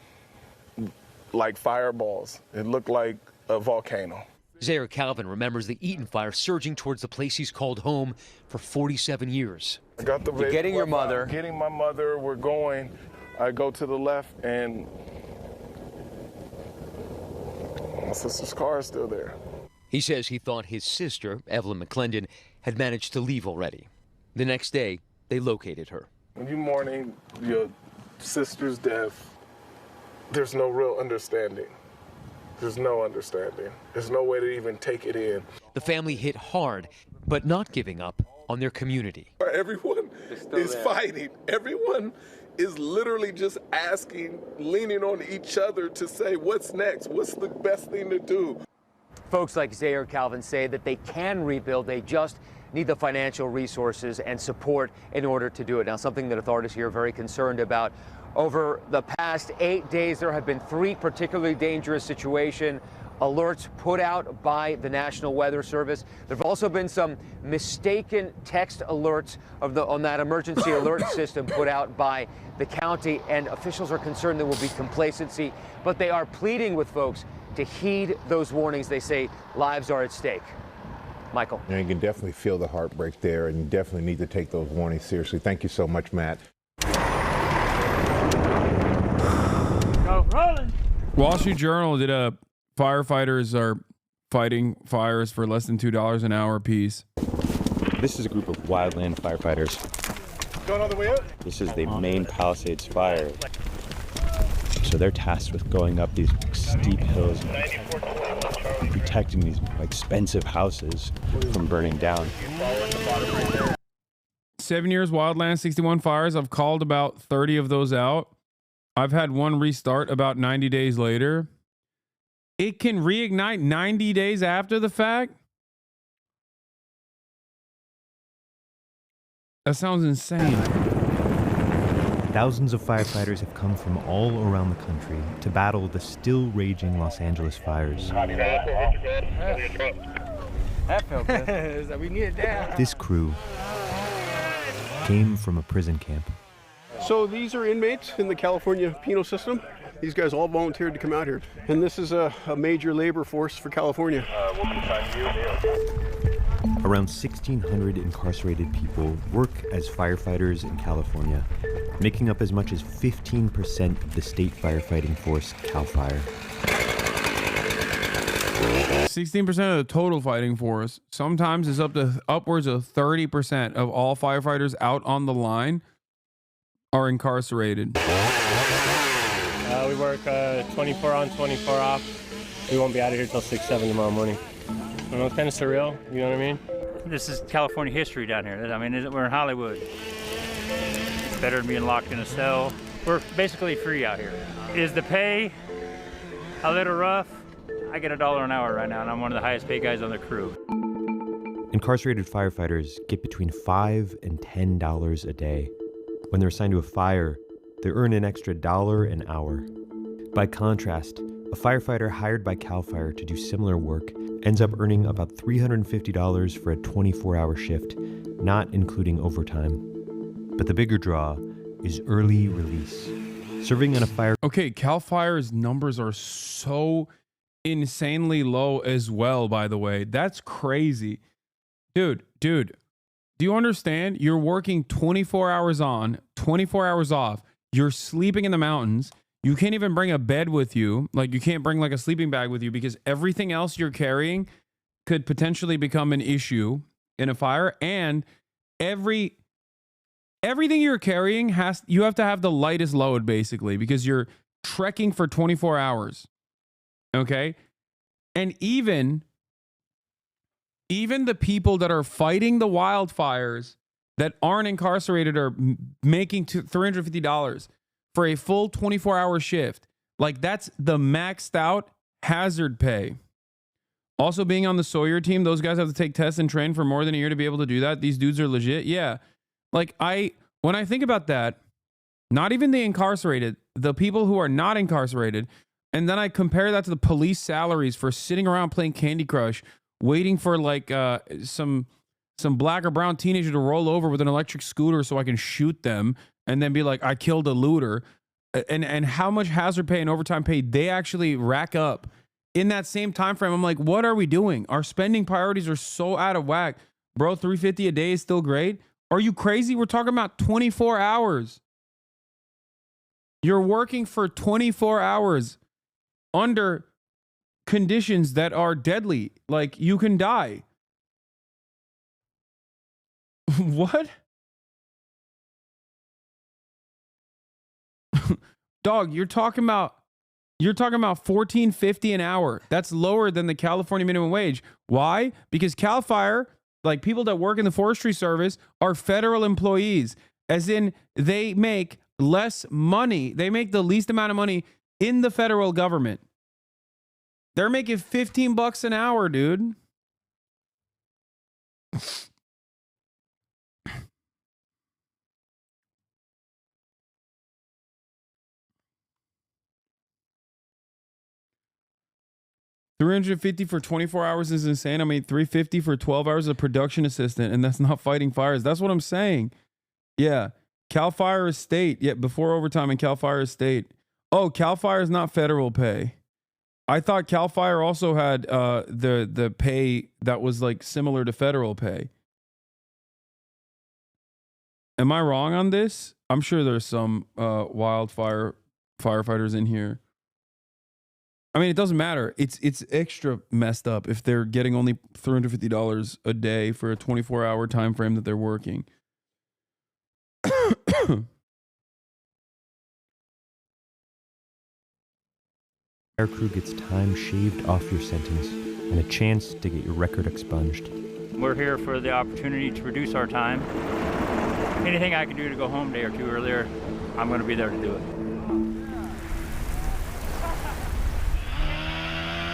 like fireballs. It looked like a volcano. Zaire Calvin remembers the Eaton fire surging towards the place he's called home for 47 years. I got the You're getting your mother. Getting my mother. We're going. I go to the left, and my sister's car is still there. He says he thought his sister, Evelyn McClendon, had managed to leave already. The next day, they located her. When you're mourning your sister's death, there's no real understanding. There's no understanding. There's no way to even take it in. The family hit hard, but not giving up on their community. Everyone is fighting. Everyone is literally just asking, leaning on each other to say, what's next? What's the best thing to do? Folks like Zaire Calvin say that they can rebuild. They just need the financial resources and support in order to do it. Now, something that authorities here are very concerned about. Over the past 8 days, there have been 3 particularly dangerous situations, alerts put out by the National Weather Service. There have also been some mistaken text alerts on that emergency alert system put out by the county, and officials are concerned there will be complacency, but they are pleading with folks to heed those warnings. They say lives are at stake. Michael. And you can definitely feel the heartbreak there, and you definitely need to take those warnings seriously. Thank you so much, Matt. Wall Street Journal did a firefighters are fighting fires for less than $2 an hour apiece. This is a group of wildland firefighters. Going all the way up? This is the main Palisades fire. So they're tasked with going up these steep hills and protecting these expensive houses from burning down. 7 years wildland, 61 fires. I've called about 30 of those out. I've had one restart about 90 days later. It can reignite 90 days after the fact? That sounds insane. Thousands of firefighters have come from all around the country to battle the still raging Los Angeles fires. That felt good. We needed that. This crew came from a prison camp. So these are inmates in the California penal system. These guys all volunteered to come out here. And this is a major labor force for California. Around 1,600 incarcerated people work as firefighters in California, making up as much as 15% of the state firefighting force, CAL FIRE. 16% of the total fighting force. Sometimes it's up to upwards of 30% of all firefighters out on the line are incarcerated. We work 24 on, 24 off. We won't be out of here till 6, 7 tomorrow morning. I don't know, it's kind of surreal, you know what I mean? This is California history down here. I mean, we're in Hollywood. It's better than being locked in a cell. We're basically free out here. Is the pay a little rough? I get $1 an hour right now, and I'm one of the highest paid guys on the crew. Incarcerated firefighters get between $5 and $10 a day. When they're assigned to a fire, they earn an extra $1 an hour. By contrast, a firefighter hired by CAL FIRE to do similar work ends up earning about $350 for a 24-hour shift, not including overtime. But the bigger draw is early release. Serving in a fire... Okay, CAL FIRE's numbers are so insanely low as well, by the way. That's crazy. Dude, do you understand? You're working 24 hours on, 24 hours off. You're sleeping in the mountains. You can't even bring a bed with you. Like, you can't bring like a sleeping bag with you because everything else you're carrying could potentially become an issue in a fire. And everything you're carrying you have to have the lightest load, basically, because you're trekking for 24 hours. Okay? And even the people that are fighting the wildfires that aren't incarcerated are making $350 for a full 24-hour shift. Like, that's the maxed out hazard pay. Also, being on the Sawyer team, those guys have to take tests and train for more than a year to be able to do that. These dudes are legit. Yeah. Like, when I think about that, not even the incarcerated, the people who are not incarcerated, and then I compare that to the police salaries for sitting around playing Candy Crush, waiting for like some black or brown teenager to roll over with an electric scooter so I can shoot them and then be like, I killed a looter. And how much hazard pay and overtime pay they actually rack up in that same time frame. I'm like, what are we doing? Our spending priorities are so out of whack. Bro, $350 a day is still great. Are you crazy? We're talking about 24 hours. You're working for 24 hours under conditions that are deadly. Like, you can die. What? Dog, you're talking about $14.50 an hour. That's lower than the California minimum wage. Why? Because Cal Fire, like people that work in the forestry service, are federal employees, as in they make less money. They make the least amount of money in the federal government. They're making $15 an hour, dude. $350 for 24 hours is insane. I mean, $350 for 12 hours as a production assistant, and that's not fighting fires. That's what I'm saying. Yeah. Cal Fire is state. Yeah, before overtime and Cal Fire is state. Oh, Cal Fire is not federal pay. I thought Cal Fire also had the pay that was like similar to federal pay. Am I wrong on this? I'm sure there's some wildfire firefighters in here. I mean, it doesn't matter. It's extra messed up if they're getting only $350 a day for a 24-hour time frame that they're working. Fire crew gets time shaved off your sentence and a chance to get your record expunged. We're here for the opportunity to reduce our time. Anything I can do to go home a day or two earlier, I'm going to be there to do it.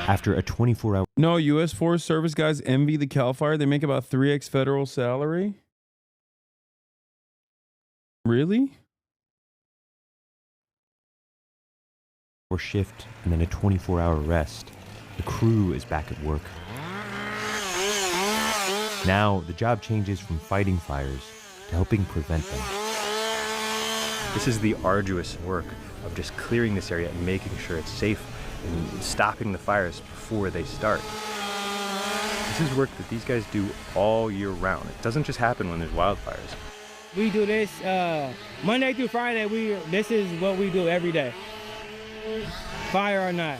After a 24-hour... No, U.S. Forest Service guys envy the Cal Fire. They make about 3x federal salary. Really? Or shift and then a 24-hour rest, the crew is back at work. Now, the job changes from fighting fires to helping prevent them. This is the arduous work of just clearing this area and making sure it's safe and stopping the fires before they start. This is work that these guys do all year round. It doesn't just happen when there's wildfires. We do this Monday through Friday. This is what we do every day, fire or not.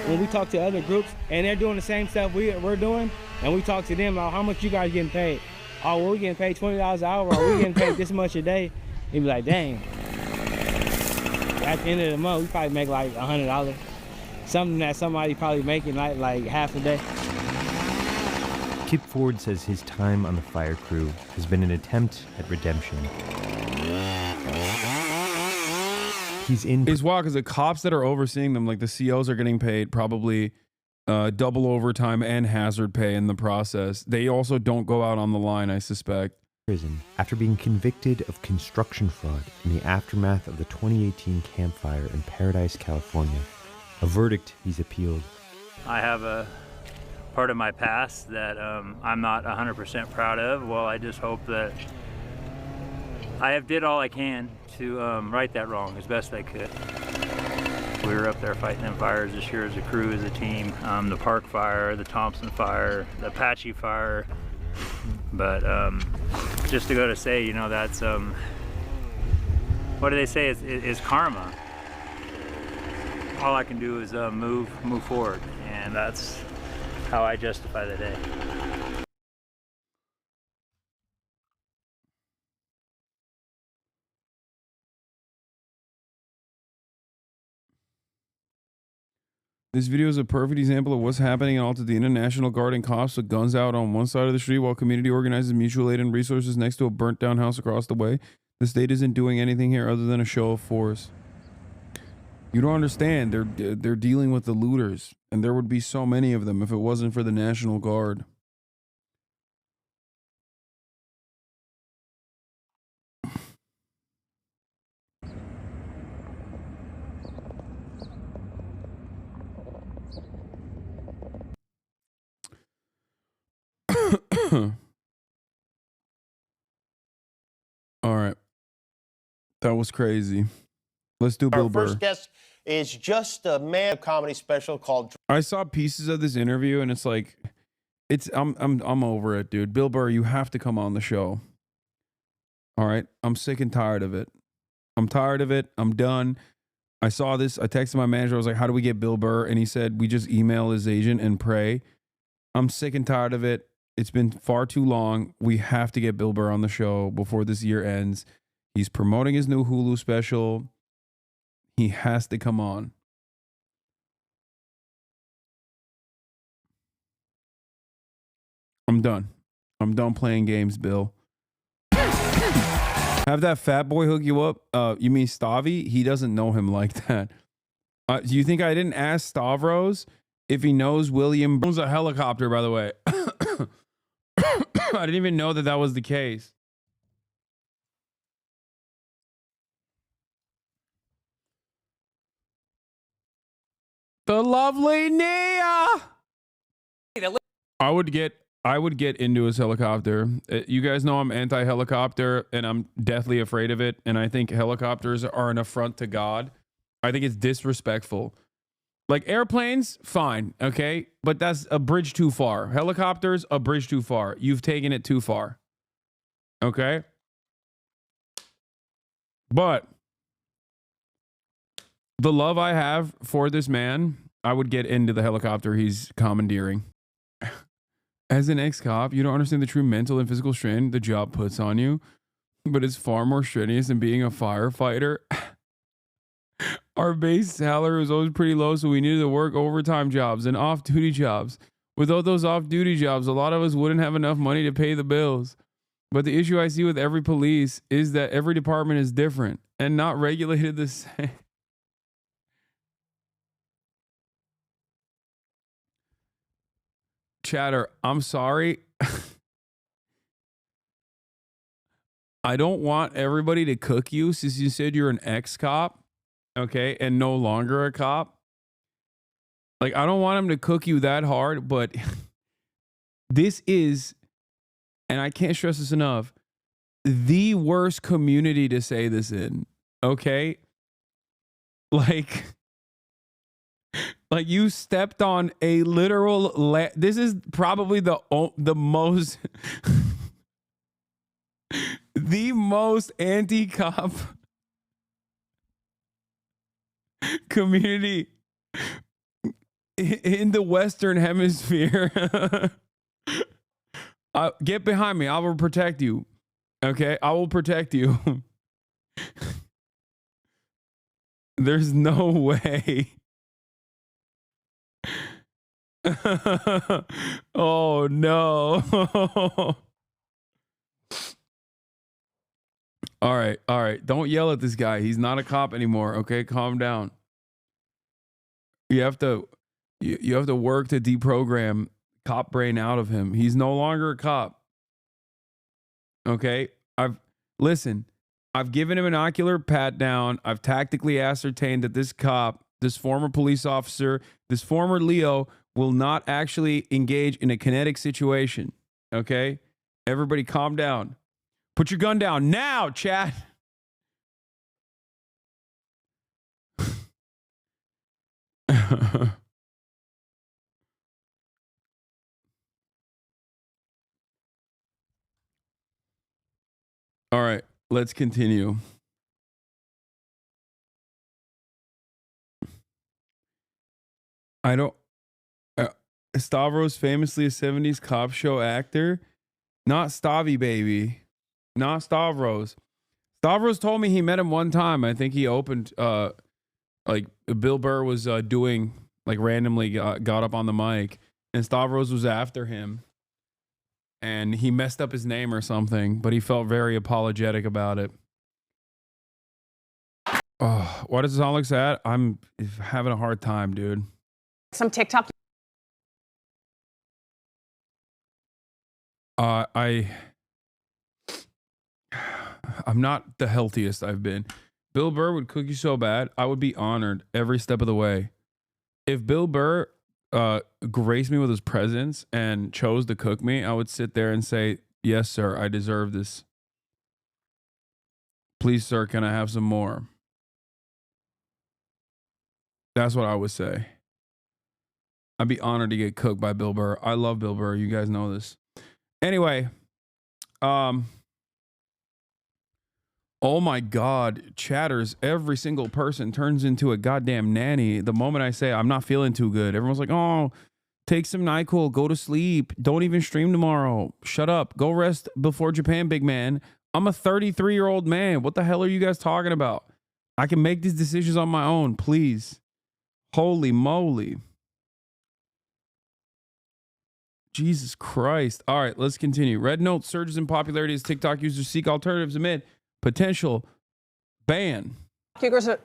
When we talk to other groups and they're doing the same stuff we're doing, and we talk to them about how much you guys getting paid. Oh, well, we getting paid $20 an hour, or we getting paid this much a day. You'd be like, dang. At the end of the month, we probably make like $100. Something that somebody probably making like half a day. Kip Ford says his time on the fire crew has been an attempt at redemption. He's in... It's wild because the cops that are overseeing them, like the COs, are getting paid probably double overtime and hazard pay in the process. They also don't go out on the line, I suspect. Prison after being convicted of construction fraud in the aftermath of the 2018 campfire in Paradise, California. A verdict he's appealed. I have a part of my past that I'm not 100% proud of. Well, I just hope that I have did all I can to right that wrong as best I could. We were up there fighting them fires this year as a crew, as a team. The Park Fire, the Thompson Fire, the Apache Fire. But just to go to say, you know, that's, what do they say, is karma. All I can do is move forward, and that's how I justify the day. This video is a perfect example of what's happening in Altadena. National Guard and cops with guns out on one side of the street while community organizes mutual aid and resources next to a burnt down house across the way. The state isn't doing anything here other than a show of force. You don't understand. They're dealing with the looters, and there would be so many of them if it wasn't for the National Guard. All right. That was crazy. Let's do Bill Burr. Our first guest is just a man comedy special called. I saw pieces of this interview and it's like, I'm over it, dude. Bill Burr, you have to come on the show. All right. I'm sick and tired of it. I'm tired of it. I'm done. I saw this. I texted my manager. I was like, how do we get Bill Burr? And he said, we just email his agent and pray. I'm sick and tired of it. It's been far too long. We have to get Bill Burr on the show before this year ends. He's promoting his new Hulu special. He has to come on. I'm done. I'm done playing games, Bill. Have that fat boy hook you up? You mean Stavi? He doesn't know him like that. Do you think I didn't ask Stavros if he knows William owns a helicopter, by the way? I didn't even know that was the case. The lovely Nia. I would get into his helicopter. You guys know I'm anti-helicopter and I'm deathly afraid of it. And I think helicopters are an affront to God. I think it's disrespectful. Like airplanes, fine, okay? But that's a bridge too far. Helicopters, a bridge too far. You've taken it too far. Okay? But the love I have for this man, I would get into the helicopter he's commandeering. As an ex-cop, you don't understand the true mental and physical strain the job puts on you, but it's far more strenuous than being a firefighter. Our base salary was always pretty low, so we needed to work overtime jobs and off-duty jobs. Without those off-duty jobs, a lot of us wouldn't have enough money to pay the bills. But the issue I see with every police is that every department is different and not regulated the same. Chatter, I'm sorry. I don't want everybody to cook you since you said you're an ex-cop. Okay, and no longer a cop. Like, I don't want him to cook you that hard, but this is, and I can't stress this enough, the worst community to say this in. Okay? Like you stepped on a literal, this is probably the most, the most anti-cop community in the Western Hemisphere. Get behind me. I will protect you. Okay? I will protect you. There's no way. Oh, no. All right. Don't yell at this guy. He's not a cop anymore. Okay, calm down. You have to work to deprogram cop brain out of him. He's no longer a cop. Okay? I've given him an ocular pat down. I've tactically ascertained that this cop, this former police officer, this former Leo will not actually engage in a kinetic situation. Okay? Everybody calm down. Put your gun down now, chat. All right, let's continue. Stavros, famously a 70s cop show actor. Not Stavi, baby. Not Stavros. Stavros told me he met him one time. I think he opened, like Bill Burr was doing, like randomly got up on the mic, and Stavros was after him. And he messed up his name or something, but he felt very apologetic about it. Oh, why does it sound like that? I'm having a hard time, dude. Some TikTok. I'm not the healthiest I've been. Bill Burr would cook you so bad, I would be honored every step of the way. If Bill Burr graced me with his presence and chose to cook me, I would sit there and say, yes, sir, I deserve this. Please, sir, can I have some more? That's what I would say. I'd be honored to get cooked by Bill Burr. I love Bill Burr. You guys know this. Anyway, oh my God, chatters, every single person turns into a goddamn nanny the moment I say I'm not feeling too good. Everyone's like, oh, take some NyQuil, go to sleep, don't even stream tomorrow, shut up, go rest before Japan, big man. I'm a 33-year-old man. What the hell are you guys talking about? I can make these decisions on my own, please. Holy moly. Jesus Christ. All right, let's continue. Red Note surges in popularity as TikTok users seek alternatives amid potential ban.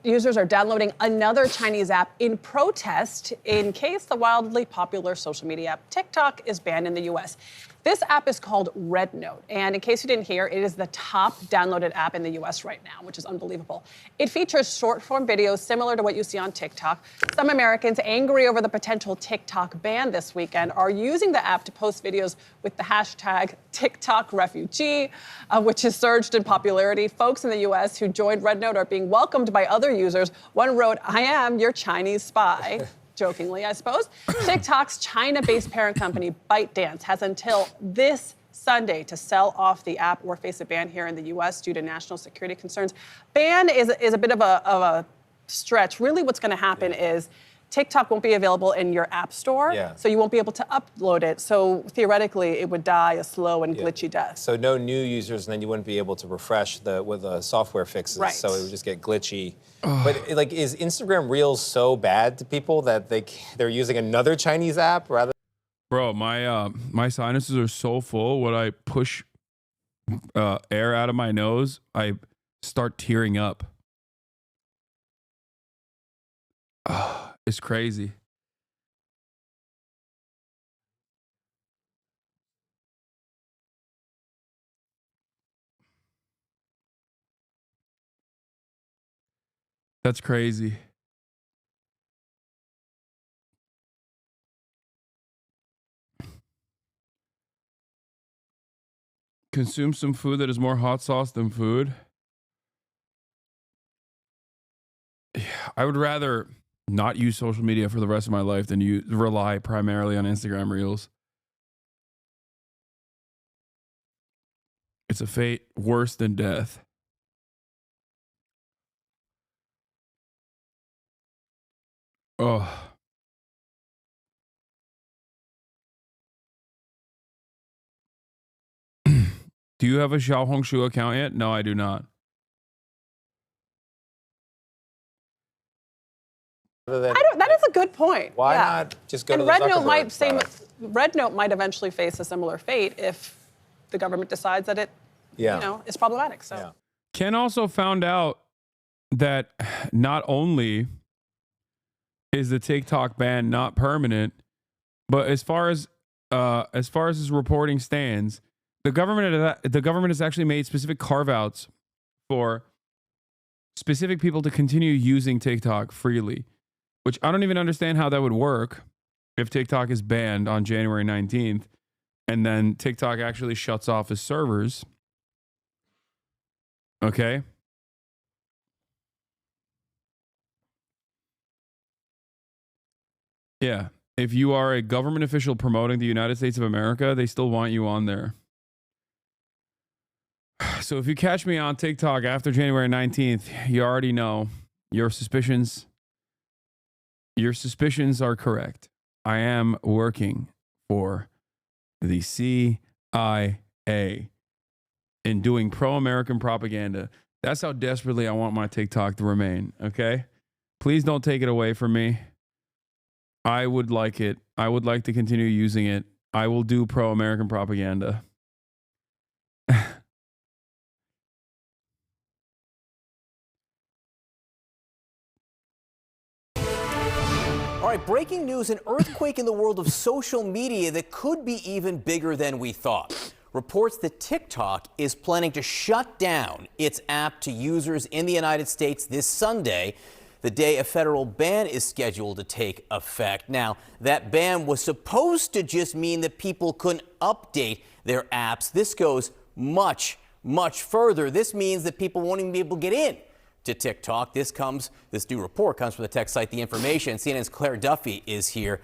Users are downloading another Chinese app in protest in case the wildly popular social media app TikTok is banned in the U.S. This app is called Red Note, and in case you didn't hear, it is the top downloaded app in the U.S. right now, which is unbelievable. It features short-form videos similar to what you see on TikTok. Some Americans, angry over the potential TikTok ban this weekend, are using the app to post videos with the hashtag TikTok refugee, which has surged in popularity. Folks in the U.S. who joined Red Note are being welcomed by other users. One wrote, "I am your Chinese spy." Jokingly, I suppose. TikTok's China-based parent company, ByteDance, has until this Sunday to sell off the app or face a ban here in the U.S. due to national security concerns. Ban is a bit of a stretch. Really, what's going to happen is TikTok won't be available in your app store, so you won't be able to upload it. So theoretically, it would die a slow and glitchy death. So no new users, and then you wouldn't be able to refresh with the software fixes. Right. So it would just get glitchy. But like, is Instagram Reels so bad to people that they're using another Chinese app rather? Bro, my sinuses are so full. When I push air out of my nose, I start tearing up. It's crazy. That's crazy. Consume some food that is more hot sauce than food. I would rather not use social media for the rest of my life than you rely primarily on Instagram Reels. It's a fate worse than death. Oh. Do you have a Xiaohongshu account yet? No, I do not. That is a good point. Why not just go to the Red Note Zuckerberg Red Note might eventually face a similar fate if the government decides that it, is problematic. So. Ken also found out that not only is the TikTok ban not permanent, but as far as his reporting stands, the government has actually made specific carve-outs for specific people to continue using TikTok freely, which I don't even understand how that would work if TikTok is banned on January 19th and then TikTok actually shuts off its servers. Okay. Yeah. If you are a government official promoting the United States of America, they still want you on there. So if you catch me on TikTok after January 19th, you already know your suspicions are correct. I am working for the CIA and doing pro-American propaganda. That's how desperately I want my TikTok to remain, okay? Please don't take it away from me. I would like it. I would like to continue using it. I will do pro-American propaganda. All right, breaking news, an earthquake in the world of social media that could be even bigger than we thought. Reports that TikTok is planning to shut down its app to users in the United States this Sunday, the day a federal ban is scheduled to take effect. Now, that ban was supposed to just mean that people couldn't update their apps. This goes much, much further. This means that people won't even be able to get in to TikTok. This new report comes from the tech site The Information. CNN's Claire Duffy is here.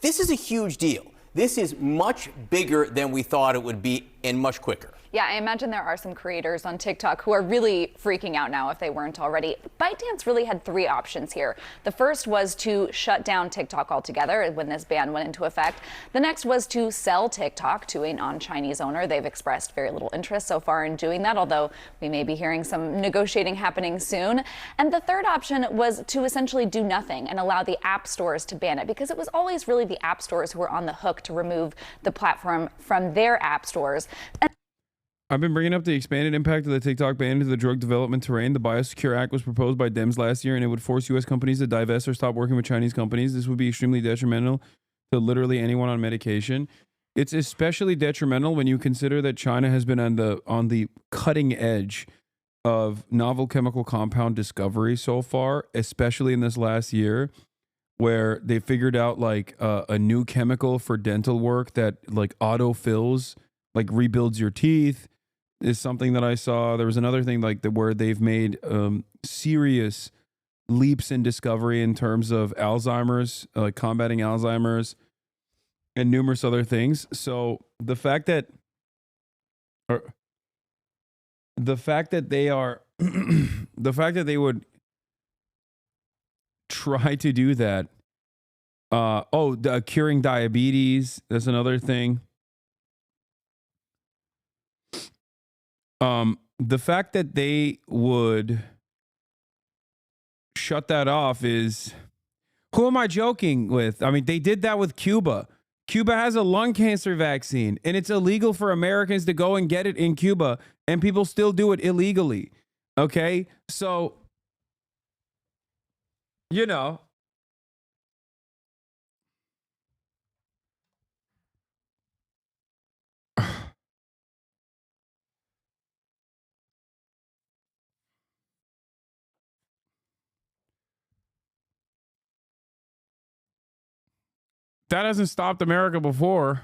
This is a huge deal. This is much bigger than we thought it would be and much quicker. Yeah, I imagine there are some creators on TikTok who are really freaking out now if they weren't already. ByteDance really had three options here. The first was to shut down TikTok altogether when this ban went into effect. The next was to sell TikTok to a non-Chinese owner. They've expressed very little interest so far in doing that, although we may be hearing some negotiating happening soon. And the third option was to essentially do nothing and allow the app stores to ban it, because it was always really the app stores who were on the hook to remove the platform from their app stores. I've been bringing up the expanded impact of the TikTok ban into the drug development terrain. The Biosecure Act was proposed by Dems last year, and it would force U.S. companies to divest or stop working with Chinese companies. This would be extremely detrimental to literally anyone on medication. It's especially detrimental when you consider that China has been on the cutting edge of novel chemical compound discovery so far, especially in this last year, where they figured out like a new chemical for dental work that like autofills, like rebuilds your teeth. Is something that I saw. There was another thing like that where they've made serious leaps in discovery in terms of Alzheimer's, like combating Alzheimer's, and numerous other things. So the fact that they are, the fact that they would try to do that. Curing diabetes. That's another thing. The fact that they would shut that off is, who am I joking with? I mean, they did that with Cuba. Cuba has a lung cancer vaccine, and it's illegal for Americans to go and get it in Cuba, and people still do it illegally. Okay? So, you know, that hasn't stopped America before.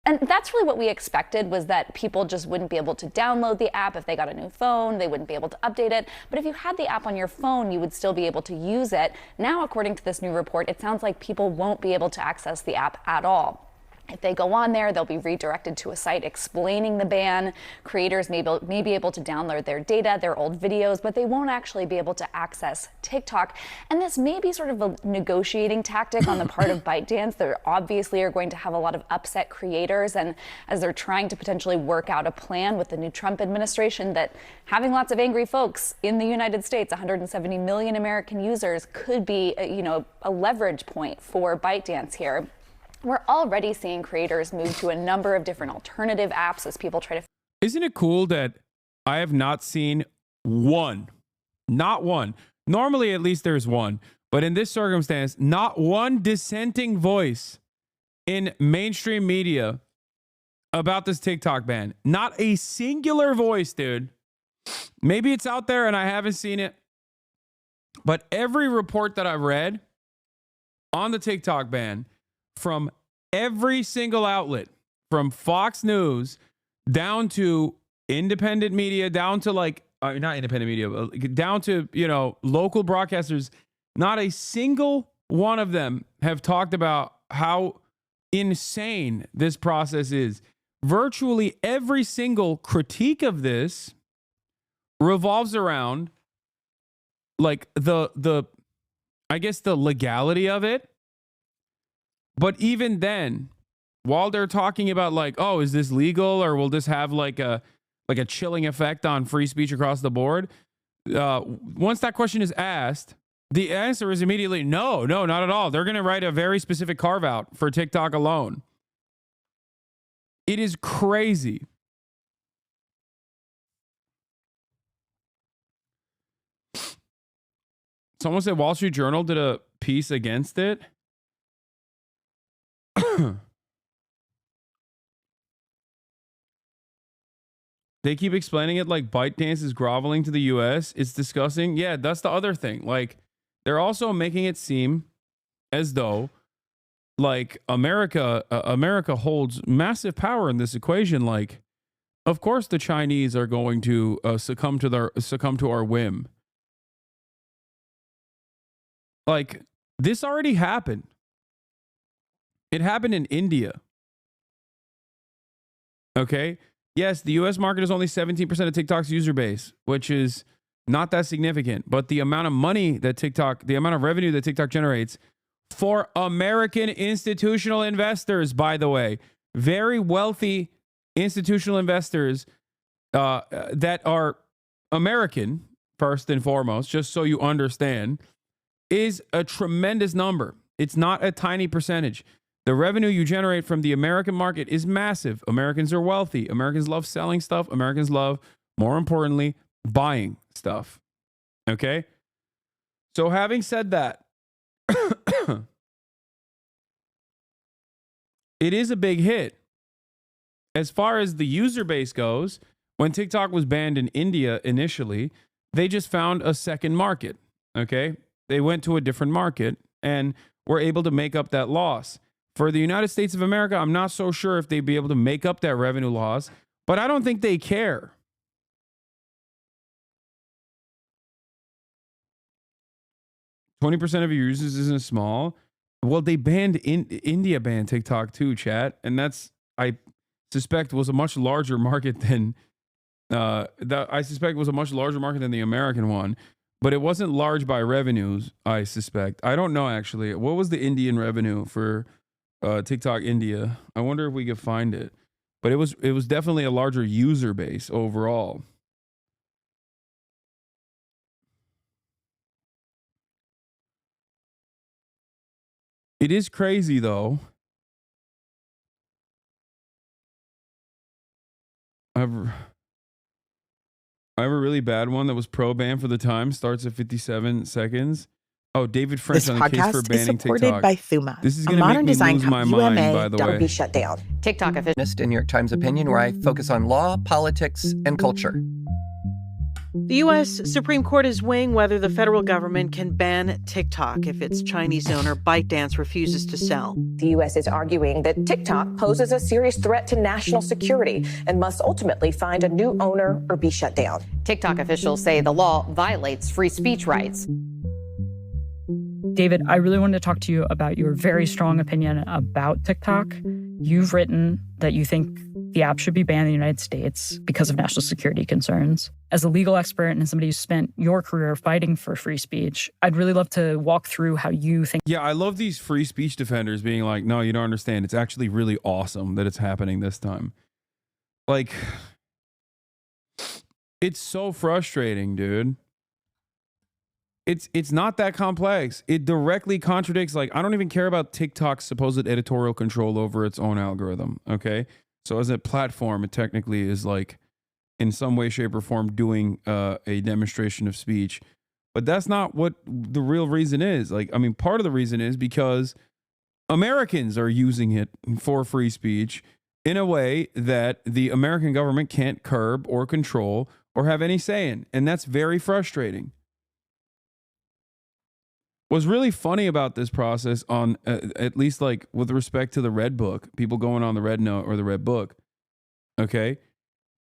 And that's really what we expected, was that people just wouldn't be able to download the app. If they got a new phone, they wouldn't be able to update it. But if you had the app on your phone, you would still be able to use it. Now, according to this new report, it sounds like people won't be able to access the app at all. If they go on there, they'll be redirected to a site explaining the ban. Creators may be able to download their data, their old videos, but they won't actually be able to access TikTok. And this may be sort of a negotiating tactic on the part of ByteDance. They obviously are going to have a lot of upset creators, and as they're trying to potentially work out a plan with the new Trump administration, that having lots of angry folks in the United States, 170 million American users, could be a leverage point for ByteDance here. We're already seeing creators move to a number of different alternative apps as people try to... Isn't it cool that I have not seen one, not one. Normally, at least there's one. But in this circumstance, not one dissenting voice in mainstream media about this TikTok ban. Not a singular voice, dude. Maybe it's out there and I haven't seen it. But every report that I've read on the TikTok ban, from every single outlet, from Fox News down to independent media, down to not independent media, but down to, local broadcasters, not a single one of them have talked about how insane this process is. Virtually every single critique of this revolves around the legality of it. But even then, while they're talking about is this legal, or will this have a chilling effect on free speech across the board? Once that question is asked, the answer is immediately no, not at all. They're going to write a very specific carve out for TikTok alone. It is crazy. Someone said Wall Street Journal did a piece against it. They keep explaining it like ByteDance is groveling to the US. It's disgusting. Yeah, that's the other thing. Like, they're also making it seem as though like America holds massive power in this equation. Like, of course the Chinese are going to succumb to our whim. Like, this already happened. It happened in India. Okay? Yes, the US market is only 17% of TikTok's user base, which is not that significant. But the amount of money that the amount of revenue that TikTok generates for American institutional investors, by the way, very wealthy institutional investors that are American, first and foremost, just so you understand, is a tremendous number. It's not a tiny percentage. The revenue you generate from the American market is massive. Americans are wealthy. Americans love selling stuff. Americans love, more importantly, buying stuff. Okay? So having said that, it is a big hit. As far as the user base goes, when TikTok was banned in India initially, they just found a second market. Okay? They went to a different market and were able to make up that loss. For the United States of America, I'm not so sure if they'd be able to make up that revenue loss, but I don't think they care. %20 of your users isn't small. Well, they banned India banned TikTok too, chat, and that's, I suspect, was a much larger market than the American one, but it wasn't large by revenues. I suspect. I don't know actually. What was the Indian revenue for TikTok India? I wonder if we could find it, but it was definitely a larger user base overall. It is crazy though. I have a really bad one that was pro ban for the time. Starts at 57 seconds. Oh, David French This on the case for podcast is banning supported TikTok. by Thuma, This is a going to modern make me design lose my company, mind, UMA, by the that'll way. be shut down. TikTok official, New York Times opinion, where I focus on law, politics, and culture. The U.S. Supreme Court is weighing whether the federal government can ban TikTok if its Chinese owner ByteDance refuses to sell. The U.S. is arguing that TikTok poses a serious threat to national security and must ultimately find a new owner or be shut down. TikTok officials say the law violates free speech rights. David, I really wanted to talk to you about your very strong opinion about TikTok. You've written that you think the app should be banned in the United States because of national security concerns. As a legal expert and somebody who spent your career fighting for free speech, I'd really love to walk through how you think. Yeah, I love these free speech defenders being like, no, you don't understand. It's actually really awesome that it's happening this time. Like, it's so frustrating, dude. It's not that complex. It directly contradicts, like, I don't even care about TikTok's supposed editorial control over its own algorithm, okay? So as a platform, it technically is like, in some way, shape, or form, doing a demonstration of speech. But that's not what the real reason is. Like, I mean, part of the reason is because Americans are using it for free speech in a way that the American government can't curb or control or have any say in. And that's very frustrating. What's really funny about this process, on at least like with respect to the Red Book, people going on the Red Note or the Red Book, okay,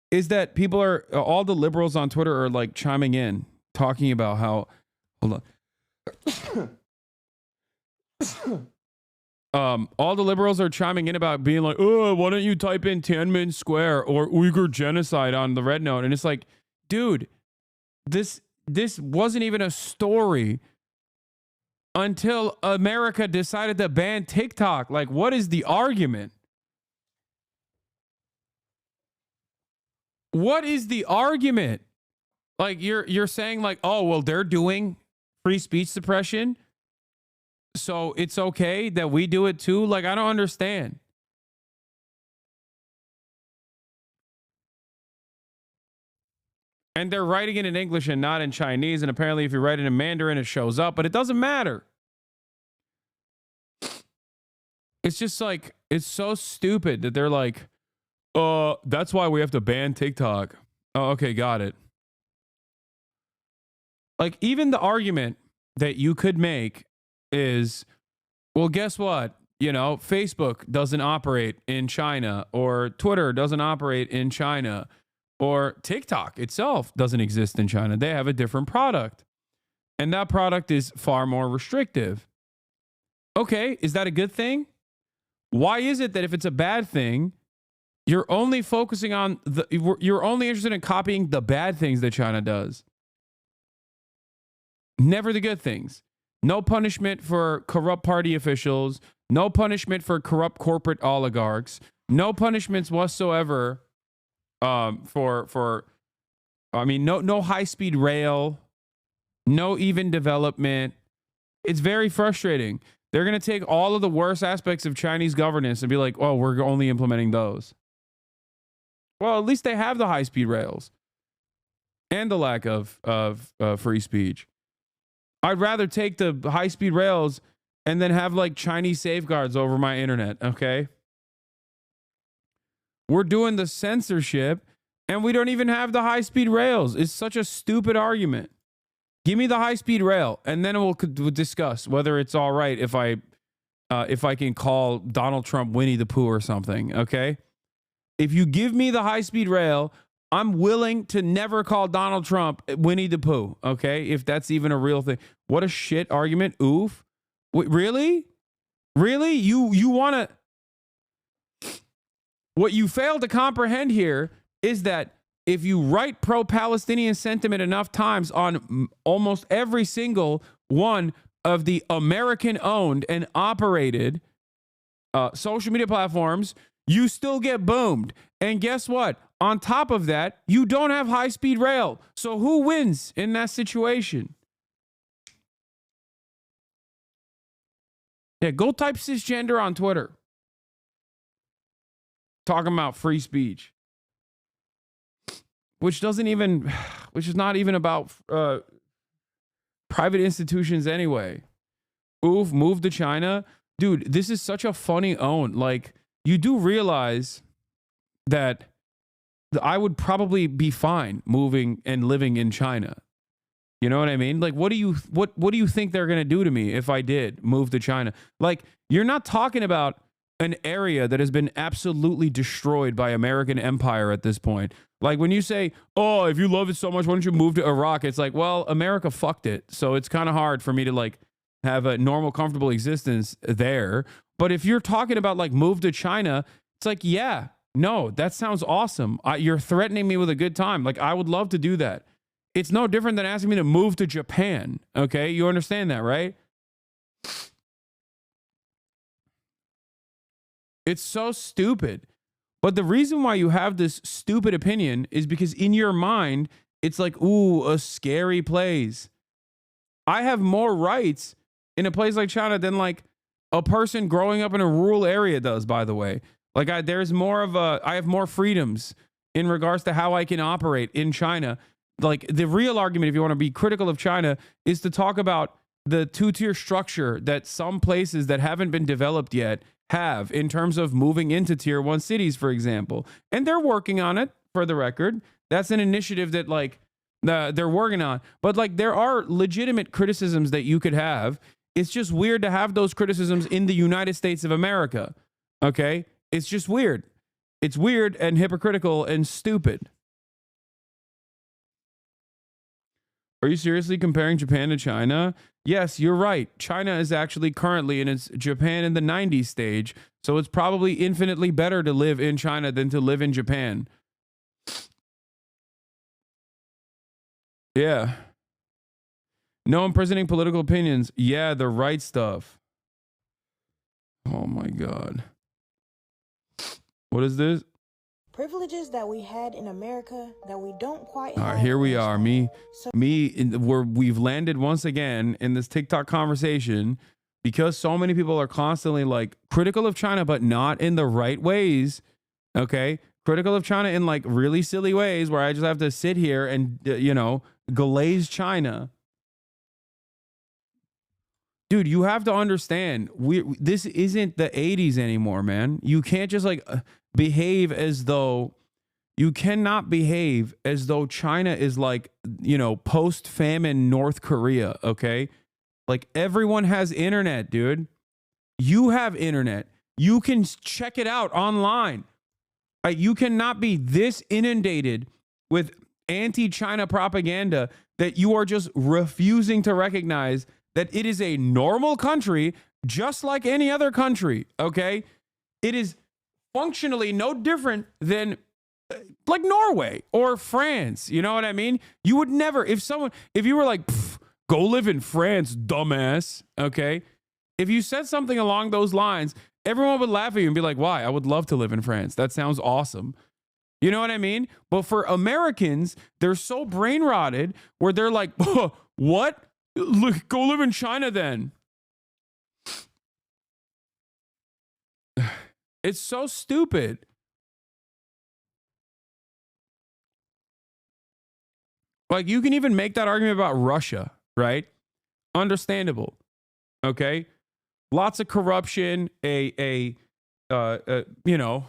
is that people are, all the liberals on Twitter are like chiming in, talking about how, hold on. All the liberals are chiming in about being like, oh, why don't you type in Tiananmen Square or Uyghur genocide on the Red Note? And it's like, dude, this wasn't even a story until America decided to ban TikTok. Like, what is the argument? What is the argument? Like, you're saying like, oh, well, they're doing free speech suppression, so it's okay that we do it too? Like, I don't understand. And they're writing it in English and not in Chinese. And apparently if you write it in Mandarin, it shows up, but it doesn't matter. It's just like, It's so stupid that they're like, that's why we have to ban TikTok. Oh, okay, got it. Like, even the argument that you could make is, well, guess what? You know, Facebook doesn't operate in China, or Twitter doesn't operate in China, or TikTok itself doesn't exist in China. They have a different product, and that product is far more restrictive. Okay, is that a good thing? Why is it that if it's a bad thing, you're only focusing on you're only interested in copying the bad things that China does? Never the good things. No punishment for corrupt party officials. No punishment for corrupt corporate oligarchs. No punishments whatsoever for no high-speed rail. No even development. It's very frustrating. They're going to take all of the worst aspects of Chinese governance and be like, oh, we're only implementing those. Well, at least they have the high-speed rails and the lack of free speech. I'd rather take the high-speed rails and then have like Chinese safeguards over my internet, okay? We're doing the censorship and we don't even have the high-speed rails. It's such a stupid argument. Give me the high-speed rail, and then we'll discuss whether it's all right if I can call Donald Trump Winnie the Pooh or something, okay? If you give me the high-speed rail, I'm willing to never call Donald Trump Winnie the Pooh, okay? If that's even a real thing. What a shit argument. Oof. Wait, really? Really? You want to... What you fail to comprehend here is that if you write pro-Palestinian sentiment enough times on almost every single one of the American-owned and operated social media platforms, you still get boomed. And guess what? On top of that, you don't have high-speed rail. So who wins in that situation? Yeah, go type cisgender on Twitter. Talking about free speech. Which is not even about private institutions anyway. Oof, move to China. Dude, this is such a funny own. Like, you do realize that I would probably be fine moving and living in China. You know what I mean? Like, what do you think they're going to do to me if I did move to China? Like, you're not talking about an area that has been absolutely destroyed by American empire at this point. Like, when you say, oh, if you love it so much, why don't you move to Iraq? It's like, well, America fucked it. So it's kind of hard for me to like have a normal, comfortable existence there. But if you're talking about like move to China, it's like, yeah, no, that sounds awesome. You're threatening me with a good time. Like, I would love to do that. It's no different than asking me to move to Japan. Okay. You understand that, right? It's so stupid. But the reason why you have this stupid opinion is because in your mind, it's like, ooh, a scary place. I have more rights in a place like China than like a person growing up in a rural area does, by the way. Like, I have more freedoms in regards to how I can operate in China. Like, the real argument, if you want to be critical of China, is to talk about the two-tier structure that some places that haven't been developed yet have in terms of moving into tier 1 cities, for example. And they're working on it, for the record. That's an initiative that like they're working on. But like, there are legitimate criticisms that you could have. It's just weird to have those criticisms in the United States of America. Okay? It's just weird. It's weird and hypocritical and stupid. Are you seriously comparing Japan to China? Yes, you're right. China is actually currently in its Japan in the 90s stage, so it's probably infinitely better to live in China than to live in Japan. Yeah. No imprisoning political opinions. Yeah, the right stuff. Oh my God. What is this? Privileges that we had in America that we don't quite All have. right, here we are. We've landed once again in this TikTok conversation because so many people are constantly like critical of China, but not in the right ways. Okay. Critical of China in like really silly ways where I just have to sit here and, glaze China. dude, you have to understand, this isn't the 80s anymore, man. You can't just like behave as though, you cannot behave as though China is like, you know, post-famine North Korea, okay? Like everyone has internet, dude. You have internet. You can check it out online. You cannot be this inundated with anti-China propaganda that you are just refusing to recognize that it is a normal country just like any other country, okay? It is functionally no different than like Norway or France, you know what I mean? You would never, if you were like, go live in France, dumbass, okay? If you said something along those lines, everyone would laugh at you and be like, why? I would love to live in France. That sounds awesome. You know what I mean? But for Americans, they're so brain rotted where they're like, what? Look, go live in China then. It's so stupid. Like, you can even make that argument about Russia, right? Understandable. Okay? Lots of corruption, you know,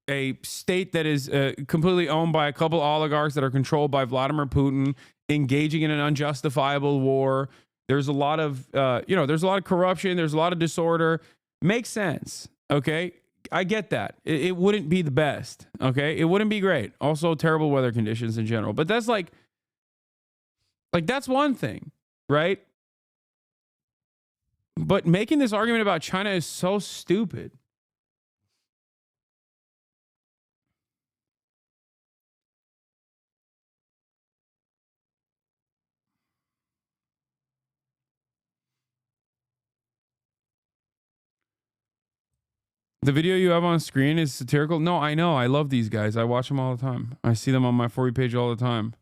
a state that is completely owned by a couple oligarchs that are controlled by Vladimir Putin, engaging in an unjustifiable war. There's a lot of, there's a lot of corruption. There's a lot of disorder. Makes sense. Okay. I get that. It wouldn't be the best. Okay. It wouldn't be great. Also terrible weather conditions in general, but that's like that's one thing, right? But making this argument about China is so stupid. The video you have on screen is satirical. No, I know. I love these guys. I watch them all the time. I see them on my For You page all the time.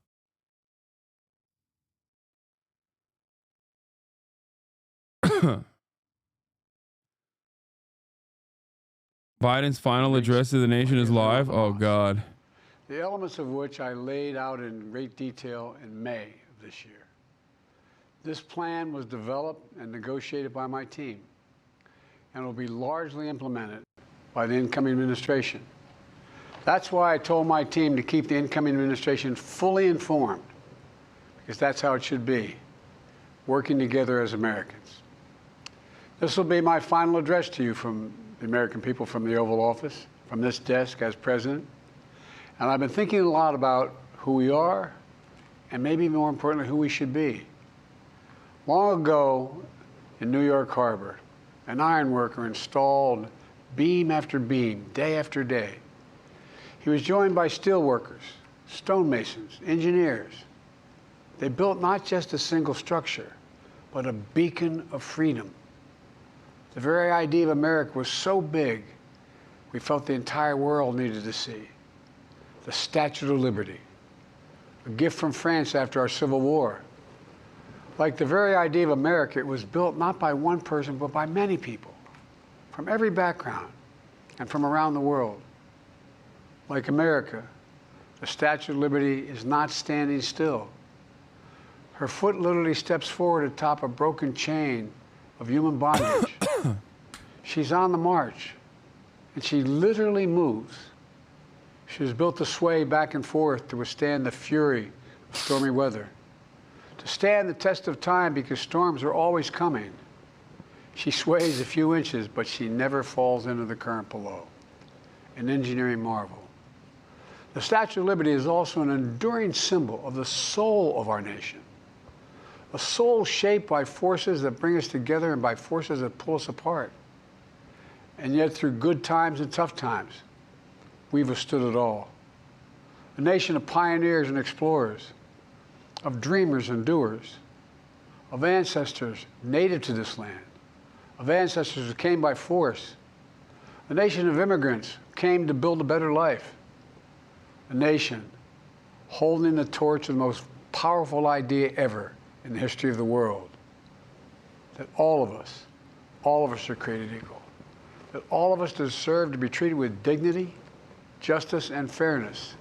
Biden's final address to the nation is live. Oh, God. The elements of which I laid out in great detail in May of this year. This plan was developed and negotiated by my team and will be largely implemented by the incoming administration. That's why I told my team to keep the incoming administration fully informed, because that's how it should be, working together as Americans. This will be my final address to you from the American people, from the Oval Office, from this desk as president. And I've been thinking a lot about who we are and maybe more importantly, who we should be. Long ago in New York Harbor, an iron worker installed beam after beam, day after day. He was joined by steel workers, stonemasons, engineers. They built not just a single structure, but a beacon of freedom. The very idea of America was so big, we felt the entire world needed to see. The Statue of Liberty, a gift from France after our Civil War. Like the very idea of America, it was built not by one person, but by many people, from every background and from around the world. Like America, the Statue of Liberty is not standing still. Her foot literally steps forward atop a broken chain of human bondage. She's on the march, and she literally moves. She was built to sway back and forth to withstand the fury of stormy weather, to stand the test of time because storms are always coming. She sways a few inches, but she never falls into the current below. An engineering marvel. The Statue of Liberty is also an enduring symbol of the soul of our nation. A soul shaped by forces that bring us together and by forces that pull us apart. And yet, through good times and tough times, we've withstood it all. A nation of pioneers and explorers, of dreamers and doers, of ancestors native to this land, of ancestors who came by force, a nation of immigrants who came to build a better life, a nation holding the torch of the most powerful idea ever in the history of the world, that all of us are created equal, that all of us deserve to be treated with dignity, justice, and fairness,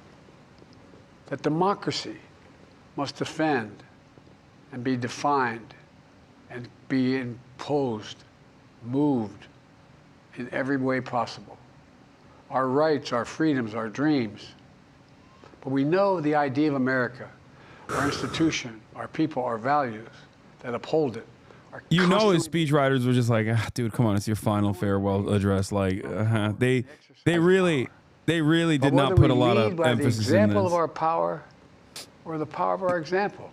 that democracy must defend and be defined and be imposed, moved in every way possible. Our rights, our freedoms, our dreams. But we know the idea of America, our institution, our people, our values that uphold it. You know, his speechwriters were just like, ah, dude, come on, it's your final farewell address. Like, they really did not put a lot of emphasis in the example this. of our power or the power of our example.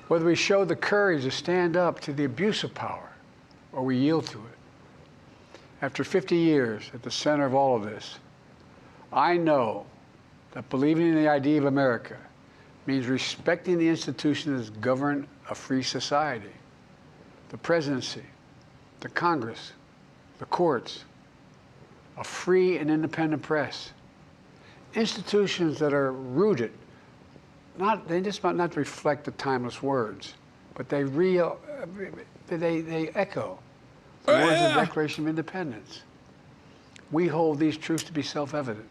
Whether we show the courage to stand up to the abuse of power or we yield to it. After 50 years at the center of all of this, I know that believing in the idea of America means respecting the institutions that govern a free society. The presidency, the Congress, the courts, a free and independent press, institutions that are rooted, they just might not reflect the timeless words, but they echo the words of the Declaration of Independence. We hold these truths to be self-evident.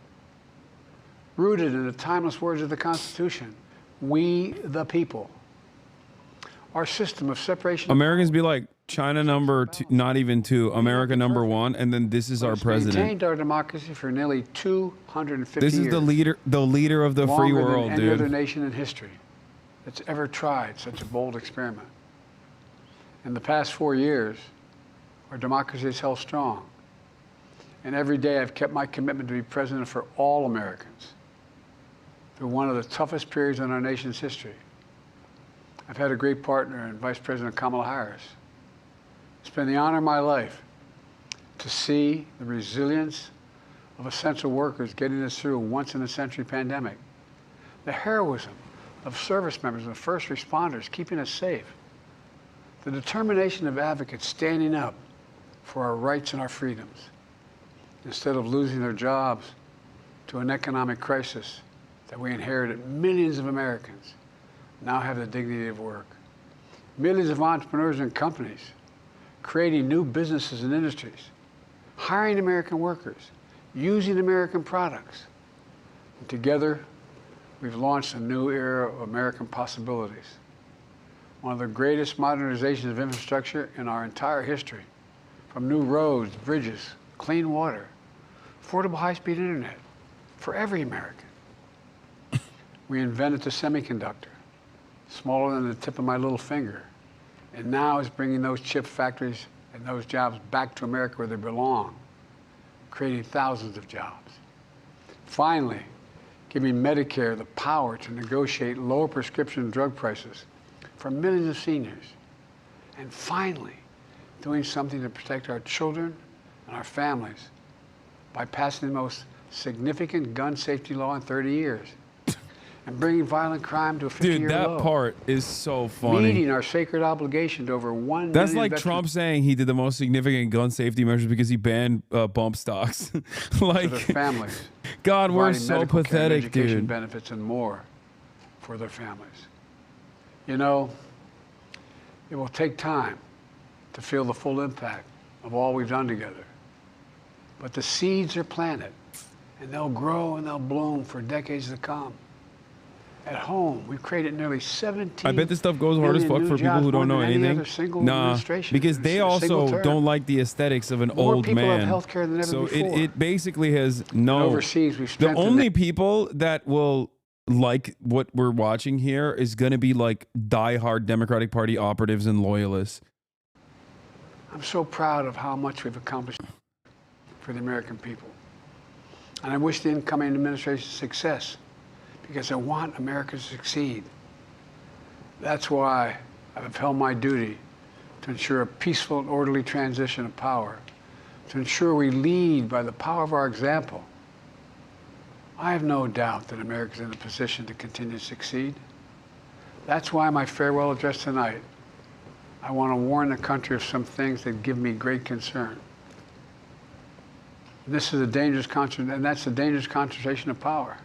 Rooted in the timeless words of the Constitution, we the people. Our system of separation. Americans be like, China number two, not even two, America number one, and then this is our president. Maintained our democracy for nearly 250 This years. is the leader of the free world, than any dude. other nation in history that's ever tried such a bold experiment. In the past 4 years, our democracy has held strong. And every day I've kept my commitment to be president for all Americans through one of the toughest periods in our nation's history. I've had a great partner in Vice President Kamala Harris. It's been the honor of my life to see the resilience of essential workers getting us through a once-in-a-century pandemic, the heroism of service members and first responders keeping us safe, the determination of advocates standing up for our rights and our freedoms, instead of losing their jobs to an economic crisis that we inherited. Millions of Americans now have the dignity of work. Millions of entrepreneurs and companies creating new businesses and industries, hiring American workers, using American products. And together, we've launched a new era of American possibilities. One of the greatest modernizations of infrastructure in our entire history, from new roads, bridges, clean water, affordable high-speed internet for every American. We invented the semiconductor, smaller than the tip of my little finger, and now is bringing those chip factories and those jobs back to America where they belong, creating thousands of jobs. Finally, giving Medicare the power to negotiate lower prescription drug prices for millions of seniors. And finally, doing something to protect our children and our families by passing the most significant gun safety law in 30 years. And bringing violent crime to a 50-year low. Dude, that part is so funny. Meeting our sacred obligation to over 1 That's million like veterans. Trump saying he did the most significant gun safety measures because he banned bump stocks. Like, For their families. God, we're providing so medical care and pathetic, education dude. benefits and more for their families. You know, it will take time to feel the full impact of all we've done together. But the seeds are planted, and they'll grow and they'll bloom for decades to come. At home, we've created nearly 17 I bet this stuff goes hard as fuck for people who don't know anything. Nah, because they also don't like the aesthetics of an old people man. have health care than ever So before. it basically has no. Overseas, we've The strengthened only people that will like what we're watching here is going to be like diehard Democratic Party operatives and loyalists. I'm so proud of how much we've accomplished for the American people. And I wish the incoming administration success, because I want America to succeed. That's why I've upheld my duty to ensure a peaceful and orderly transition of power, to ensure we lead by the power of our example. I have no doubt that America is in a position to continue to succeed. That's why my farewell address tonight, I want to warn the country of some things that give me great concern. This is a dangerous and that's a dangerous concentration of power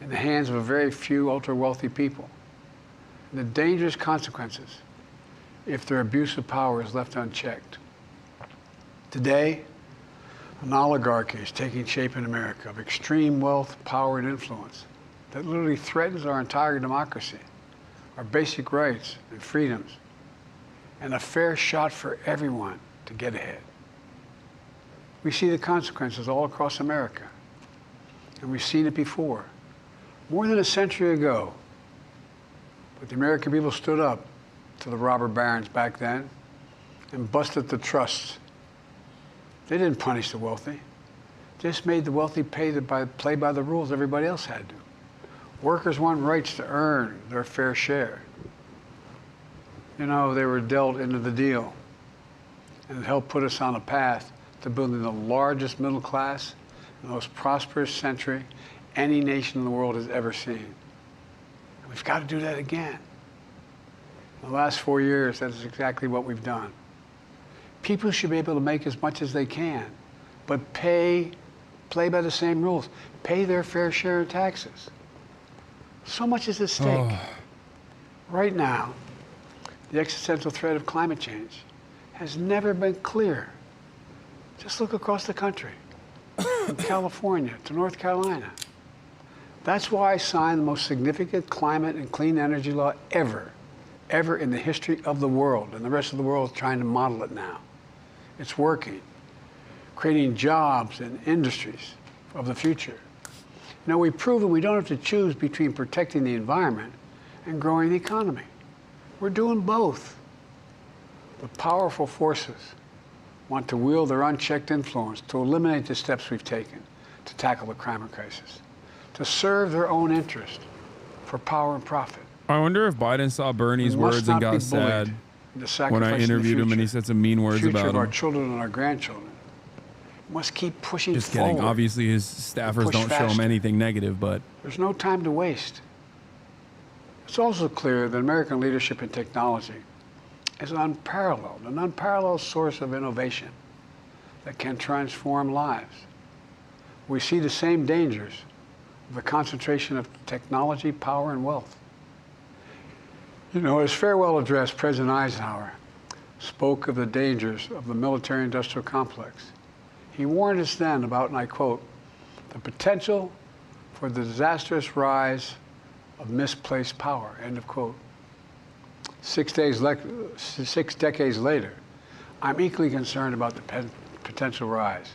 in the hands of a very few ultra-wealthy people. And the dangerous consequences if their abuse of power is left unchecked. Today, an oligarchy is taking shape in America of extreme wealth, power, and influence that literally threatens our entire democracy, our basic rights and freedoms. and a fair shot for everyone to get ahead. We see the consequences all across America, and we've seen it before, more than a century ago. But the American people stood up to the robber barons back then and busted the trusts. They didn't punish the wealthy. Just made the wealthy play by the rules everybody else had to. Workers want rights to earn their fair share. You know, they were dealt into the deal, and it helped put us on a path to building the largest middle class, the most prosperous century any nation in the world has ever seen. And we've got to do that again. In the last 4 years, that is exactly what we've done. People should be able to make as much as they can, but play by the same rules, pay their fair share of taxes. So much is at stake. Right now, the existential threat of climate change has never been clearer. Just look across the country, from California to North Carolina. That's why I signed the most significant climate and clean energy law ever in the history of the world, and the rest of the world is trying to model it now. It's working, creating jobs and industries of the future. Now, we've proven we don't have to choose between protecting the environment and growing the economy. We're doing both. The powerful forces want to wield their unchecked influence to eliminate the steps we've taken to tackle the climate crisis, to serve their own interest for power and profit. I wonder if Biden saw Bernie's words and got sad when I interviewed him and he said some mean words about him. Our children and our grandchildren must keep pushing Just forward. kidding. Obviously, his staffers don't show him anything negative, but there's no time to waste. It's also clear that American leadership in technology is an unparalleled source of innovation that can transform lives. We see the same dangers of the concentration of technology, power, and wealth. You know, his farewell address, President Eisenhower spoke of the dangers of the military-industrial complex. He warned us then about, and I quote, the potential for the disastrous rise of misplaced power, end of quote. 6 decades later, I'm equally concerned about the potential rise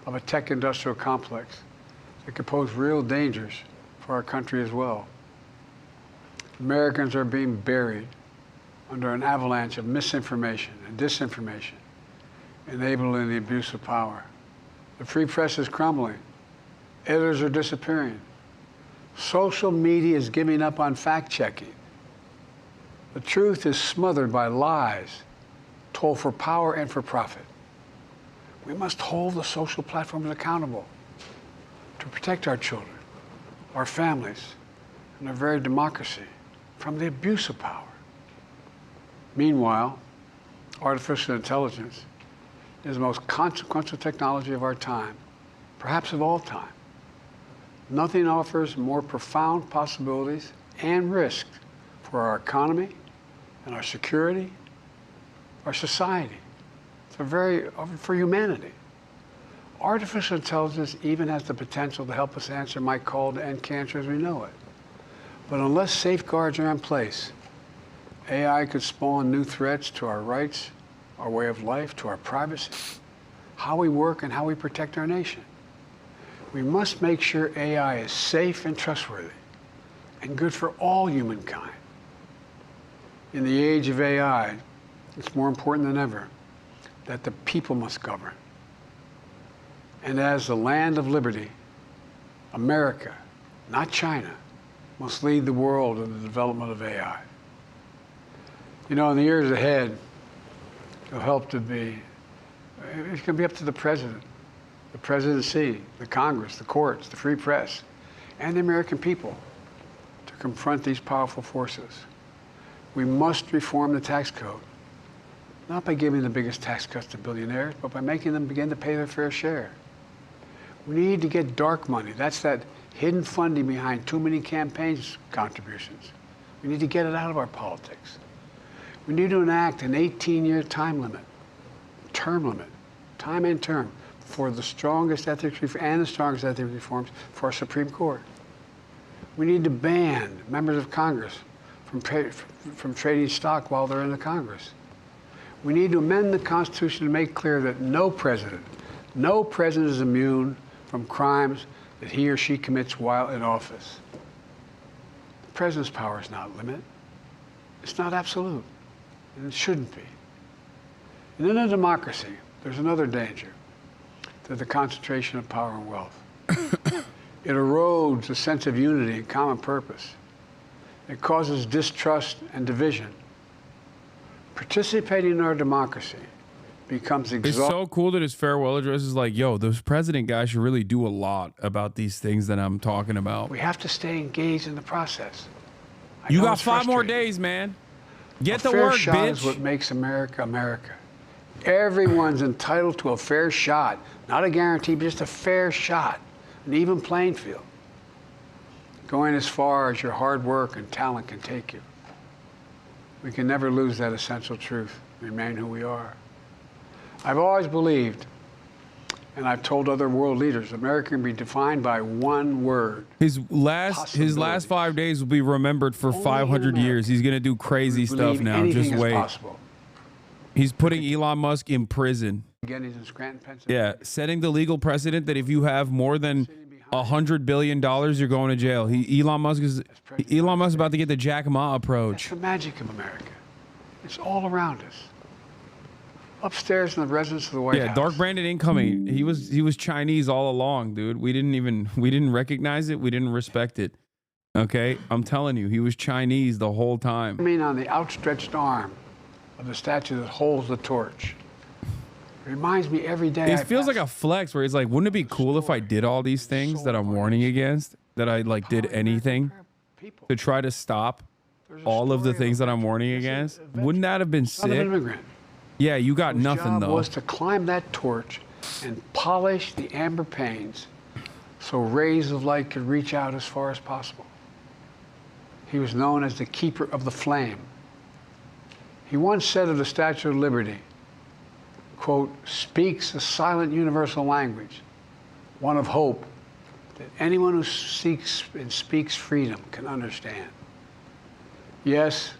of a tech-industrial complex that could pose real dangers for our country as well. Americans are being buried under an avalanche of misinformation and disinformation, enabling the abuse of power. The free press is crumbling. Editors are disappearing. Social media is giving up on fact-checking. The truth is smothered by lies told for power and for profit. We must hold the social platforms accountable to protect our children, our families, and our very democracy from the abuse of power. Meanwhile, artificial intelligence is the most consequential technology of our time, perhaps of all time. Nothing offers more profound possibilities and risk for our economy and our security, our society, for humanity. Artificial intelligence even has the potential to help us answer my call to end cancer as we know it. But unless safeguards are in place, AI could spawn new threats to our rights, our way of life, to our privacy, how we work, and how we protect our nation. We must make sure AI is safe and trustworthy and good for all humankind. In the age of AI, it's more important than ever that the people must govern. And as the land of liberty, America, not China, must lead the world in the development of AI. You know, in the years ahead, it's going to be up to the president, the presidency, the Congress, the courts, the free press, and the American people to confront these powerful forces. We must reform the tax code, not by giving the biggest tax cuts to billionaires, but by making them begin to pay their fair share. We need to get dark money. That's that hidden funding behind too many campaigns contributions. We need to get it out of our politics. We need to enact an 18-year time and term, for the strongest ethics reforms for our Supreme Court. We need to ban members of Congress from trading stock while they're in the Congress. We need to amend the Constitution to make clear that no president is immune from crimes that he or she commits while in office. The president's power is not limited. It's not absolute, and it shouldn't be. And in a democracy, there's another danger to the concentration of power and wealth. It erodes a sense of unity and common purpose. It causes distrust and division. Participating in our democracy becomes It's so cool that his farewell address is like, yo, this president guy should really do a lot about these things that I'm talking about. We have to stay engaged in the process. You got 5 more days, man. Get to fair work, shot bitch. is what makes America America. Everyone's entitled to a fair shot. Not a guarantee, but just a fair shot. An even playing field. Going as far as your hard work and talent can take you. We can never lose that essential truth. Remain who we are. I've always believed, and I've told other world leaders, America can be defined by one word. His last 5 days will be remembered for 500 years. He's gonna do crazy stuff now. Just wait. Possible. He's putting Elon Musk in prison. Again, he's in Scranton, Pennsylvania. Yeah, setting the legal precedent that if you have more than $100 billion, you're going to jail. Elon Musk is about to get the Jack Ma approach. That's the magic of America. It's all around us. Upstairs in the residence of the White House. Yeah, Dark Brandon incoming. He was Chinese all along, dude. We didn't recognize it. We didn't respect it. Okay, I'm telling you, he was Chinese the whole time. I mean, on the outstretched arm of the statue that holds the torch. It reminds me every day. It feels like a flex where he's like, wouldn't it be cool if I did all these things that I'm warning against? That I like did anything to try to stop all of the things that I'm warning against? Wouldn't that have been Son of an sick? immigrant. Yeah, you got Whose nothing job though. was to climb that torch and polish the amber panes so rays of light could reach out as far as possible. He was known as the keeper of the flame. He once said of the Statue of Liberty, quote, speaks a silent universal language, one of hope that anyone who seeks and speaks freedom can understand. Yes,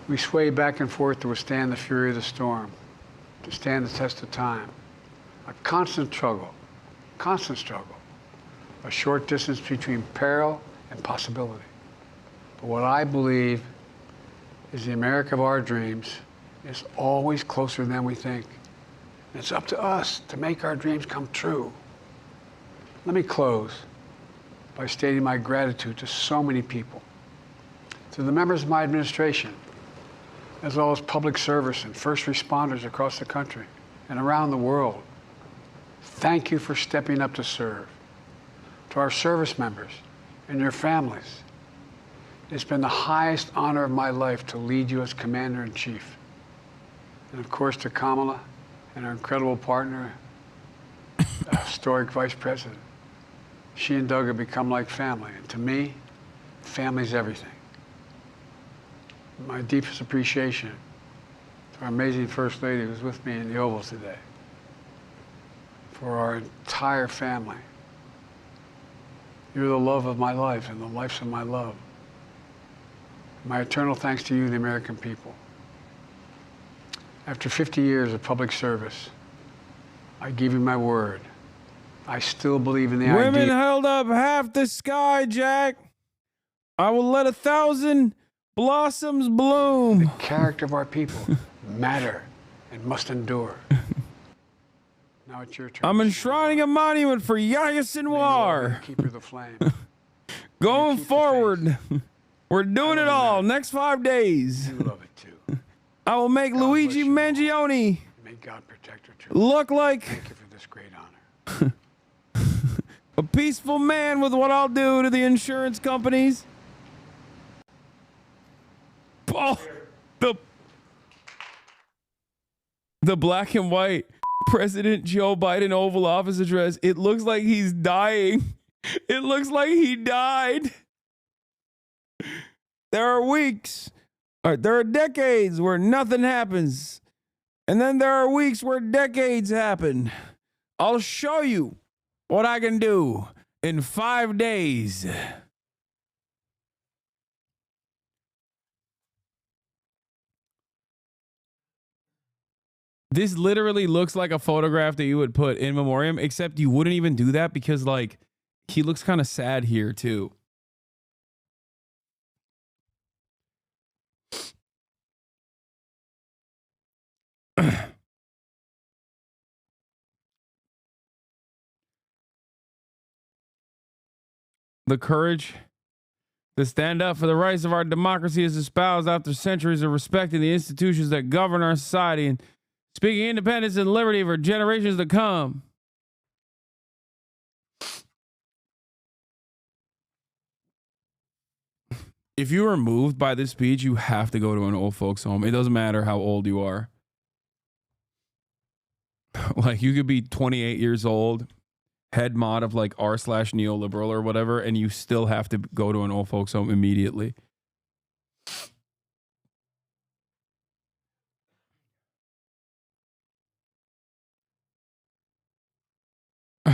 we sway back and forth to withstand the fury of the storm, to stand the test of time. A constant struggle, a short distance between peril and possibility. But what I believe is the America of our dreams is always closer than we think. And it's up to us to make our dreams come true. Let me close by stating my gratitude to so many people, to the members of my administration, as well as public service and first responders across the country and around the world. Thank you for stepping up to serve. To our service members and your families, it's been the highest honor of my life to lead you as Commander-in-Chief. And of course to Kamala and our incredible partner, historic Vice President. She and Doug have become like family, and to me, family's everything. My deepest appreciation to our amazing First Lady who's with me in the Oval today, for our entire family. You're the love of my life and the lives of my love. My eternal thanks to you, the American people. After 50 years of public service, I give you my word. I still believe in the Women idea. held up half the sky, Jack. I will let 1,000 blossoms bloom. The character of our people matter and must endure. Now it's your turn. I'm enshrining a monument for Yahya Sinwar. Keeper of the flame. Going forward, we're doing it all. Next 5 days. You love it too. I will make Luigi Mangione May God protect her too. look like Thank you for this great honor. a peaceful man with what I'll do to the insurance companies. Oh, the black and white President Joe Biden Oval Office address. It looks like he's dying. It looks like he died. There are weeks, or there are decades where nothing happens. And then there are weeks where decades happen. I'll show you what I can do in 5 days. This literally looks like a photograph that you would put in memoriam, except you wouldn't even do that because, like, he looks kind of sad here, too. The courage to stand up for the rights of our democracy is espoused after centuries of respecting the institutions that govern our society and speaking independence and liberty for generations to come. If you are moved by this speech, you have to go to an old folks home. It doesn't matter how old you are. Like, you could be 28 years old, head mod of like r/neoliberal or whatever, and you still have to go to an old folks home immediately.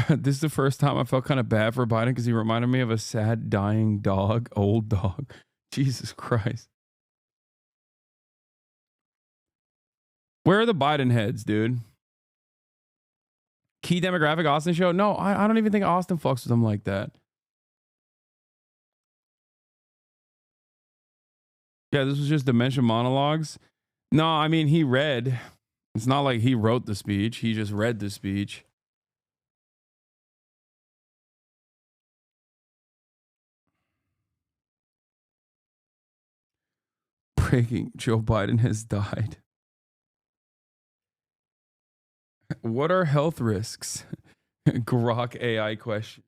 This is the first time I felt kind of bad for Biden because he reminded me of a sad, dying dog, old dog. Jesus Christ. Where are the Biden heads, dude? Key demographic, Austin show? No, I don't even think Austin fucks with them like that. Yeah, this was just Dementia Monologues. No, I mean, he read. It's not like he wrote the speech. He just read the speech. Breaking, Joe Biden has died. What are health risks? Grok AI question.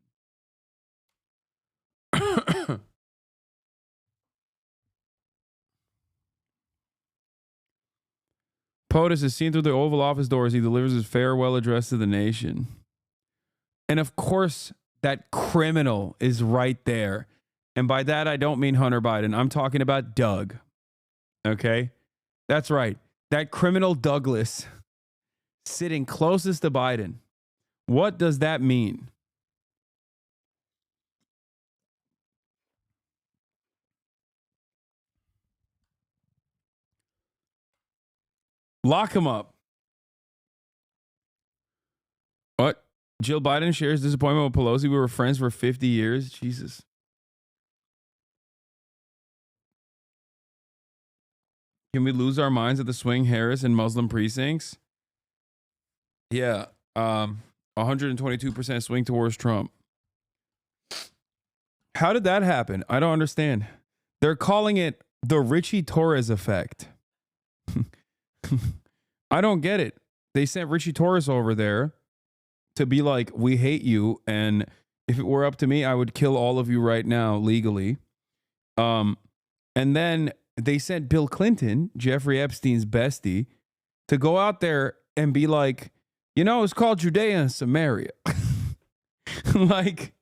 POTUS is seen through the Oval Office doors. He delivers his farewell address to the nation. And of course, that criminal is right there. And by that, I don't mean Hunter Biden. I'm talking about Doug. Okay? That's right. That criminal Douglas sitting closest to Biden. What does that mean? Lock him up. What? Jill Biden shares disappointment with Pelosi. We were friends for 50 years. Jesus. Can we lose our minds at the swing Harris and Muslim precincts? Yeah. 122% swing towards Trump. How did that happen? I don't understand. They're calling it the Richie Torres effect. I don't get it. They sent Richie Torres over there to be like, we hate you, and if it were up to me, I would kill all of you right now legally. And then they sent Bill Clinton, Jeffrey Epstein's bestie, to go out there and be like, you know, it's called Judea and Samaria. Like,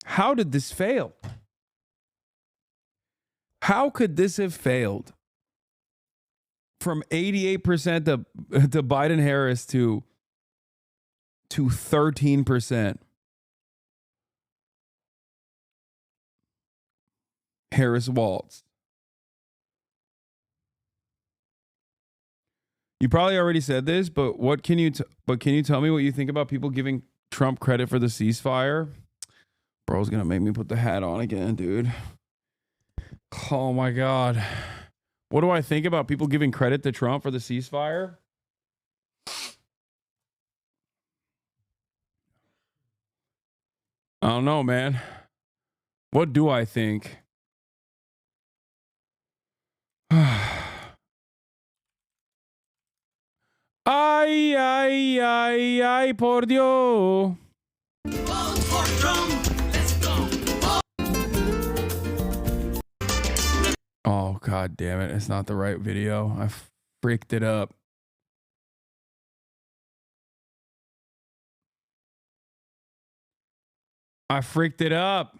how did this fail? How could this have failed? From 88% to Biden Harris to 13%. Harris Waltz. You probably already said this, but can you tell me what you think about people giving Trump credit for the ceasefire? Bro's gonna make me put the hat on again, dude. Oh my God. What do I think about people giving credit to Trump for the ceasefire? I don't know, man. What do I think? Ay, ay, ay, ay, por Dios. Oh, God damn it. It's not the right video. I freaked it up. I freaked it up.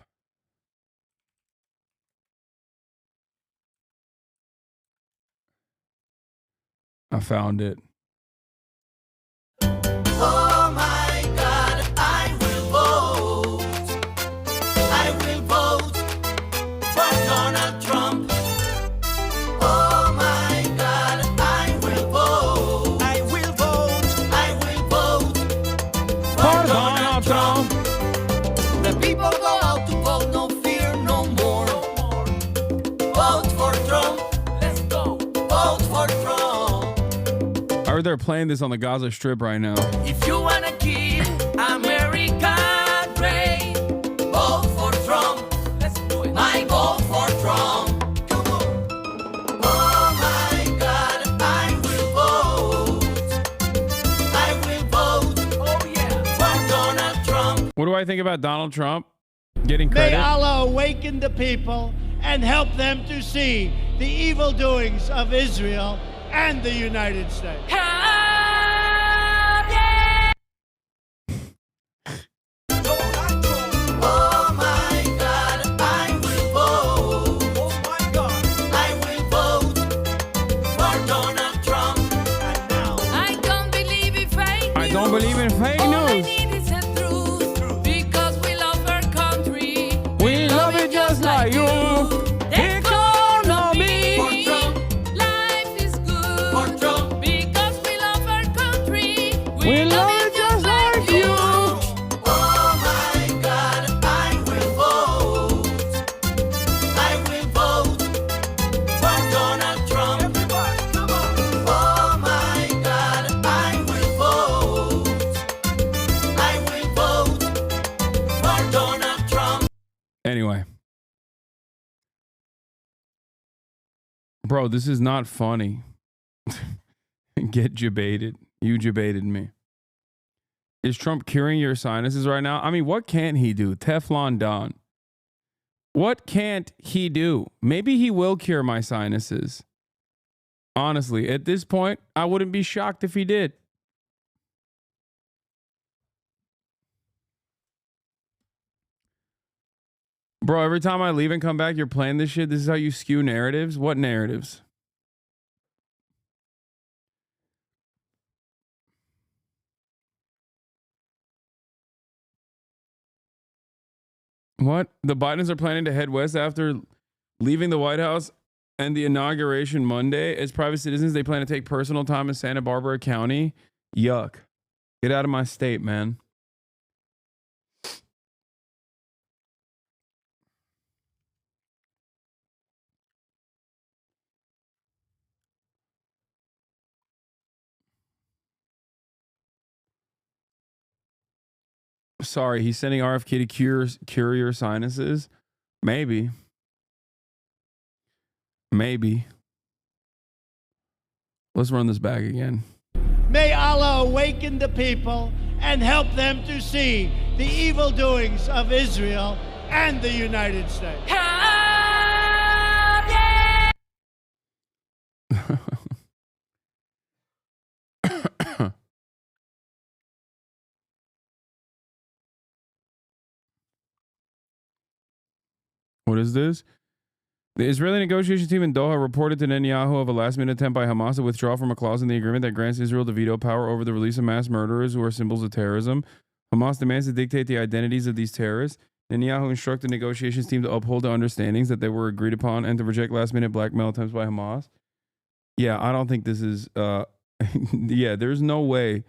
I found it. Oh my God, I will vote. I will vote for Donald Trump. Oh my God, I will vote. heard they're playing this on the Gaza Strip right now. If you wanna keep America great, vote for Trump. Let's do it. I vote for Trump. Come on. Oh my God, I will vote. I will vote. Oh yeah, for Donald Trump. What do I think about Donald Trump getting credit? May Allah awaken the people and help them to see the evil doings of Israel and the United States. Oh my God, I will vote. Oh my God, I will vote for Donald Trump. I don't believe in fake news. I don't believe in fake All I news. need is the truth, because we love our country. We love it just like you. Economy. For Trump, life is good. For Trump, because we love our country. We love it just like you. Oh my God, I will vote. I will vote for Donald Trump. Everybody, come on. Oh my God, I will vote. I will vote for Donald Trump. Anyway. Bro, this is not funny. Get jebaited. You jebaited me. Is Trump curing your sinuses right now? I mean, what can't he do? Teflon Don. What can't he do? Maybe he will cure my sinuses. Honestly, at this point, I wouldn't be shocked if he did. Bro, every time I leave and come back, you're playing this shit. This is how you skew narratives? What narratives? What? The Bidens are planning to head west after leaving the White House and the inauguration Monday. As private citizens, they plan to take personal time in Santa Barbara County. Yuck. Get out of my state, man. Sorry, he's sending RFK to cure your sinuses? Maybe. Maybe. Let's run this back again. May Allah awaken the people and help them to see the evil doings of Israel and the United States. What is this? The Israeli negotiation team in Doha reported to Netanyahu of a last-minute attempt by Hamas to withdraw from a clause in the agreement that grants Israel the veto power over the release of mass murderers who are symbols of terrorism. Hamas demands to dictate the identities of these terrorists. Netanyahu instructed the negotiations team to uphold the understandings that they were agreed upon and to reject last-minute blackmail attempts by Hamas. Yeah, I don't think this is... yeah, there's no way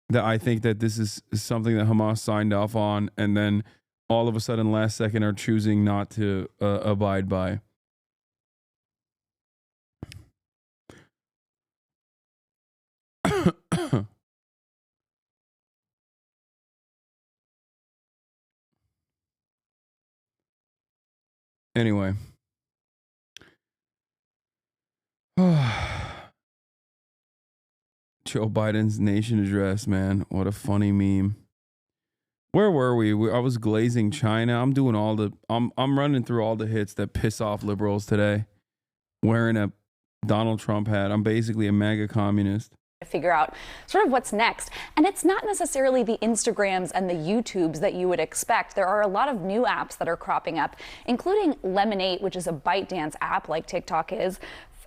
that I think that this is something that Hamas signed off on and then all of a sudden last second are choosing not to abide by. Anyway. Joe Biden's nation address, man. What a funny meme. Where were we? I was glazing China. I'm doing all the... I'm running through all the hits that piss off liberals today. Wearing a Donald Trump hat. I'm basically a MAGA communist. To figure out sort of what's next. And it's not necessarily the Instagrams and the YouTubes that you would expect. There are a lot of new apps that are cropping up, including Lemonade, which is a ByteDance app like TikTok is.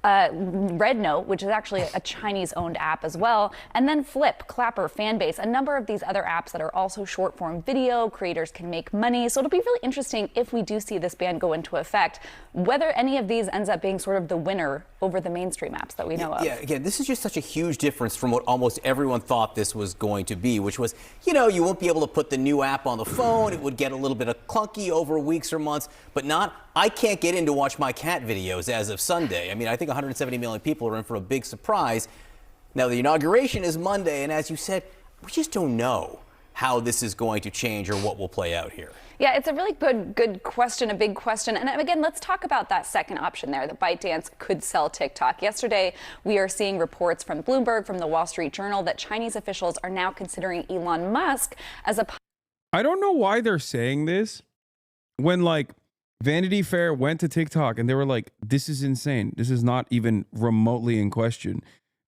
Red Note, which is actually a Chinese-owned app as well, and then Flip, Clapper, Fanbase, a number of these other apps that are also short-form video. Creators can make money. So it'll be really interesting if we do see this ban go into effect, whether any of these ends up being sort of the winner over the mainstream apps that we know of. Yeah, again, this is just such a huge difference from what almost everyone thought this was going to be, which was, you know, you won't be able to put the new app on the phone. It would get a little bit of clunky over weeks or months, but not, I can't get in to watch my cat videos as of Sunday. I mean, I think 170 million people are in for a big surprise. Now, the inauguration is Monday, and as you said, we just don't know how this is going to change or what will play out here. Yeah, it's a really good question, a big question. And again, let's talk about that second option there, that ByteDance could sell TikTok. Yesterday, we are seeing reports from Bloomberg, from the Wall Street Journal, that Chinese officials are now considering Elon Musk as a... I don't know why they're saying this when, like, Vanity Fair went to TikTok and they were like, this is insane. This is not even remotely in question.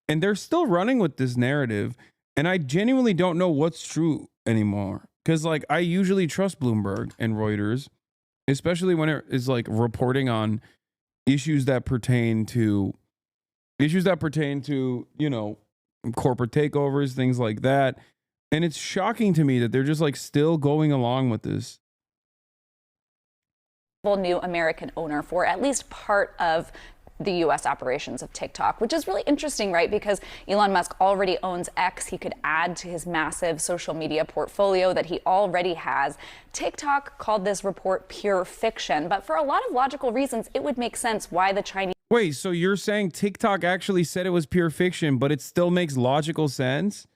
And they're still running with this narrative. And I genuinely don't know what's true anymore. Because, like, I usually trust Bloomberg and Reuters, especially when it is, like, reporting on issues that pertain to, you know, corporate takeovers, things like that. And it's shocking to me that they're just, like, still going along with this. New American owner for at least part of the U.S. operations of TikTok, which is really interesting, right? Because Elon Musk already owns X. He could add to his massive social media portfolio that he already has. TikTok called this report pure fiction, but for a lot of logical reasons, it would make sense why the Chinese... Wait, so you're saying TikTok actually said it was pure fiction, but it still makes logical sense?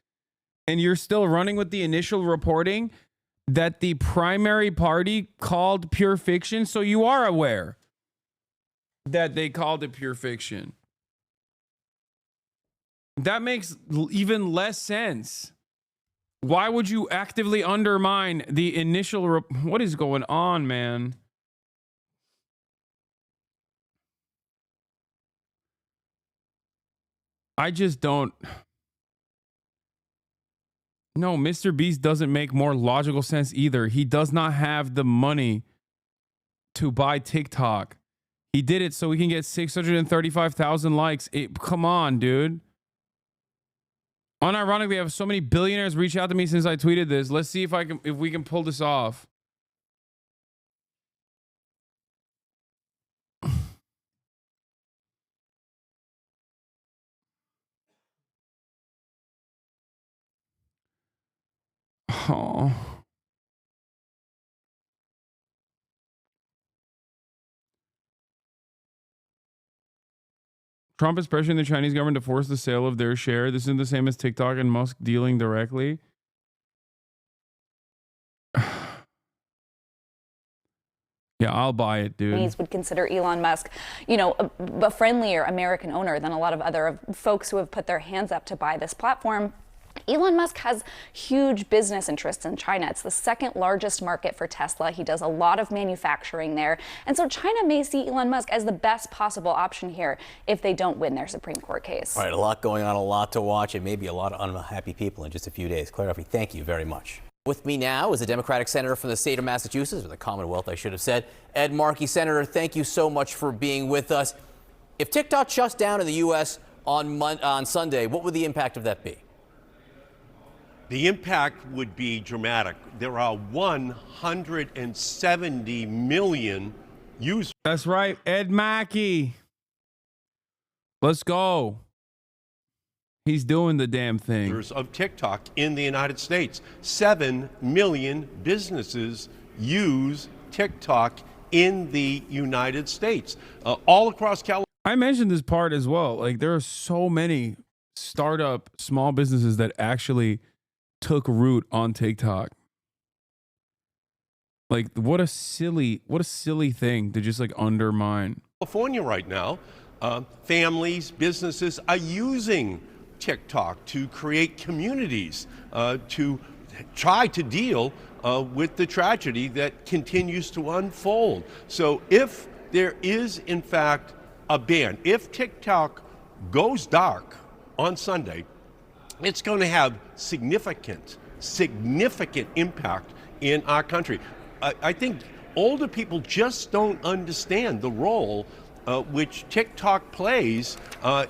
And you're still running with the initial reporting that the primary party called pure fiction? So you are aware that they called it pure fiction. That makes even less sense. Why would you actively undermine the initial what is going on, man? I just don't. No, Mr. Beast doesn't make more logical sense either. He does not have the money to buy TikTok. He did it so he can get 635,000 likes. Come on, dude. Unironically, I have so many billionaires reach out to me since I tweeted this. Let's see if we can pull this off. Oh. Trump is pressuring the Chinese government to force the sale of their share. This isn't the same as TikTok and Musk dealing directly. Yeah, I'll buy it, dude. Would consider Elon Musk, you know, a friendlier American owner than a lot of other folks who have put their hands up to buy this platform. Elon Musk has huge business interests in China. It's the second largest market for Tesla. He does a lot of manufacturing there. And so China may see Elon Musk as the best possible option here if they don't win their Supreme Court case. All right, a lot going on, a lot to watch, and maybe a lot of unhappy people in just a few days. Claire Duffy, thank you very much. With me now is a Democratic senator from the state of Massachusetts, or the Commonwealth, I should have said, Ed Markey. Senator, thank you so much for being with us. If TikTok shuts down in the U.S. on Sunday, what would the impact of that be? The impact would be dramatic. There are 170 million users. That's right, Ed Mackey. Let's go. He's doing the damn thing. Of TikTok in the United States. 7 million businesses use TikTok in the United States, all across California. I mentioned this part as well. Like, there are so many startup small businesses that actually took root on TikTok. Like, what a silly thing to just like undermine. California right now, families, businesses are using TikTok to create communities, to try to deal with the tragedy that continues to unfold. So if there is in fact a ban, if TikTok goes dark on Sunday, it's going to have significant impact in our country. I think older people just don't understand the role which TikTok plays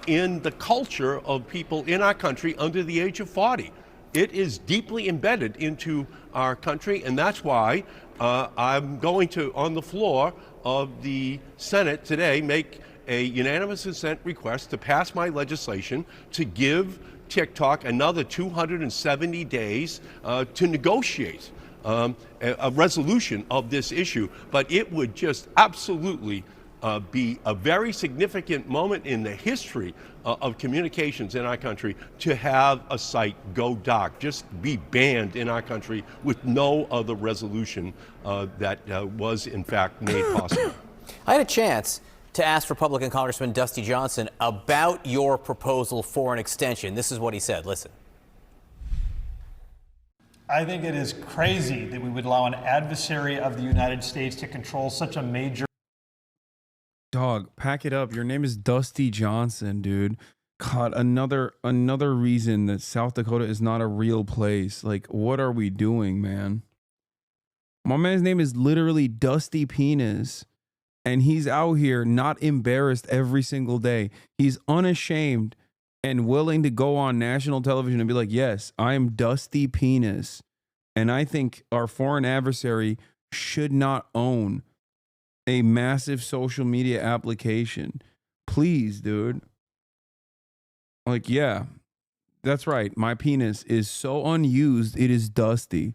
in the culture of people in our country under the age of 40. It is deeply embedded into our country, and that's why I'm going to, on the floor of the Senate today, make a unanimous consent request to pass my legislation to give TikTok another 270 days to negotiate a resolution of this issue. But it would just absolutely be a very significant moment in the history of communications in our country to have a site go dark, just be banned in our country with no other resolution that was in fact made possible. I had a chance to ask Republican Congressman Dusty Johnson about your proposal for an extension. This is what he said. Listen. I think it is crazy that we would allow an adversary of the United States to control such a major... Dog, pack it up. Your name is Dusty Johnson, dude. God, another reason that South Dakota is not a real place. Like, what are we doing, man? My man's name is literally Dusty Penis, and he's out here not embarrassed every single day. He's unashamed and willing to go on national television and be like, yes, I am Dusty Penis. And I think our foreign adversary should not own a massive social media application. Please, dude. Like, yeah, that's right. My penis is so unused, it is dusty.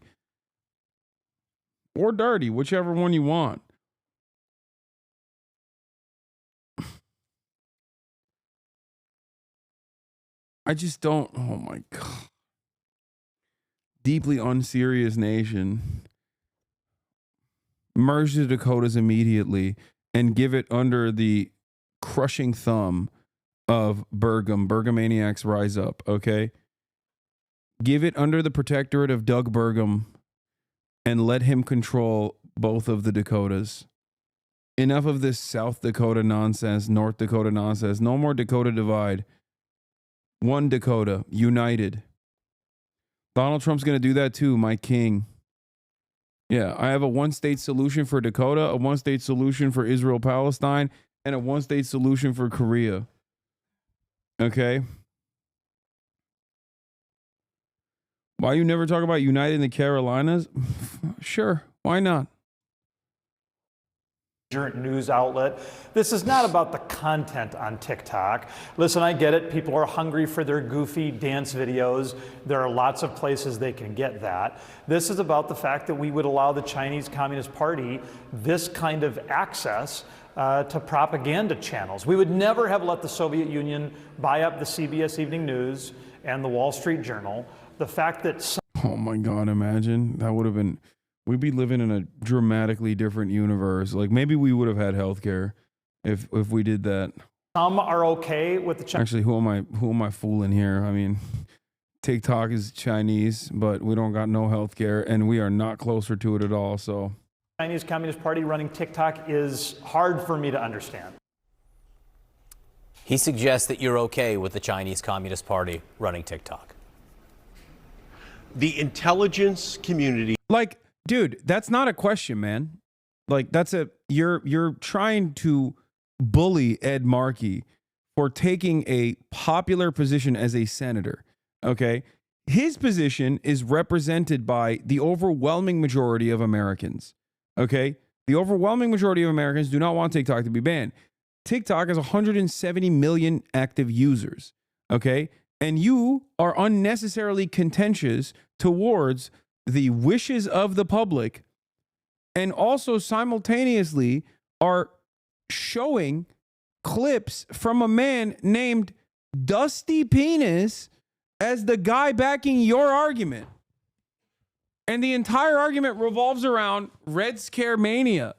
Or dirty, whichever one you want. I just don't, oh my God. Deeply unserious nation. Merge the Dakotas immediately and give it under the crushing thumb of Burgum. Burgomaniacs rise up, okay? Give it under the protectorate of Doug Burgum and let him control both of the Dakotas. Enough of this South Dakota nonsense, North Dakota nonsense. No more Dakota divide. One Dakota, united. Donald Trump's going to do that too, my king. Yeah, I have a one-state solution for Dakota, a one-state solution for Israel-Palestine, and a one-state solution for Korea. Okay? Why you never talk about uniting the Carolinas? Sure, why not? News outlet. This is not about the content on TikTok. Listen, I get it. People are hungry for their goofy dance videos. There are lots of places they can get that. This is about the fact that we would allow the Chinese Communist Party this kind of access to propaganda channels. We would never have let the Soviet Union buy up the CBS Evening News and the Wall Street Journal. The fact that... Oh my God, imagine. That would have been... We'd be living in a dramatically different universe. Like, maybe we would have had healthcare if we did that. Some are okay with the Chinese. Actually, who am I fooling here? I mean, TikTok is Chinese, but we don't got no healthcare, and we are not closer to it at all. So, Chinese Communist Party running TikTok is hard for me to understand. He suggests that you're okay with the Chinese Communist Party running TikTok. The intelligence community, like. Dude, that's not a question, man. Like, you're trying to bully Ed Markey for taking a popular position as a senator, okay? His position is represented by the overwhelming majority of Americans, okay? The overwhelming majority of Americans do not want TikTok to be banned. TikTok has 170 million active users, okay? And you are unnecessarily contentious towards the wishes of the public, and also simultaneously are showing clips from a man named Dusty Penis as the guy backing your argument. And the entire argument revolves around Red Scare Mania.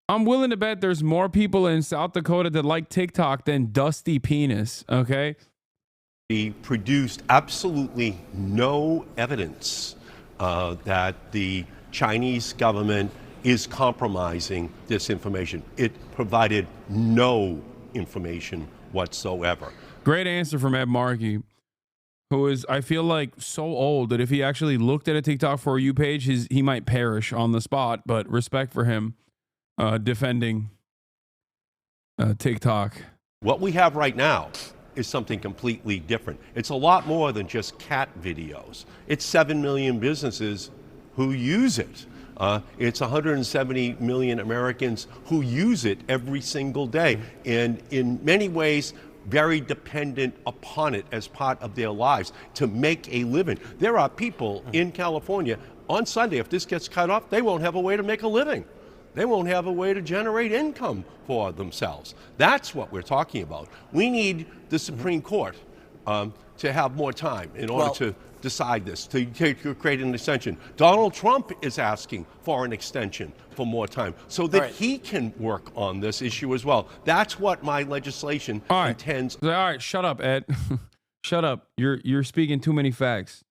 I'm willing to bet there's more people in South Dakota that like TikTok than Dusty Penis, okay? He produced absolutely no evidence that the Chinese government is compromising this information. It provided no information whatsoever. Great answer from Ed Markey, who is, I feel like, so old that if he actually looked at a TikTok For You page, he might perish on the spot, but respect for him. Defending TikTok. What we have right now is something completely different. It's a lot more than just cat videos. It's 7 million businesses who use it. It's 170 million Americans who use it every single day. And in many ways, very dependent upon it as part of their lives to make a living. There are people in California on Sunday, if this gets cut off, they won't have a way to make a living. They won't have a way to generate income for themselves. That's what we're talking about. We need the Supreme Court to have more time in order to decide this, to create an extension. Donald Trump is asking for an extension for more time so that he can work on this issue as well. That's what my legislation intends. All right, shut up, Ed. Shut up. You're speaking too many facts.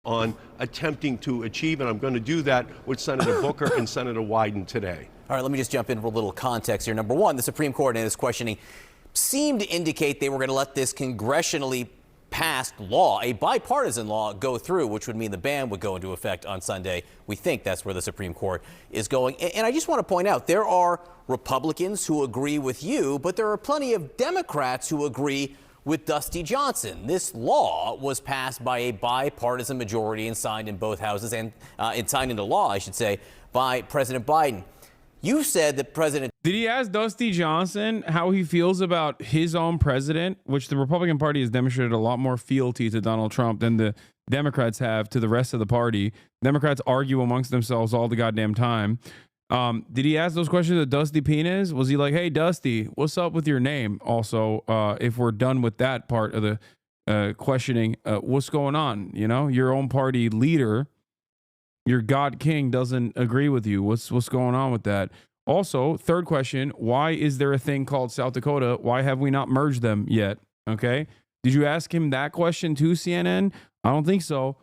On attempting to achieve, and I'm going to do that with Senator Booker and Senator Wyden today. All right, let me just jump in for a little context here. Number one, the Supreme Court in its questioning seemed to indicate they were going to let this congressionally passed law, a bipartisan law, go through, which would mean the ban would go into effect on Sunday. We think that's where the Supreme Court is going. And I just want to point out, there are Republicans who agree with you, but there are plenty of Democrats who agree with Dusty Johnson. This law was passed by a bipartisan majority and signed in both houses, and signed into law, I should say, by President Biden. You said that President... Did he ask Dusty Johnson how he feels about his own president, which the Republican Party has demonstrated a lot more fealty to Donald Trump than the Democrats have to the rest of the party. Democrats argue amongst themselves all the goddamn time. Did he ask those questions to Dusty Penis? Was he like, hey, Dusty, what's up with your name? Also, if we're done with that part of the questioning, what's going on? You know, your own party leader, your God King, doesn't agree with you. What's going on with that? Also, third question, why is there a thing called South Dakota? Why have we not merged them yet? Okay. Did you ask him that question too, CNN? I don't think so.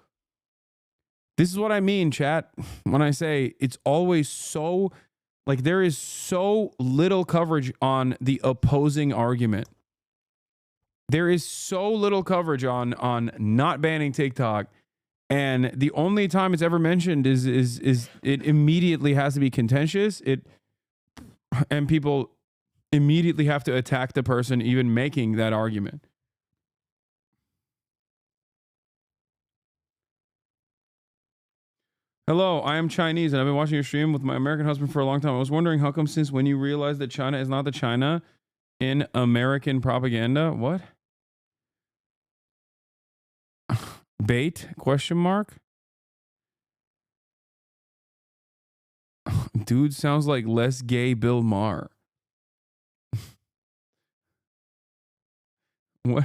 This is what I mean, chat, when I say it's always so, like, there is so little coverage on the opposing argument. There is so little coverage on not banning TikTok. And the only time it's ever mentioned is it immediately has to be contentious. And people immediately have to attack the person even making that argument. Hello, I am Chinese and I've been watching your stream with my American husband for a long time. I was wondering how come since when you realized that China is not the China in American propaganda? What? Bait? Question mark? Dude sounds like less gay Bill Maher. What?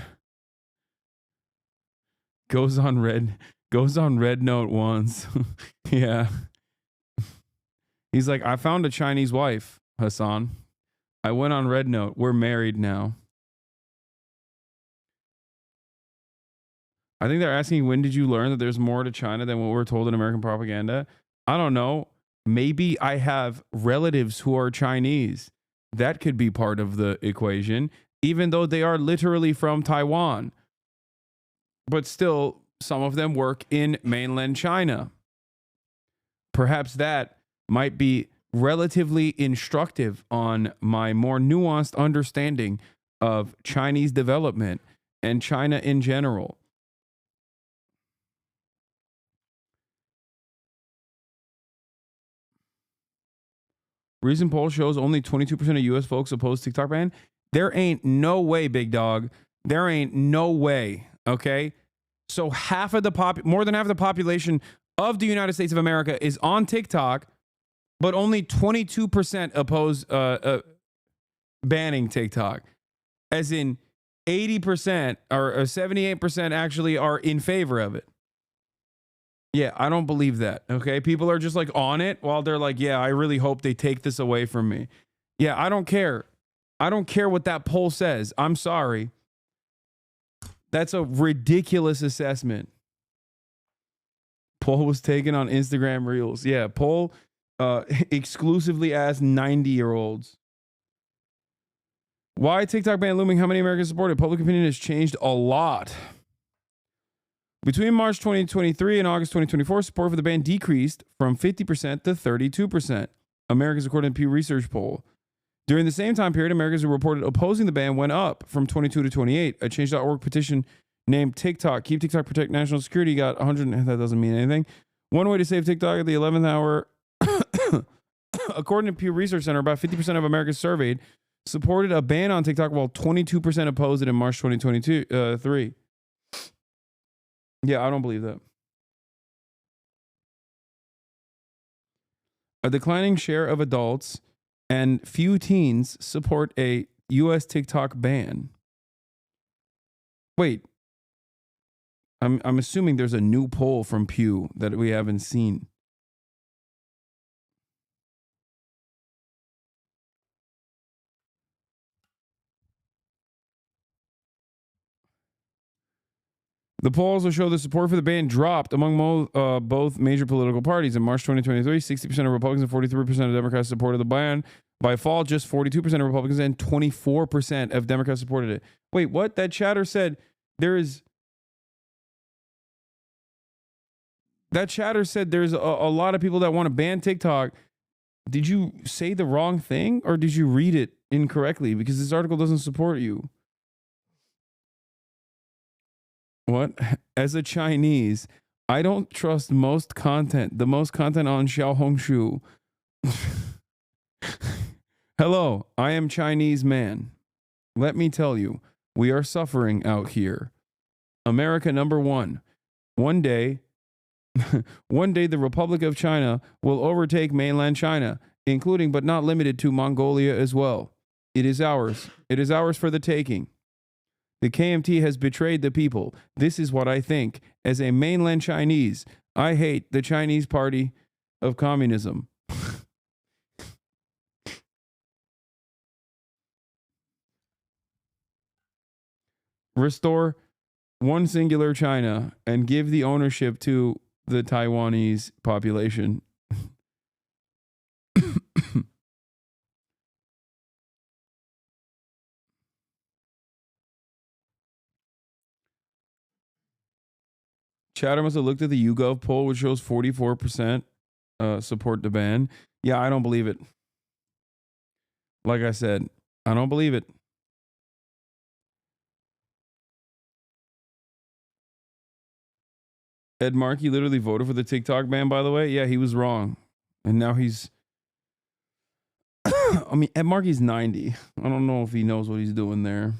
Goes on red note once. Yeah. He's like, I found a Chinese wife, Hasan. I went on red note. We're married now. I think they're asking, when did you learn that there's more to China than what we're told in American propaganda? I don't know. Maybe I have relatives who are Chinese. That could be part of the equation, even though they are literally from Taiwan. But still, some of them work in mainland China. Perhaps that might be relatively instructive on my more nuanced understanding of Chinese development and China in general. Recent poll shows only 22% of U.S. folks oppose TikTok ban. There ain't no way, big dog. There ain't no way. Okay. So more than half of the population of the United States of America is on TikTok, but only 22% oppose banning TikTok. As in 80% or 78% actually are in favor of it. Yeah, I don't believe that. Okay. People are just like on it while they're like, yeah, I really hope they take this away from me. Yeah, I don't care. I don't care what that poll says. I'm sorry. That's a ridiculous assessment. Poll was taken on Instagram Reels. Yeah, poll exclusively asked 90-year-olds. Why TikTok ban looming? How many Americans support it? Public opinion has changed a lot. Between March 2023 and August 2024, support for the ban decreased from 50% to 32%. Americans, according to Pew Research poll. During the same time period, Americans who reported opposing the ban went up from 22 to 28. A Change.org petition named TikTok, Keep TikTok, Protect National Security, got 100. That doesn't mean anything. One way to save TikTok at the 11th hour according to Pew Research Center, about 50% of Americans surveyed supported a ban on TikTok, while 22% opposed it in March 2022. 3. Yeah, I don't believe that. A declining share of adults and few teens support a U.S. TikTok ban. Wait, I'm assuming there's a new poll from Pew that we haven't seen. The polls will show the support for the ban dropped among both major political parties. In March 2023, 60% of Republicans and 43% of Democrats supported the ban. By fall, just 42% of Republicans and 24% of Democrats supported it. Wait, what? That chatter said there's a lot of people that want to ban TikTok. Did you say the wrong thing or did you read it incorrectly? Because this article doesn't support you. What? As a Chinese, I don't trust the most content on Xiaohongshu. Hello, I am Chinese man. Let me tell you, we are suffering out here. America number one. One day, the Republic of China will overtake mainland China, including but not limited to Mongolia as well. It is ours. It is ours for the taking. The KMT has betrayed the people. This is what I think. As a mainland Chinese, I hate the Chinese Party of Communism. Restore one singular China and give the ownership to the Taiwanese population. Chatham must have looked at the YouGov poll, which shows 44% support the ban. Yeah, I don't believe it. Like I said, I don't believe it. Ed Markey literally voted for the TikTok ban, by the way. Yeah, he was wrong. And now he's... I mean, Ed Markey's 90. I don't know if he knows what he's doing there.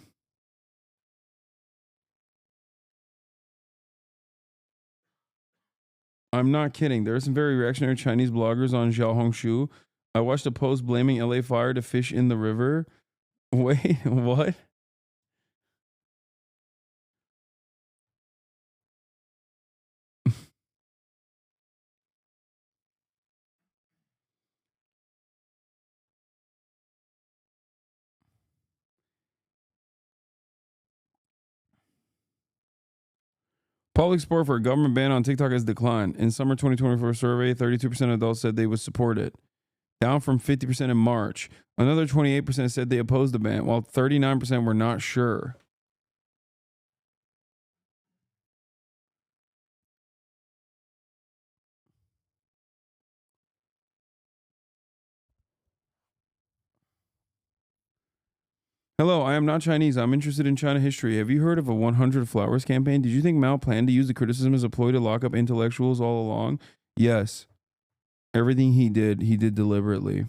I'm not kidding. There are some very reactionary Chinese bloggers on Xiaohongshu. I watched a post blaming LA Fire to fish in the river. Wait, what? Public support for a government ban on TikTok has declined. In summer 2024 survey, 32% of adults said they would support it, down from 50% in March. Another 28% said they opposed the ban, while 39% were not sure. Hello, I am not Chinese. I'm interested in China history. Have you heard of a 100 Flowers campaign? Did you think Mao planned to use the criticism as a ploy to lock up intellectuals all along? Yes. Everything he did deliberately.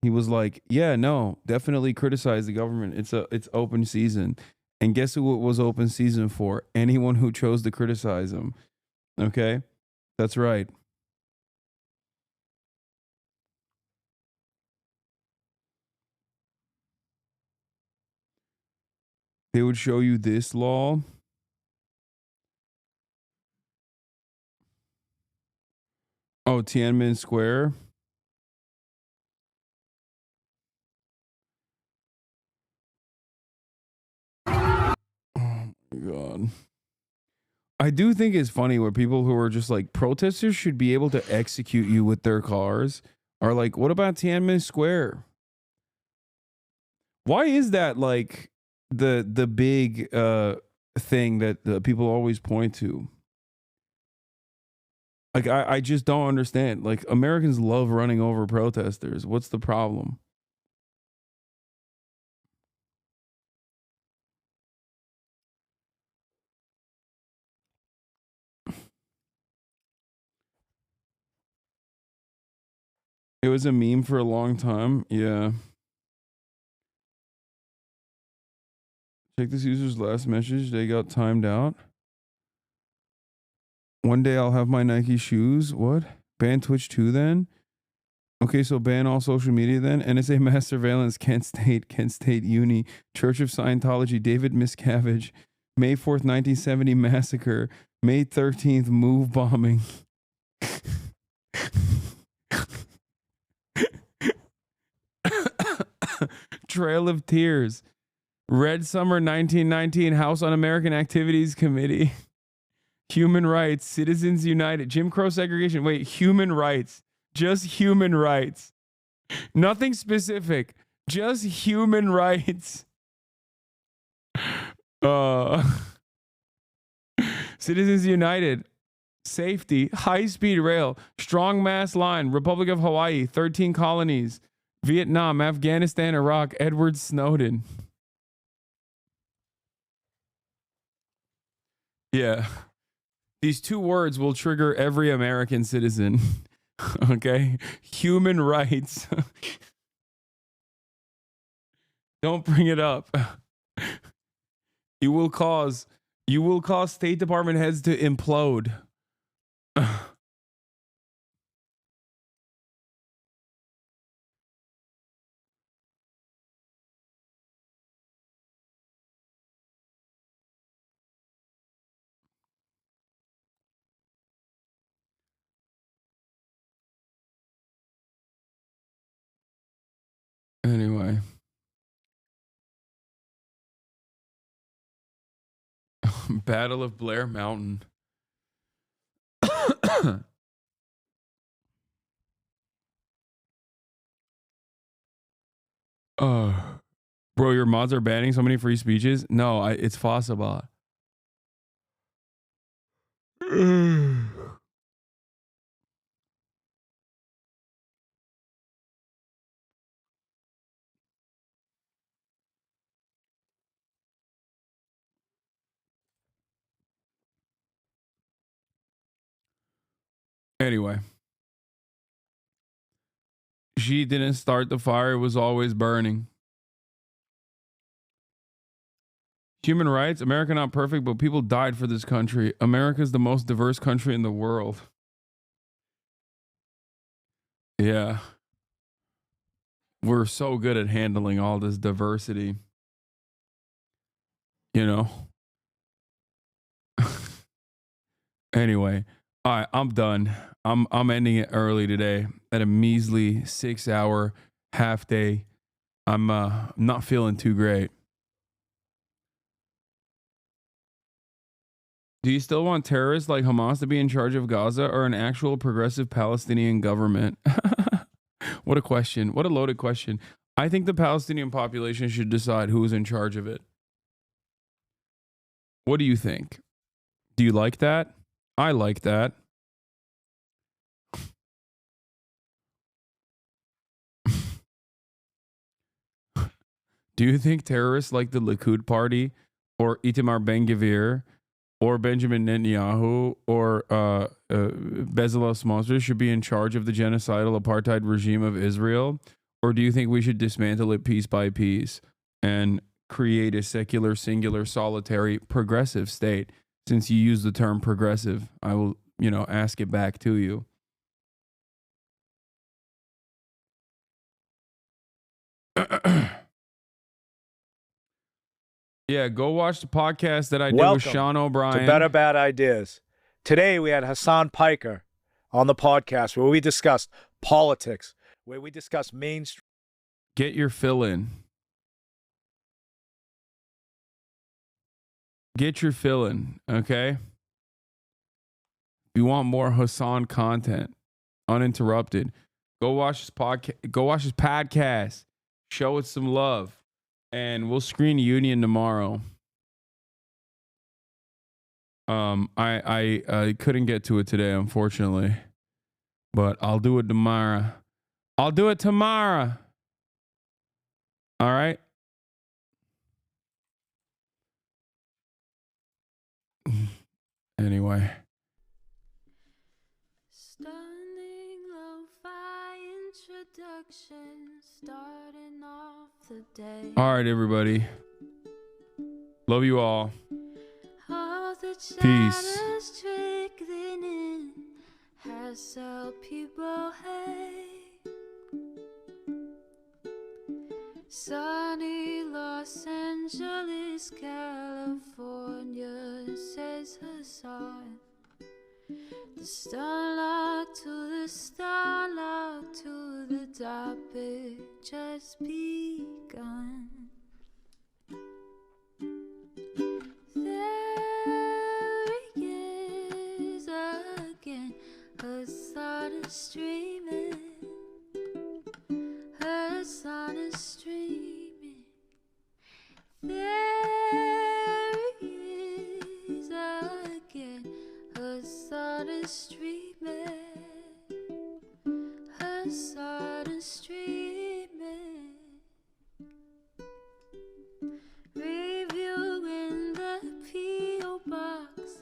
He was like, yeah, no, definitely criticize the government. It's open season. And guess who it was open season for? Anyone who chose to criticize him. Okay? That's right. They would show you this law. Oh, Tiananmen Square. Oh my God. I do think it's funny where people who are just like protesters should be able to execute you with their cars are like, what about Tiananmen Square? Why is that like the big thing that people always point to? Like, I just don't understand. Like, Americans love running over protesters. What's the problem? It was a meme for a long time. Yeah. Check this user's last message. They got timed out. One day I'll have my Nike shoes. What? Ban Twitch too then? Okay, so ban all social media then? NSA mass surveillance, Kent State Uni, Church of Scientology, David Miscavige, May 4th, 1970 massacre, May 13th move bombing. Trail of Tears, Red Summer 1919, House Un-American Activities Committee, Human Rights, Citizens United, Jim Crow segregation. Wait, human rights. Just human rights. Nothing specific. Just human rights. Citizens United. Safety. High-speed rail. Strong mass line. Republic of Hawaii. 13 colonies. Vietnam. Afghanistan. Iraq. Edward Snowden. Yeah. These two words will trigger every American citizen. Okay? Human rights. Don't bring it up. You will cause State Department heads to implode. Anyway. Battle of Blair Mountain. Bro, your mods are banning so many free speeches? No, it's Fossabot. Anyway. She didn't start the fire, it was always burning. Human rights, America not perfect, but people died for this country. America's the most diverse country in the world. Yeah. We're so good at handling all this diversity. You know? Anyway, all right, I'm done. I'm ending it early today at a measly 6-hour half day. I'm not feeling too great. Do you still want terrorists like Hamas to be in charge of Gaza or an actual progressive Palestinian government? What a question. What a loaded question. I think the Palestinian population should decide who's in charge of it. What do you think? Do you like that? I like that. Do you think terrorists like the Likud party or Itamar Ben-Gvir or Benjamin Netanyahu or Bezalel Smotrich should be in charge of the genocidal apartheid regime of Israel? Or do you think we should dismantle it piece by piece and create a secular, singular, solitary, progressive state? Since you use the term progressive, I will, ask it back to you. Yeah, go watch the podcast that I did with Sean O'Brien. To Better Bad Ideas. Today we had Hasan Piker on the podcast where we discussed politics, where we discussed mainstream. Get your fill in. Get your fill in, okay? If you want more Hasan content, uninterrupted, go watch his podcast. Go watch his podcast. Show it some love. And we'll screen Union tomorrow. I couldn't get to it today, unfortunately. But I'll do it tomorrow. I'll do it tomorrow. All right? Anyway. Stunning lo-fi introduction, starting off the day. All right, everybody. Love you all. All the Peace. chatters trickling in has helped people hate. Sunny Los Angeles, California, says Hasan. The starlight to the starlight to the topic just begun. There he is again, Hasan is streaming. Hasan is streaming. There he is again, Hasan is streaming. Hasan is streaming. Reviewing the P.O. box,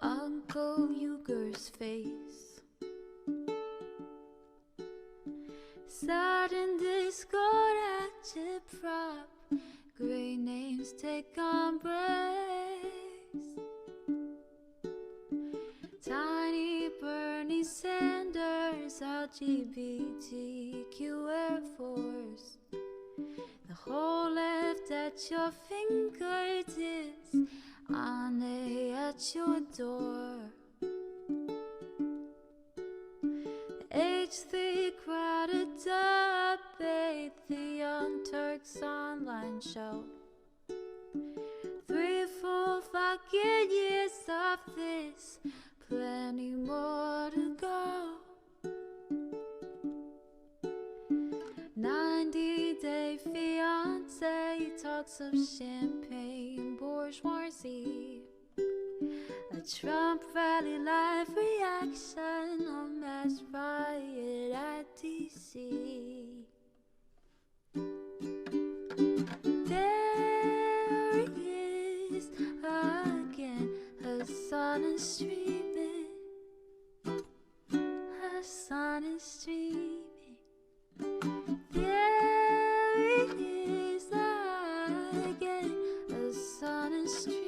Uncle Uyghur's face. Sudden Discord agitprop, great names take embrace. Tiny Bernie Sanders, LGBTQ Air Force. The whole left at your fingertips, on at your door. H3 crowded debate, the Young Turks online show. 3 full fucking years of this, plenty more to go. 90-day fiance talks of champagne bourgeoisie. A Trump rally live reaction, a mass riot at DC. There he is again, Hasan is streaming. Hasan is streaming. There he is again, Hasan is streaming.